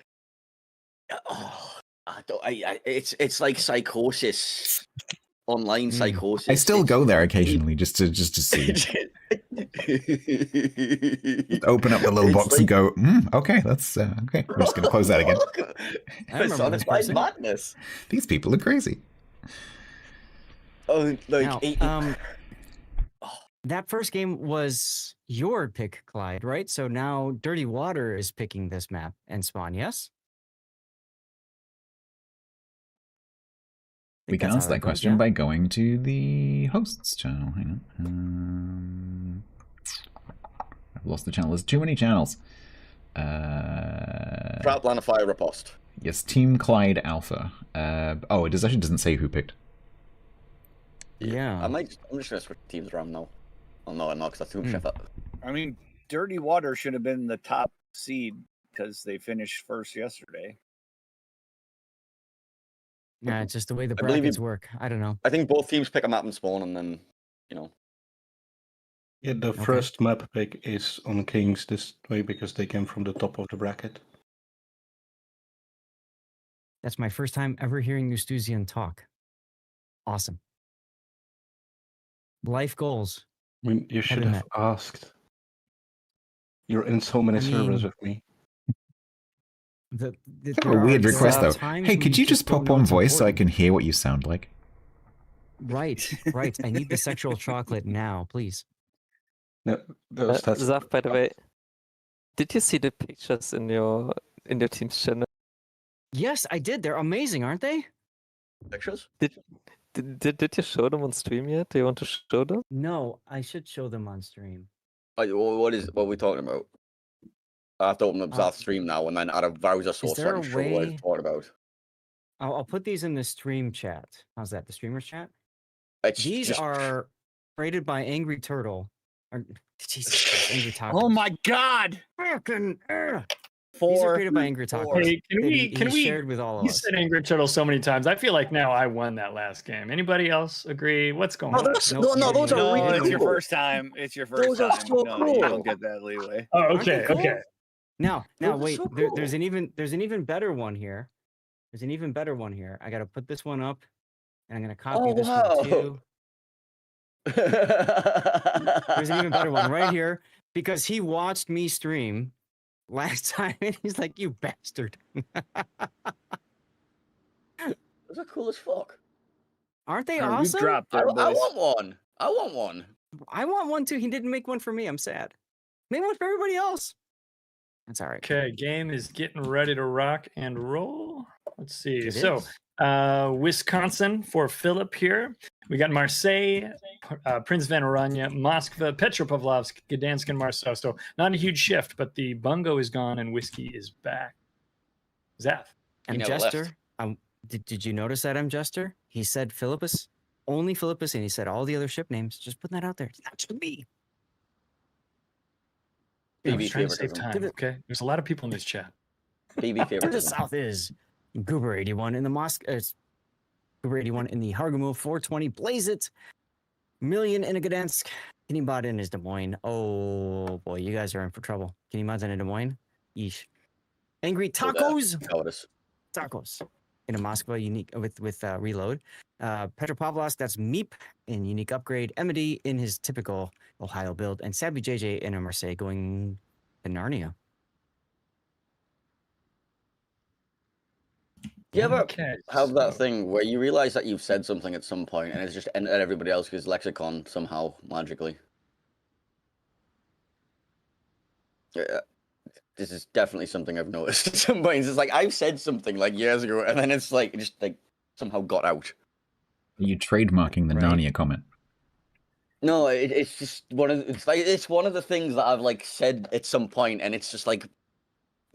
it's like psychosis online psychosis. I still go there occasionally just to see. Open up the little It's box and go, okay, that's okay. We're just going to close that again. I remember this Personified person. madness. These people are crazy. Oh, like Now, that first game was your pick, Clyde, right? So now Dirty Water is picking this map and Spawn, yes? We can answer that question by going to the hosts channel. Hang on. I've lost the channel. There's too many channels. Trapland of Fire Riposte. Yes, Team Clyde Alpha. It actually doesn't say who picked. Yeah. I'm just gonna switch teams around now. Oh no, I'm not, because that's too much effort. I mean, Dirty Water should have been the top seed because they finished first yesterday. Yeah, it's just the way the I believe brackets work. I don't know. I think both teams pick a map and spawn, and then, you know. Yeah, the first map pick is on Kings this way because they came from the top of the bracket. That's my first time ever hearing Eustusian talk. Awesome. Life goals. I mean, you should Heaven have asked. You're in so many servers with me. The, Kind of a weird request, though. times Hey, when could you just don't pop know on it's voice so I important. can hear what you sound like? Right. I need the sexual chocolate now, please. No, those that's Zaf, by the way, did you see the pictures in your team's channel? Yes, I did. They're amazing, aren't they? Pictures? Did you show them on stream yet? Do you want to show them? No, I should show them on stream. What are we talking about? I have to open up Zaf's stream now and then add a browser source so there I a can show what way- it's talking about. I'll put these in the stream chat. How's that? The streamers chat? It's These just- are rated by Angry Turtle. Or, Jesus Christ, Angry Tacos. Oh my God! Fucking, These are Four. created by Angry Tacos. Hey, can that we? he Can we? shared with all of You us. said Angry Turtle so many times. I feel like now I won that last game. Anybody else agree? What's going on? those Nope, are No, really it's your cool. first time. It's your first Those are time. so No, cool. you don't get that leeway. Oh, Aren't they okay, cool? okay. Now, Those are wait. so There's cool. an even better one here. There's an even better one here. I got to put this one up, and I'm gonna copy this one too. There's an even better one right here because he watched me stream last time, and he's like, "You bastard." Those are cool as fuck. Aren't they All right, we've awesome? dropped I there, boys. want one. I want one. I want one too. He didn't make one for me. I'm sad. Make one for everybody else. That's all right. Okay, game is getting ready to rock and roll. Let's see. It So, is. Wisconsin for Philip here. We got Marseille, Prince van Oranje, Moskva, Petropavlovsk, Gdansk, and Marseille. So not a huge shift, but the bungo is gone and whiskey is back. Zaf. M never left. Jester. Did you notice that M Jester? He said Philippus, only Philippus, and he said all the other ship names. Just putting that out there. It's not just me. I BB was trying to save favoritism. time. Okay, there's a lot of people in this chat. BB To the favoritism. south is Goober 81 in the Goober 81 in the Hargamul 420. Blaze it. Million in a Gdansk. Kenny in is Des Moines. Oh boy, you guys are in for trouble. Kenny in a Des Moines. Yeesh. Angry Tacos. Cowardice. Tacos in a Moskva unique with reload. Petropavlovsk, that's Meep in unique upgrade. Emity in his typical Ohio build, and Sabby JJ in a Marseille going to Narnia. Do you ever Okay, have that so- thing where you realize that you've said something at some point and it's just entered everybody else's lexicon somehow magically? Yeah, this is definitely something I've noticed at some points. It's like I've said something like years ago, and then it's like it just like somehow got out. Are you trademarking the Right. Narnia comment? No, it's just it's one of the things that I've like said at some point, and it's just like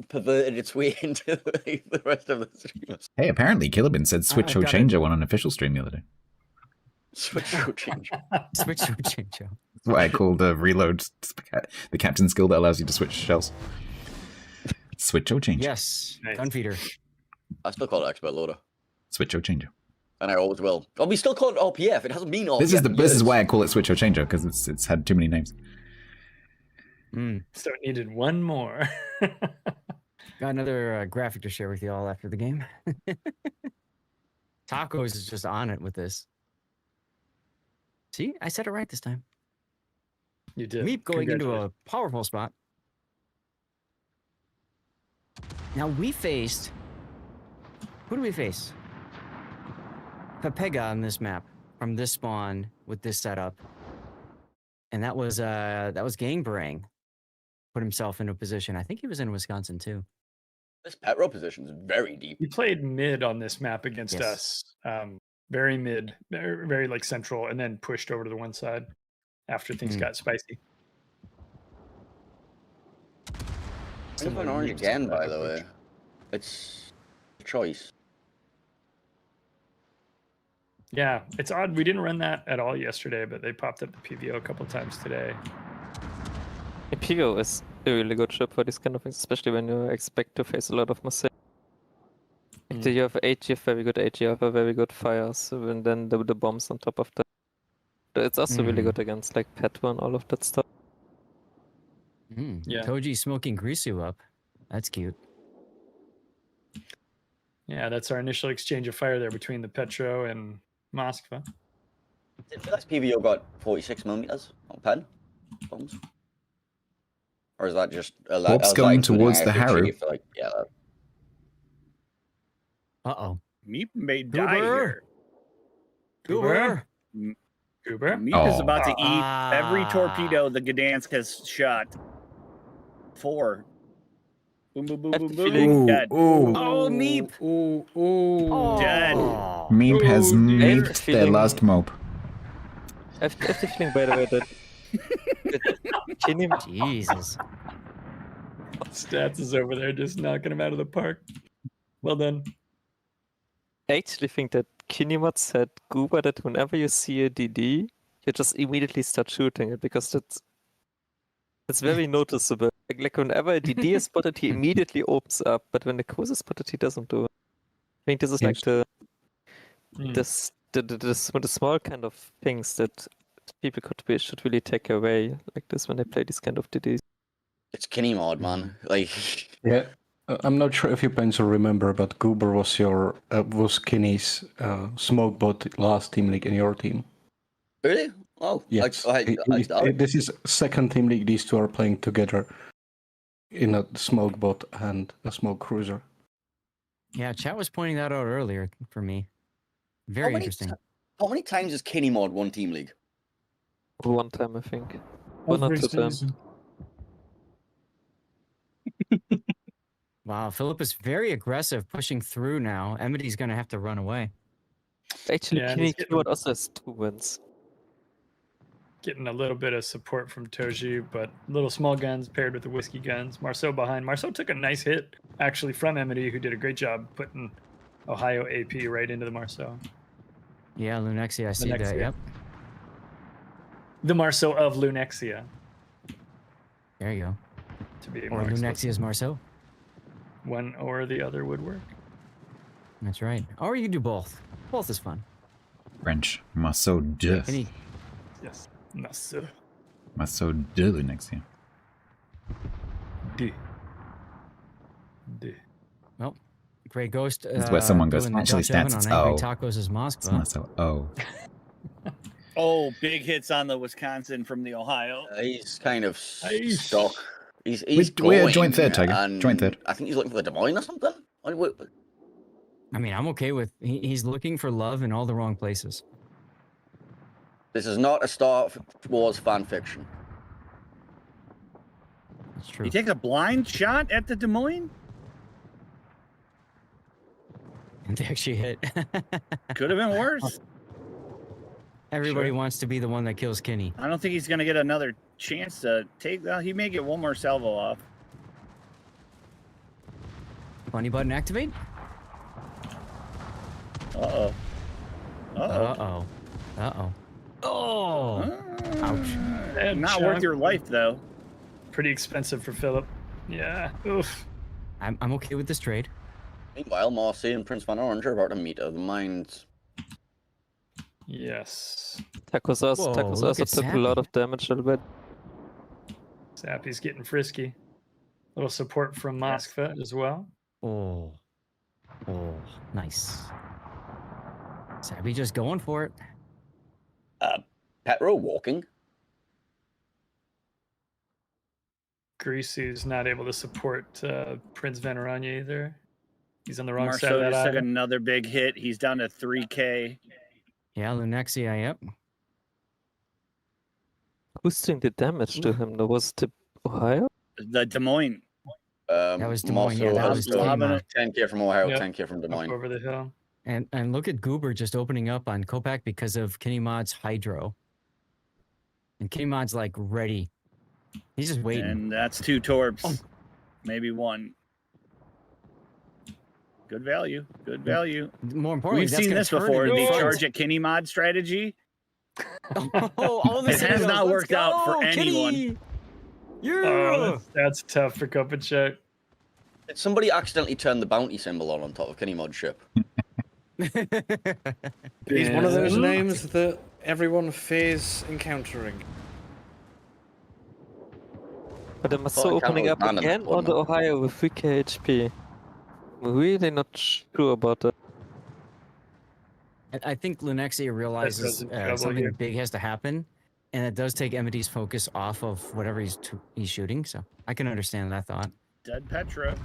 perverted its way into the rest of the streamers. Hey, apparently Killabin said switch I've or got change on an official stream the other day. Switch or change. Switch to a change. That's why I called reload the captain skill that allows you to switch shells. Switch or change. Yes, Nice. Gunfeeder. I still call it expert loader, Switch or change. and I always will. Oh, we still call it RPF. It hasn't been RPF. This is in this is years. why I call it switch or change because it's had too many names. So it needed one more. Got another graphic to share with you all after the game. Tacos is just on it with this. See, I said it right this time. You did. Meep going into Congratulations. a powerful spot. Now we faced. Who do we face? Pepega on this map from this spawn with this setup, and that was Gangbarang. Put himself into a position. I think he was in Wisconsin too. This Petro position is very deep. He played mid on this map against Yes. us. Very mid, very like central, and then pushed over to the one side after things got spicy. It's an orange again, by the way. It's a choice. Yeah, it's odd. We didn't run that at all yesterday, but they popped up the PVO a couple times today. The PVO is a really good ship for these kind of things, especially when you expect to face a lot of mistakes. Mm. You have AG, very good AG, you have a very good fires, and then the bombs on top of that. It's also really good against like Petro and all of that stuff. Yeah. Toji smoking Grisu up. That's cute. Yeah, that's our initial exchange of fire there between the Petro and Moskva. This PVO got 46 millimeters on pen bombs, or is that just Bob's going towards the Haru. Like, yeah. Uh-oh. Meep may die Goober. here. Goober. Goober. Meep is about to eat Ah. every torpedo the Gdansk has shot. 4. Boom, boom, boom, I have boom, the boom. feeling- Dead. Oh, Meep. Ooh. Dead. Oh. Meep has Oh, meeped their feeling- last mope. I have the feeling, by the way, that Kinim, Jesus. Stats is over there just knocking him out of the park. Well done. I actually think that Kinemot said Goober that whenever you see a DD, you just immediately start shooting it because it's very noticeable. Like whenever a DD is spotted, he immediately opens up, but when the cruise is spotted, he doesn't do it. I think this is like the small kind of things that people should really take away like this when they play these kind of DDs. It's Kinney mod, man. Like, Yeah, I'm not sure if you pencil remember, but Goober was was Kinney's smoke bot last team league in your team. really? Oh, Yes, I this is second team league. These two are playing together in a smoke bot and a smoke cruiser. Yeah, chat was pointing that out earlier for me. Very interesting. How many times has Kinney mod won team league? One time, I think. One or Every two times. season. Wow, Philip is very aggressive, pushing through now. Emity's going to have to run away. Actually, Yeah, and he's getting- Kinemot also has 2 wins. Getting a little bit of support from Toji, but little small guns paired with the whiskey guns. Marceau behind. Marceau took a nice hit, actually, from Emity, who did a great job putting Ohio AP right into the Marceau. Yeah, Lunexia, I see that. Lunexia. Yep. The Marceau of Lunexia, There you go. to be Or more explicit. Lunexia's Marceau. One or the other would work. That's right. Or you can do both. Both is fun. French. Marceau de. Any Yes. Marceau. Marceau de Lunexia. D. D. Well, Grey Ghost. It's where someone goes, doing the actually, Dutch oven stats, it's on Angry O. Tacos is It's Moskva. Marceau. Oh. Oh, big hits on the Wisconsin from the Ohio. He's kind of Nice. stuck. He's We're going, joint third, Tiger. and Joint third. I think he's looking for the Des Moines or something. I mean, I'm okay with. He's looking for love in all the wrong places. This is not a Star Wars fan fiction. It's true. He takes a blind shot at the Des Moines? And they actually hit. Could have been worse. Everybody Sure. wants to be the one that kills Kinney. I don't think he's going to get another chance to take. Well, he may get one more salvo off. Funny button activate. Uh-oh. Uh-oh. Uh-oh. Uh-oh. Oh! Ouch. And Not worth chunk. your life, though. Pretty expensive for Philip. Yeah. Oof. I'm okay with this trade. Meanwhile, Marcy and Prince Van Orange are about to meet other minds. Yes. Tacos Whoa, also look at took a lot Sappy. of damage already. Sappy's getting frisky. Little support from Moskva as well. Oh. Oh, nice. Sabby just going for it. Petro walking. Greasy's not able to support Prince Vanaranya either. He's on the wrong side Marceau of that just took island. another big hit. He's down to 3K. Yeah, Lunexia, yep. Who's doing the damage to him? That was the Ohio? The Des Moines. That was Des Moines, yeah, Marceau that has was to- Kenny 10k from Ohio, Yep. 10k from Des Up Moines. over the hill. And look at Goober just opening up on Kopak because of Kenny Mod's Hydro. And Kenny Mod's like ready. He's just waiting. And that's 2 torps. Oh. Maybe 1. Good value. Good value. More importantly, We've that's seen gonna this turn before. into The funds. charge at Kenny mod strategy. Oh, all of a It sudden has goes, not "Let's worked out for go, anyone." Kenny!" Yeah. Oh, that's tough for Kopacek. Did somebody accidentally turn the bounty symbol on top of Kenny Mod's ship? He's one of those Yeah. names that everyone fears encountering. But the thought Maso the opening camera up was banned on again that one, on the though. Ohio with 3k HP. Really not sure about that. I think Lunexia realizes in trouble something here. big has to happen, and it does take Emity's focus off of whatever he's shooting. So I can understand that thought. Dead Petra.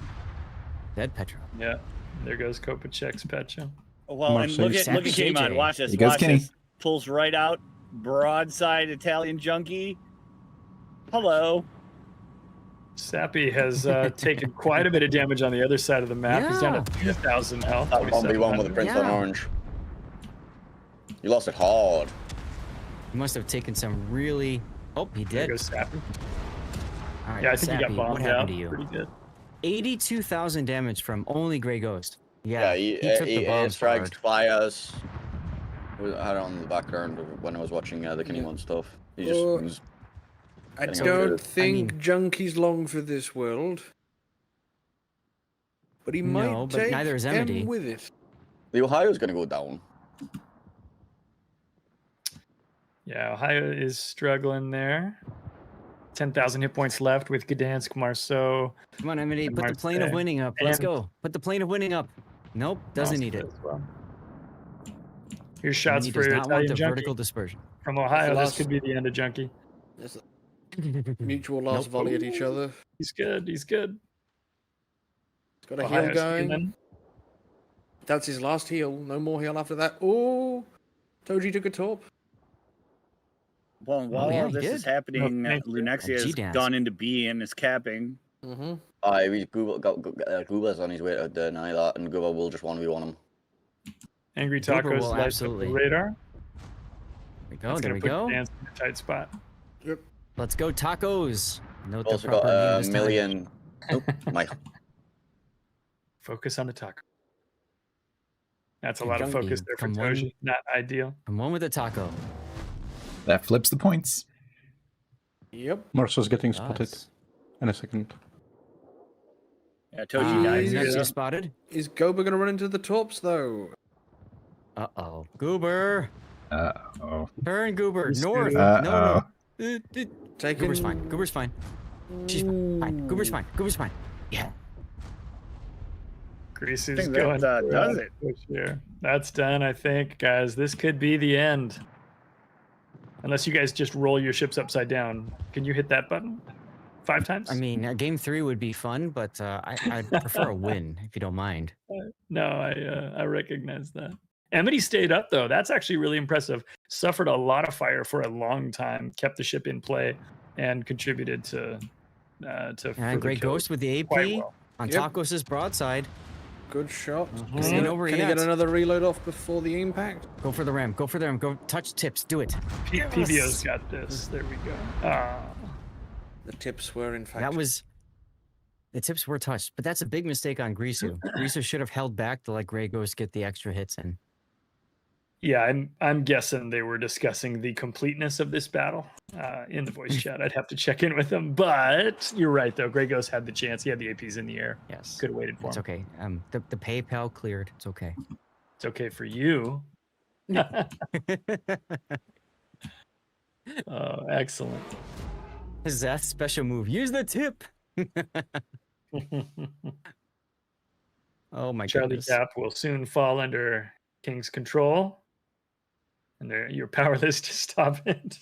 Dead Petra. Yeah, there goes Kopacek's Petra. Well, and Marcel, look you at Sappy Kenny mod. JJ. Watch this. Here goes Watch Kenny. this. Pulls right out. Broadside Italian junkie. Hello. Sappy has taken quite a bit of damage on the other side of the map. He's down to 2,000 health. That 1v1 with the 2,700. Prince on Yeah. Orange. You lost it hard. He must have taken some really. Oh, he There did. goes Sappy. All right, Yeah, I think Sappy, he got what bombed happened out. to you? Pretty good. 82,000 damage from only Grey Ghost. Yeah, he took the bombs strikes, hard. fires. I had it on the background when I was watching the Kenny Mod stuff. He just Oh. was I Getting don't over it. think mean- Junkie's long for this world. But he might No, but take neither is M Emity. with it. the Ohio's going to go down. Yeah, Ohio is struggling there. 10,000 hit points left with Gdansk, Marceau. Come on, Emity, And put the plane of Marseille. winning up. Let's And- go. Put the plane of winning up. Nope, doesn't need it. as well. Here's shots He for does not want Italian the Junkie vertical dispersion. from Ohio. Last- This could be the end of Junkie. There's a mutual last Nope. volley at each other. He's good. He's good. He's got a Ohio's heal going. human. That's his last heal. No more heal after that. Oh, Toji took a top. Well, while yeah, all he this is did. happening, No, thank you. Lunexia has G-dance. gone into B and is capping. Mm-hmm. Goober's on his way to deny that, and Goober will just 1v1 him. Angry Goober Tacos will lights up absolutely- the radar. There we go. That's There gonna we put go. Gdansk in a tight spot. Let's go tacos. Note the Also got proper name a this time. million. Nope, my Focus on the taco. That's a Hey, lot of Junkie, focus there for come on. Toji. Not ideal. And one with a taco. That flips the points. Yep. Marcel's getting spotted Does. in a second. Yeah, Toji dies. nice. Lunexia Yeah. spotted. Is Goba going to run into the tops, though? Uh-oh. Goober. Uh-oh. Turn, Goober. He's North. good. No. Taking... Goober's fine. Goober's fine. She's fine. Goober's fine. Goober's fine. Yeah. Grease I is think going. that for does a it. push here. That's done, I think, guys. This could be the end. Unless you guys just roll your ships upside down. Can you hit that button 5 times? I mean, game 3 would be fun, but I'd prefer a win, if you don't mind. No, I recognize that. Amity stayed up though. That's actually really impressive. Suffered a lot of fire for a long time, kept the ship in play, and contributed to And further Great kills Ghost with the AP quite well. on Yep. Tacos' broadside. Good shot. Ain't over Can he yet. get another reload off before the impact? Go for the ram. Go for the ram. Go touch tips. Do it. PVO's got this. There we go. Ah, The tips were, in fact... That was. The tips were touched, but that's a big mistake on Grisu. Grisu should have held back to let Grey Ghost get the extra hits in. yeah, I'm guessing they were discussing the completeness of this battle in the voice chat. I'd have to check in with them, but you're right though. Grey Ghost had the chance. He had the APs in the air. Yes. Could have waited for It's him. okay. The PayPal cleared. It's okay. It's okay for you. Oh, excellent. Zeth's special move. Use the tip. Oh my Charlie goodness. Cap will soon fall under King's control. and you're powerless to stop it.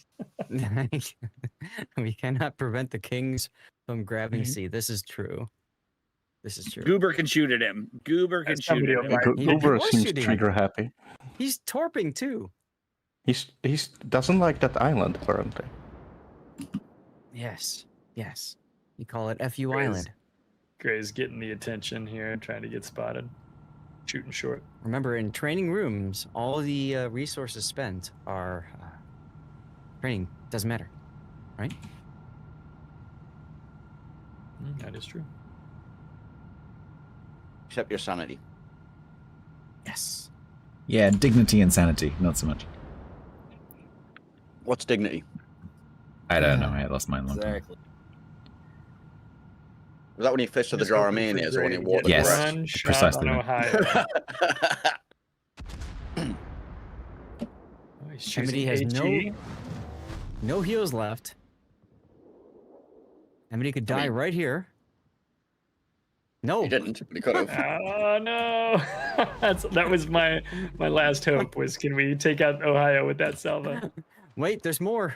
We cannot prevent the kings from grabbing C. This is true. This is true. Goober can shoot at him. Goober can shoot Somebody at will him. buy it. He Goober was seems shooting. trigger happy. He's torping too. He's doesn't like that island apparently. Yes. Yes. You call it FU Gray's- Island. Gray's getting the attention here, trying to get spotted. Shooting short. Remember, in training rooms, all the resources spent are training. Doesn't matter, right? That is true. Except your sanity. Yes. Yeah, dignity and sanity, not so much. What's dignity? I don't know. I lost mine a long time. Exactly. Was that when he fished to the Just jar of hoping for mayonnaise or when he Gray to watered get Yes. the rest? one shot Precisely on that. Ohio. Oh, he's Amity choosing has AG. no heals left. Amity could die right here. No. He didn't, but he could have. Oh no! That was my last hope. Was can we take out Ohio with that salvo? Wait, there's more.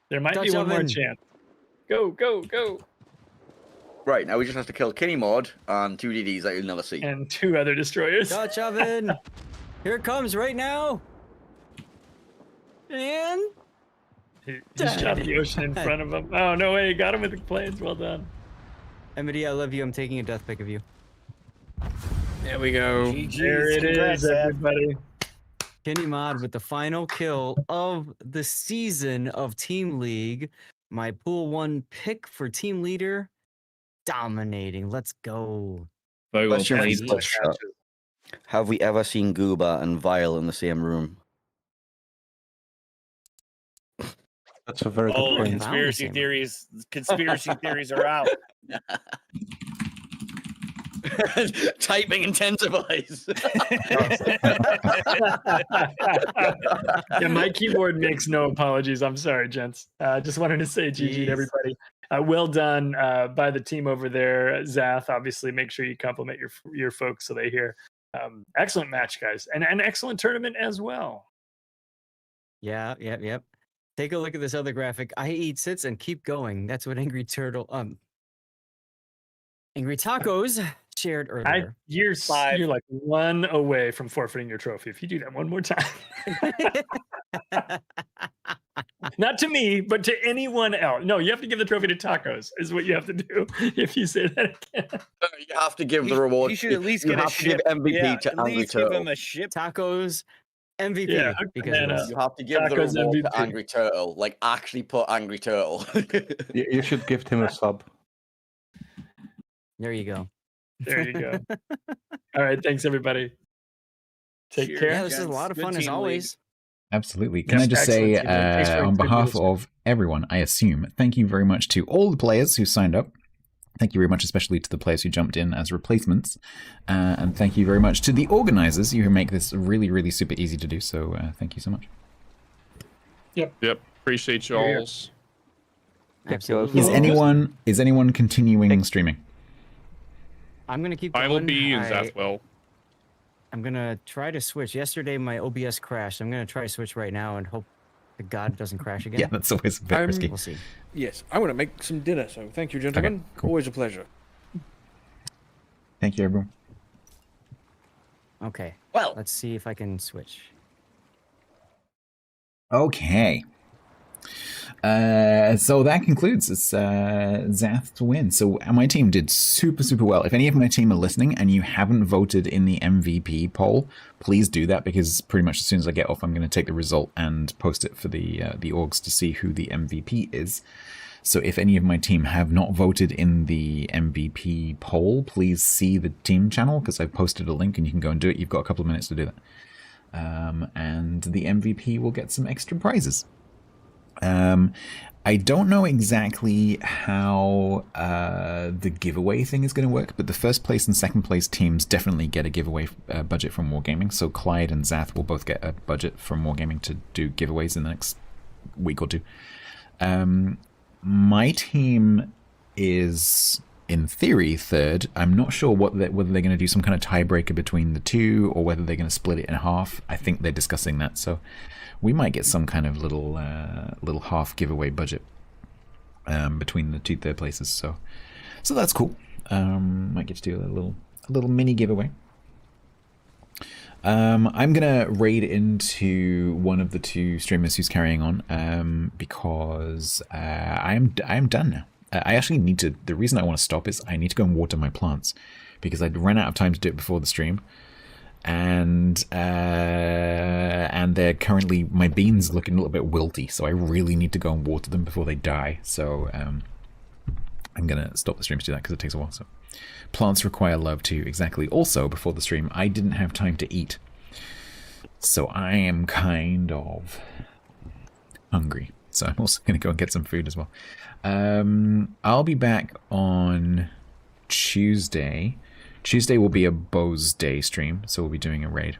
There might be Dutch one more oven. chance. Go go go! Right, now we just have to kill Kinney Mod and 2 DDs that you'll never see. And 2 other destroyers. Dutch oven. Here it comes right now. And He shot the ocean in front of him. Oh no way! He got him with the planes. Well done. Amity, I love you. I'm taking a death pick of you. There we go. GG's. There it Congrats, is, Zap. everybody. Kenny Mod with the final kill of the season of Team League. My pool 1 pick for team leader. Dominating. Let's go. Very well Question for played. you, Bush. Have we ever seen Gooba and Vile in the same room? That's a very good Oh, point. conspiracy theories. Conspiracy theories are out. Typing intensifies. Yeah, my keyboard makes no apologies. I'm sorry, gents. Just wanted to say GG Jeez. to everybody. Well done by the team over there. Zath, obviously, make sure you compliment your folks so they hear. Excellent match, guys, and an excellent tournament as well. Yeah, yep. Take a look at this other graphic. I eat sits and keep going. That's what Angry Tacos shared earlier. You're 5. like 1 away from forfeiting your trophy if you do that one more time. Not to me, but to anyone else. No, you have to give the trophy to Tacos. Is what you have to do if you say that again. You have to give the reward. He should at least you get a have to give ship. MVP Yeah, to at Angry least give Turtle. him a ship. Tacos MVP. Yeah, hook because that it was- up. You have to give the Tacos reward MVP. to Angry Turtle. Like, actually put Angry Turtle. You should give him a sub. there you go. There you go. All right, thanks everybody. Take Cheers. care. Yeah, this is a gents. lot of Good fun as team always. Absolutely. Can Yes, I just say, excellent team. Thanks for on behalf contributing. of everyone, I assume, thank you very much to all the players who signed up. Thank you very much, especially to the players who jumped in as replacements. And thank you very much to the organizers who make this really, really super easy to do. So thank you so much. Yep. Appreciate y'all's. Absolutely. Is anyone continuing streaming? I'm gonna keep. I will going. be, and Zath will. I'm gonna try to switch. Yesterday my OBS crashed. I'm gonna try to switch right now and hope to God it doesn't crash again. Yeah, that's always a bit risky. We'll see. Yes, I want to make some dinner, so thank you, gentlemen. cool. Always a pleasure. Thank you, everyone. Okay. Well, Let's see if I can switch. Okay. So that concludes. It's Zath's win. So my team did super, super well. If any of my team are listening and you haven't voted in the MVP poll, please do that, because pretty much as soon as I get off, I'm going to take the result and post it for the orgs to see who the MVP is. So if any of my team have not voted in the MVP poll, please see the team channel, because I've posted a link and you can go and do it. You've got a couple of minutes to do that. And the MVP will get some extra prizes. I don't know exactly how the giveaway thing is going to work, but the first place and second place teams definitely get a giveaway budget from Wargaming. So Clyde and Zath will both get a budget from Wargaming to do giveaways in the next week or two. My team is in theory, third. I'm not sure whether they're going to do some kind of tiebreaker between the two or whether they're going to split it in half. I think they're discussing that, so we might get some kind of little half giveaway budget between the 2 third places. So that's cool. Might get to do a little mini giveaway. I'm gonna raid into one of the 2 streamers who's carrying on because I'm done now. I actually need to. The reason I want to stop is I need to go and water my plants because I ran out of time to do it before the stream, and they're currently, my beans looking a little bit wilty, so I really need to go and water them before they die. So I'm gonna stop the stream to do that because it takes a while. So plants require love too, exactly. Also, before the stream, I didn't have time to eat, so I am kind of hungry. So I'm also gonna go and get some food as well. I'll be back on Tuesday. Tuesday will be a Bo's Day stream, so we'll be doing a raid.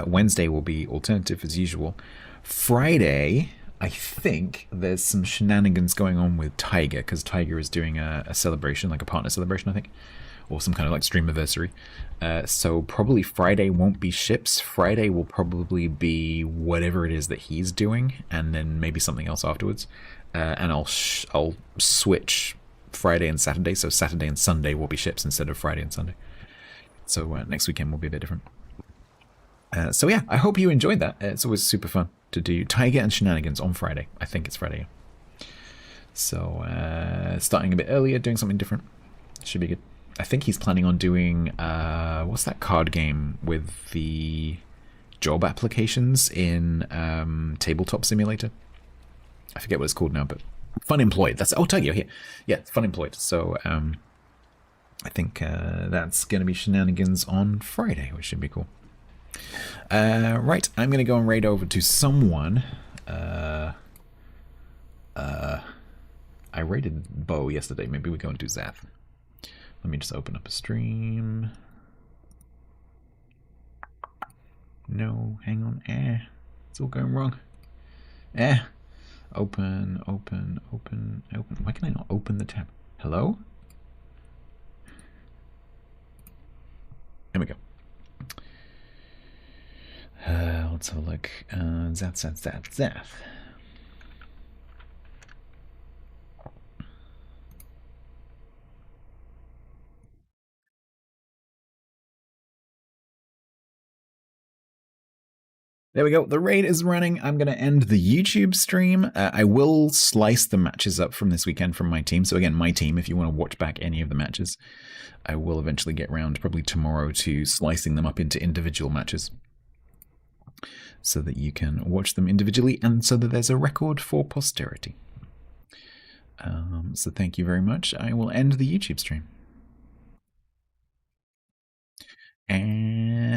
Wednesday will be alternative as usual. Friday, I think there's some shenanigans going on with Tiger, because Tiger is doing a celebration, like a partner celebration, I think, or some kind of like streamiversary. So probably Friday won't be ships. Friday will probably be whatever it is that he's doing, and then maybe something else afterwards. And I'll switch Friday and Saturday, so Saturday and Sunday will be ships instead of Friday and Sunday. So next weekend will be a bit different. So yeah, I hope you enjoyed that. It's always super fun to do Tiger and shenanigans on Friday. I think it's Friday. So starting a bit earlier, doing something different. Should be good. I think he's planning on doing what's that card game with the job applications in Tabletop Simulator? I forget what it's called now, but Fun Employed. That's Tiger here. Yeah, Fun Employed. So I think that's going to be shenanigans on Friday, which should be cool. Right, I'm going to go and raid over to someone. I raided Bo yesterday. Maybe we go and do Zath. Let me just open up a stream. No, hang on. It's all going wrong. Open. Why can I not open the tab? Hello? There we go. Let's have a look. Zath. There we go. The raid is running. I'm going to end the YouTube stream. I will slice the matches up from this weekend from my team. So again, my team, if you want to watch back any of the matches, I will eventually get around, probably tomorrow, to slicing them up into individual matches so that you can watch them individually and so that there's a record for posterity. So thank you very much. I will end the YouTube stream. And